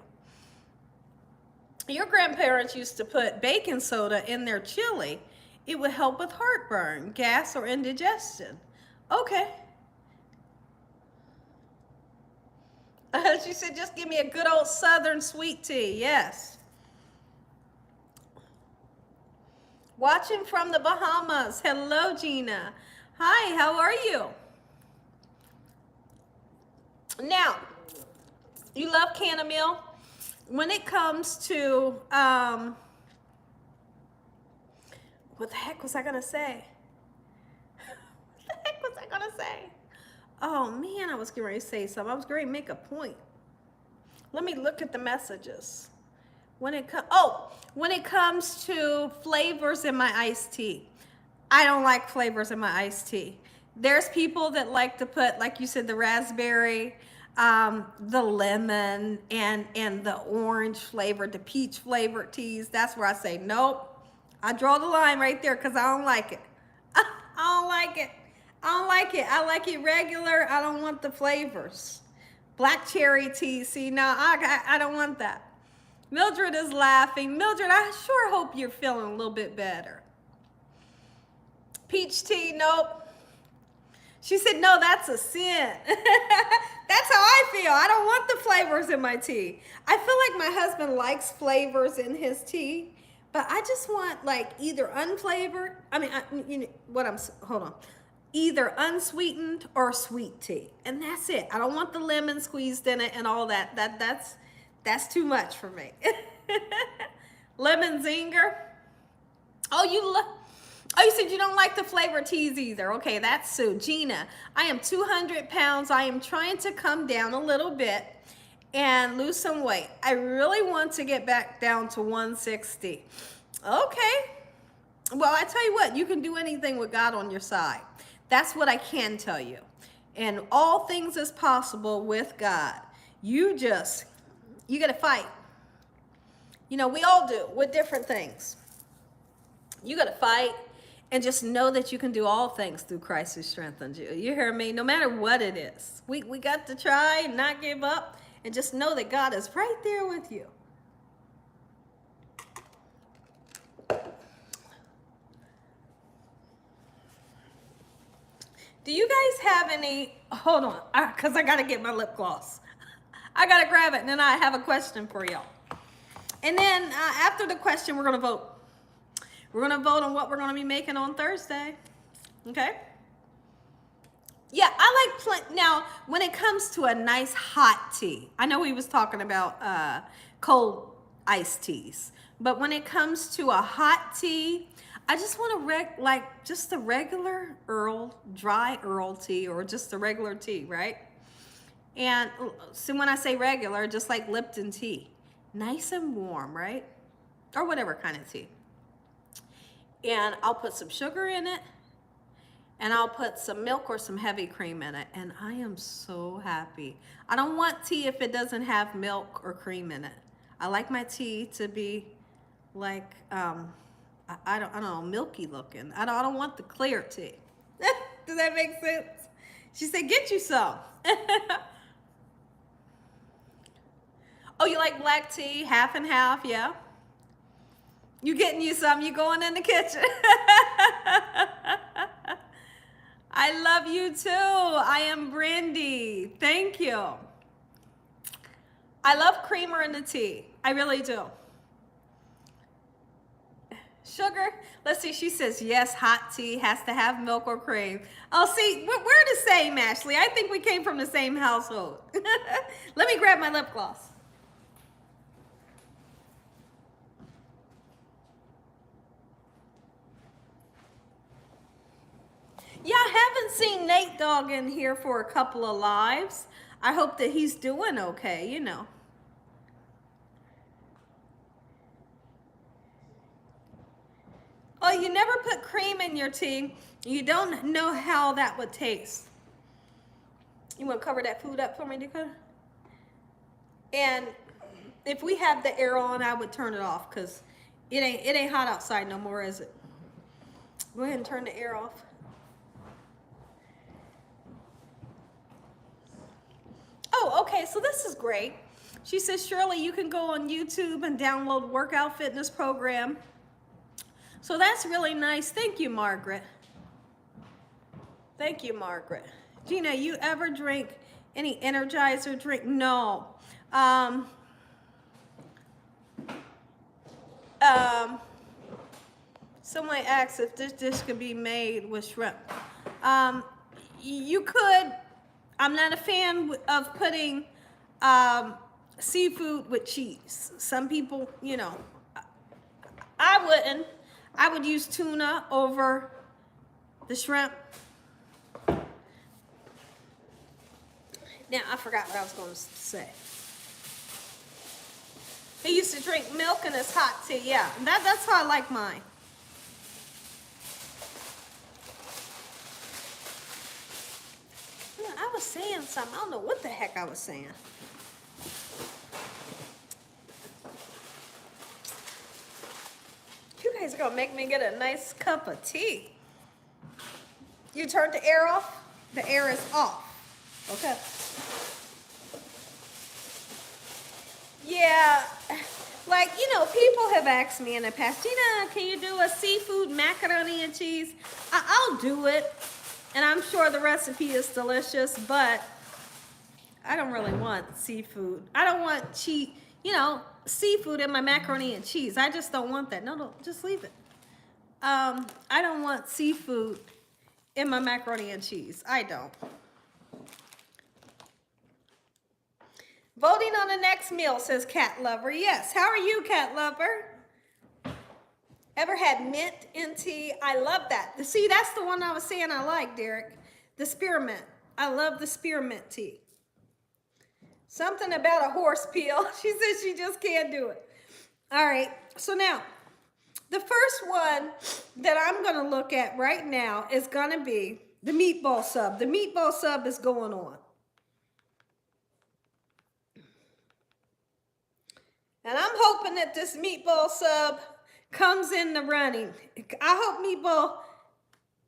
Speaker 1: Your grandparents used to put baking soda in their chili. It would help with heartburn, gas, or indigestion. Okay. She said, just give me a good old Southern sweet tea. Yes. Watching from the Bahamas. Hello, Gina. Hi, how are you? Now, you love chamomile. When it comes to, what the heck was I gonna say? What the heck was I gonna say? Oh man, I was getting ready to say something. I was going to make a point. Let me look at the messages. When it comes to flavors in my iced tea, I don't like flavors in my iced tea. There's people that like to put, like you said, the raspberry, the lemon, and the orange flavored, the peach flavored teas. That's where I say, nope. I draw the line right there because I don't like it. I don't like it. I don't like it. I like it regular. I don't want the flavors. Black cherry tea. See, now I don't want that. Mildred is laughing. Mildred, I sure hope you're feeling a little bit better. Peach tea, nope. She said, no, that's a sin. That's how I feel. I don't want the flavors in my tea. I feel like my husband likes flavors in his tea, but I just want like either unflavored. I mean, you know hold on. Either unsweetened or sweet tea. And that's it. I don't want the lemon squeezed in it and all that. That's too much for me. Lemon zinger. Oh, you said you don't like the flavored teas either. Okay, that's Sue. Gina, I am 200 pounds. I am trying to come down a little bit and lose some weight. I really want to get back down to 160. Okay. Well, I tell you what, you can do anything with God on your side. That's what I can tell you. And all things is possible with God. You got to fight. You know, we all do with different things. You got to fight and just know that you can do all things through Christ who strengthens you. You hear me? No matter what it is. We got to try and not give up and just know that God is right there with you. Do you guys have any, hold on, because I got to get my lip gloss. I got to grab it, and then I have a question for y'all. And then after the question, we're going to vote. We're going to vote on what we're going to be making on Thursday. Okay? Yeah, I like, now, when it comes to a nice hot tea, I know we was talking about cold iced teas, but when it comes to a hot tea, I just want to just a regular dry Earl tea, or just a regular tea, right? And so when I say regular, just like Lipton tea, nice and warm, right? Or whatever kind of tea. And I'll put some sugar in it, and I'll put some milk or some heavy cream in it, and I am so happy. I don't want tea if it doesn't have milk or cream in it. I like my tea to be like, I don't know, milky looking. I don't want the clear tea. Does that make sense? She said, get you some. Oh, you like black tea, half and half, yeah? You getting you some, you going in the kitchen. I love you too. I am Brandy. Thank you. I love creamer in the tea. I really do. Sugar, let's see, she says, yes, hot tea has to have milk or cream. Oh, see, we're the same, Ashley. I think we came from the same household. Let me grab my lip gloss. Yeah, I haven't seen Nate Dogg in here for a couple of lives. I hope that he's doing okay, you know. Oh, you never put cream in your tea. You don't know how that would taste. You want to cover that food up for me, Dakota? And if we have the air on, I would turn it off because it ain't hot outside no more, is it? Go ahead and turn the air off. Oh, okay, so this is great. She says, Shirley, you can go on YouTube and download workout fitness program. So that's really nice. Thank you, Margaret. Thank you, Margaret. Gina, you ever drink any Energizer drink? No. Someone asked if this dish could be made with shrimp. You could. I'm not a fan of putting seafood with cheese. Some people, you know, I wouldn't. I would use tuna over the shrimp. Now, I forgot what I was going to say. He used to drink milk in his hot tea. Yeah, that's how I like mine. I was saying something. I don't know what the heck I was saying. You guys are going to make me get a nice cup of tea. You turned the air off? The air is off. Okay. Yeah, like, you know, people have asked me in the past, Gina, can you do a seafood macaroni and cheese? I'll do it, and I'm sure the recipe is delicious, but I don't really want seafood. I don't want seafood in my macaroni and cheese. I just don't want that. No, just leave it. I don't want seafood in my macaroni and cheese. I don't. Voting on the next meal, says Cat Lover. Yes. How are you, Cat Lover? Ever had mint in tea? I love that. See, that's the one I was saying I like, Derek. The spearmint. I love the spearmint tea. Something about a horse peel. She says she just can't do it. All right. So now, the first one that I'm going to look at right now is going to be the meatball sub. The meatball sub is going on. And I'm hoping that this meatball sub comes in the running. I hope meatball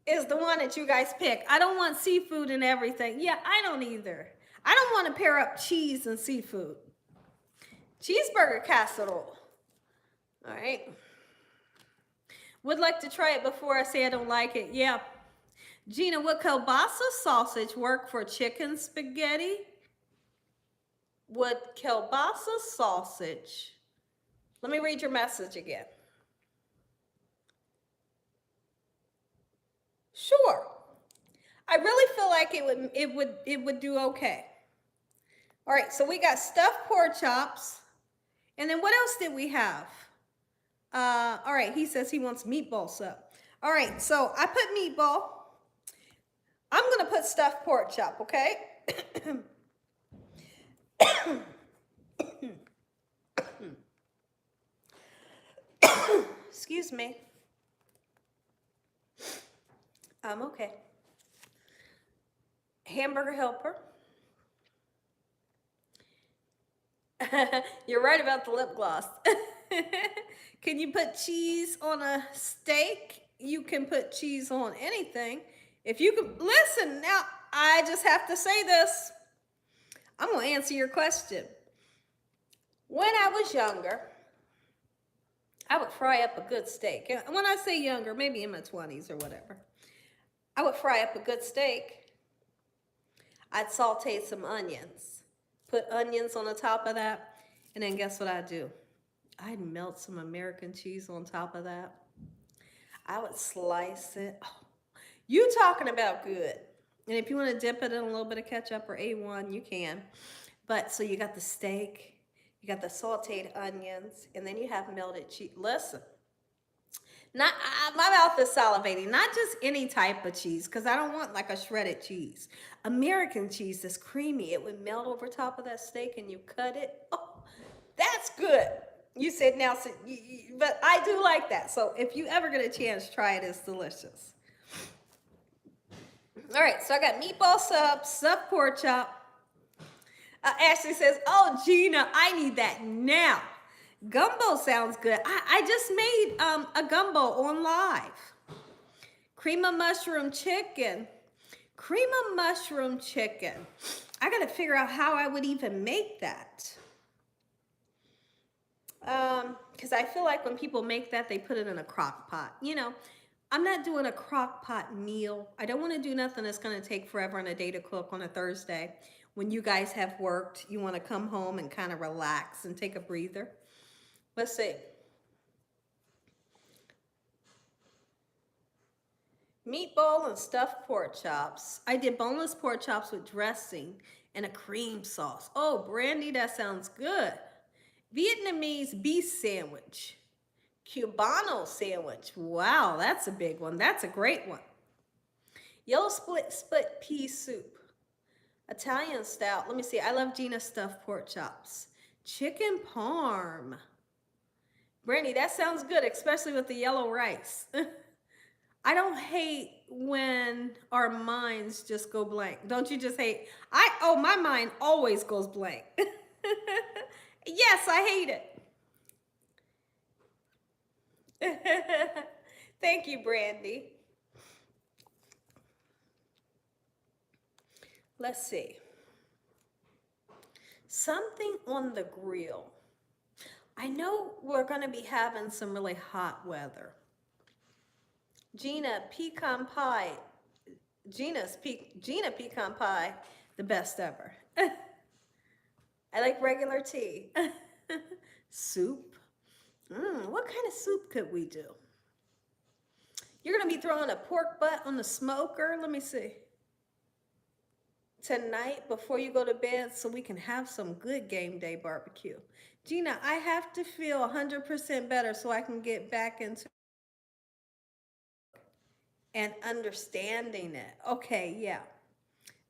Speaker 1: is the one that you guys pick. I don't want seafood and everything. Yeah, I don't either. I don't want to pair up cheese and seafood. Cheeseburger casserole. All right. Would like to try it before I say I don't like it. Yeah. Gina, would kielbasa sausage work for chicken spaghetti? Would kielbasa sausage, let me read your message again. Sure. I really feel like it would do okay. All right, so we got stuffed pork chops. And then what else did we have? All right, he says he wants meatball sub. All right, so I put meatball. I'm going to put stuffed pork chop, okay? Excuse me. I'm okay. Hamburger helper. You're right about the lip gloss. Can you put cheese on a steak? You can put cheese on anything. If you can, listen, now I just have to say this. I'm going to answer your question. When I was younger, I would fry up a good steak. And when I say younger, maybe in my 20s or whatever, I would fry up a good steak. I'd saute some onions, put onions on the top of that, and then guess what I'd do? I'd melt some American cheese on top of that. I would slice it. Oh, you talking about good. And if you want to dip it in a little bit of ketchup or A1, you can. But so you got the steak, you got the sauteed onions, and then you have melted cheese. Listen, my mouth is salivating. Not just any type of cheese, because I don't want like a shredded cheese. American cheese is creamy. It would melt over top of that steak, and you cut it. Oh, that's good. You said now, but I do like that. So if you ever get a chance, try it. It's delicious. All right, so I got meatball sub, stuffed pork chop. Ashley says, oh, Gina, I need that now. Gumbo sounds good. I just made a gumbo on live. Cream of mushroom chicken. Cream of mushroom chicken. I got to figure out how I would even make that. Because I feel like when people make that, they put it in a crock pot. You know, I'm not doing a crock pot meal. I don't want to do nothing that's going to take forever and a day to cook on a Thursday. When you guys have worked, you want to come home and kind of relax and take a breather. Let's see. Meatball and stuffed pork chops. I did boneless pork chops with dressing and a cream sauce. Oh, Brandy, that sounds good. Vietnamese beef sandwich. Cubano sandwich. Wow, that's a big one. That's a great one. Yellow split pea soup. Italian style. Let me see. I love Gina's stuffed pork chops. Chicken parm. Brandy, that sounds good, especially with the yellow rice. I don't hate when our minds just go blank. Don't you just hate? My mind always goes blank. Yes, I hate it. Thank you, Brandy. Let's see. Something on the grill. I know we're going to be having some really hot weather. Gina pecan pie. Gina pecan pie, the best ever. I like regular tea. Soup. What kind of soup could we do? You're going to be throwing a pork butt on the smoker. Let me see. Tonight before you go to bed so we can have some good game day barbecue. Gina, I have to feel 100% better so I can get back into and understanding it. Okay, yeah.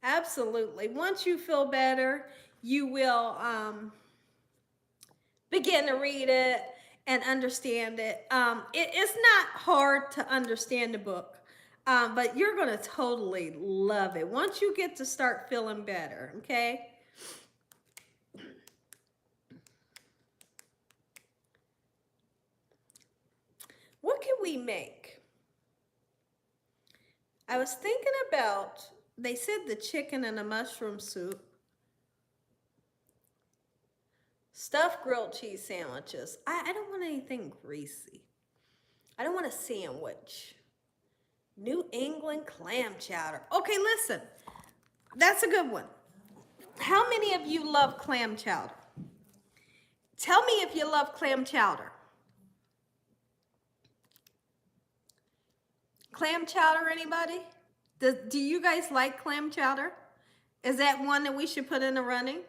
Speaker 1: Absolutely. Once you feel better, you will begin to read it and understand it. It's not hard to understand the book, but you're going to totally love it once you get to start feeling better, okay? What can we make? I was thinking about, they said the chicken and the mushroom soup. Stuffed grilled cheese sandwiches. I don't want anything greasy. I don't want a sandwich. New England clam chowder. Okay, listen. That's a good one. How many of you love clam chowder? Tell me if you love clam chowder. Clam chowder, anybody? Do you guys like clam chowder? Is that one that we should put in the running?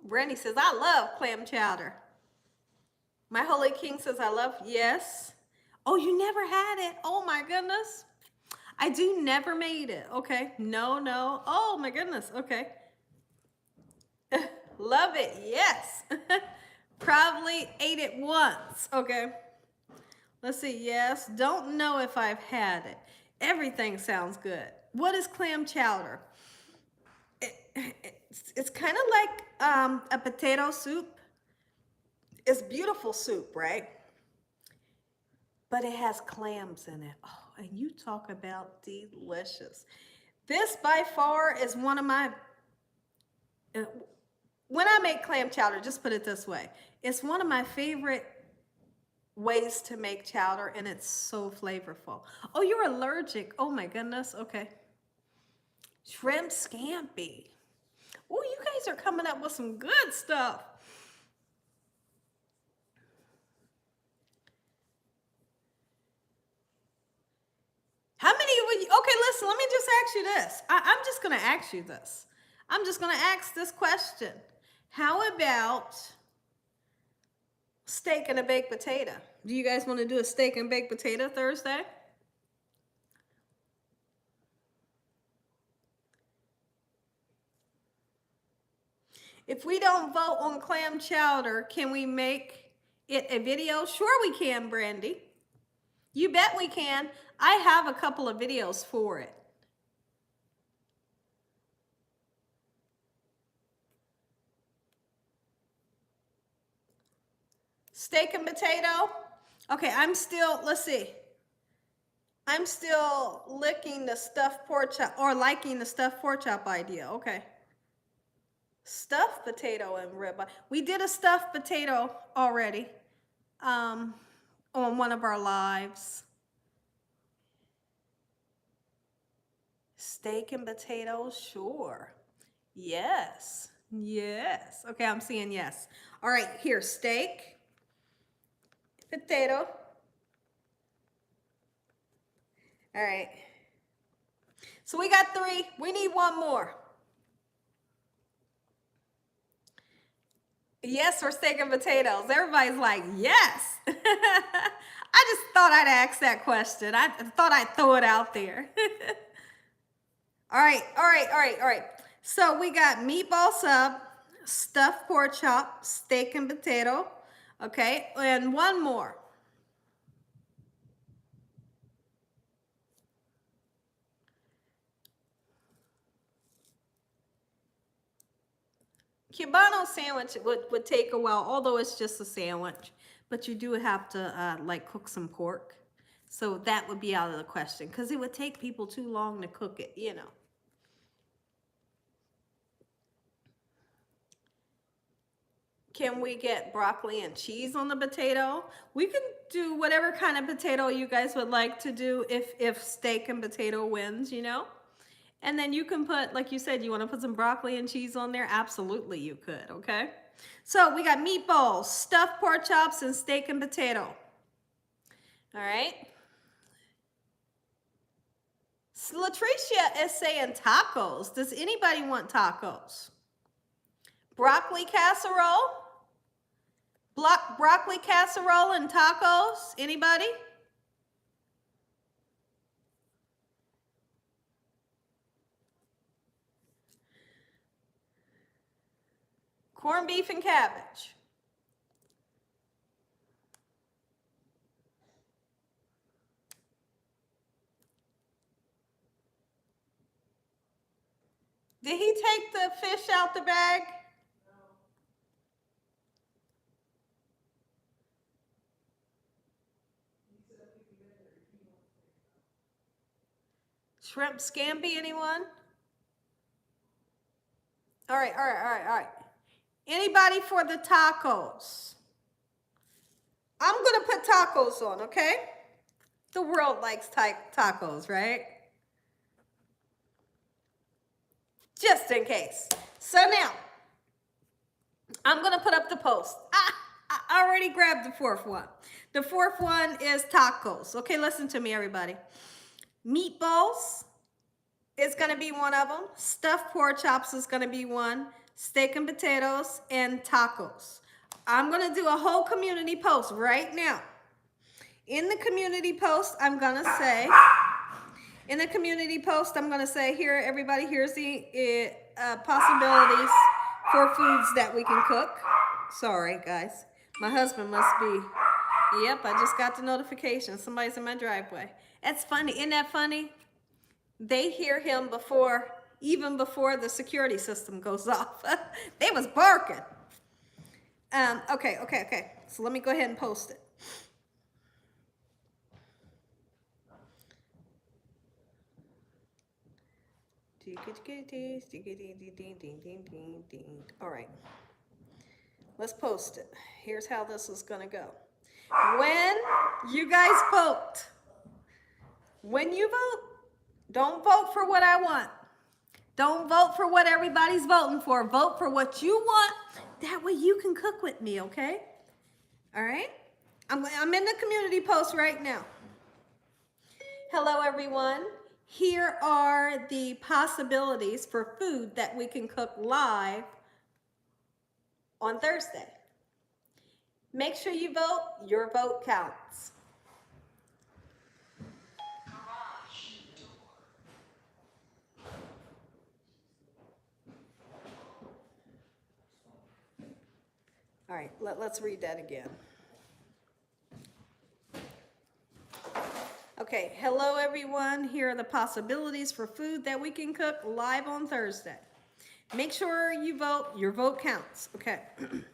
Speaker 1: Brandy says, I love clam chowder. My Holy King says, I love, yes. Oh, you never had it. Oh my goodness. I do never made it. Okay. No. Oh my goodness. Okay. Love it. Yes. Probably ate it once. Okay. Let's see. Yes. Don't know if I've had it. Everything sounds good. What is clam chowder? It's kind of like a potato soup. It's beautiful soup, right? But it has clams in it. Oh, and you talk about delicious. This by far is one of my, when I make clam chowder, just put it this way. It's one of my favorite ways to make chowder, and it's so flavorful. Oh, you're allergic. Oh my goodness. Okay. Shrimp scampi. Oh, you guys are coming up with some good stuff. How many would you, okay, listen, let me just ask you this. I'm just going to ask you this. I'm just going to ask this question. How about steak and a baked potato? Do you guys want to do a steak and baked potato Thursday? If we don't vote on clam chowder, can we make it a video? Sure we can, Brandy. You bet we can. I have a couple of videos for it. Steak and potato. Okay, let's see. I'm still licking the stuffed pork chop, or liking the stuffed pork chop idea. Okay. Stuffed potato and ribeye. We did a stuffed potato already on one of our lives. Steak and potatoes, sure. Yes. Yes. Okay, I'm seeing yes. All right, here, steak, potato. All right. So we got 3. We need one more. Yes, for steak and potatoes. Everybody's like, yes. I just thought I'd ask that question. I thought I'd throw it out there. All right, all right, all right, all right. So we got meatball sub, stuffed pork chop, steak and potato. Okay, and one more. Cubano sandwich would take a while, although it's just a sandwich. But you do have to like cook some pork. So that would be out of the question because it would take people too long to cook it, you know. Can we get broccoli and cheese on the potato? We can do whatever kind of potato you guys would like to do if steak and potato wins, you know? And then you can put, like you said, you want to put some broccoli and cheese on there? Absolutely, you could, okay? So we got meatballs, stuffed pork chops, and steak and potato. All right? Latricia is saying tacos. Does anybody want tacos? Broccoli casserole? Broccoli casserole and tacos? Anybody? Corned beef and cabbage. Did he take the fish out the bag? Shrimp scampi, anyone? All right, all right, all right, all right. Anybody for the tacos? I'm gonna put tacos on, okay? The world likes tacos, right? Just in case. So now, I'm gonna put up the post. I already grabbed the 4th one. The 4th one is tacos. Okay, listen to me, everybody. Meatballs is gonna be one of them. Stuffed pork chops is gonna be one. Steak and potatoes and tacos. I'm gonna do a whole community post right now. In the community post, I'm gonna say, here, everybody, here's the possibilities for foods that we can cook. Sorry, guys. My husband must be, yep, I just got the notification. Somebody's in my driveway. That's funny. Isn't that funny? They hear him even before the security system goes off. They was barking. Okay. So let me go ahead and post it. All right. Let's post it. Here's how this is going to go. When you guys vote, when you vote, don't vote for what I want. Don't vote for what everybody's voting for. Vote for what you want. That way you can cook with me, okay? All right? I'm in the community post right now. Hello, everyone. Here are the possibilities for food that we can cook live on Thursday. Make sure you vote. Your vote counts. All right, let's read that again. Okay, hello everyone. Here are the possibilities for food that we can cook live on Thursday. Make sure you vote. Your vote counts. Okay,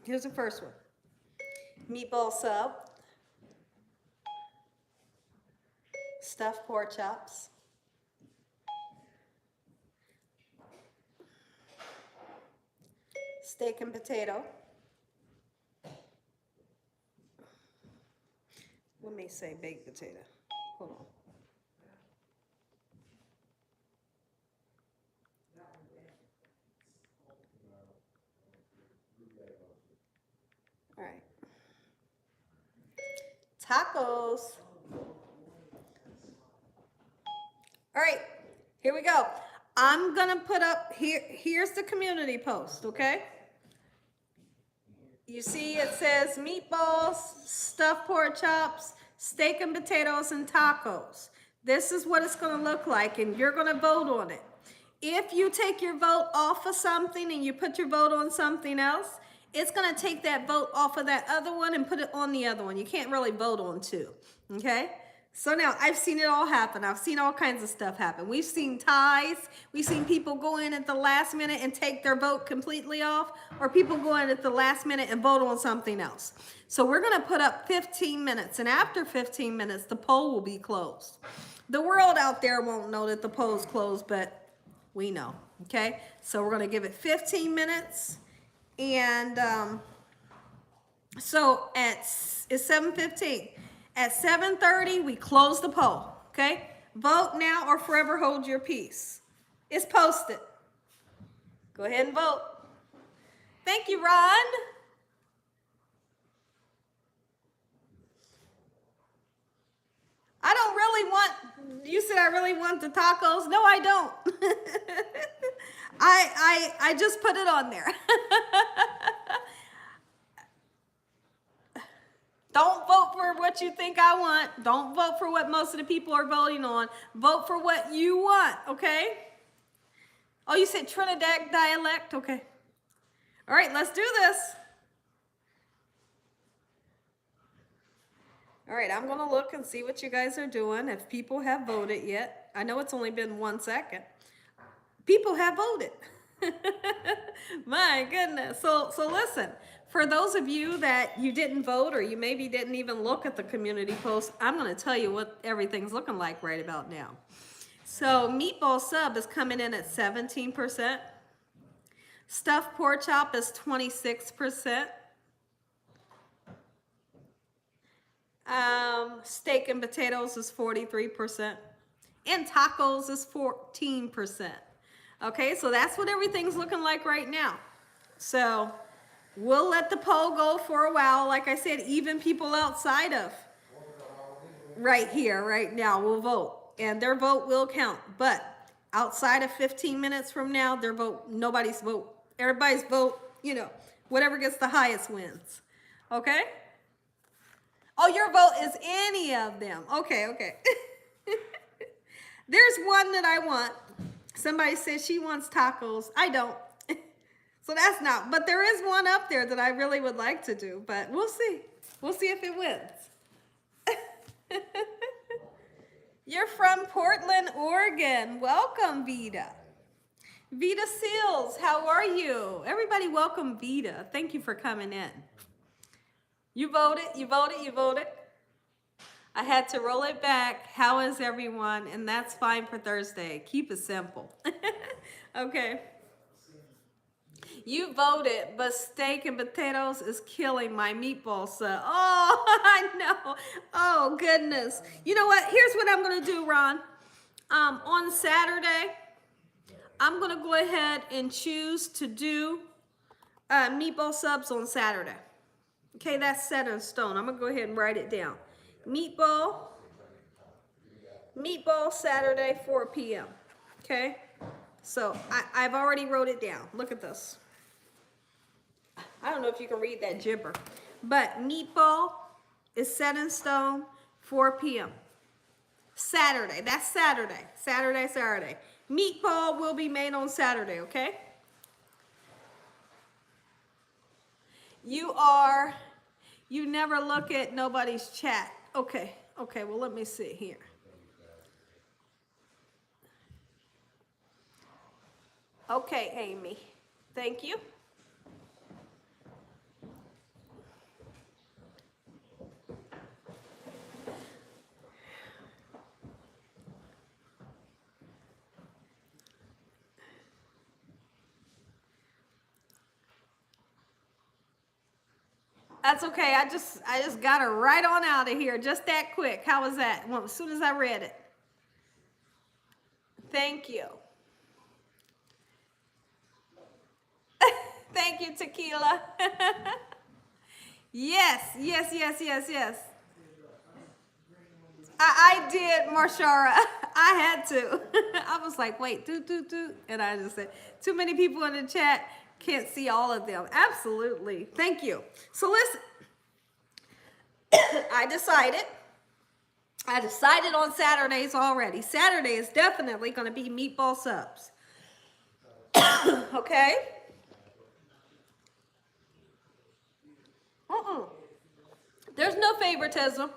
Speaker 1: here's the first one. Meatball sub, stuffed pork chops, steak and potato. Let me say baked potato. Hold on. All right. Tacos. All right, here we go. I'm gonna put up here's the community post, okay? You see it says meatballs, stuffed pork chops, steak and potatoes, and tacos. This is what it's gonna look like, and you're gonna vote on it. If you take your vote off of something and you put your vote on something else, it's gonna take that vote off of that other one and put it on the other one. You can't really vote on two, okay? So now I've seen it all happen. I've seen all kinds of stuff happen. We've seen ties. We've seen people go in at the last minute and take their vote completely off, or people go in at the last minute and vote on something else. So we're gonna put up 15 minutes, and after 15 minutes, the poll will be closed. The world out there won't know that the poll's closed, but we know, okay? So we're gonna give it 15 minutes, and so it's 7:15. At 7:30, we close the poll, okay? Vote now or forever hold your peace. It's posted. Go ahead and vote. Thank you, Ron. I don't really want, you said I really want the tacos. No, I don't. I just put it on there. Don't vote for what you think I want. Don't vote for what most of the people are voting on. Vote for what you want, okay? Oh, you said Trinidad dialect? Okay. All right, let's do this. All right, I'm going to look and see what you guys are doing, if people have voted yet. I know it's only been 1 second. People have voted. My goodness. So listen, for those of you that you didn't vote, or you maybe didn't even look at the community post, I'm going to tell you what everything's looking like right about now. So meatball sub is coming in at 17%. Stuffed pork chop is 26%. Steak and potatoes is 43%. And tacos is 14%. Okay, so that's what everything's looking like right now. So we'll let the poll go for a while. Like I said, even people outside of right here, right now, will vote. And their vote will count. But outside of 15 minutes from now, their vote, nobody's vote, everybody's vote, you know, whatever gets the highest wins. Okay? Oh, your vote is any of them. Okay, okay. There's one that I want. Somebody says she wants tacos. I don't. So that's not, but there is one up there that I really would like to do, but we'll see. We'll see if it wins. You're from Portland, Oregon. Welcome, Vita. Vita Seals, how are you? Everybody welcome Vita. Thank you for coming in. You voted, you voted, you voted. I had to roll it back. How is everyone? And that's fine for Thursday. Keep it simple. Okay. You voted, but steak and potatoes is killing my meatball sub. Oh, I know. Oh, goodness. You know what? Here's what I'm going to do, Ron. On Saturday, I'm going to go ahead and choose to do meatball subs on Saturday. Okay, that's set in stone. I'm going to go ahead and write it down. Meatball Saturday, 4 p.m. Okay? So I've already wrote it down. Look at this. I don't know if you can read that gibber. But meatball is set in stone, 4 p.m. Saturday. That's Saturday. Saturday. Meatball will be made on Saturday, okay? You never look at nobody's chat. Okay, well, let me see here. Okay, Amy. Thank you. That's okay. I just got her right on out of here, just that quick. How was that? Well, as soon as I read it. Thank you. Thank you, Tequila. Yes, yes, yes, yes, yes. I did, Marshara. I had to. I was like, wait, do. And I just said, too many people in the chat, can't see all of them. Absolutely. Thank you. So listen, I decided on Saturdays already. Saturday is definitely going to be meatball subs. Okay? There's no favoritism.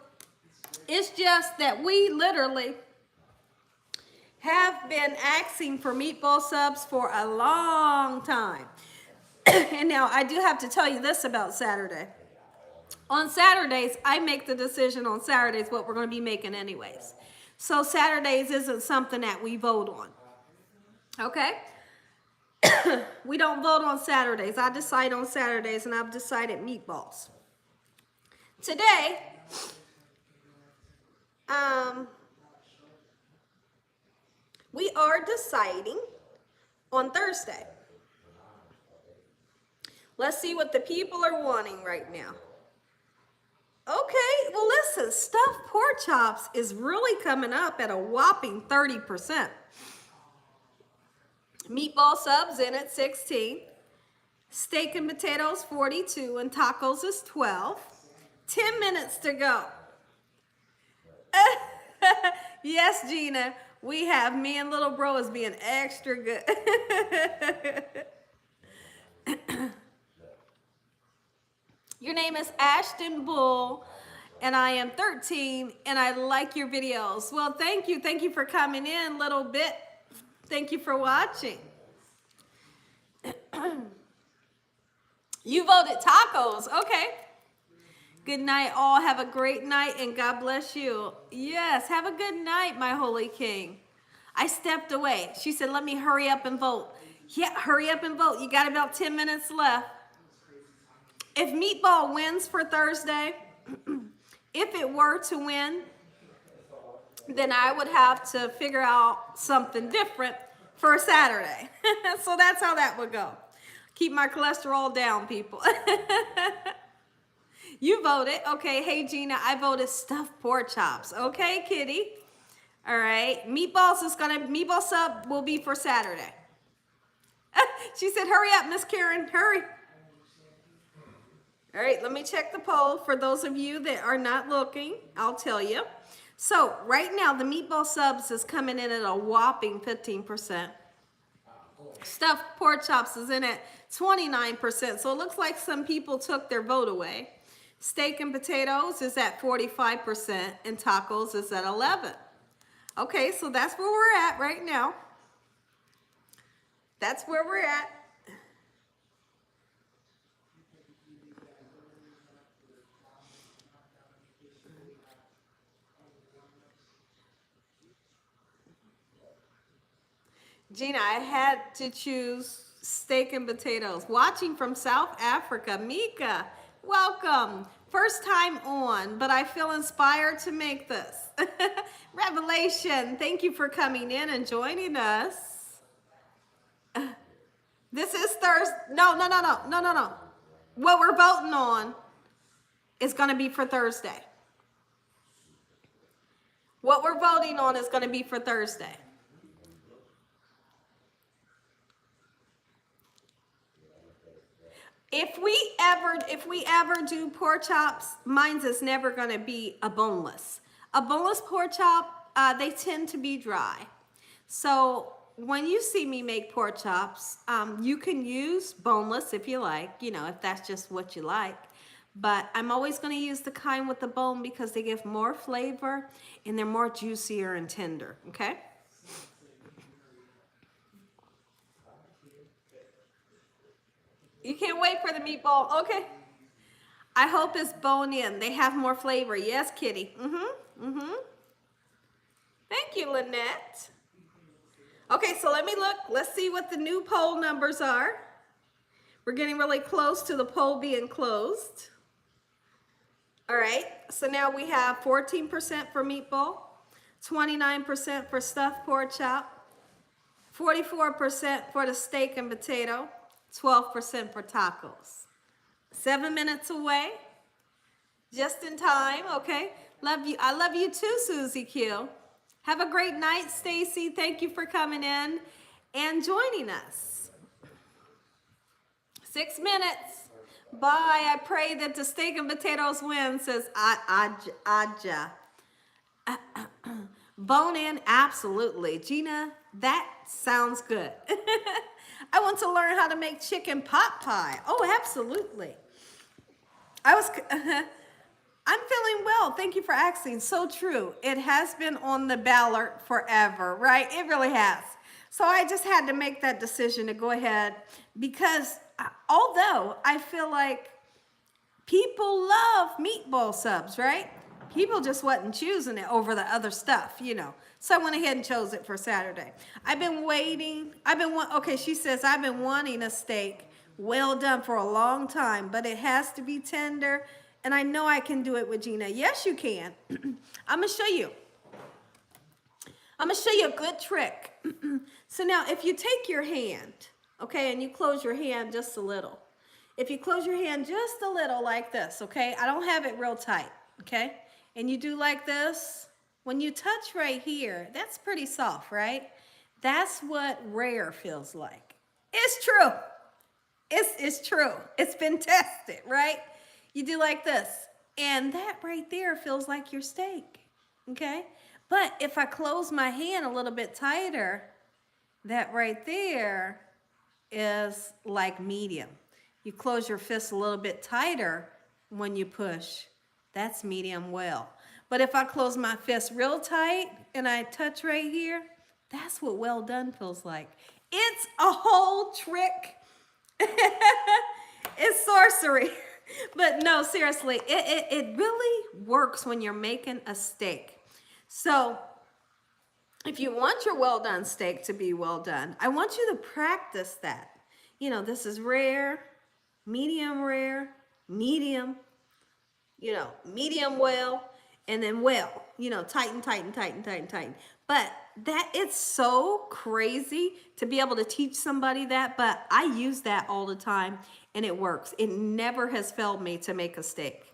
Speaker 1: It's just that we literally have been asking for meatball subs for a long time. And now I do have to tell you this about Saturday. On Saturdays, I make the decision on Saturdays what we're going to be making anyways. So Saturdays isn't something that we vote on. Okay? We don't vote on Saturdays. I decide on Saturdays, and I've decided meatballs. Today, we are deciding on Thursday. Let's see what the people are wanting right now. Okay, well listen, stuffed pork chops is really coming up at a whopping 30%. Meatball subs in at 16. Steak and potatoes 42, and tacos is 12. 10 minutes to go. Yes, Gina, we have me and little bro is being extra good. Your name is Ashton Bull, and I am 13, and I like your videos. Well, thank you. Thank you for coming in, little bit. Thank you for watching. You voted tacos. Okay. Good night, all. Have a great night, and God bless you. Yes, have a good night, my holy king. I stepped away. She said, let me hurry up and vote. Yeah, hurry up and vote. You got about 10 minutes left. If meatball wins for Thursday, if it were to win, then I would have to figure out something different for Saturday. So that's how that would go. Keep my cholesterol down, people. You voted. Okay, hey, Gina, I voted stuffed pork chops. Okay, Kitty. All right. Meatball sub will be for Saturday. She said, hurry up, Miss Karen, hurry. All right, let me check the poll. For those of you that are not looking, I'll tell you. So right now, the meatball subs is coming in at a whopping 15%. Stuffed pork chops is in at 29%. So it looks like some people took their vote away. Steak and potatoes is at 45%, and tacos is at 11%. Okay, so that's where we're at right now. That's where we're at. Gina, I had to choose steak and potatoes. Watching from South Africa, Mika, welcome. First time on, but I feel inspired to make this. Revelation, thank you for coming in and joining us. This is Thursday. No. What we're voting on is going to be for Thursday. What we're voting on is going to be for Thursday. If we ever do pork chops, mine's is never going to be a boneless. A boneless pork chop, they tend to be dry. So when you see me make pork chops, you can use boneless if you like, if that's just what you like. But I'm always going to use the kind with the bone because they give more flavor and they're more juicier and tender, okay? You can't wait for the meatball. Okay. I hope it's bone in. They have more flavor. Yes, Kitty. Thank you, Lynette. Okay, so let me look. Let's see what the new poll numbers are. We're getting really close to the poll being closed. All right, so now we have 14% for meatball, 29% for stuffed pork chop, 44% for the steak and potato, 12% for tacos. 7 minutes away, just in time, okay? Love you. I love you too, Susie Q. Have a great night, Stacy. Thank you for coming in and joining us. 6 minutes. Bye. I pray that the steak and potatoes win, says Aja. Bone in, absolutely. Gina, that sounds good. I want to learn how to make chicken pot pie. Oh, absolutely. I'm feeling well. Thank you for asking. So true. It has been on the ballot forever, right? It really has. So I just had to make that decision to go ahead because although I feel like people love meatball subs, right? People just wasn't choosing it over the other stuff, you know. So I went ahead and chose it for Saturday. I've been waiting. Okay, she says, I've been wanting a steak well done for a long time, but it has to be tender, and I know I can do it with Gina. Yes, you can. I'm going to show you. I'm going to show you a good trick. So now, if you take your hand, okay, and you close your hand just a little. If you close your hand just a little like this, okay, I don't have it real tight, okay, and you do like this, when you touch right here, that's pretty soft, right? That's what rare feels like. It's true. It's true. It's been tested, right? You do like this, and that right there feels like your steak, okay? But if I close my hand a little bit tighter, that right there is like medium. You close your fist a little bit tighter when you push, that's medium well. But if I close my fist real tight and I touch right here, that's what well done feels like. It's a whole trick. It's sorcery. But no, seriously, it really works when you're making a steak. So if you want your well done steak to be well done, I want you to practice that. You know, this is rare, medium, medium well, and then well, tighten. But that it's so crazy to be able to teach somebody that, but I use that all the time and it works. It never has failed me to make a steak.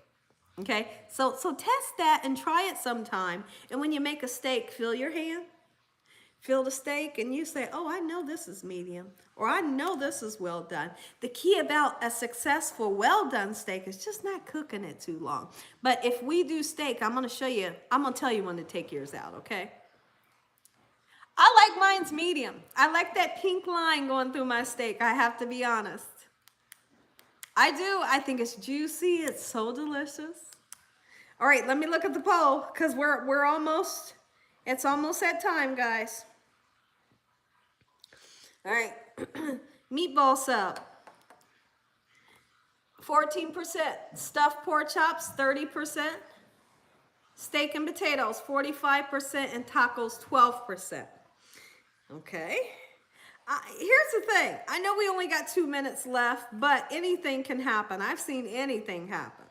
Speaker 1: Okay, so test that and try it sometime. And when you make a steak, feel your hand, feel the steak, and you say, oh, I know this is medium, or I know this is well done. The key about a successful well done steak is just not cooking it too long. But if we do steak, I'm going to show you, I'm going to tell you when to take yours out, okay? I like mine's medium. I like that pink line going through my steak, I have to be honest. I do. I think it's juicy. It's so delicious. All right, let me look at the poll because we're almost, it's almost that time, guys. All right, meatball sub, 14%, stuffed pork chops, 30%, steak and potatoes, 45%, and tacos, 12%. Okay, here's the thing. I know we only got 2 minutes left, but anything can happen. I've seen anything happen.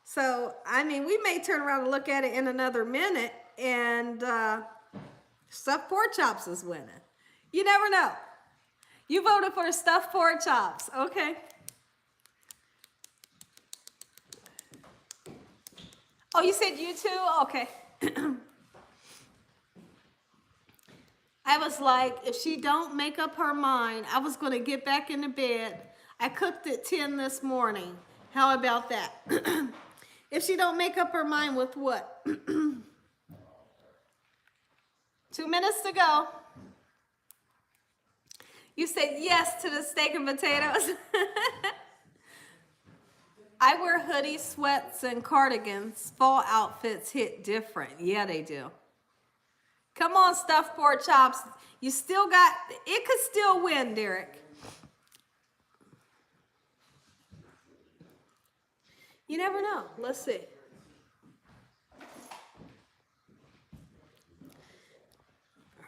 Speaker 1: So, I mean, we may turn around and look at it in another minute, and stuffed pork chops is winning. You never know. You voted for stuffed pork chops, okay? Oh, you said you too? Okay. I was like, if she don't make up her mind, I was going to get back into bed. I cooked at 10 this morning. How about that? If she don't make up her mind with what? 2 minutes to go. You said yes to the steak and potatoes. I wear hoodies, sweats, and cardigans. Fall outfits hit different. Yeah, they do. Come on, stuffed pork chops. You still got, it could still win, Derek. You never know. Let's see.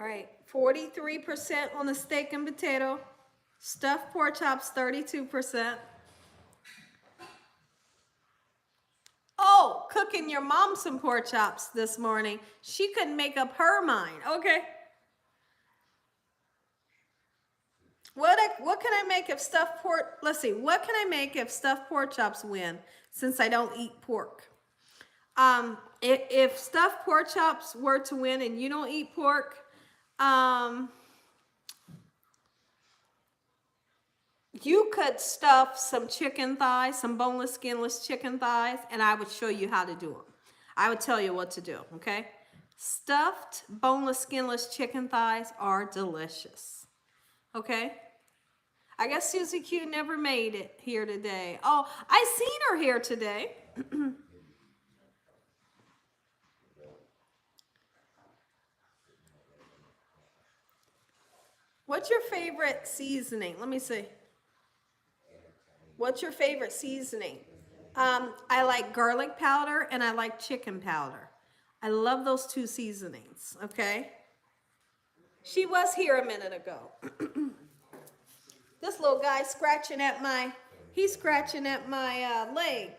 Speaker 1: All right, 43% on the steak and potato. Stuffed pork chops, 32%. Oh, making your mom some pork chops this morning. She couldn't make up her mind. Okay. What can I make if stuffed pork, let's see, what can I make if stuffed pork chops win, since I don't eat pork? If stuffed pork chops were to win and you don't eat pork, you could stuff some chicken thighs, some boneless, skinless chicken thighs, and I would show you how to do them. I would tell you what to do, okay? Stuffed, boneless, skinless chicken thighs are delicious, okay? I guess Susie Q never made it here today. Oh, I seen her here today. What's your favorite seasoning? Let me see. What's your favorite seasoning? I like garlic powder and I like chicken powder. I love those two seasonings, okay? She was here a minute ago. This little guy scratching at my, he's scratching at my leg.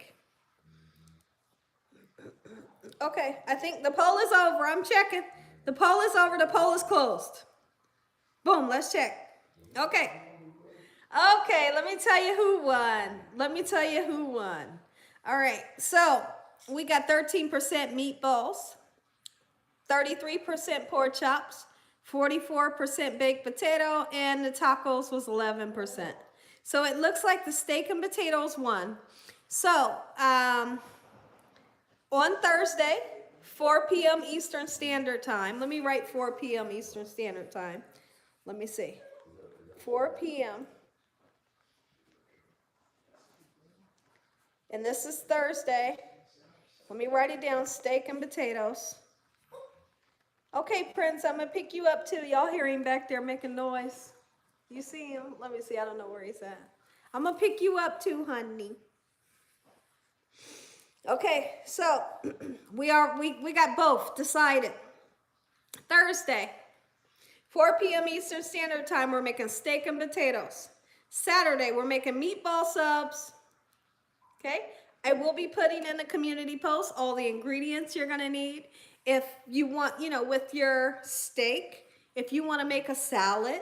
Speaker 1: Okay, I think the poll is over. I'm checking. The poll is over. The poll is closed. Boom, let's check. Okay. Okay, let me tell you who won. All right, so we got 13% meatballs, 33% pork chops, 44% baked potato, and the tacos was 11%. So it looks like the steak and potatoes won. So on Thursday, 4 p.m. Eastern Standard Time. Let me write 4 p.m. Eastern Standard Time. Let me see. 4 p.m. And this is Thursday. Let me write it down, steak and potatoes. Okay, Prince, I'm going to pick you up too. Y'all hear him back there making noise. You see him? Let me see. I don't know where he's at. I'm going to pick you up too, honey. Okay, so we got both decided. Thursday, 4 p.m. Eastern Standard Time, we're making steak and potatoes. Saturday, we're making meatball subs. Okay, I will be putting in the community post all the ingredients you're going to need. If you want, with your steak, if you want to make a salad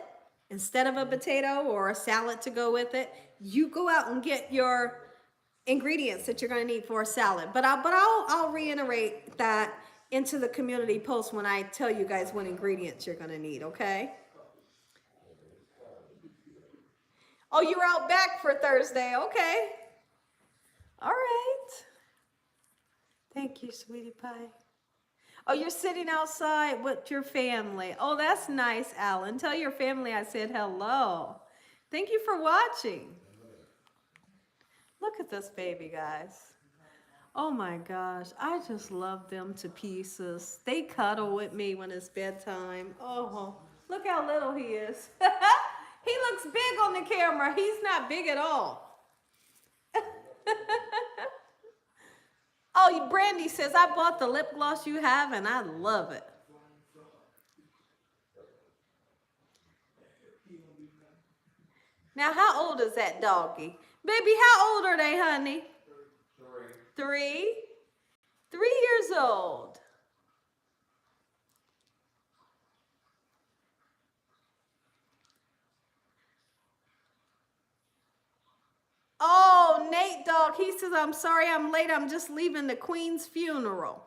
Speaker 1: instead of a potato or a salad to go with it, you go out and get your ingredients that you're going to need for a salad. But I'll reiterate that into the community post when I tell you guys what ingredients you're going to need, okay? Oh, you're out back for Thursday. Okay. All right. Thank you, sweetie pie. Oh, you're sitting outside with your family. Oh, that's nice, Alan. Tell your family I said hello. Thank you for watching. Look at this baby, guys. Oh my gosh, I just love them to pieces. They cuddle with me when it's bedtime. Oh, look how little he is. He looks big on the camera. He's not big at all. Oh, Brandy says, I bought the lip gloss you have and I love it. Now, how old is that doggy? Baby, how old are they, honey? 3. 3 years old. Oh, Nate dog, he says, I'm sorry I'm late. I'm just leaving the Queen's funeral.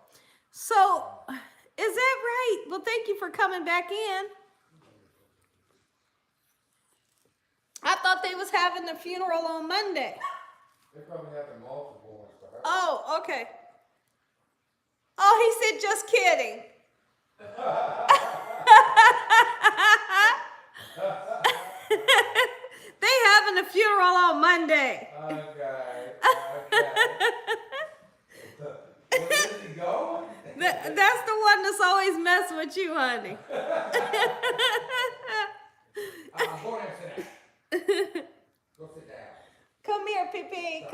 Speaker 1: So, is that right? Well, thank you for coming back in. I thought they was having the funeral on Monday.
Speaker 2: They're probably having multiple ones for her.
Speaker 1: Oh, okay. Oh, he said, just kidding. They having a funeral on Monday.
Speaker 2: Okay. Where is he going?
Speaker 1: That's the one that's always messing with you, honey.
Speaker 2: Go there and sit down. Go sit down.
Speaker 1: Come here, Pee-Pee.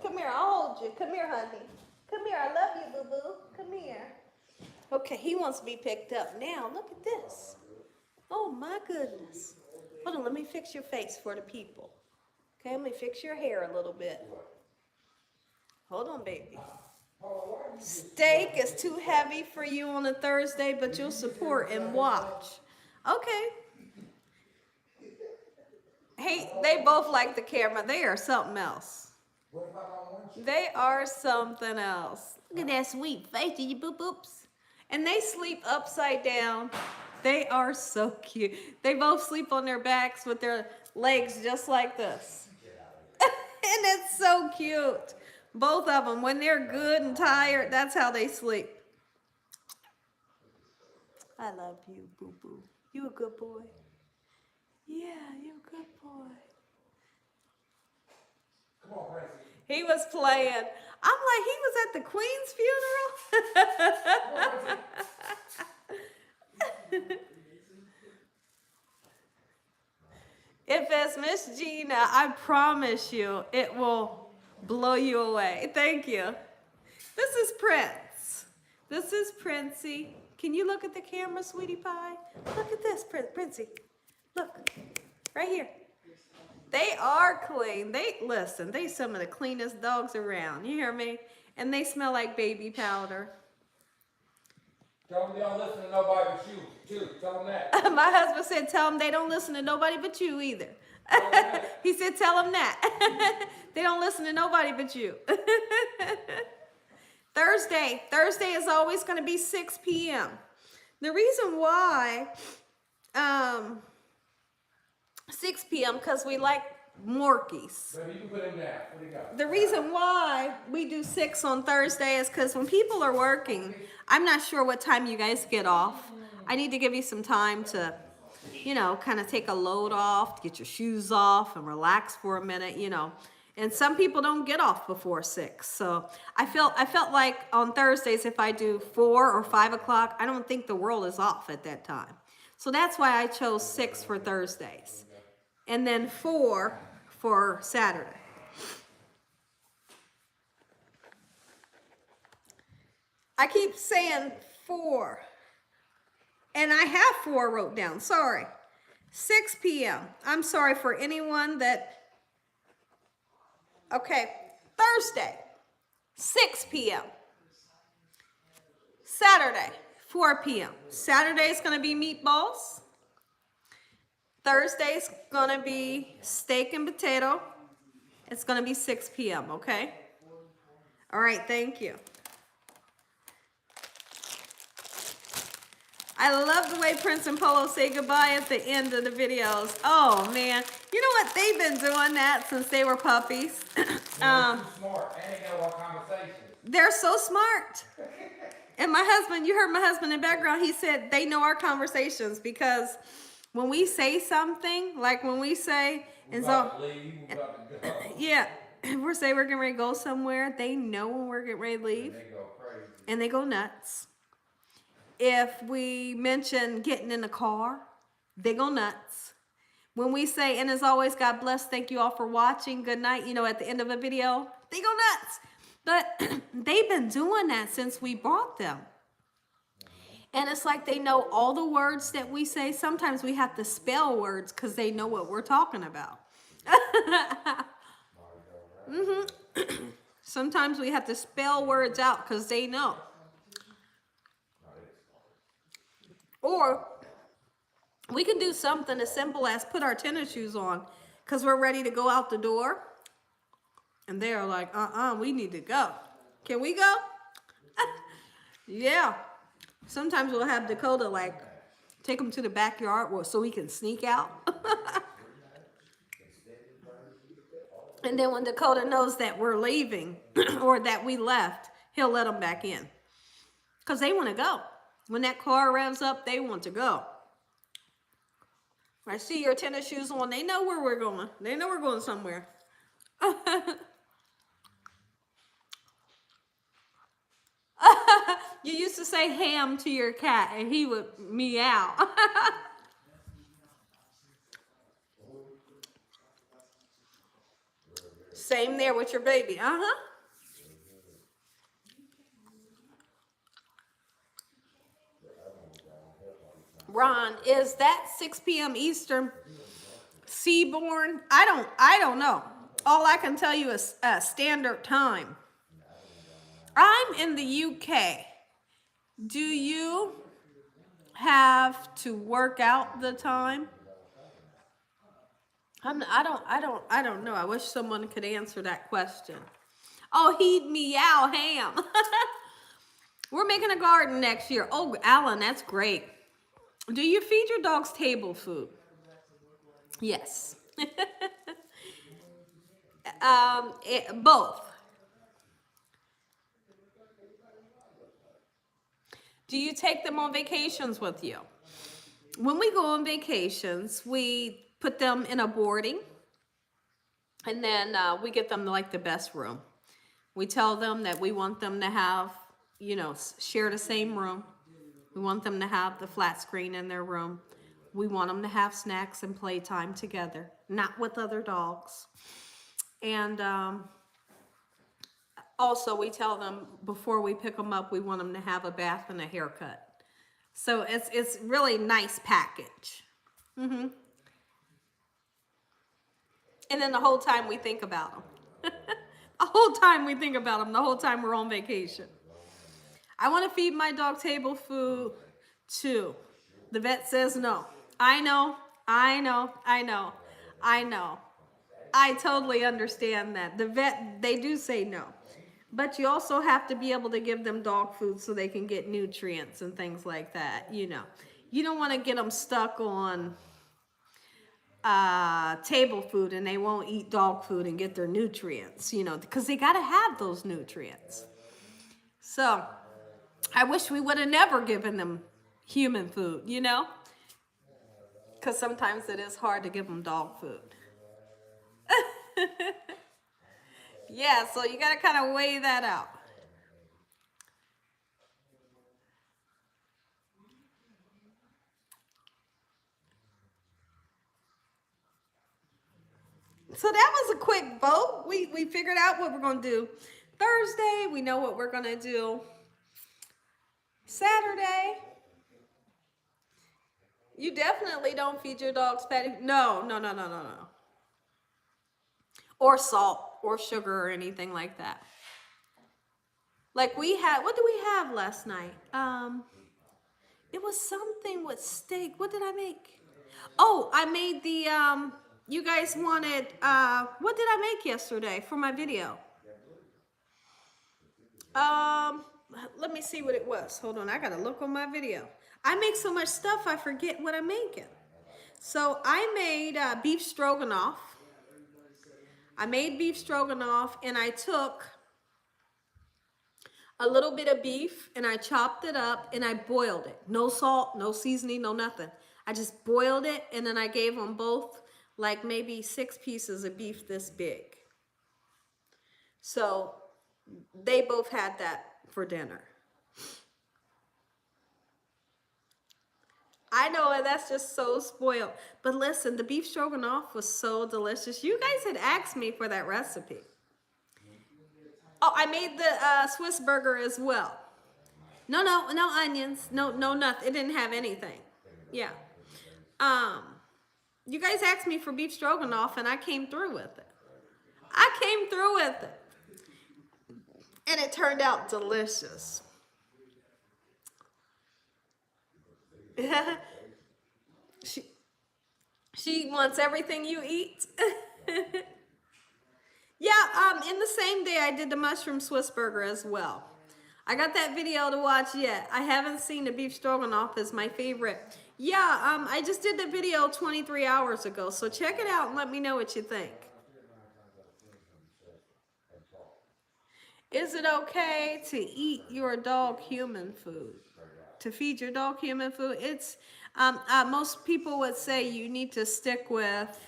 Speaker 1: Come here, I'll hold you. Come here, honey. Come here, I love you, boo-boo. Come here. Okay, he wants to be picked up now. Look at this. Oh, my goodness. Hold on, let me fix your face for the people. Okay, let me fix your hair a little bit. Hold on, baby. Steak is too heavy for you on a Thursday, but you'll support and watch. Okay. Hey, they both like the camera. They are something else. They are something else. Look at that sweet face, you boop boops. And they sleep upside down. They are so cute. They both sleep on their backs with their legs just like this. And it's so cute. Both of them, when they're good and tired, that's how they sleep. I love you, boo boo. You a good boy. Yeah, you a good boy.
Speaker 2: Come on, Francie.
Speaker 1: He was playing. I'm like, he was at the Queen's funeral. If it's Miss Gina, I promise you, it will blow you away. Thank you. This is Prince. This is Princey. Can you look at the camera, sweetie pie? Look at this, Princey. Look, right here. They are clean. Listen, they some of the cleanest dogs around. You hear me? And they smell like baby powder.
Speaker 2: Tell them they don't listen to nobody but you, too. Tell them that.
Speaker 1: My husband said, tell them they don't listen to nobody but you either. He said, tell them that. They don't listen to nobody but you. Thursday is always going to be 6 p.m. The reason why 6 p.m. because we like Morkies.
Speaker 2: Baby, you can put them down. What do you got?
Speaker 1: The reason why we do 6 on Thursday is because when people are working, I'm not sure what time you guys get off. I need to give you some time to, you know, kind of take a load off, get your shoes off and relax for a minute, you know. And some people don't get off before 6. So I felt like on Thursdays, if I do 4 or 5 o'clock, I don't think the world is off at that time. So that's why I chose 6 for Thursdays. And then 4 for Saturday. I keep saying 4. And I have 4 wrote down, sorry. 6 p.m. I'm sorry for anyone that, okay, Thursday, 6 p.m. Saturday, 4 p.m. Saturday's gonna be meatballs. Thursday's gonna be steak and potato. It's gonna be 6 p.m., okay? All right, thank you. I love the way Prince and Polo say goodbye at the end of the videos. Oh, man. You know what? They've been doing that since they were puppies.
Speaker 2: They're too smart, and they know our conversations.
Speaker 1: They're so smart. And my husband, you heard my husband in the background, he said they know our conversations because when we say something, like when we say, and so, yeah, we're saying we're getting ready to go somewhere, they know when we're getting ready to leave.
Speaker 2: And they go crazy.
Speaker 1: And they go nuts. If we mention getting in the car, they go nuts. When we say, and as always, God bless, thank you all for watching, good night, you know, at the end of a video, they go nuts. But they've been doing that since we brought them. And it's like they know all the words that we say. Sometimes we have to spell words because they know what we're talking about. Sometimes we have to spell words out because they know. Or we can do something as simple as put our tennis shoes on because we're ready to go out the door. And they're like, we need to go. Can we go? Yeah. Sometimes we'll have Dakota like take them to the backyard so we can sneak out. And then when Dakota knows that we're leaving or that we left, he'll let them back in. Because they want to go. When that car revs up, they want to go. I see your tennis shoes on. They know where we're going. They know we're going somewhere. You used to say ham to your cat, and he would meow. Same there with your baby. Ron, is that 6 p.m. Eastern Seaborn? I don't know. All I can tell you is standard time. I'm in the UK. Do you have to work out the time? I don't know. I wish someone could answer that question. Oh, he'd meow ham. We're making a garden next year. Oh, Alan, that's great. Do you feed your dogs table food? Yes. Both. Do you take them on vacations with you? When we go on vacations, we put them in a boarding, and then we get them like the best room. We tell them that we want them to have, share the same room. We want them to have the flat screen in their room. We want them to have snacks and playtime together, not with other dogs. And also, we tell them before we pick them up, we want them to have a bath and a haircut. So it's really nice package. And then the whole time we think about them. The whole time we think about them, the whole time we're on vacation. I want to feed my dog table food too. The vet says no. I know. I totally understand that. The vet, they do say no. But you also have to be able to give them dog food so they can get nutrients and things like that, You don't want to get them stuck on table food and they won't eat dog food and get their nutrients, because they got to have those nutrients. So I wish we would have never given them human food, because sometimes it is hard to give them dog food. Yeah, so you got to kind of weigh that out. So that was a quick vote. We figured out what we're going to do Thursday. We know what we're going to do Saturday. You definitely don't feed your dogs patty. No. Or salt or sugar or anything like that. Like what did we have last night? It was something with steak. What did I make? Oh, I made the, you guys wanted, what did I make yesterday for my video? Let me see what it was. Hold on, I gotta look on my video. I make so much stuff, I forget what I'm making. So I made beef stroganoff. And I took a little bit of beef and I chopped it up and I boiled it. No salt, no seasoning, no nothing. I just boiled it and then I gave them both like maybe 6 pieces of beef this big. So they both had that for dinner. I know, and that's just so spoiled. But listen, the beef stroganoff was so delicious. You guys had asked me for that recipe. Oh, I made the Swiss burger as well. No onions. No, nothing. It didn't have anything. Yeah. You guys asked me for beef stroganoff, and I came through with it. And it turned out delicious. She wants everything you eat. Yeah, in the same day I did the mushroom Swiss burger as well. I got that video to watch yet. I haven't seen the beef stroganoff as my favorite. Yeah, I just did the video 23 hours ago, so check it out and let me know what you think. Is it okay to eat your dog human food? To feed your dog human food? It's, most people would say you need to stick with,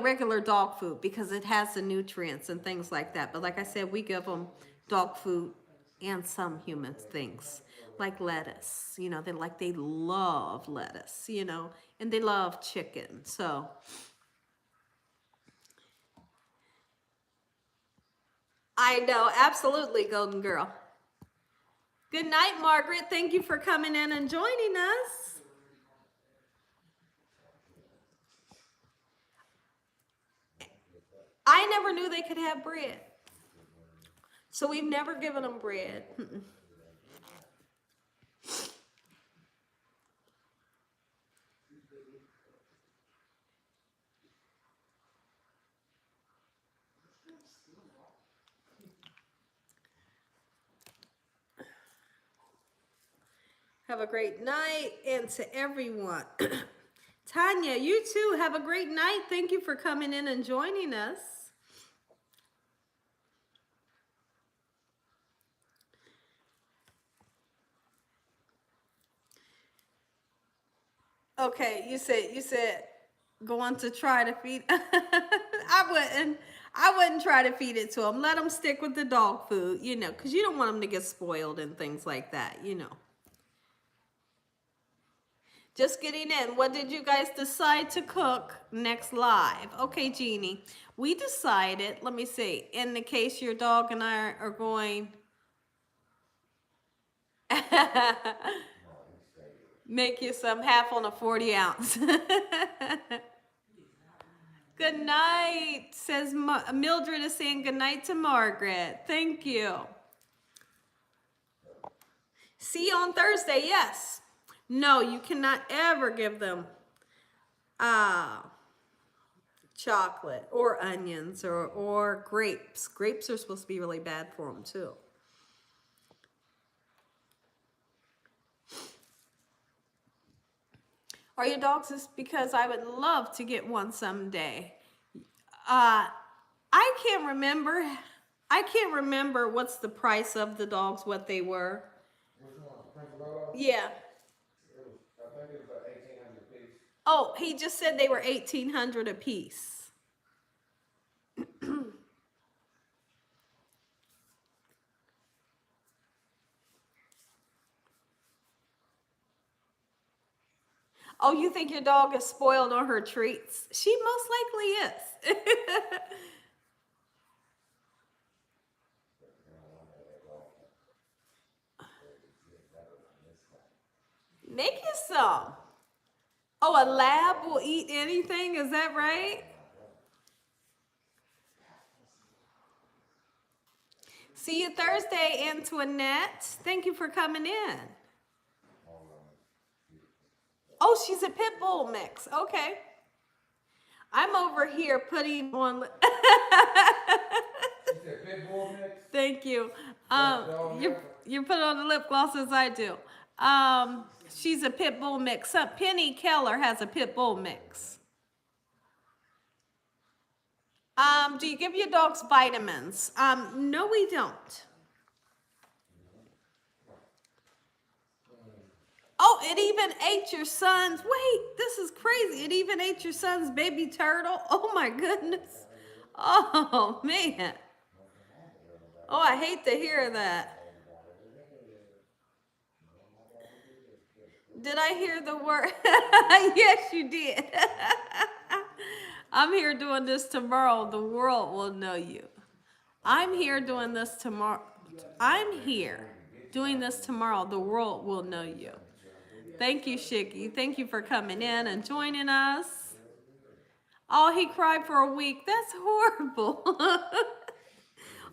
Speaker 1: regular dog food because it has the nutrients and things like that. But like I said, we give them dog food and some human things like lettuce. They love lettuce, and they love chicken. So I know, absolutely, Golden Girl. Good night, Margaret. Thank you for coming in and joining us. I never knew they could have bread. So we've never given them bread. Have a great night, and to everyone. Tanya, you too, have a great night. Thank you for coming in and joining us. Okay, you said going to try to feed. I wouldn't try to feed it to them. Let them stick with the dog food, you know, because you don't want them to get spoiled and things like that, you know. Just getting in. What did you guys decide to cook next live? Okay, Jeannie. We decided, let me see, in the case your dog and I are going, make you some half on a 40 ounce. Good night, says Mildred is saying good night to Margaret. Thank you. See you on Thursday, yes. No, you cannot ever give them chocolate or onions or grapes. Grapes are supposed to be really bad for them too. Are your dogs? Just because I would love to get one someday. I can't remember. I can't remember what's the price of the dogs, what they were.
Speaker 2: Which one? Prince Lolo?
Speaker 1: Yeah.
Speaker 2: I think it was like 1,800 a piece.
Speaker 1: Oh, he just said they were 1,800 a piece. Oh, you think your dog is spoiled on her treats? She most likely is. Make you some. Oh, a lab will eat anything? Is that right? See you Thursday, Antoinette. Thank you for coming in. Oh, she's a pit bull mix. Okay. I'm over here putting on.
Speaker 2: She said pit bull mix?
Speaker 1: Thank you. You put on the lip gloss as I do. She's a pit bull mix. Penny Keller has a pit bull mix. Do you give your dogs vitamins? No, we don't. Oh, it even ate your son's. Wait, this is crazy. It even ate your son's baby turtle. Oh my goodness. Oh man. Oh, I hate to hear that. Did I hear the word? Yes, you did. I'm here doing this tomorrow. The world will know you. I'm here doing this tomorrow. I'm here doing this tomorrow. The world will know you. Thank you, Shiggy. Thank you for coming in and joining us. Oh, he cried for a week. That's horrible.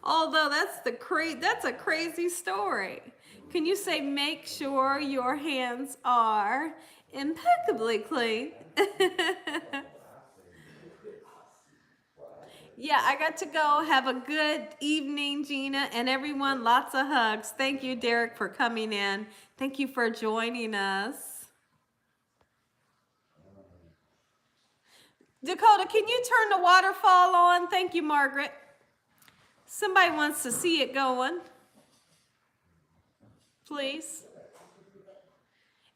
Speaker 1: Although that's a crazy story. Can you say make sure your hands are impeccably clean? Yeah, I got to go. Have a good evening, Gina, and everyone. Lots of hugs. Thank you, Derek, for coming in. Thank you for joining us. Dakota, can you turn the waterfall on? Thank you, Margaret. Somebody wants to see it going. Please.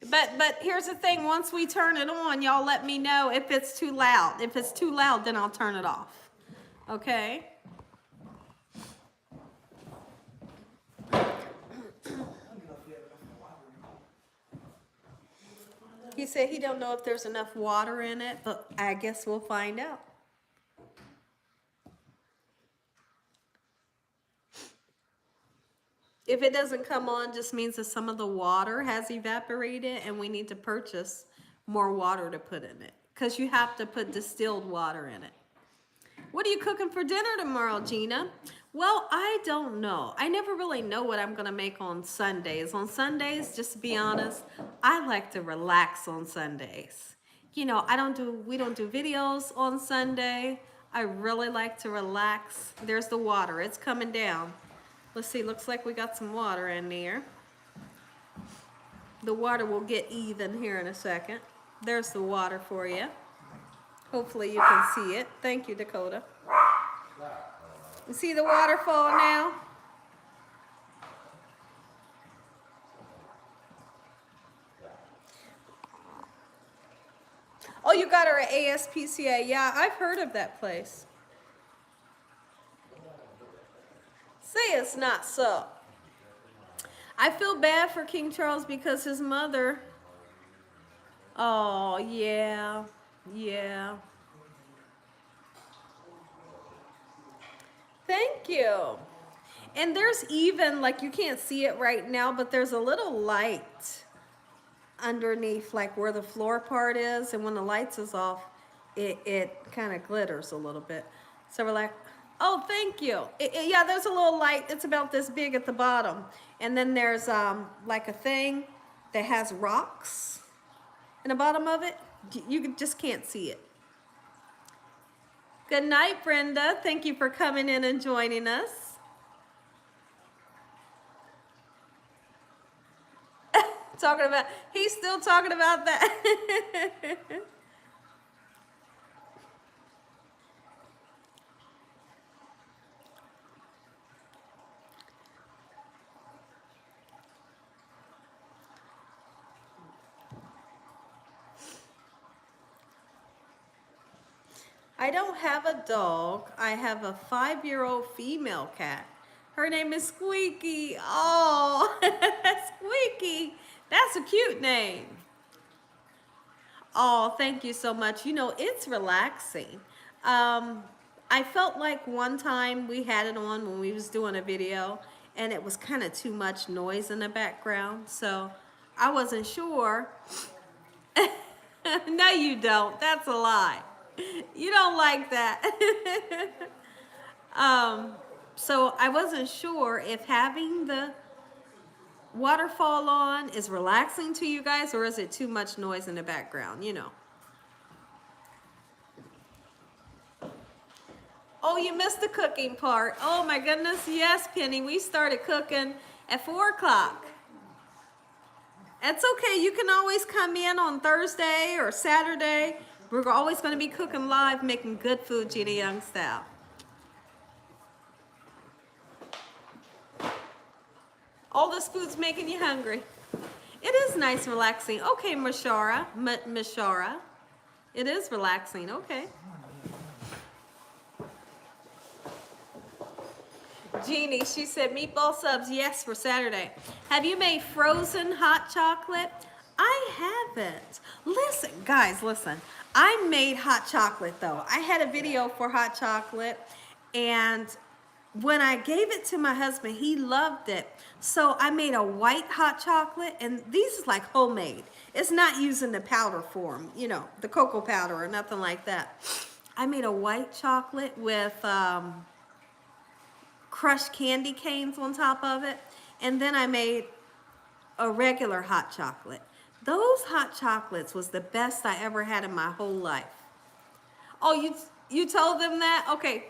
Speaker 1: But here's the thing. Once we turn it on, y'all let me know if it's too loud. If it's too loud, then I'll turn it off. Okay? He said he don't know if there's enough water in it, but I guess we'll find out. If it doesn't come on, just means that some of the water has evaporated and we need to purchase more water to put in it. Because you have to put distilled water in it. What are you cooking for dinner tomorrow, Gina? Well, I don't know. I never really know what I'm gonna make on Sundays. On Sundays, just to be honest, I like to relax on Sundays. You know, we don't do videos on Sunday. I really like to relax. There's the water, it's coming down. Let's see, looks like we got some water in there. The water will get even here in a second. There's the water for you. Hopefully you can see it. Thank you, Dakota. You see the waterfall now? Oh, you got her at ASPCA. Yeah, I've heard of that place. Say it's not so. I feel bad for King Charles because his mother. Oh, yeah. Yeah. Thank you. And there's even, like, you can't see it right now, but there's a little light underneath, like where the floor part is, and when the lights is off, it kind of glitters a little bit. So we're like, oh, thank you. Yeah, there's a little light. It's about this big at the bottom, and then there's like a thing that has rocks in the bottom of it. You just can't see it. Good night, Brenda. Thank you for coming in and joining us. Talking about, he's still talking about that. I don't have a dog. I have a 5-year-old female cat. Her name is Squeaky. Oh, Squeaky. That's a cute name. Oh, thank you so much. You know, it's relaxing. I felt like one time we had it on when we was doing a video, and it was kind of too much noise in the background. So I wasn't sure. No, you don't. That's a lie. You don't like that. So I wasn't sure if having the waterfall on is relaxing to you guys, or is it too much noise in the background, you know. Oh, you missed the cooking part. Oh my goodness, yes, Penny, we started cooking at 4 o'clock. That's okay, you can always come in on Thursday or Saturday. We're always going to be cooking live, making good food, Gina Young style. All this food's making you hungry. It is nice and relaxing. Okay, Mashara. It is relaxing, okay. Jeannie, she said meatball subs, yes, for Saturday. Have you made frozen hot chocolate? I haven't. Listen, guys, listen. I made hot chocolate, though. I had a video for hot chocolate, and when I gave it to my husband, he loved it. So I made a white hot chocolate, and these is like homemade. It's not using the powder form, you know, the cocoa powder or nothing like that. I made a white chocolate with crushed candy canes on top of it, and then I made a regular hot chocolate. Those hot chocolates was the best I ever had in my whole life. Oh, you told them that? Okay.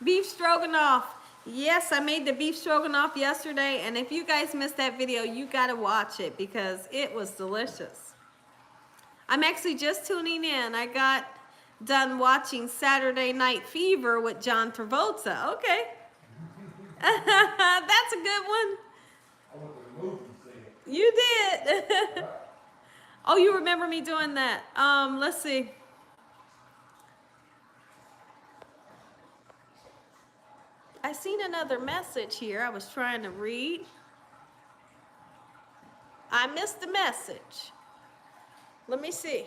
Speaker 1: Beef stroganoff. Yes, I made the beef stroganoff yesterday, and if you guys missed that video, you gotta watch it because it was delicious. I'm actually just tuning in. I got done watching Saturday Night Fever with John Travolta. Okay. That's a good one.
Speaker 2: I went to the movie to see it.
Speaker 1: You did. Oh, you remember me doing that. Let's see. I seen another message here I was trying to read. I missed the message. Let me see.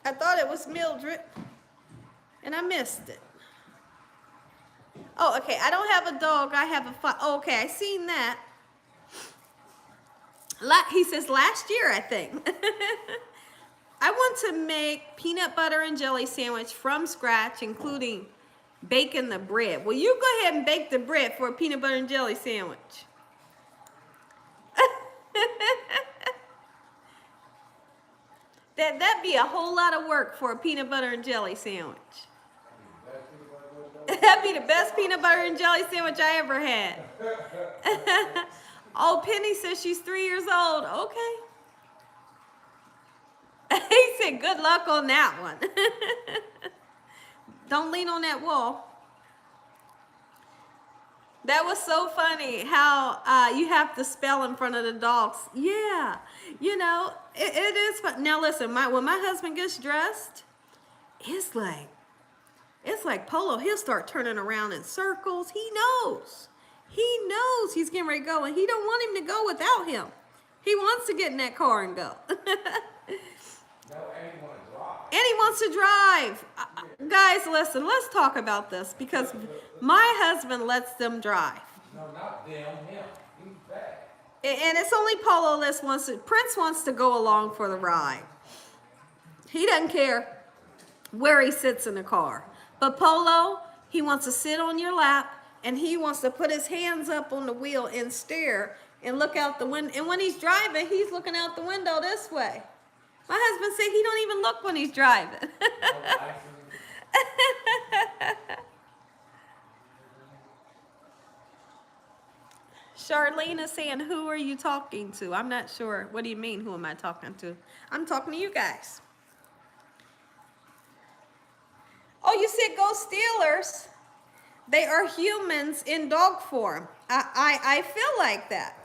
Speaker 1: I thought it was Mildred, and I missed it. Oh, okay. I don't have a dog. I have a oh, okay, I seen that. He says last year, I think. I want to make peanut butter and jelly sandwich from scratch, including baking the bread. Well, you go ahead and bake the bread for a peanut butter and jelly sandwich. That'd be a whole lot of work for a peanut butter and jelly sandwich. That'd be the best peanut butter and jelly sandwich I ever had. Oh, Penny says she's 3 years old. Okay. He said, good luck on that one. Don't lean on that wall. That was so funny how you have to spell in front of the dogs. Yeah, you know, it is fun. Now listen, when my husband gets dressed, it's like Polo. He'll start turning around in circles. He knows he's getting ready to go, and he don't want him to go without him. He wants to get in that car and go.
Speaker 2: No, and he wants to drive.
Speaker 1: And he wants to drive. Guys, listen, let's talk about this because my husband lets them drive.
Speaker 2: No, not them, him. He's bad.
Speaker 1: And it's only Polo that wants to, Prince wants to go along for the ride. He doesn't care where he sits in the car. But Polo, he wants to sit on your lap and he wants to put his hands up on the wheel and stare and look out the window. And when he's driving, he's looking out the window this way. My husband said he don't even look when he's driving. Charlene is saying, who are you talking to? I'm not sure. What do you mean, who am I talking to? I'm talking to you guys. Oh, you said go Steelers. They are humans in dog form. I feel like that.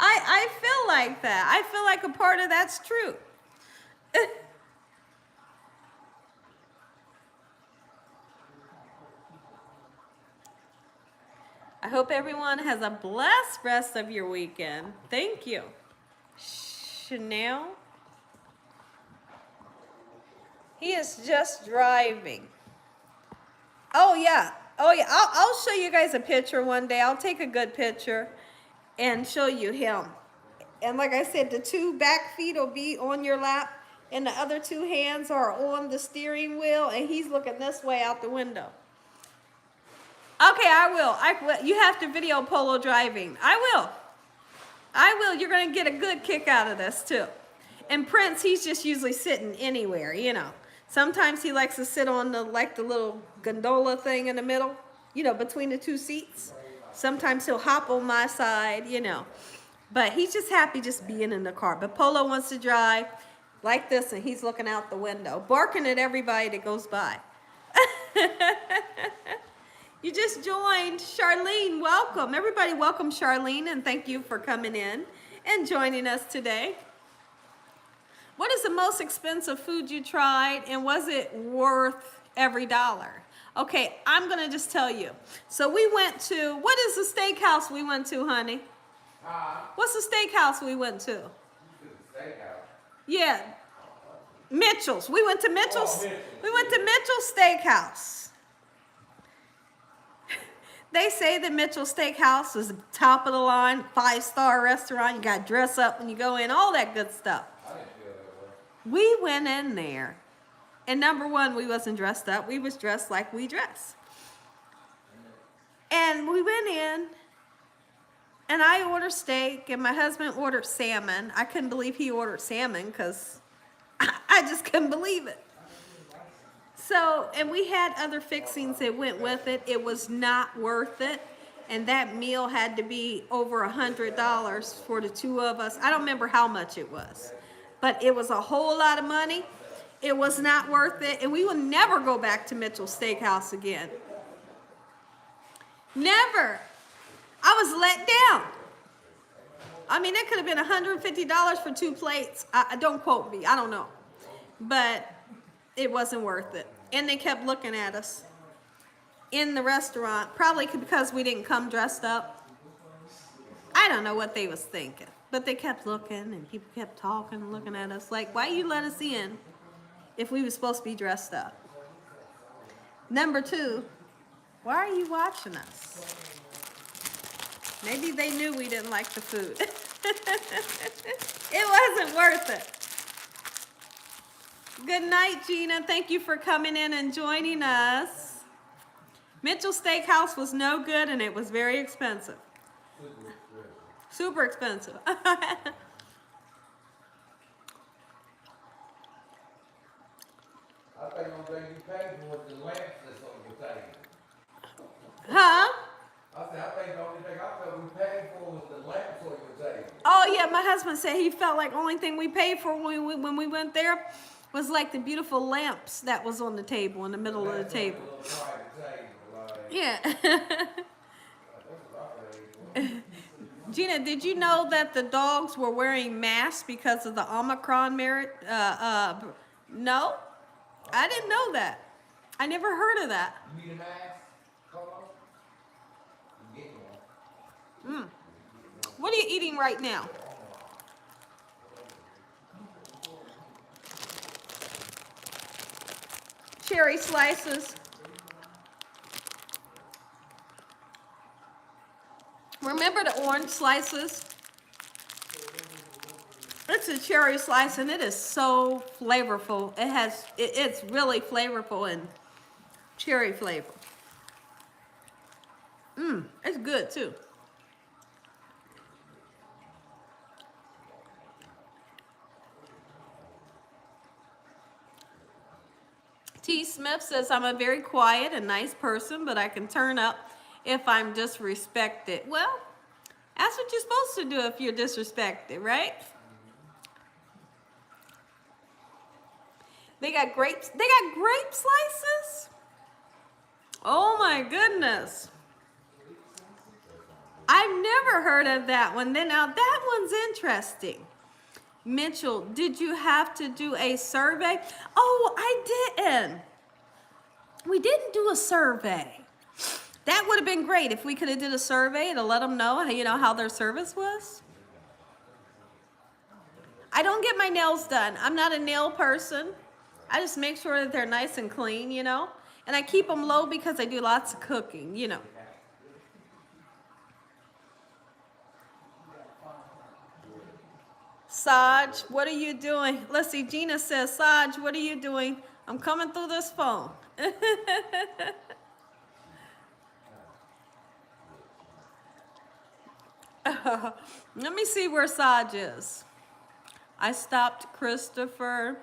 Speaker 1: I feel like that. I feel like a part of that's true. I hope everyone has a blessed rest of your weekend. Thank you. Chanel. He is just driving. Oh, yeah. Oh, yeah. I'll show you guys a picture one day. I'll take a good picture and show you him. And like I said, the 2 back feet will be on your lap and the other 2 hands are on the steering wheel and he's looking this way out the window. Okay, I will. You have to video Polo driving. I will. You're going to get a good kick out of this too. And Prince, he's just usually sitting anywhere, you know. Sometimes he likes to sit on the little gondola thing in the middle, you know, between the 2 seats. Sometimes he'll hop on my side, you know. But he's just happy just being in the car. But Polo wants to drive like this, and he's looking out the window, barking at everybody that goes by. You just joined. Charlene, welcome. Everybody welcome Charlene, and thank you for coming in and joining us today. What is the most expensive food you tried, and was it worth every dollar? Okay, I'm going to just tell you. So we went to, what is the steakhouse we went to, honey? What's the steakhouse we went to?
Speaker 2: Steakhouse.
Speaker 1: Yeah, Mitchell's. We went to Mitchell's.
Speaker 2: Oh, Mitchell's.
Speaker 1: We went to Mitchell's Steakhouse. They say that Mitchell's Steakhouse is top of the line, 5-star restaurant. You got to dress up when you go in, all that good stuff.
Speaker 2: I didn't feel that way.
Speaker 1: We went in there, and number one, we wasn't dressed up. We was dressed like we dress. And we went in, and I ordered steak, and my husband ordered salmon. I couldn't believe he ordered salmon because I just couldn't believe it. So, and we had other fixings that went with it. It was not worth it. And that meal had to be over $100 for the 2 of us. I don't remember how much it was, but it was a whole lot of money. It was not worth it. And we will never go back to Mitchell's Steakhouse again. Never. I was let down. I mean, it could have been $150 for 2 plates. Don't quote me. I don't know. But it wasn't worth it. And they kept looking at us in the restaurant, probably because we didn't come dressed up. I don't know what they was thinking. But they kept looking, and people kept talking and looking at us like, why you let us in if we were supposed to be dressed up? Number 2, why are you watching us? Maybe they knew we didn't like the food. It wasn't worth it. Good night, Gina. Thank you for coming in and joining us. Mitchell Steakhouse was no good and it was very expensive. Super expensive.
Speaker 2: I think the only thing you paid for was the lamps that's on your table.
Speaker 1: Huh?
Speaker 2: I said, I think the only thing I felt we paid for was the lamps on your table.
Speaker 1: Oh yeah, my husband said he felt like the only thing we paid for when we went there was like the beautiful lamps that was on the table in the middle of the table.
Speaker 2: A little private table, like,
Speaker 1: Yeah.
Speaker 2: that's what I paid for.
Speaker 1: Gina, did you know that the dogs were wearing masks because of the Omicron merit? No, I didn't know that. I never heard of that.
Speaker 2: You need a mask? Color? You get one.
Speaker 1: What are you eating right now? Cherry slices. Remember the orange slices? It's a cherry slice and it is so flavorful. It's really flavorful and cherry flavor. It's good too. T. Smith says, I'm a very quiet and nice person, but I can turn up if I'm disrespected. Well, that's what you're supposed to do if you're disrespected, right? They got grapes. They got grape slices? Oh my goodness. I've never heard of that one. Now that one's interesting. Mitchell, did you have to do a survey? Oh, I didn't. We didn't do a survey. That would have been great if we could have did a survey to let them know, how their service was. I don't get my nails done. I'm not a nail person. I just make sure that they're nice and clean, And I keep them low because I do lots of cooking, Saj, what are you doing? Let's see, Gina says, Saj, what are you doing? I'm coming through this phone. Let me see where Saj is. I stopped Christopher.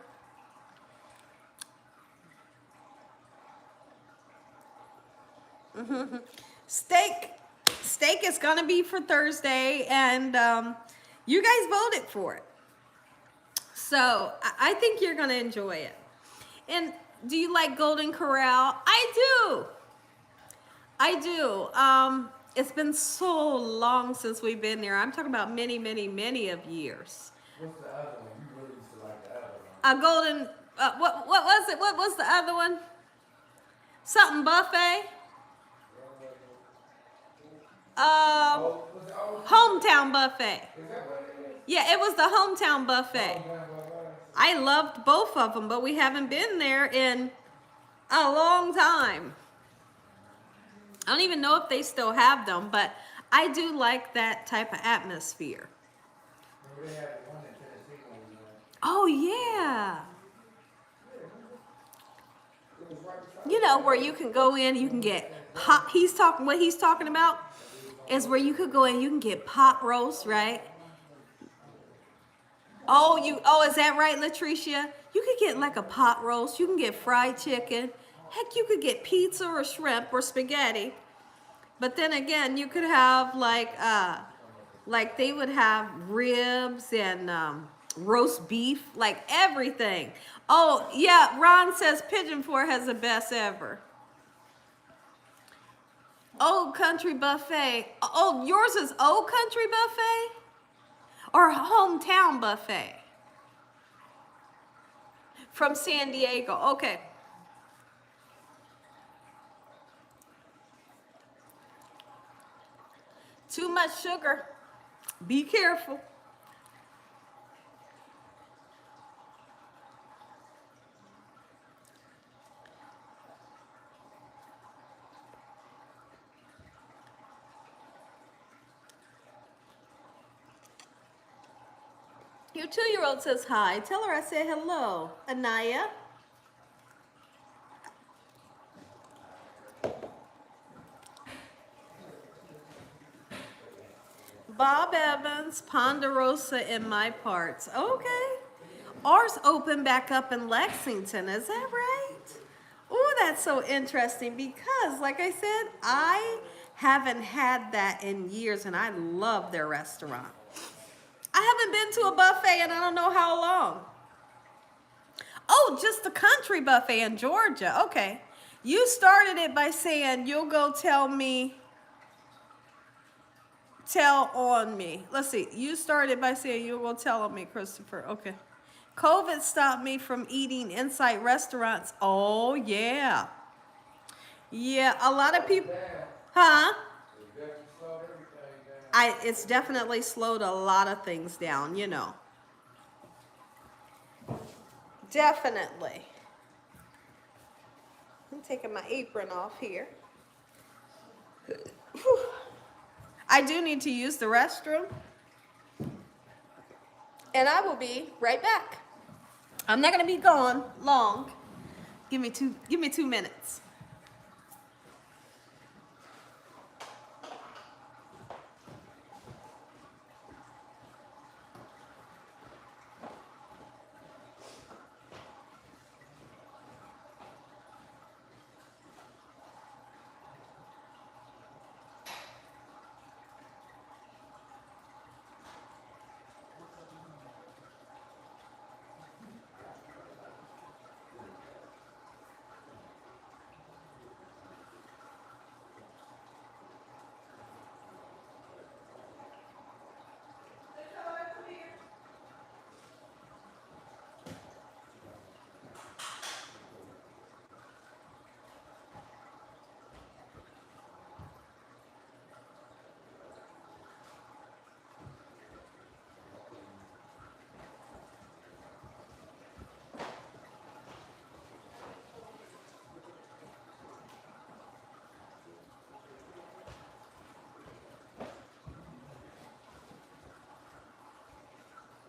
Speaker 1: Steak is gonna be for Thursday, and you guys voted for it, so I think you're gonna enjoy it. And do you like Golden Corral? I do. It's been so long since we've been there. I'm talking about many, many, many of years.
Speaker 2: What's the other one? You really used to like the other one.
Speaker 1: A golden. What was it? What was the other one? Something buffet. Hometown buffet. Yeah, it was the hometown buffet. I loved both of them, but we haven't been there in a long time. I don't even know if they still have them, but I do like that type of atmosphere. Oh yeah. Where you can go in, you can get pot. What he's talking about is where you could go in, you can get pot roast, right? Oh, is that right, Latricia? You could get like a pot roast. You can get fried chicken. Heck, you could get pizza or shrimp or spaghetti. But then again, you could have like they would have ribs and roast beef, like everything. Oh, yeah, Ron says Pigeon Fork has the best ever. Old Country Buffet. Oh, yours is Old Country Buffet? Or Hometown Buffet? From San Diego. Okay. Too much sugar. Be careful. Your 2-year-old says hi. Tell her I said hello, Anaya. Bob Evans, Ponderosa in my parts. Okay. Ours opened back up in Lexington. Is that right? Oh, that's so interesting because, like I said, I haven't had that in years and I love their restaurant. I haven't been to a buffet in I don't know how long. Oh, just the country buffet in Georgia. Okay. You started it by saying you'll go tell on me. Let's see. You started by saying you'll go tell on me, Christopher. Okay. COVID stopped me from eating inside restaurants. Oh, yeah. Yeah, a lot of people. Huh? It's definitely slowed a lot of things down, you know. Definitely. I'm taking my apron off here. Whew. I do need to use the restroom. And I will be right back. I'm not going to be gone long. Give me 2 minutes.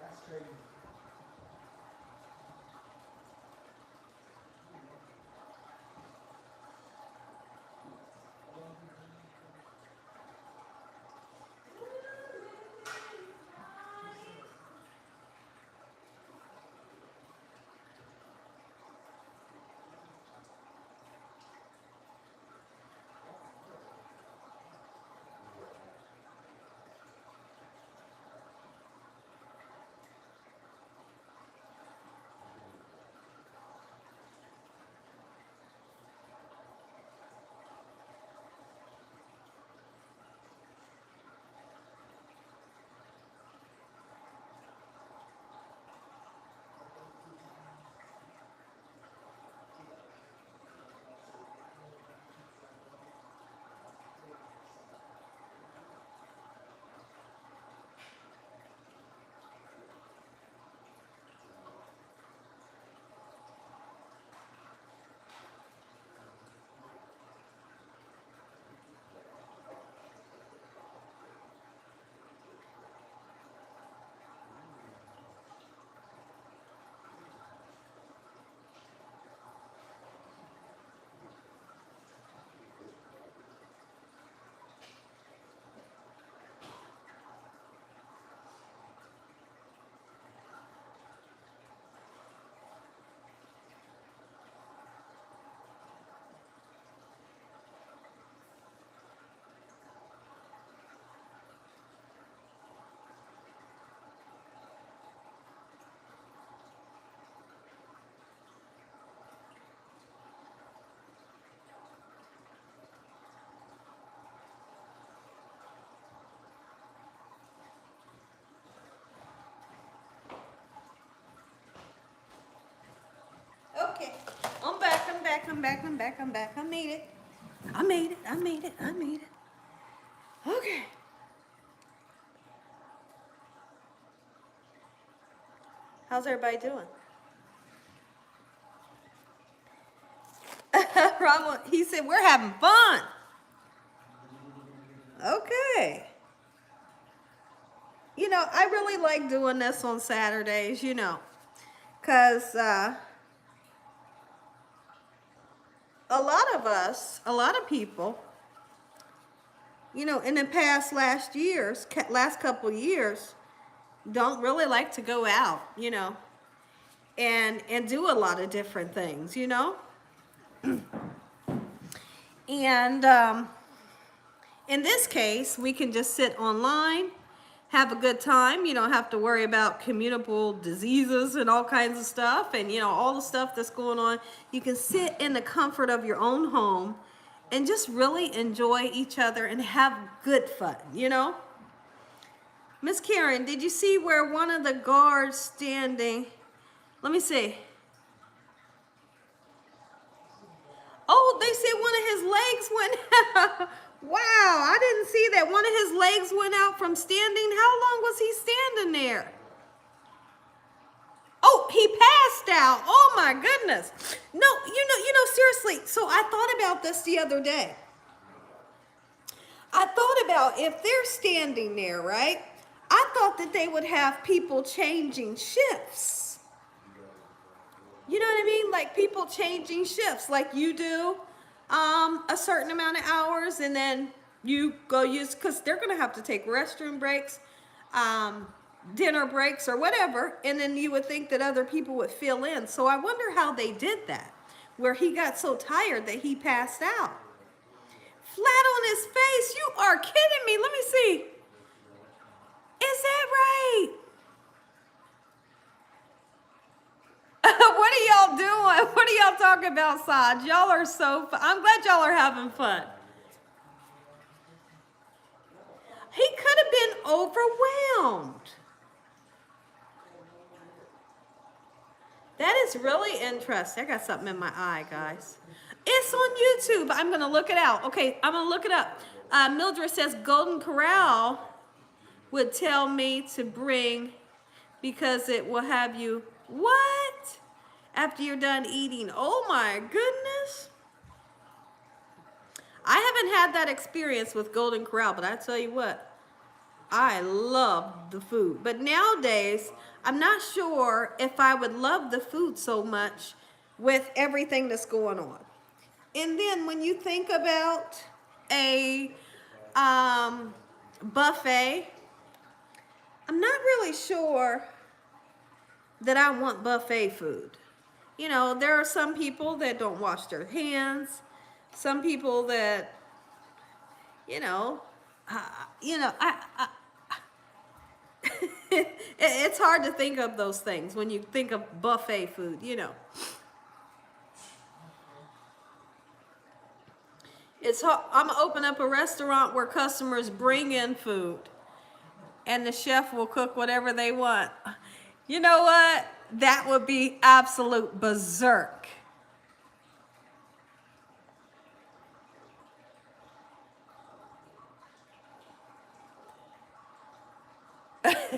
Speaker 2: That's crazy.
Speaker 1: Okay. I'm back. I made it. I made it. Okay. How's everybody doing? Ron, he said, we're having fun. Okay. I really like doing this on Saturdays, because a lot of us, a lot of people, in the last couple years, don't really like to go out, and do a lot of different things. And in this case, we can just sit online, have a good time. You don't have to worry about communicable diseases and all kinds of stuff, and all the stuff that's going on. You can sit in the comfort of your own home and just really enjoy each other and have good fun. Miss Karen, did you see where one of the guards standing? Let me see. Oh, they said one of his legs went out. Wow, I didn't see that. One of his legs went out from standing. How long was he standing there? Oh, he passed out. Oh my goodness. No, seriously. So I thought about this the other day. I thought about if they're standing there, right? I thought that they would have people changing shifts. You know what I mean? Like people changing shifts, like you do a certain amount of hours, and then you go use, because they're going to have to take restroom breaks, dinner breaks, or whatever, and then you would think that other people would fill in. So I wonder how they did that, where he got so tired that he passed out. Flat on his face. You are kidding me. Let me see. Is that right? What are y'all doing? What are y'all talking about, Saj? Y'all are so fun. I'm glad y'all are having fun. He could have been overwhelmed. That is really interesting. I got something in my eye, guys. It's on YouTube. I'm going to look it out. Okay, I'm going to look it up. Mildred says Golden Corral would tell me to bring because it will have you, what? After you're done eating. Oh my goodness. I haven't had that experience with Golden Corral, but I tell you what, I love the food. But nowadays, I'm not sure if I would love the food so much with everything that's going on. And then when you think about a buffet, I'm not really sure that I want buffet food. There are some people that don't wash their hands. Some people that, it's hard to think of those things when you think of buffet food. It's hard. I'm gonna open up a restaurant where customers bring in food, and the chef will cook whatever they want. You know what? That would be absolute berserk.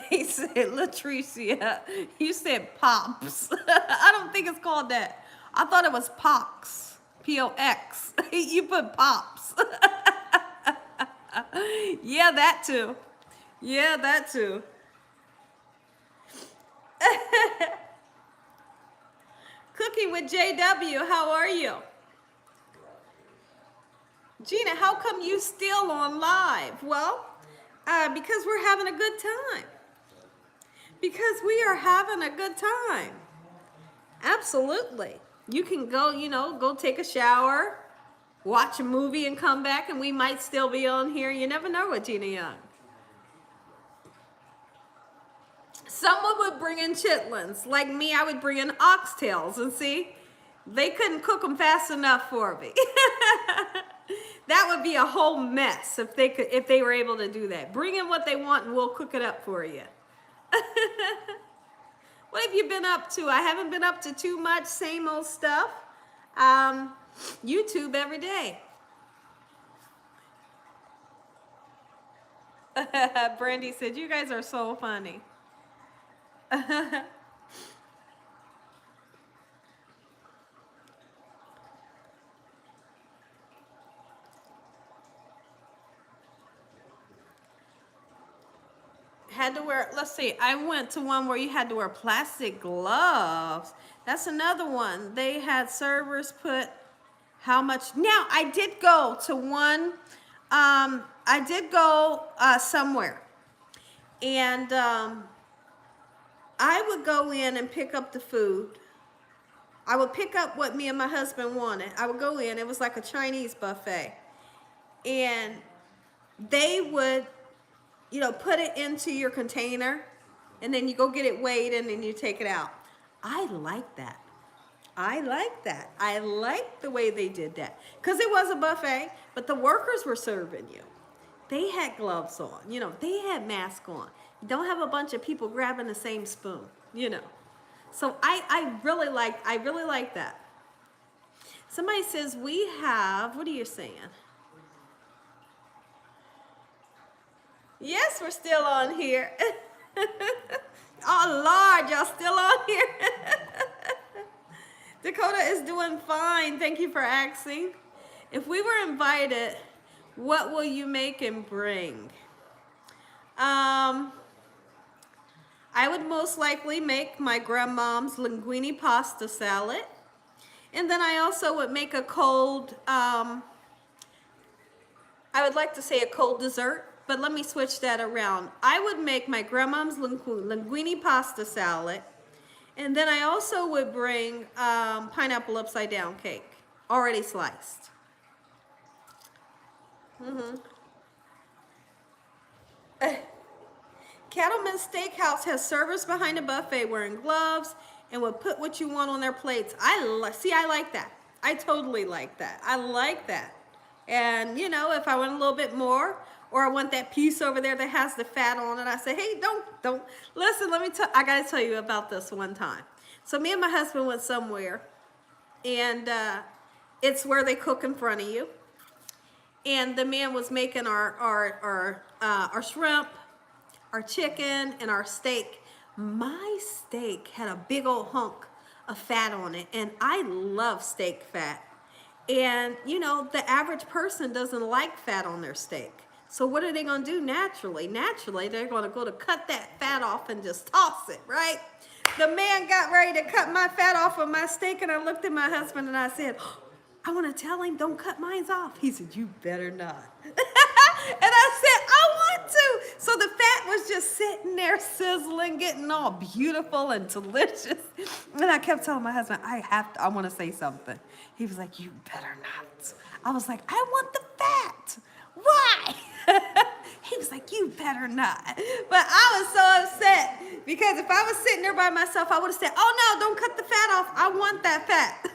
Speaker 1: He said, Latricia, you said pops. I don't think it's called that. I thought it was pox. P-O-X. You put pops. Yeah, that too. Yeah, that too. Cooking with JW, how are you? Gina, how come you still on live? Well, because we're having a good time. Because we are having a good time. Absolutely. You can go, go take a shower, watch a movie and come back, and we might still be on here. You never know with Gina Young. Someone would bring in chitlins. Like me, I would bring in oxtails, and see, they couldn't cook them fast enough for me. That would be a whole mess if they were able to do that. Bring in what they want and we'll cook it up for you. What have you been up to? I haven't been up to too much, same old stuff. YouTube every day. Brandy said, you guys are so funny. had to wear, let's see, I went to one where you had to wear plastic gloves. That's another one. They had servers put how much. Now, I did go to one, I did go somewhere. And I would go in and pick up the food. I would pick up what me and my husband wanted. I would go in, it was like a Chinese buffet. And they would, you know, put it into your container, and then you go get it weighed, and then you take it out. I like that. I like that. I like the way they did that. Because it was a buffet, but the workers were serving you. They had gloves on, you know, they had masks on. You don't have a bunch of people grabbing the same spoon, you know. So I really like that. Somebody says we have, what are you saying? Yes, we're still on here. Oh, Lord, y'all still on here? Dakota is doing fine. Thank you for asking. If we were invited, what will you make and bring? I would most likely make my grandmom's linguine pasta salad. And then I also would make a cold, I would like to say a cold dessert, but let me switch that around. I would make my grandmom's linguine pasta salad. And then I also would bring pineapple upside down cake, already sliced. Cattleman's Steakhouse has servers behind a buffet wearing gloves and will put what you want on their plates. I like that. I totally like that. I like that. And you know, if I want a little bit more, or I want that piece over there that has the fat on it, I say, hey, don't, listen, I gotta tell you about this one time. So me and my husband went somewhere, and it's where they cook in front of you. And the man was making our shrimp, our chicken, and our steak. My steak had a big old hunk of fat on it, and I love steak fat. And you know, the average person doesn't like fat on their steak. So what are they gonna do naturally? Naturally, they're gonna go to cut that fat off and just toss it, right? The man got ready to cut my fat off of my steak, and I looked at my husband and I said, I want to tell him, don't cut mine off. He said, you better not. And I said, I want to. So the fat was just sitting there sizzling, getting all beautiful and delicious. And I kept telling my husband, I want to say something. He was like, you better not. I was like, I want the fat. Why? He was like, you better not. But I was so upset, because if I was sitting there by myself, I would have said, oh no, don't cut the fat off. I want that fat.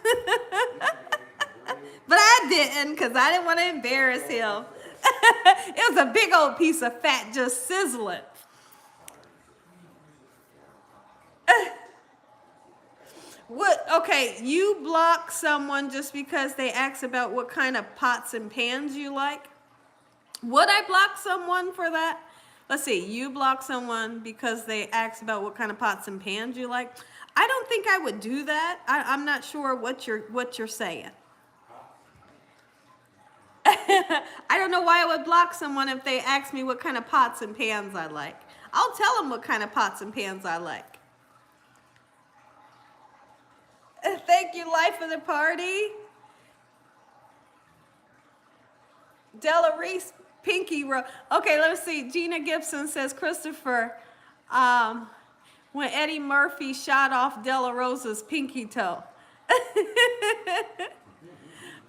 Speaker 1: But I didn't, because I didn't want to embarrass him. It was a big old piece of fat just sizzling. Okay, you block someone just because they ask about what kind of pots and pans you like? Would I block someone for that? Let's see, you block someone because they ask about what kind of pots and pans you like? I don't think I would do that. I'm not sure what you're saying. I don't know why I would block someone if they ask me what kind of pots and pans I like. I'll tell them what kind of pots and pans I like. Thank you, Life of the Party. Della Reese, Pinky Rose. Okay, let's see. Gina Gibson says, Christopher, when Eddie Murphy shot off Della Rosa's pinky toe.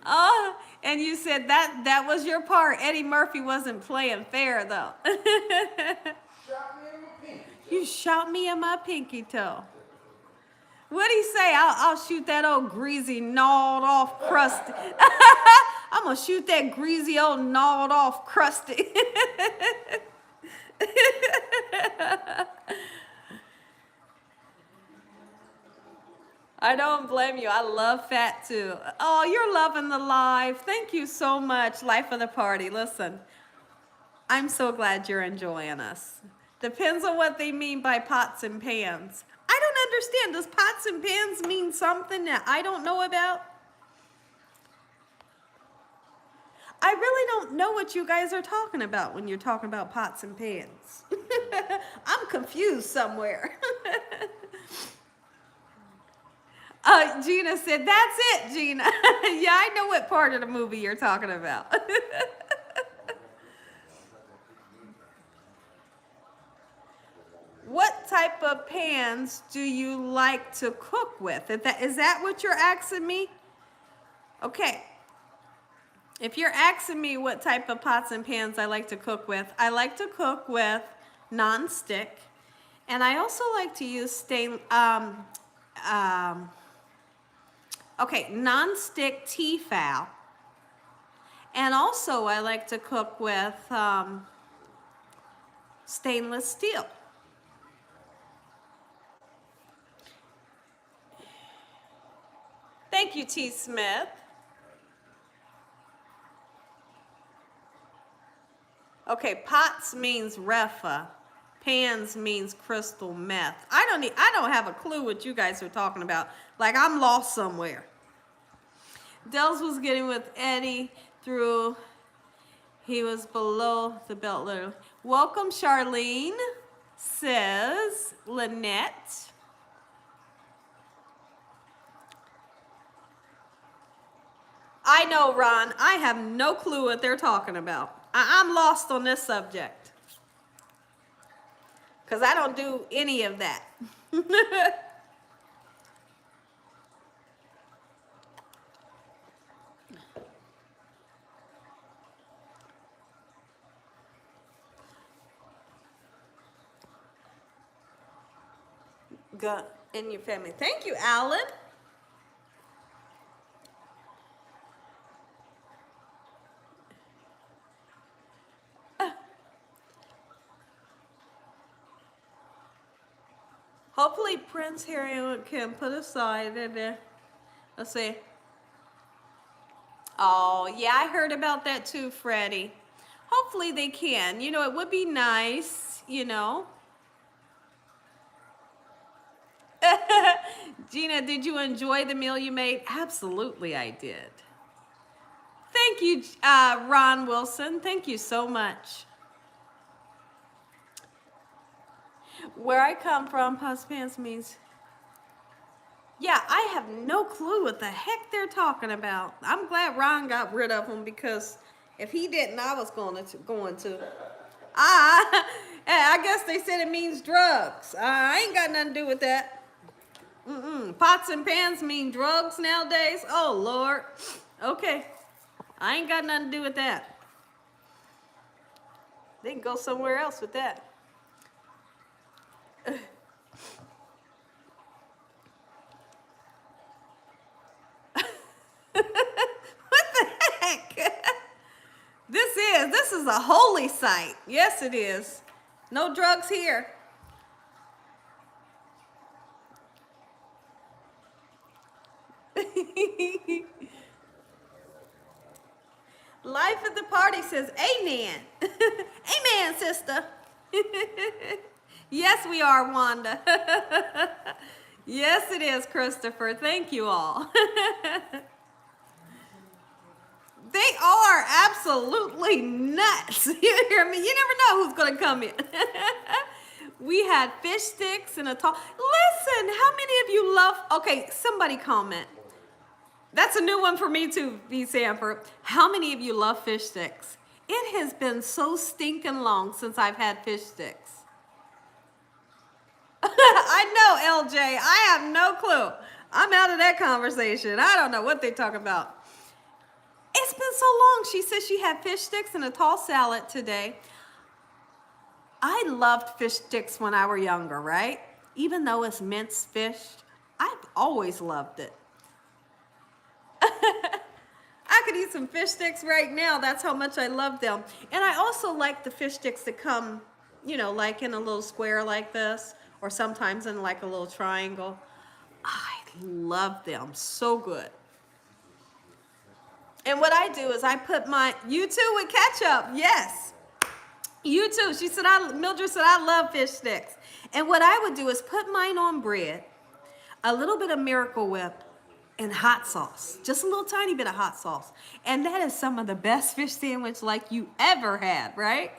Speaker 1: Oh, and you said that was your part. Eddie Murphy wasn't playing fair, though. You shot me in my pinky toe. What'd he say? I'll shoot that old greasy, gnawed off crusty. I'm gonna shoot that greasy old gnawed off crusty. I don't blame you. I love fat too. Oh, you're loving the live. Thank you so much, Life of the Party. Listen, I'm so glad you're enjoying us. Depends on what they mean by pots and pans. I don't understand. Does pots and pans mean something that I don't know about? I really don't know what you guys are talking about when you're talking about pots and pans. I'm confused somewhere. Gina said, that's it, Gina. Yeah, I know what part of the movie you're talking about. What type of pans do you like to cook with? Is that what you're asking me? Okay. If you're asking me what type of pots and pans I like to cook with, I like to cook with non-stick. And I also like to use non-stick Tefal. And also I like to cook with stainless steel. Thank you, T. Smith. Okay, pots means refa. Pans means crystal meth. I don't have a clue what you guys are talking about. Like I'm lost somewhere. Dels was getting with Eddie through, he was below the belt literally. Welcome, Charlene, says Lynette. I know, Ron. I have no clue what they're talking about. I'm lost on this subject. Because I don't do any of that. Go in your family. Thank you, Alan. Hopefully Prince Harry can put aside in there. Let's see. Oh, yeah, I heard about that too, Freddie. Hopefully they can. You know, it would be nice, you know. Gina, did you enjoy the meal you made? Absolutely, I did. Thank you, Ron Wilson. Thank you so much. Where I come from, pots pans means. Yeah, I have no clue what the heck they're talking about. I'm glad Ron got rid of them because if he didn't, I was going to. I guess they said it means drugs. I ain't got nothing to do with that. Pots and pans mean drugs nowadays? Oh, Lord. Okay. I ain't got nothing to do with that. They can go somewhere else with that. What the heck? This is a holy site. Yes, it is. No drugs here. Life at the party says amen. Amen, sister. Yes, we are, Wanda. Yes, it is, Christopher. Thank you all. They are absolutely nuts. You hear me? You never know who's going to come in. We had fish sticks and a tall. Listen, how many of you love? Okay, somebody comment. That's a new one for me too, B. Sanford. How many of you love fish sticks? It has been so stinking long since I've had fish sticks. I know, LJ. I have no clue. I'm out of that conversation. I don't know what they're talking about. It's been so long. She said she had fish sticks and a tall salad today. I loved fish sticks when I were younger, right? Even though it's minced fish, I've always loved it. I could eat some fish sticks right now. That's how much I love them. And I also like the fish sticks that come, you know, like in a little square like this, or sometimes in like a little triangle. I love them. So good. And what I do is I put you too with ketchup. Yes. You too. Mildred said, I love fish sticks. And what I would do is put mine on bread, a little bit of Miracle Whip, and hot sauce. Just a little tiny bit of hot sauce. And that is some of the best fish sandwich like you ever had, right?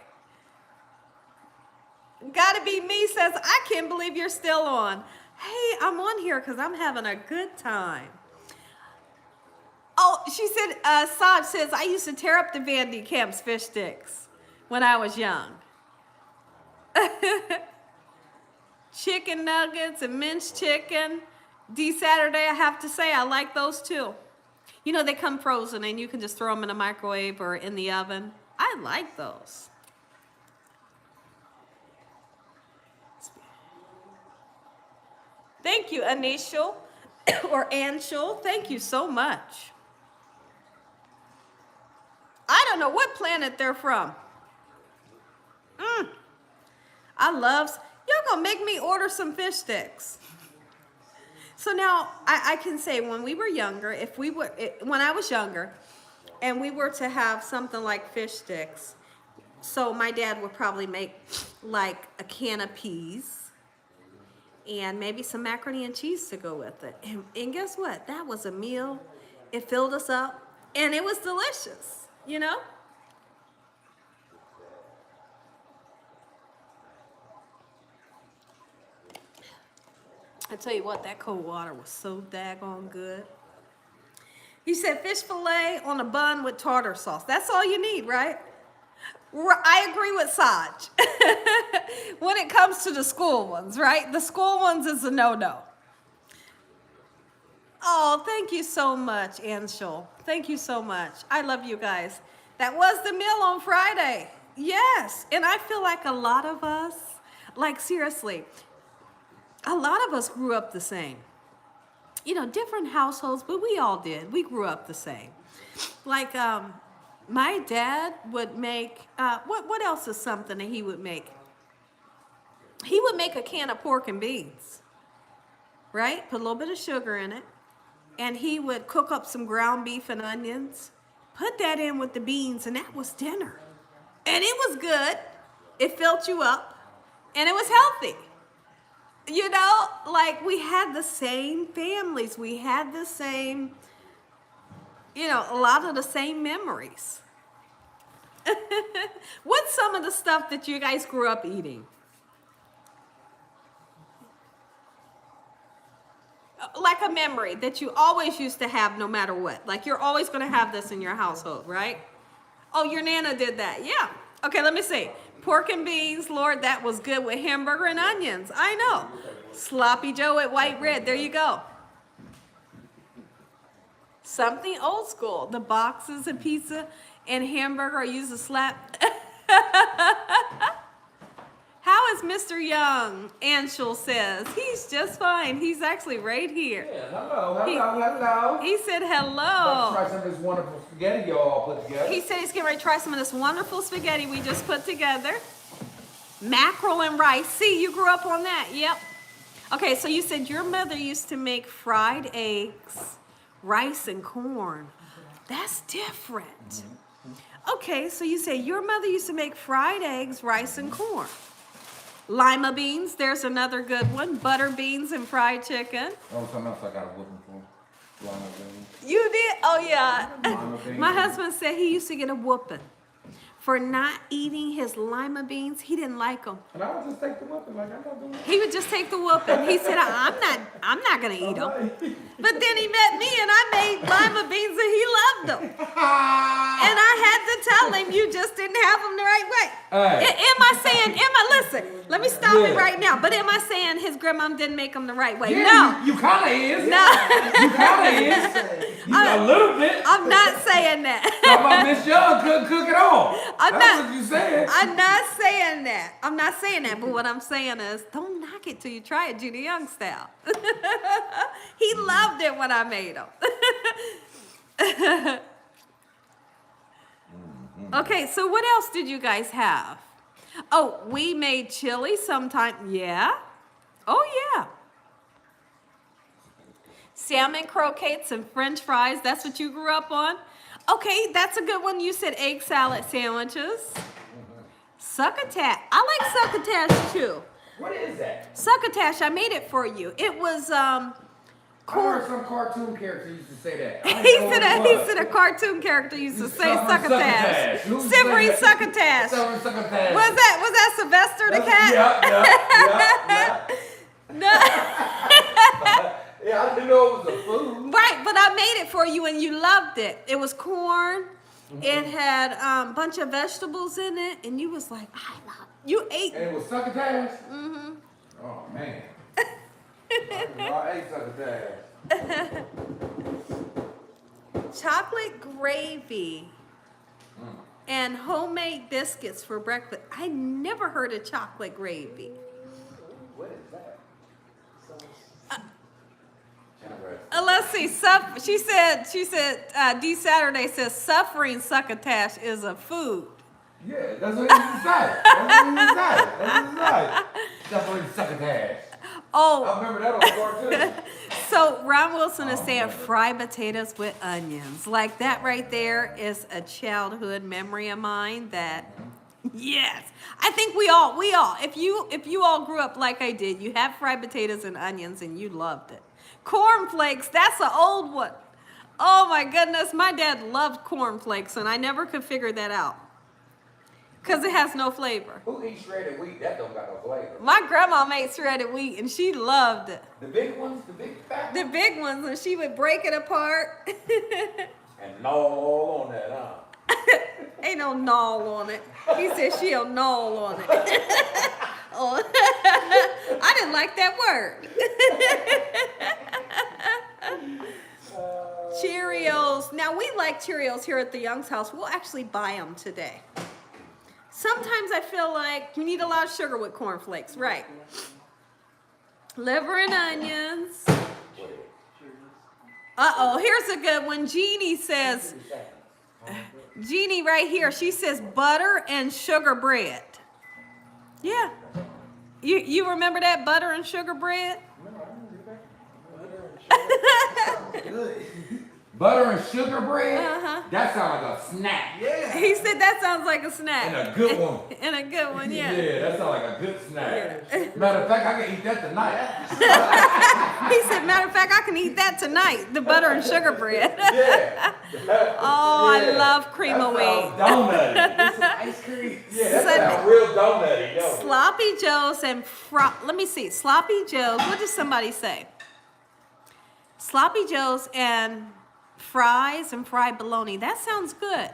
Speaker 1: Gotta be me says, I can't believe you're still on. Hey, I'm on here because I'm having a good time. Oh, she said, Saj says, I used to tear up the Van de Kamp's fish sticks when I was young. Chicken nuggets and minced chicken. Saturday, I have to say, I like those too. You know, they come frozen and you can just throw them in a microwave or in the oven. I like those. Thank you, Anishul or Anshul. Thank you so much. I don't know what planet they're from. I love, y'all gonna make me order some fish sticks. So now I can say when we were younger, when I was younger and we were to have something like fish sticks, so my dad would probably make like a can of peas and maybe some macaroni and cheese to go with it. And guess what? That was a meal. It filled us up and it was delicious, you know? I tell you what, that cold water was so daggone good. He said fish fillet on a bun with tartar sauce. That's all you need, right? I agree with Saj. When it comes to the school ones, right? The school ones is a no-no. Oh, thank you so much, Anshul. Thank you so much. I love you guys. That was the meal on Friday. Yes, and I feel like a lot of us, like seriously, a lot of us grew up the same. You know, different households, but we all did. We grew up the same. Like, my dad would make, what else is something that he would make? He would make a can of pork and beans, right? Put a little bit of sugar in it. And he would cook up some ground beef and onions, put that in with the beans, and that was dinner. And it was good. It filled you up, and it was healthy. You know, like we had the same families. We had the same, you know, a lot of the same memories. What's some of the stuff that you guys grew up eating? Like a memory that you always used to have no matter what. Like you're always going to have this in your household, right? Oh, your Nana did that. Yeah. Okay, let me see. Pork and beans, Lord, that was good with hamburger and onions. I know. Sloppy Joe at White Red. There you go. Something old school. The boxes of pizza and hamburger I used to slap. How is Mr. Young? Anshul says. He's just fine. He's actually right here.
Speaker 2: Yeah, hello.
Speaker 1: He said hello.
Speaker 2: Let's try some of this wonderful spaghetti you all put together.
Speaker 1: He said he's getting ready to try some of this wonderful spaghetti we just put together. Mackerel and rice. See, you grew up on that. Yep. Okay, so you said your mother used to make fried eggs, rice and corn. That's different. Okay, so you say your mother used to make fried eggs, rice and corn. Lima beans, there's another good one. Butter beans and fried chicken.
Speaker 2: Oh, something else I got a whooping for. Lima beans.
Speaker 1: You did? Oh, yeah.
Speaker 2: Lima beans.
Speaker 1: My husband said he used to get a whooping for not eating his lima beans. He didn't like them.
Speaker 2: And I would just take the whooping, like I'm not doing that.
Speaker 1: He would just take the whooping. He said, I'm not going to eat them. But then he met me and I made lima beans and he loved them. And I had to tell him, you just didn't have them the right way. Listen, let me stop it right now. But am I saying his grandmom didn't make them the right way?
Speaker 2: Yeah,
Speaker 1: No.
Speaker 2: You kind of is.
Speaker 1: No.
Speaker 2: You kind of is. A little bit.
Speaker 1: I'm not saying that.
Speaker 2: Talk about Miss Young couldn't cook it all.
Speaker 1: I'm
Speaker 2: That's
Speaker 1: not-
Speaker 2: what you said.
Speaker 1: I'm not saying that. I'm not saying that. But what I'm saying is, don't knock it till you try it, Gina Young style. He loved it when I made them. Okay, so what else did you guys have? Oh, we made chili sometime. Yeah? Oh, yeah. Salmon croquettes and french fries. That's what you grew up on? Okay, that's a good one. You said egg salad sandwiches. Succotash. I like succotash too.
Speaker 2: What is that?
Speaker 1: Succotash, I made it for you. It was
Speaker 2: I heard some cartoon character used to say that. I
Speaker 1: He
Speaker 2: didn't know
Speaker 1: said,
Speaker 2: what it
Speaker 1: he
Speaker 2: was.
Speaker 1: said a cartoon character used to say
Speaker 2: Suffering
Speaker 1: succotash.
Speaker 2: Who's
Speaker 1: Silvery
Speaker 2: saying that?
Speaker 1: succotash.
Speaker 2: Suffering succotash.
Speaker 1: Was that Sylvester the cat?
Speaker 2: Yeah.
Speaker 1: No.
Speaker 2: Yeah, I didn't know it was a food.
Speaker 1: Right, but I made it for you and you loved it. It was corn. It had a bunch of vegetables in it, and you was like, I love it. You ate.
Speaker 2: And it was succotash? Mm-hmm. Oh, man. I ate succotash.
Speaker 1: Chocolate gravy and homemade biscuits for breakfast. I never heard of chocolate gravy.
Speaker 2: What is that?
Speaker 1: Let's see. She said. D Saturday says suffering succotash is a food.
Speaker 2: Yeah, that's what he decided. Suffering succotash.
Speaker 1: Oh.
Speaker 2: I remember that on the cartoon.
Speaker 1: So Ron Wilson is saying fried potatoes with onions. Like that right there is a childhood memory of mine that, yes. I think we all, if you all grew up like I did, you had fried potatoes and onions and you loved it. Cornflakes, that's an old one. Oh my goodness, my dad loved cornflakes and I never could figure that out. Because it has no flavor.
Speaker 2: Who eats shredded wheat? That don't got no flavor.
Speaker 1: My grandma made shredded wheat and she loved it.
Speaker 2: The big ones? The big fat
Speaker 1: The
Speaker 2: ones?
Speaker 1: big ones, and she would break it apart.
Speaker 2: And gnaw all on that, huh?
Speaker 1: Ain't no gnaw on it. He said she'll gnaw on it. Oh, I didn't like that word. Cheerios. Now, we like Cheerios here at the Young's house. We'll actually buy them today. Sometimes I feel like you need a lot of sugar with cornflakes, right? Liver and onions. Uh-oh, here's a good one. Jeannie says, Jeannie right here, she says butter and sugar bread. Yeah. You remember that, butter and sugar bread?
Speaker 2: Butter and sugar bread?
Speaker 1: Uh-huh.
Speaker 2: That sounds like a snack. Yeah.
Speaker 1: He said that sounds like a snack.
Speaker 2: And a good one.
Speaker 1: And a good one, yeah.
Speaker 2: Yeah, that sounds like a good snack. Matter of fact, I can eat that tonight.
Speaker 1: He said, matter of fact, I can eat that tonight, the butter and sugar bread.
Speaker 2: Yeah.
Speaker 1: Oh,
Speaker 2: Yeah.
Speaker 1: I love cream of wheat.
Speaker 2: Donutty. Get some ice cream. Yeah, that sounds real donutty, don't it?
Speaker 1: Sloppy Joes and let me see. Sloppy Joes. What did somebody say? Sloppy Joes and fries and fried bologna. That sounds good.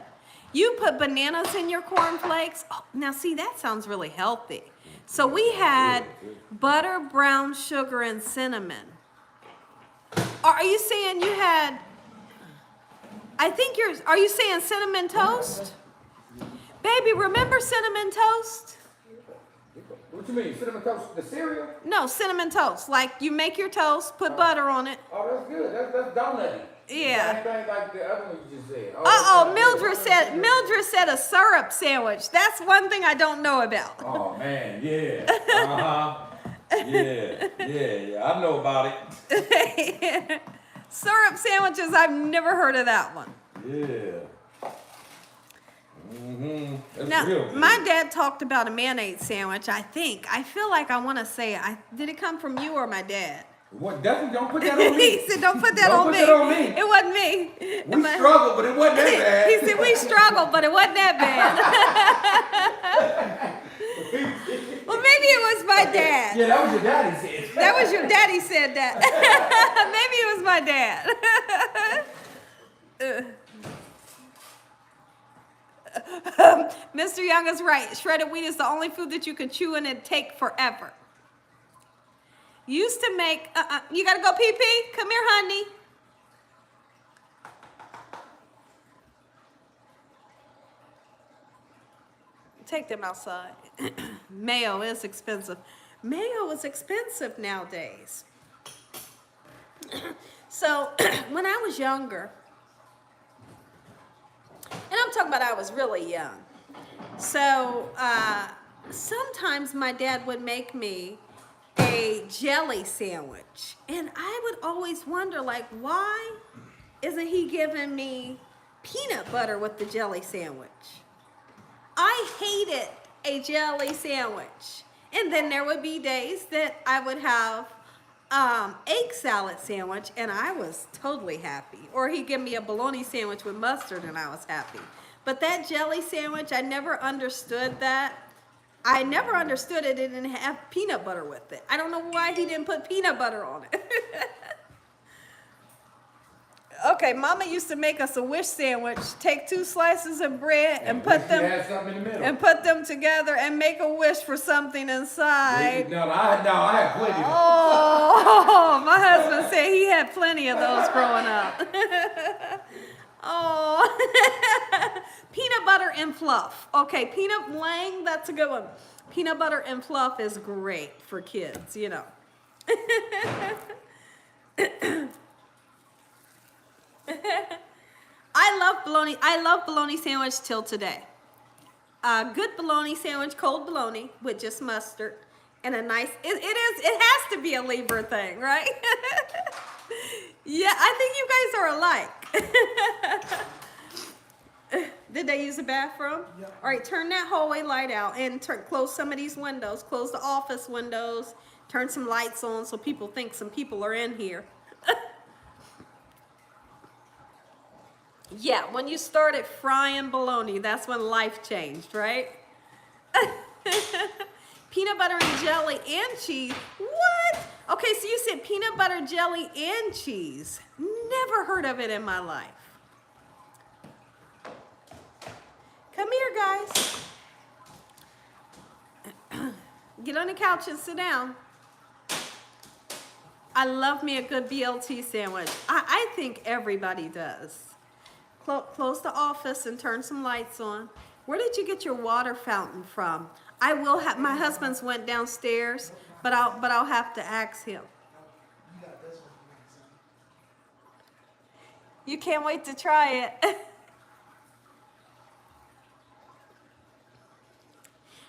Speaker 1: You put bananas in your cornflakes. Oh, now see, that sounds really healthy. So we had butter, brown sugar, and cinnamon. Are you saying you had, are you saying cinnamon toast? Baby, remember cinnamon toast?
Speaker 2: What you mean, cinnamon toast, the cereal?
Speaker 1: No, cinnamon toast. Like you make your toast, put butter on it.
Speaker 2: Oh, that's good. That's donutty.
Speaker 1: Yeah.
Speaker 2: Same thing like the other one you just said.
Speaker 1: Mildred said a syrup sandwich. That's one thing I don't know about.
Speaker 2: Oh man, yeah. Yeah. I know about it.
Speaker 1: Syrup sandwiches, I've never heard of that one.
Speaker 2: Yeah. That's
Speaker 1: Now,
Speaker 2: real good.
Speaker 1: my dad talked about a mayonnaise sandwich, I think. I feel like I want to say, did it come from you or my dad?
Speaker 2: What? Definitely don't put that on me.
Speaker 1: He said, don't put that
Speaker 2: Don't
Speaker 1: on
Speaker 2: put
Speaker 1: me.
Speaker 2: that on me.
Speaker 1: It wasn't me.
Speaker 2: We struggled, but it wasn't that bad.
Speaker 1: He said, we struggled, but it wasn't that bad. Well, maybe it was my dad.
Speaker 2: Yeah, that was your daddy said.
Speaker 1: That was your daddy said that. Maybe it was my dad. Mr. Young is right. Shredded wheat is the only food that you can chew and it take forever. Used to make, you gotta go pee pee? Come here, honey. Take them outside. Mayo is expensive. Mayo is expensive nowadays. So when I was younger, and I'm talking about I was really young. So sometimes my dad would make me a jelly sandwich. And I would always wonder, like, why isn't he giving me peanut butter with the jelly sandwich? I hated a jelly sandwich. And then there would be days that I would have egg salad sandwich, and I was totally happy. Or he'd give me a bologna sandwich with mustard, and I was happy. But that jelly sandwich, I never understood that. I never understood it didn't have peanut butter with it. I don't know why he didn't put peanut butter on it. Okay, Mama used to make us a wish sandwich. Take 2 slices of bread and put them together and make a wish for something inside.
Speaker 2: No, I had plenty.
Speaker 1: Oh, my husband said he had plenty of those growing up. Oh, peanut butter and fluff. Okay, peanut lang, that's a good one. Peanut butter and fluff is great for kids, you know. I love bologna sandwich till today. A good bologna sandwich, cold bologna with just mustard and a nice. It has to be a Libra thing, right? Yeah, I think you guys are alike. Did they use the bathroom?
Speaker 3: Yeah.
Speaker 1: All right, turn that hallway light out and close some of these windows. Close the office windows. Turn some lights on so people think some people are in here. Yeah, when you started frying bologna, that's when life changed, right? Peanut butter and jelly and cheese. What? Okay, so you said peanut butter, jelly, and cheese. Never heard of it in my life. Come here, guys. Get on the couch and sit down. I love me a good BLT sandwich. I think everybody does. Close the office and turn some lights on. Where did you get your water fountain from? I will have, my husband's went downstairs, but I'll have to ask him.
Speaker 3: You got this one from Amazon.
Speaker 1: You can't wait to try it.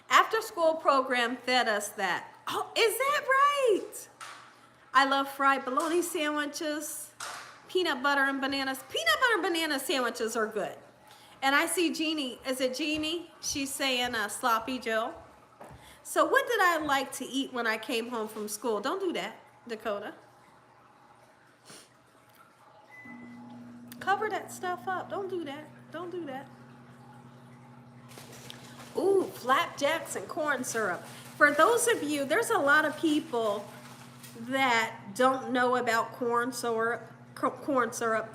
Speaker 1: After school program fed us that. Oh, is that right? I love fried bologna sandwiches. Peanut butter and bananas. Peanut butter and banana sandwiches are good. And I see Jeannie. Is it Jeannie? She's saying sloppy Joe. So what did I like to eat when I came home from school? Don't do that, Dakota. Cover that stuff up. Don't do that. Don't do that. Ooh, flapjacks and corn syrup. For those of you, there's a lot of people that don't know about corn syrup. Corn syrup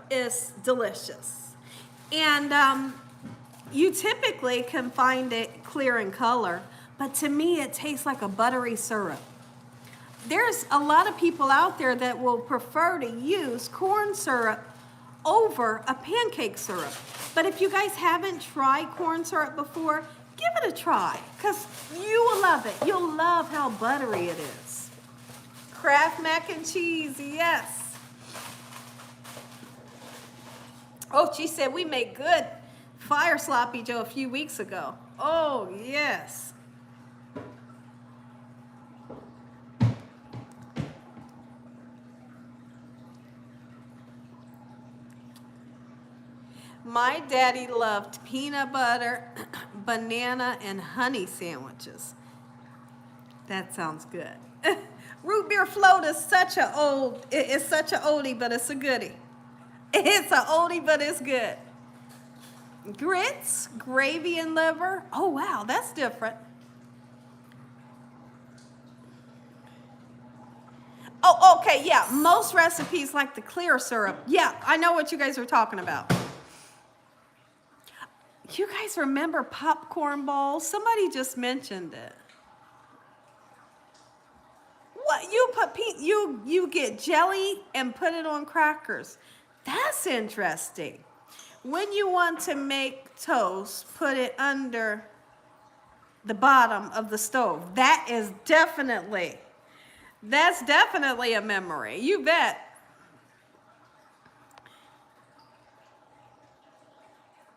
Speaker 1: is delicious, and you typically can find it clear in color, but to me it tastes like a buttery syrup. There's a lot of people out there that will prefer to use corn syrup over a pancake syrup, but if you guys haven't tried corn syrup before, give it a try, because you will love it. You'll love how buttery it is. Kraft mac and cheese, yes. Oh, she said we made good fire sloppy Joe a few weeks ago. Oh, yes. My daddy loved peanut butter, banana, and honey sandwiches. That sounds good. Root beer float is such a oldie, but it's a goodie. It's a oldie, but it's good. Grits, gravy, and liver. Oh, wow, that's different. Oh, okay, yeah, most recipes like the clear syrup. Yeah, I know what you guys are talking about. You guys remember popcorn balls? Somebody just mentioned it. What you get jelly and put it on crackers. That's interesting. When you want to make toast, put it under the bottom of the stove. That's definitely a memory. You bet.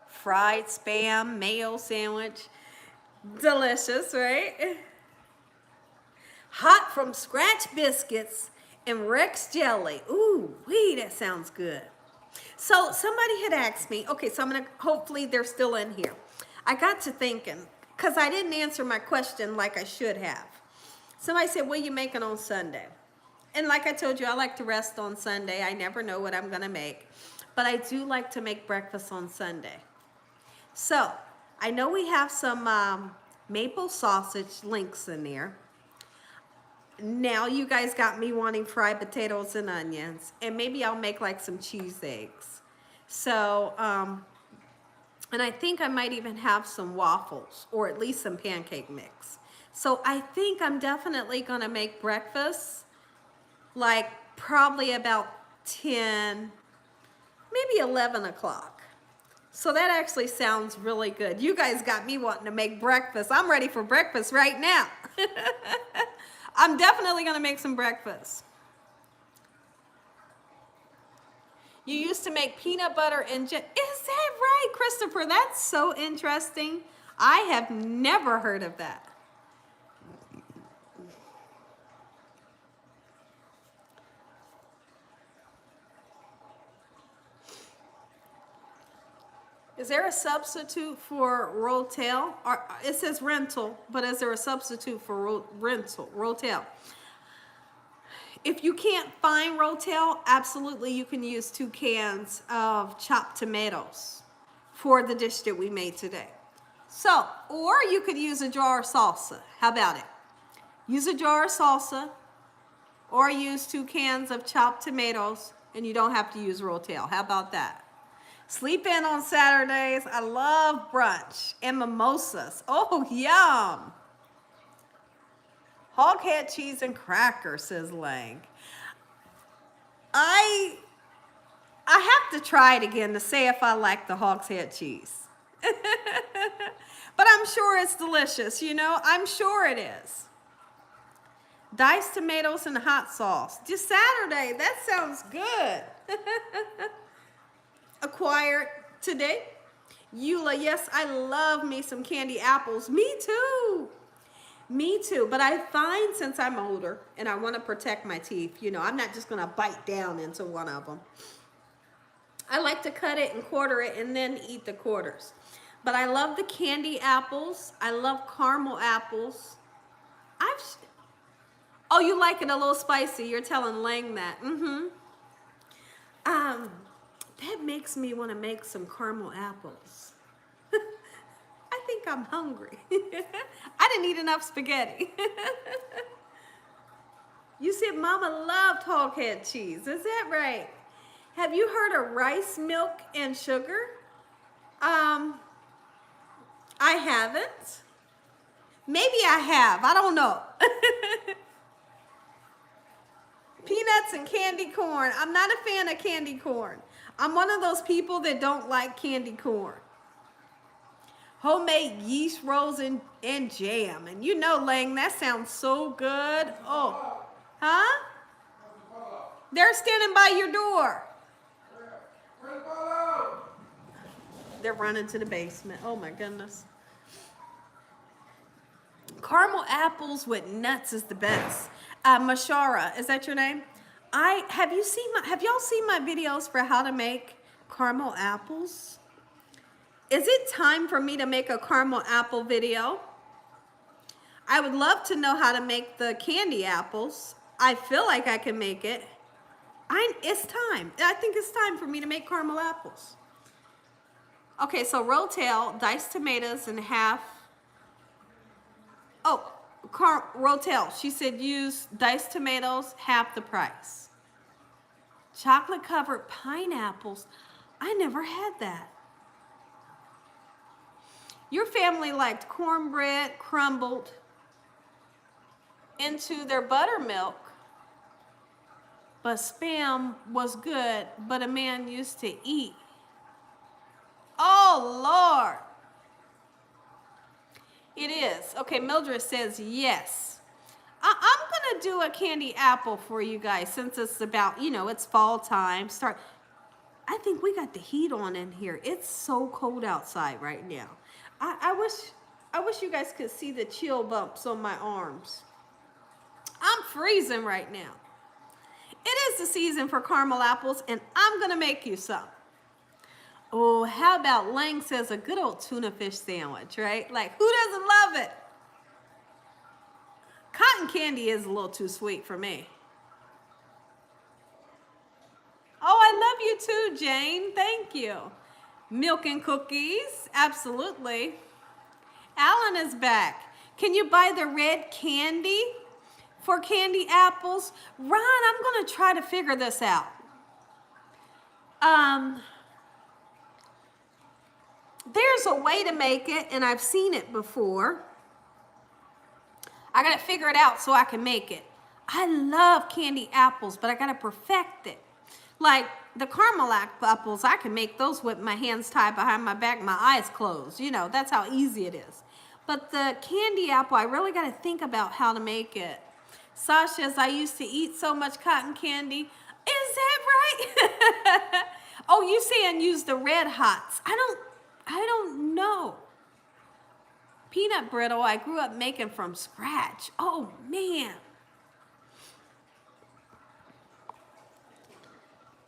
Speaker 1: Fried Spam, mayo sandwich. Delicious, right? Hot from scratch biscuits and Rex jelly. Ooh, wee, that sounds good. So somebody had asked me, okay, so I'm gonna, hopefully they're still in here. I got to thinking, because I didn't answer my question like I should have. Somebody said, what are you making on Sunday? And like I told you, I like to rest on Sunday. I never know what I'm going to make. But I do like to make breakfast on Sunday. So, I know we have some maple sausage links in there. Now you guys got me wanting fried potatoes and onions. And maybe I'll make like some cheese eggs. So, and I think I might even have some waffles or at least some pancake mix. So I think I'm definitely going to make breakfast like probably about 10, maybe 11 o'clock. So that actually sounds really good. You guys got me wanting to make breakfast. I'm ready for breakfast right now. I'm definitely going to make some breakfast. You used to make peanut butter and jam. Is that right, Christopher? That's so interesting. I have never heard of that. Is there a substitute for rotel? Or it says rental, but is there a substitute for rotel? If you can't find rotel, absolutely you can use 2 cans of chopped tomatoes for the dish that we made today. So, or you could use a jar of salsa. How about it? Use a jar of salsa or use 2 cans of chopped tomatoes and you don't have to use rotel. How about that? Sleep in on Saturdays. I love brunch and mimosas. Oh, yum. Hog head cheese and crackers, says Lang. I have to try it again to say if I like the hog's head cheese. But I'm sure it's delicious, you know. I'm sure it is. Diced tomatoes and hot sauce. Just Saturday. That sounds good. Acquired today. Eula, yes, I love me some candy apples. Me too. Me too. But I find since I'm older and I want to protect my teeth, you know, I'm not just going to bite down into one of them. I like to cut it and quarter it and then eat the quarters. But I love the candy apples. I love caramel apples. Oh, you like it a little spicy. You're telling Lang that. That makes me want to make some caramel apples. I think I'm hungry. I didn't eat enough spaghetti. You said Mama loved hog head cheese. Is that right? Have you heard of rice, milk, and sugar? I haven't. Maybe I have. I don't know. Peanuts and candy corn. I'm not a fan of candy corn. I'm one of those people that don't like candy corn. Homemade yeast rolls and jam. And you know, Lang, that sounds so good. Oh. Huh? They're standing by your door. They're running to the basement. Oh my goodness. Caramel apples with nuts is the best. Mashara, is that your name? Have y'all seen my videos for how to make caramel apples? Is it time for me to make a caramel apple video? I would love to know how to make the candy apples. I feel like I can make it. It's time. I think it's time for me to make caramel apples. Okay, so rotel, diced tomatoes and half. Oh, rotel. She said use diced tomatoes, half the price. Chocolate covered pineapples. I never had that. Your family liked cornbread crumbled into their buttermilk, but Spam was good, but a man used to eat. Oh, Lord. It is. Okay, Mildred says yes. I'm going to do a candy apple for you guys since it's about, you know, it's fall time. I think we got the heat on in here. It's so cold outside right now. I wish you guys could see the chill bumps on my arms. I'm freezing right now. It is the season for caramel apples, and I'm going to make you some. Oh, how about Lang says a good old tuna fish sandwich, right? Like, who doesn't love it? Cotton candy is a little too sweet for me. Oh, I love you too, Jane. Thank you. Milk and cookies, absolutely. Alan is back. Can you buy the red candy for candy apples? Ron, I'm going to try to figure this out. There's a way to make it, and I've seen it before. I got to figure it out so I can make it. I love candy apples, but I got to perfect it. Like the caramel apples, I can make those with my hands tied behind my back, my eyes closed. You know, that's how easy it is. But the candy apple, I really got to think about how to make it. Sasha says, I used to eat so much cotton candy. Is that right? Oh, you saying use the Red Hots. I don't know. Peanut brittle, I grew up making from scratch. Oh, man.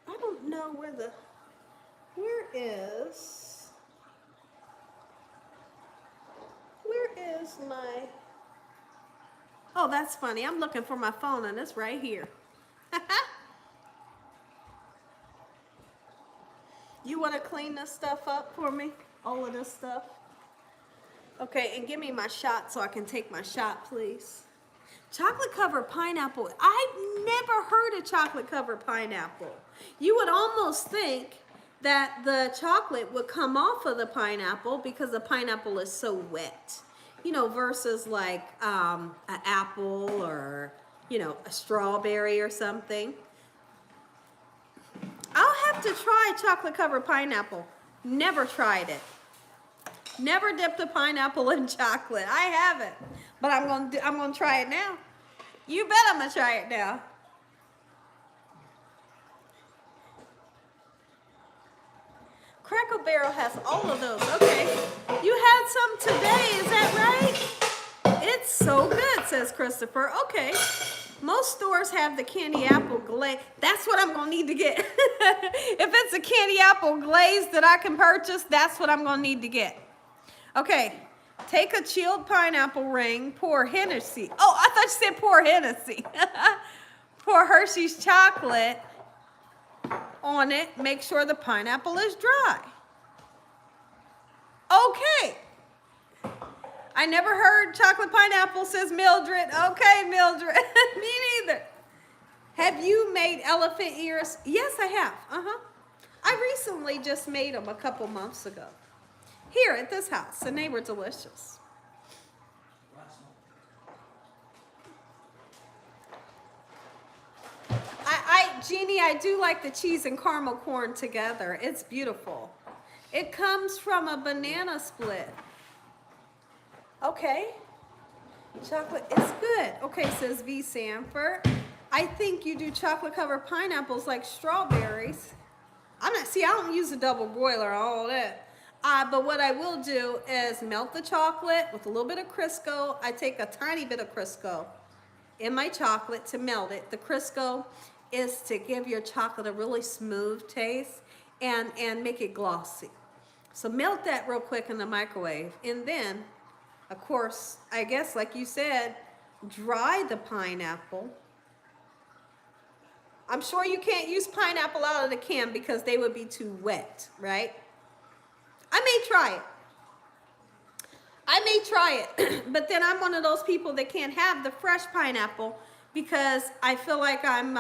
Speaker 1: I don't know where is my, oh, that's funny. I'm looking for my phone and it's right here. You want to clean this stuff up for me? All of this stuff? Okay, and give me my shot so I can take my shot, please. Chocolate covered pineapple. I've never heard of chocolate covered pineapple. You would almost think that the chocolate would come off of the pineapple because the pineapple is so wet. You know, versus like an apple or, you know, a strawberry or something. I'll have to try chocolate covered pineapple. Never tried it. Never dipped a pineapple in chocolate. I haven't, but I'm gonna try it now. You bet I'm gonna try it now. Cracker Barrel has all of those. Okay, you had some today. Is that right? It's so good, says Christopher. Okay, most stores have the candy apple glaze. That's what I'm gonna need to get. If it's a candy apple glaze that I can purchase, that's what I'm gonna need to get. Okay, take a chilled pineapple ring, pour Hennessy. Oh, I thought you said pour Hennessy. Pour Hershey's chocolate on it. Make sure the pineapple is dry. Okay. I never heard chocolate pineapple, says Mildred. Okay, Mildred. Me neither. Have you made elephant ears? Yes, I have. I recently just made them a couple months ago. Here at this house, and they were delicious. Jeannie, I do like the cheese and caramel corn together. It's beautiful. It comes from a banana split. Okay. Chocolate is good. Okay, says V. Sanford. I think you do chocolate covered pineapples like strawberries. I don't use a double boiler and all that. But what I will do is melt the chocolate with a little bit of Crisco. I take a tiny bit of Crisco in my chocolate to melt it. The Crisco is to give your chocolate a really smooth taste and make it glossy. So melt that real quick in the microwave. And then, of course, I guess like you said, dry the pineapple. I'm sure you can't use pineapple out of the can because they would be too wet, right? I may try it, but then I'm one of those people that can't have the fresh pineapple because I feel like I'm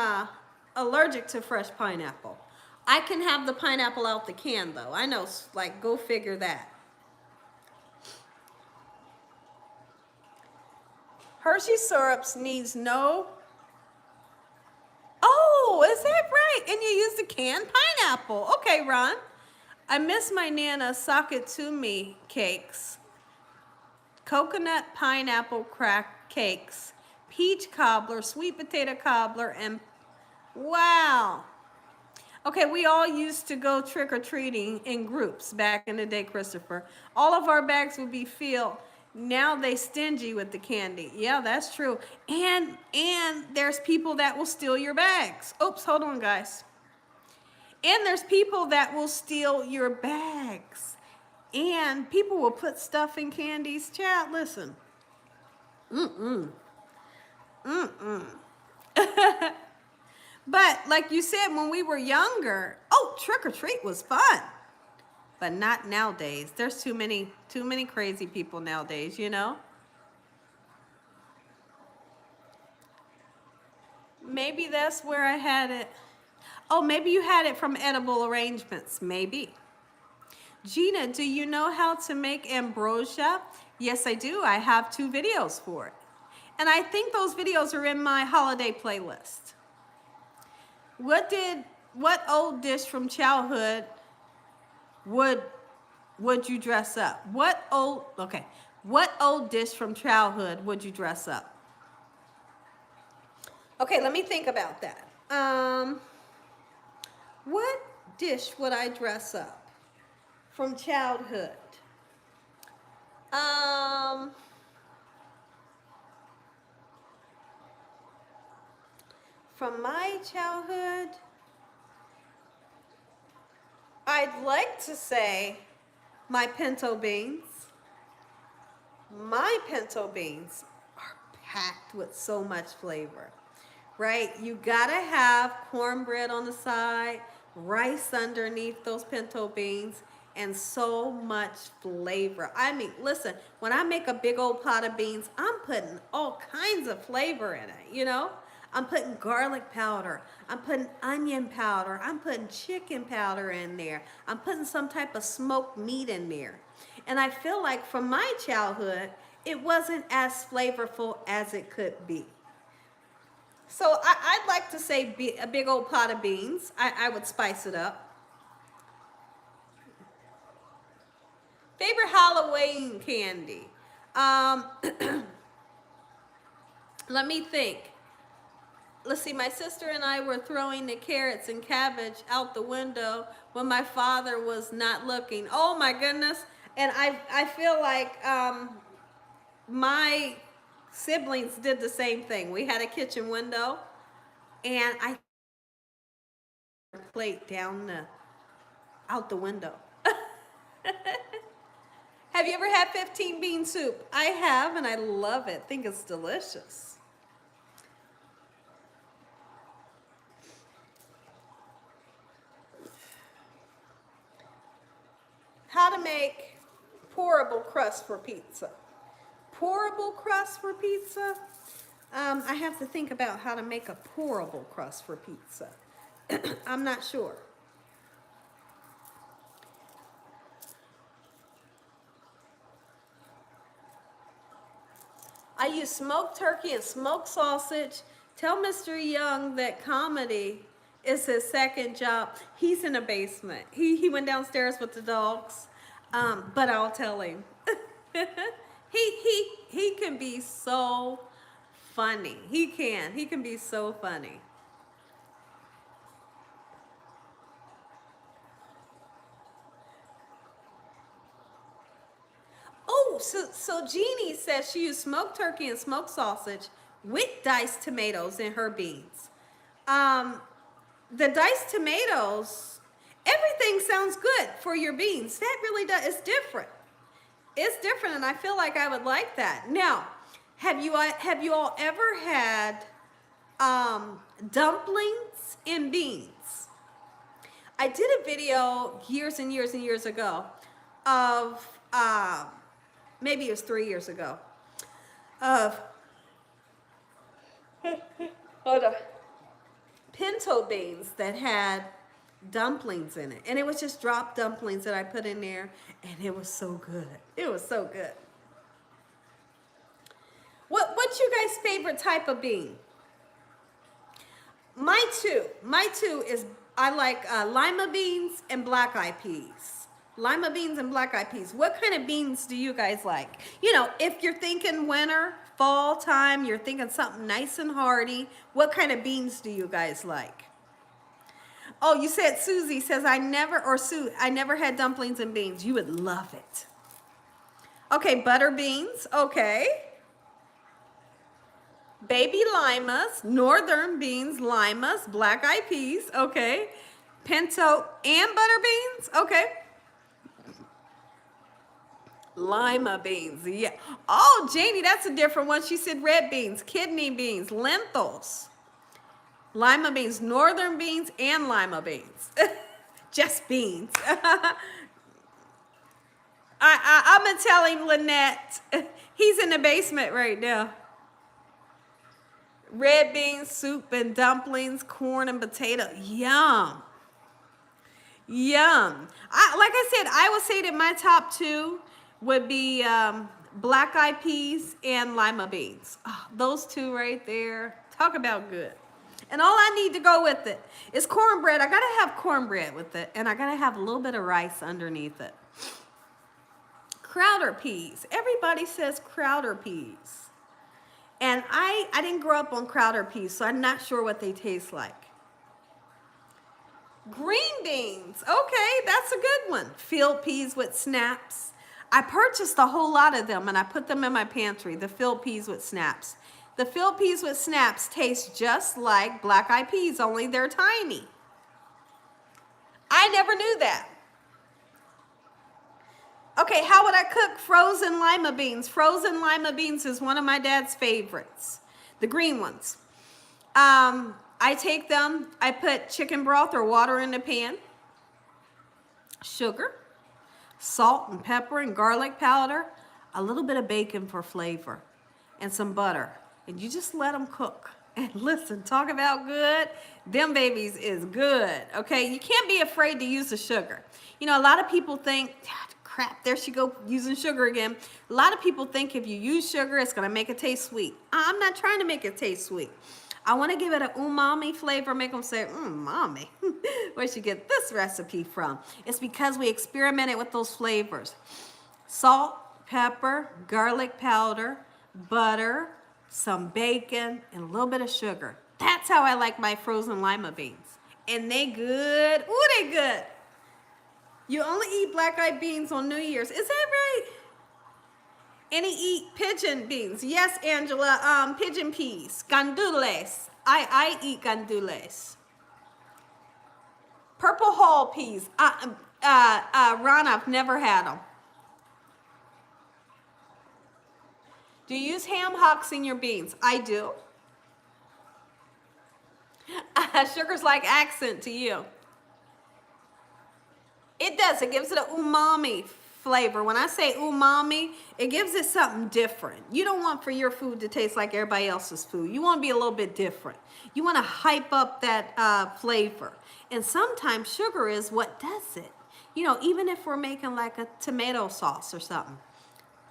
Speaker 1: allergic to fresh pineapple. I can have the pineapple out the can though. I know, like, go figure that. Hershey syrups needs no... Oh, is that right? And you use the canned pineapple. Okay, Ron. I miss my Nana Sakatumi cakes. Coconut pineapple crack cakes. Peach cobbler, sweet potato cobbler, and wow. Okay, we all used to go trick-or-treating in groups back in the day, Christopher. All of our bags would be filled. Now they stingy with the candy. Yeah, that's true. And there's people that will steal your bags. Oops, hold on, guys. And there's people that will steal your bags. And people will put stuff in candies. Child, listen. But like you said, when we were younger, oh, trick or treat was fun. But not nowadays. There's too many crazy people nowadays, you know? Maybe that's where I had it. Oh, maybe you had it from Edible Arrangements. Maybe. Gina, do you know how to make ambrosia? Yes, I do. I have 2 videos for it. And I think those videos are in my holiday playlist. What old dish from childhood would you dress up? What old dish from childhood would you dress up? Okay, let me think about that. What dish would I dress up from childhood? From my childhood, I'd like to say my pinto beans. My pinto beans are packed with so much flavor, right? You gotta have cornbread on the side, rice underneath those pinto beans, and so much flavor. I mean, listen, when I make a big old pot of beans, I'm putting all kinds of flavor in it, you know? I'm putting garlic powder, I'm putting onion powder, I'm putting chicken powder in there, I'm putting some type of smoked meat in there. And I feel like from my childhood, it wasn't as flavorful as it could be. So I'd like to say a big old pot of beans. I would spice it up. Favorite Halloween candy? Let me think. Let's see, my sister and I were throwing the carrots and cabbage out the window when my father was not looking. Oh my goodness. And I feel like my siblings did the same thing. We had a kitchen window and I plate down out the window. Have you ever had 15 bean soup? I have, and I love it. I think it's delicious. How to make pourable crust for pizza. Pourable crust for pizza? I have to think about how to make a pourable crust for pizza. I'm not sure. I use smoked turkey and smoked sausage. Tell Mr. Young that comedy is his second job. He's in the basement. He went downstairs with the dogs, but I'll tell him. He can be so funny. He can be so funny. Oh, so Jeannie says she used smoked turkey and smoked sausage with diced tomatoes in her beans. The diced tomatoes, everything sounds good for your beans. That really does, it's different. It's different, and I feel like I would like that. Now, have you all ever had dumplings in beans? I did a video years and years and years ago of, maybe it was 3 years ago, of, hold on, pinto beans that had dumplings in it. And it was just dropped dumplings that I put in there, and it was so good. It was so good. What's your guys' favorite type of bean? My two is, I like lima beans and black eyed peas. Lima beans and black eyed peas. What kind of beans do you guys like? You know, if you're thinking winter, fall time, you're thinking something nice and hearty, what kind of beans do you guys like? Oh, you said Susie says, I never had dumplings and beans. You would love it. Okay, butter beans, okay. Baby limas, northern beans, limas, black eyed peas, okay. Pinto and butter beans, okay. Lima beans, yeah. Oh, Janie, that's a different one. She said red beans, kidney beans, lentils, lima beans, northern beans, and lima beans. Just beans. I'm going to tell him, Lynette. He's in the basement right now. Red beans, soup and dumplings, corn and potato. Yum. Yum. Like I said, I would say that my top two would be black eyed peas and lima beans. Oh, those two right there. Talk about good. And all I need to go with it is cornbread. I got to have cornbread with it. And I got to have a little bit of rice underneath it. Crowder peas. Everybody says crowder peas. And I didn't grow up on crowder peas, so I'm not sure what they taste like. Green beans. Okay, that's a good one. Field peas with snaps. I purchased a whole lot of them and I put them in my pantry, the field peas with snaps. The field peas with snaps taste just like black eyed peas, only they're tiny. I never knew that. Okay, how would I cook frozen lima beans? Frozen lima beans is one of my dad's favorites, the green ones. I take them, I put chicken broth or water in the pan, sugar, salt and pepper and garlic powder, a little bit of bacon for flavor, and some butter. And you just let them cook. And listen, talk about good. Them babies is good, okay? You can't be afraid to use the sugar. You know, a lot of people think, crap, there she go using sugar again. A lot of people think if you use sugar, it's gonna make it taste sweet. I'm not trying to make it taste sweet. I wanna give it an umami flavor, make them say, mommy. Where'd she get this recipe from? It's because we experimented with those flavors. Salt, pepper, garlic powder, butter, some bacon, and a little bit of sugar. That's how I like my frozen lima beans. And they good. Ooh, they good. You only eat black-eyed beans on New Year's. Is that right? And he eat pigeon beans. Yes, Angela, pigeon peas. Gandules. I eat gandules. Purple hull peas. Ron, I've never had them. Do you use ham hocks in your beans? I do. Sugar's like accent to you. It does. It gives it an umami flavor. When I say umami, it gives it something different. You don't want for your food to taste like everybody else's food. You want to be a little bit different. You want to hype up that flavor. And sometimes sugar is what does it. You know, even if we're making like a tomato sauce or something,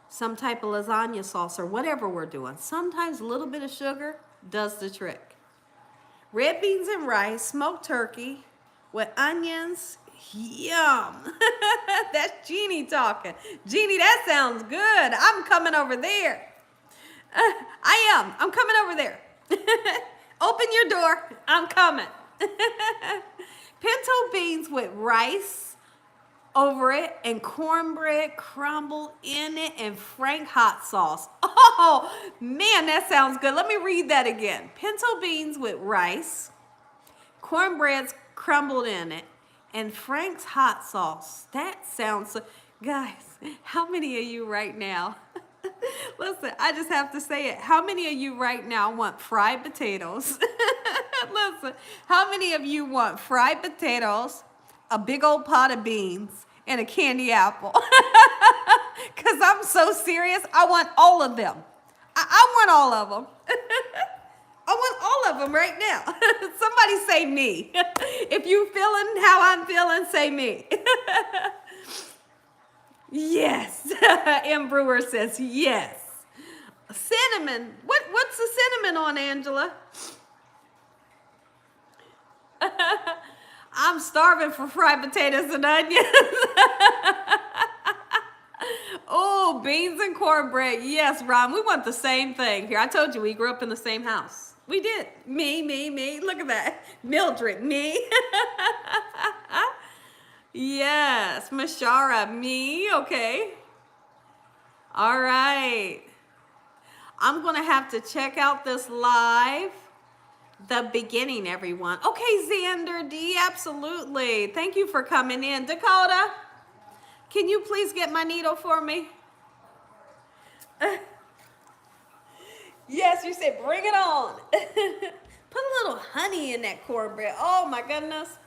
Speaker 1: some type of lasagna sauce or whatever we're doing, sometimes a little bit of sugar does the trick. Red beans and rice, smoked turkey with onions. Yum. That's Jeannie talking. Jeannie, that sounds good. I'm coming over there. I'm coming over there. Open your door. I'm coming. Pinto beans with rice over it and cornbread crumbled in it and Frank hot sauce. Oh, man, that sounds good. Let me read that again. Pinto beans with rice, cornbread's crumbled in it, and Frank's hot sauce. That sounds so... Guys, how many of you right now... Listen, I just have to say it. How many of you right now want fried potatoes? Listen, how many of you want fried potatoes, a big old pot of beans, and a candy apple? Because I'm so serious. I want all of them. I want all of them. I want all of them right now. Somebody say me. If you feeling how I'm feeling, say me. Yes. M. Brewer says yes. Cinnamon. What's the cinnamon on, Angela? I'm starving for fried potatoes and onions. Oh, beans and cornbread. Yes, Ron, we want the same thing. Here, I told you we grew up in the same house. We did. Me. Look at that. Mildred, me. Yes, Mashara, me. Okay. All right. I'm going to have to check out this live. The beginning, everyone. Okay, Xander D, absolutely. Thank you for coming in. Dakota, can you please get my needle for me? Yes, you said bring it on. Put a little honey in that cornbread. Oh my goodness.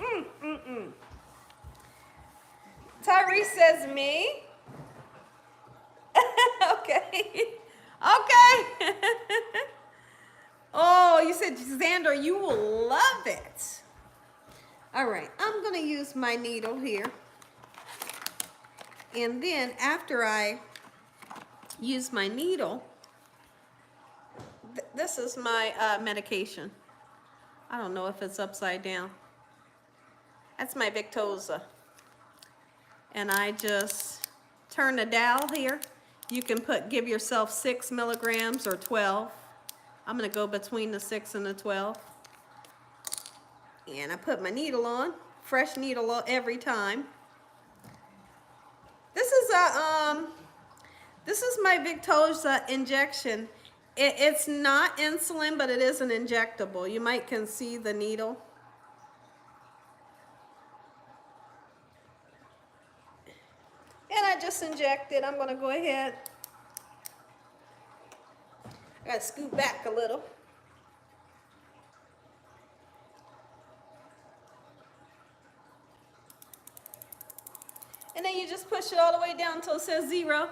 Speaker 1: Tyrese says me. Okay. Okay. Oh, you said, Xander, you will love it. All right, I'm going to use my needle here. And then after I use my needle, this is my medication. I don't know if it's upside down. That's my Victoza. And I just turn the dial here. You can give yourself 6 milligrams or 12. I'm gonna go between the 6 and the 12. And I put my needle on, fresh needle on every time. This is my Victoza injection. It's not insulin, but it is an injectable. You might can see the needle. And I just inject it. I'm gonna go ahead. I gotta scoot back a little. And then you just push it all the way down until it says 0.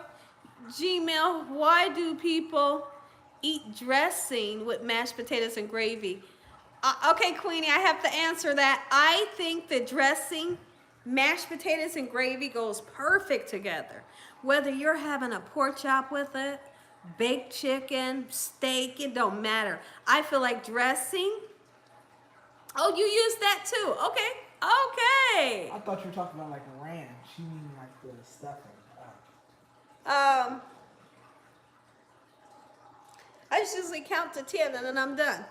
Speaker 1: Gmail, why do people eat dressing with mashed potatoes and gravy? Okay, Queenie, I have to answer that. I think the dressing, mashed potatoes and gravy goes perfect together. Whether you're having a pork chop with it, baked chicken, steak, it don't matter. I feel like dressing. Oh, you use that too. Okay. Okay.
Speaker 3: I thought you were talking about like a ranch. You mean like the stuffing.
Speaker 1: I just usually count to 10 and then I'm done.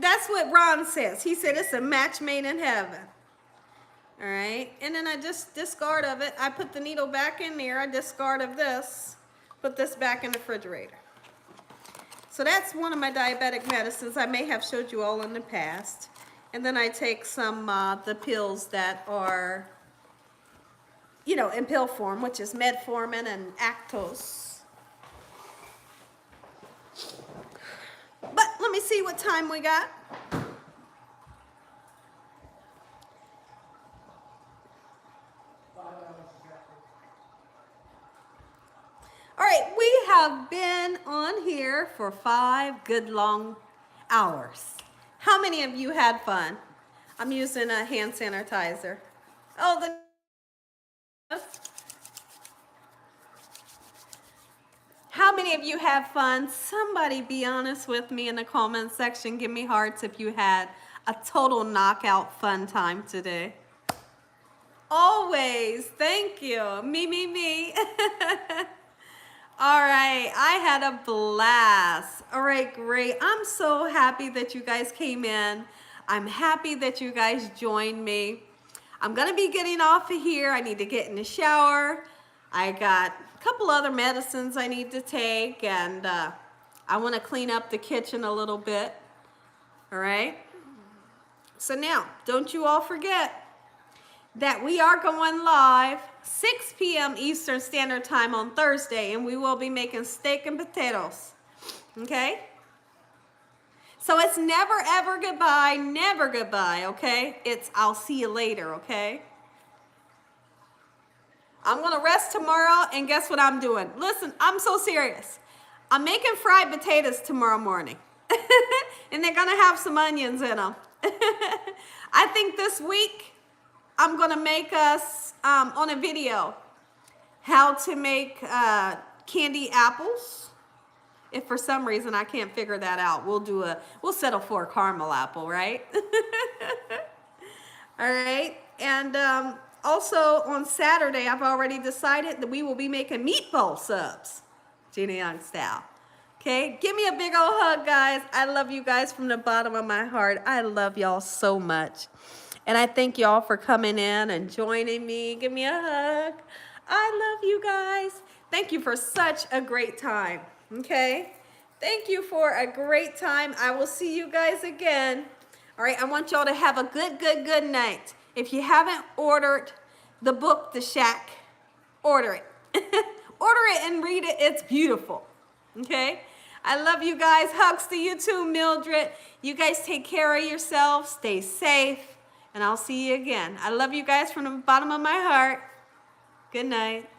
Speaker 1: That's what Ron says. He said it's a match made in heaven. All right, and then I just discard of it. I put the needle back in there. I discard of this, put this back in the refrigerator. So that's one of my diabetic medicines. I may have showed you all in the past. And then I take some, the pills that are, you know, in pill form, which is metformin and Actos. But let me see what time we got. All right, we have been on here for 5 good long hours. How many of you had fun? I'm using a hand sanitizer. Oh, how many of you had fun? Somebody be honest with me in the comment section. Give me hearts if you had a total knockout fun time today. Always, thank you. Me. All right, I had a blast. All right, great. I'm so happy that you guys came in. I'm happy that you guys joined me. I'm gonna be getting off of here. I need to get in the shower. I got a couple other medicines I need to take, and I wanna clean up the kitchen a little bit. All right? So now, don't you all forget that we are going live 6 p.m. Eastern Standard Time on Thursday, and we will be making steak and potatoes, okay? So it's never, ever goodbye, never goodbye, okay? It's I'll see you later, okay? I'm gonna rest tomorrow, and guess what I'm doing? Listen, I'm so serious. I'm making fried potatoes tomorrow morning, and they're gonna have some onions in them. I think this week, I'm gonna make us, on a video, how to make candy apples. If for some reason I can't figure that out, we'll settle for a caramel apple, right? All right, and also on Saturday, I've already decided that we will be making meatball subs, Gina Young style. Okay, give me a big old hug, guys. I love you guys from the bottom of my heart. I love y'all so much. And I thank y'all for coming in and joining me. Give me a hug. I love you guys. Thank you for such a great time, okay? Thank you for a great time. I will see you guys again. All right, I want y'all to have a good night. If you haven't ordered the book, The Shack, order it. Order it and read it. It's beautiful. Okay? I love you guys. Hugs to you too, Mildred. You guys take care of yourselves. Stay safe. And I'll see you again. I love you guys from the bottom of my heart. Good night.